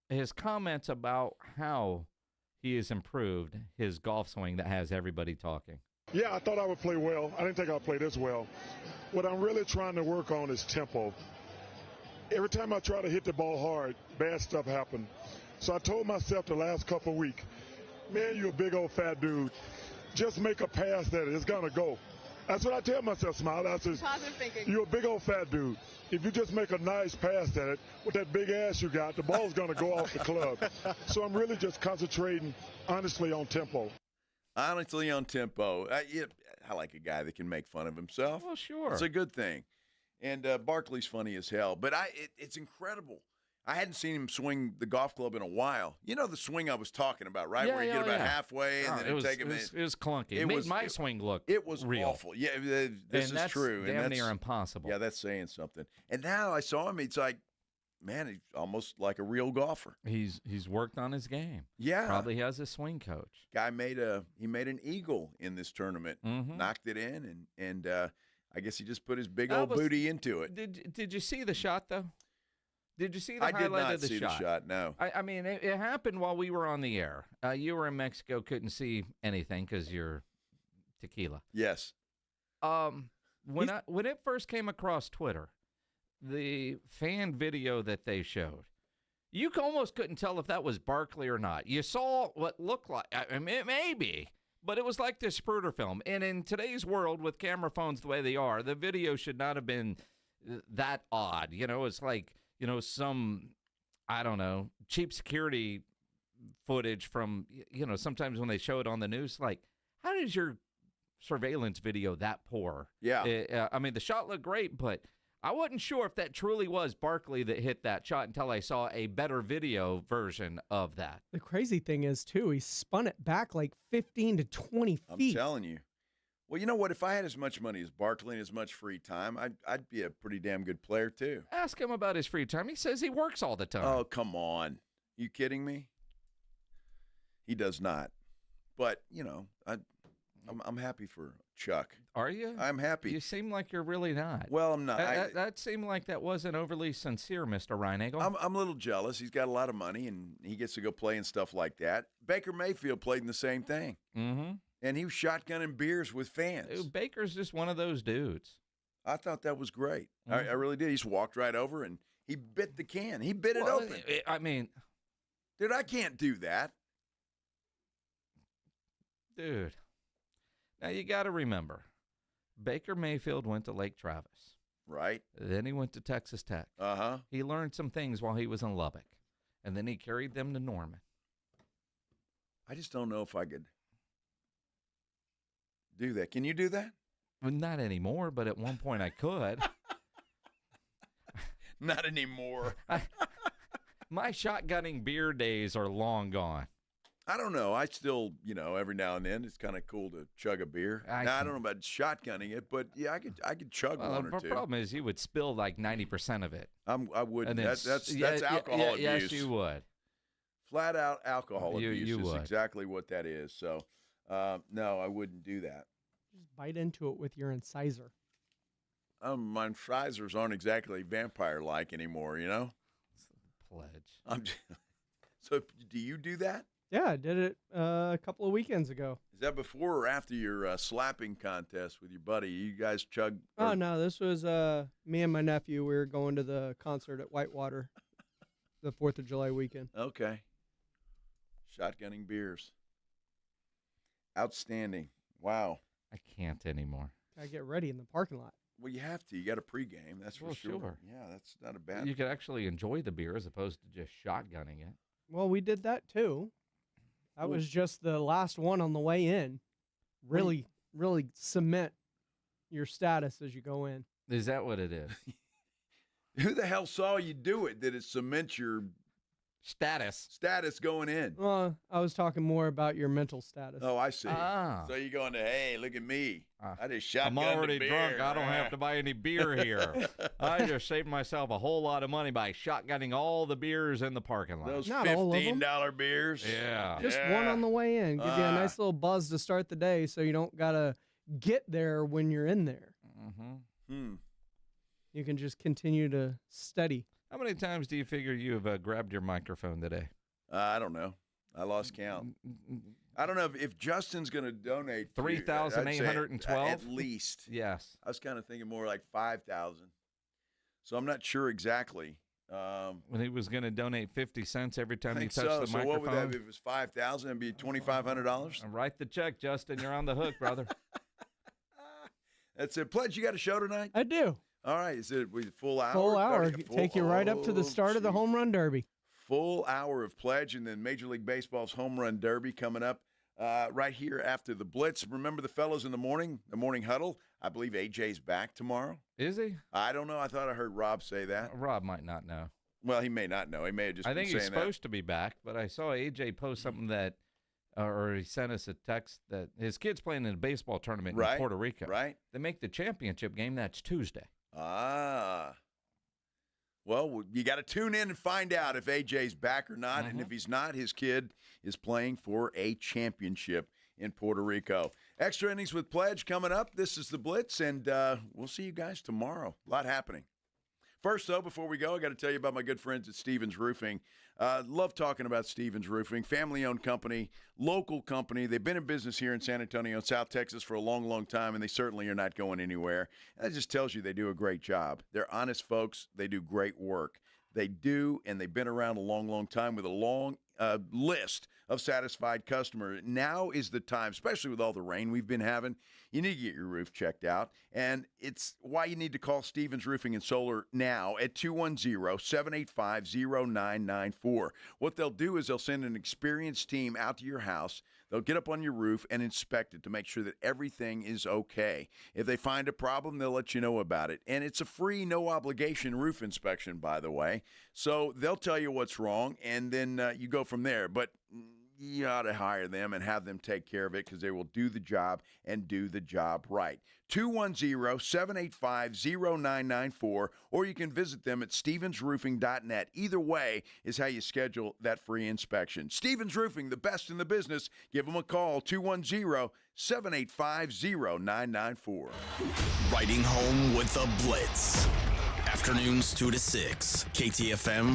Speaker 6: his comments about how he has improved his golf swing that has everybody talking.
Speaker 10: Yeah, I thought I would play well. I didn't think I'd play this well. What I'm really trying to work on is tempo. Every time I try to hit the ball hard, bad stuff happened. So I told myself the last couple of weeks, man, you're a big old fat dude. Just make a pass that it's going to go. That's what I tell myself, Smile. I said, you're a big old fat dude. If you just make a nice pass at it, with that big ass you got, the ball's going to go off the club. So I'm really just concentrating, honestly, on tempo.
Speaker 2: Honestly, on tempo. I like a guy that can make fun of himself.
Speaker 6: Well, sure.
Speaker 2: It's a good thing. And Barkley's funny as hell. But it's incredible. I hadn't seen him swing the golf club in a while. You know the swing I was talking about, right? Where you get about halfway and then take him in.
Speaker 6: It was clunky. It made my swing look
Speaker 2: It was
Speaker 6: real.
Speaker 2: awful. Yeah, this is true.
Speaker 6: Damn near impossible.
Speaker 2: Yeah, that's saying something. And now I saw him, it's like, man, he's almost like a real golfer.
Speaker 6: He's worked on his game.
Speaker 2: Yeah.
Speaker 6: Probably has a swing coach.
Speaker 2: Guy made an eagle in this tournament, knocked it in, and I guess he just put his big old booty into it.
Speaker 6: Did you see the shot, though? Did you see the highlight of the shot?
Speaker 2: I did not see the shot, no.
Speaker 6: I mean, it happened while we were on the air. You were in Mexico, couldn't see anything because you're tequila.
Speaker 2: Yes.
Speaker 6: When it first came across Twitter, the fan video that they showed, you almost couldn't tell if that was Barkley or not. You saw what looked like, I mean, it may be, but it was like this Spurter film. And in today's world, with camera phones the way they are, the video should not have been that odd. You know, it's like, you know, some, I don't know, cheap security footage from, you know, sometimes when they show it on the news, like, how does your surveillance video that poor?
Speaker 2: Yeah.
Speaker 6: I mean, the shot looked great, but I wasn't sure if that truly was Barkley that hit that shot until I saw a better video version of that.
Speaker 7: The crazy thing is, too, he spun it back like 15 to 20 feet.
Speaker 2: I'm telling you. Well, you know what? If I had as much money as Barkley and as much free time, I'd be a pretty damn good player, too.
Speaker 6: Ask him about his free time. He says he works all the time.
Speaker 2: Oh, come on. You kidding me? He does not. But, you know, I'm happy for Chuck.
Speaker 6: Are you?
Speaker 2: I'm happy.
Speaker 6: You seem like you're really not.
Speaker 2: Well, I'm not.
Speaker 6: That seemed like that wasn't overly sincere, Mr. Reinagel.
Speaker 2: I'm a little jealous. He's got a lot of money, and he gets to go play and stuff like that. Baker Mayfield played in the same thing.
Speaker 6: Mm-hmm.
Speaker 2: And he was shotgunning beers with fans.
Speaker 6: Dude, Baker's just one of those dudes.
Speaker 2: I thought that was great.
Speaker 6: Mm-hmm.
Speaker 2: I really did. He just walked right over, and he bit the can. He bit it open.
Speaker 6: I mean,
Speaker 2: dude, I can't do that.
Speaker 6: Dude. Now, you got to remember, Baker Mayfield went to Lake Travis.
Speaker 2: Right.
Speaker 6: Then he went to Texas Tech.
Speaker 2: Uh-huh.
Speaker 6: He learned some things while he was in Lubbock. And then he carried them to Norman.
Speaker 2: I just don't know if I could do that. Can you do that?
Speaker 6: Well, not anymore, but at one point I could.
Speaker 2: Not anymore.
Speaker 6: My shotgunning beer days are long gone.
Speaker 2: I don't know. I still, you know, every now and then it's kind of cool to chug a beer. I don't know about shotgunning it, but yeah, I could chug one or two.
Speaker 6: The problem is you would spill like 90% of it.
Speaker 2: I wouldn't. That's alcohol abuse.
Speaker 6: Yes, you would.
Speaker 2: Flat out alcohol abuse
Speaker 6: you
Speaker 2: is
Speaker 6: would.
Speaker 2: exactly what that is. So, no, I wouldn't do that.
Speaker 7: Just bite into it with your incisor.
Speaker 2: My incisors aren't exactly vampire-like anymore, you know?
Speaker 6: Pledge.
Speaker 2: So, do you do that?
Speaker 7: Yeah, I did it a couple of weekends ago.
Speaker 2: Is that before or after your slapping contest with your buddy? You guys chug?
Speaker 7: Oh, no, this was me and my nephew. We were going to the concert at Whitewater the 4th of July weekend.
Speaker 2: Okay. Shotgunning beers. Outstanding. Wow.
Speaker 6: I can't anymore.
Speaker 7: I get ready in the parking lot.
Speaker 2: Well, you have to. You got a pregame. That's for sure. Yeah, that's not a bad.
Speaker 6: You could actually enjoy the beer as opposed to just shotgunning it.
Speaker 7: Well, we did that too. That was just the last one on the way in. Really cement your status as you go in.
Speaker 6: Is that what it is?
Speaker 2: Who the hell saw you do it? Did it cement your
Speaker 6: status
Speaker 2: going in?
Speaker 7: Well, I was talking more about your mental status.
Speaker 2: Oh, I see.
Speaker 6: Ah.
Speaker 2: So you're going to, hey, look at me. I just shotgunned
Speaker 6: I'm already
Speaker 2: a beer.
Speaker 6: drunk. I don't have to buy any beer here. I just saved myself a whole lot of money by shotgunning all the beers in the parking lot.
Speaker 2: Those
Speaker 7: Not all of them.
Speaker 2: $15 beers.
Speaker 6: Yeah.
Speaker 7: Just one on the way in. Give you a nice little buzz to start the day so you don't got to get there when you're in there. You can just continue to study.
Speaker 6: How many times do you figure you have grabbed your microphone today?
Speaker 2: I don't know. I lost count. I don't know if Justin's going to donate
Speaker 6: 3,812
Speaker 2: at least.
Speaker 6: Yes.
Speaker 2: I was kind of thinking more like 5,000. So I'm not sure exactly.
Speaker 6: When he was going to donate 50 cents every time you touched the
Speaker 2: So
Speaker 6: microphone.
Speaker 2: what would that be? If it was 5,000, it'd be $2,500.
Speaker 6: Write the check, Justin. You're on the hook, brother.
Speaker 2: That's it. Pledge, you got a show tonight?
Speaker 7: I do.
Speaker 2: All right. Is it full hour?
Speaker 7: Full hour. Take you right up to the start of the home run derby.
Speaker 2: Full hour of Pledge, and then Major League Baseball's home run derby coming up right here after the Blitz. Remember the fellows in the morning huddle? I believe AJ's back tomorrow.
Speaker 6: Is he?
Speaker 2: I don't know. I thought I heard Rob say that.
Speaker 6: Rob might not know.
Speaker 2: Well, he may not know. He may have just
Speaker 6: I think
Speaker 2: been
Speaker 6: he's
Speaker 2: saying
Speaker 6: supposed to be back, but I saw AJ post something that, or he sent us a text that his kid's playing in a baseball tournament in Puerto Rico.
Speaker 2: Right.
Speaker 6: They make the championship game. That's Tuesday.
Speaker 2: Well, you got to tune in and find out if AJ's back or not. And if he's not, his kid is playing for a championship in Puerto Rico. Extra innings with Pledge coming up. This is the Blitz, and we'll see you guys tomorrow. A lot happening. First, though, before we go, I got to tell you about my good friends at Stevens Roofing. Love talking about Stevens Roofing, family-owned company, local company. They've been in business here in San Antonio, South Texas for a long, long time, and they certainly are not going anywhere. That just tells you they do a great job. They're honest folks. They do great work. They do, and they've been around a long, long time with a long list of satisfied customers. Now is the time, especially with all the rain we've been having. You need to get your roof checked out, and it's why you need to call Stevens Roofing and Solar now at 210-785-0994. What they'll do is they'll send an experienced team out to your house. They'll get up on your roof and inspect it to make sure that everything is okay. If they find a problem, they'll let you know about it. And it's a free, no-obligation roof inspection, by the way. So they'll tell you what's wrong, and then you go from there. But you ought to hire them and have them take care of it because they will do the job and do the job right. 210-785-0994, or you can visit them at stevensroofing.net. Either way is how you schedule that free inspection. Stevens Roofing, the best in the business. Give them a call, 210-785-0994.
Speaker 1: Riding home with the Blitz. Afternoons 2 to 6. KTFM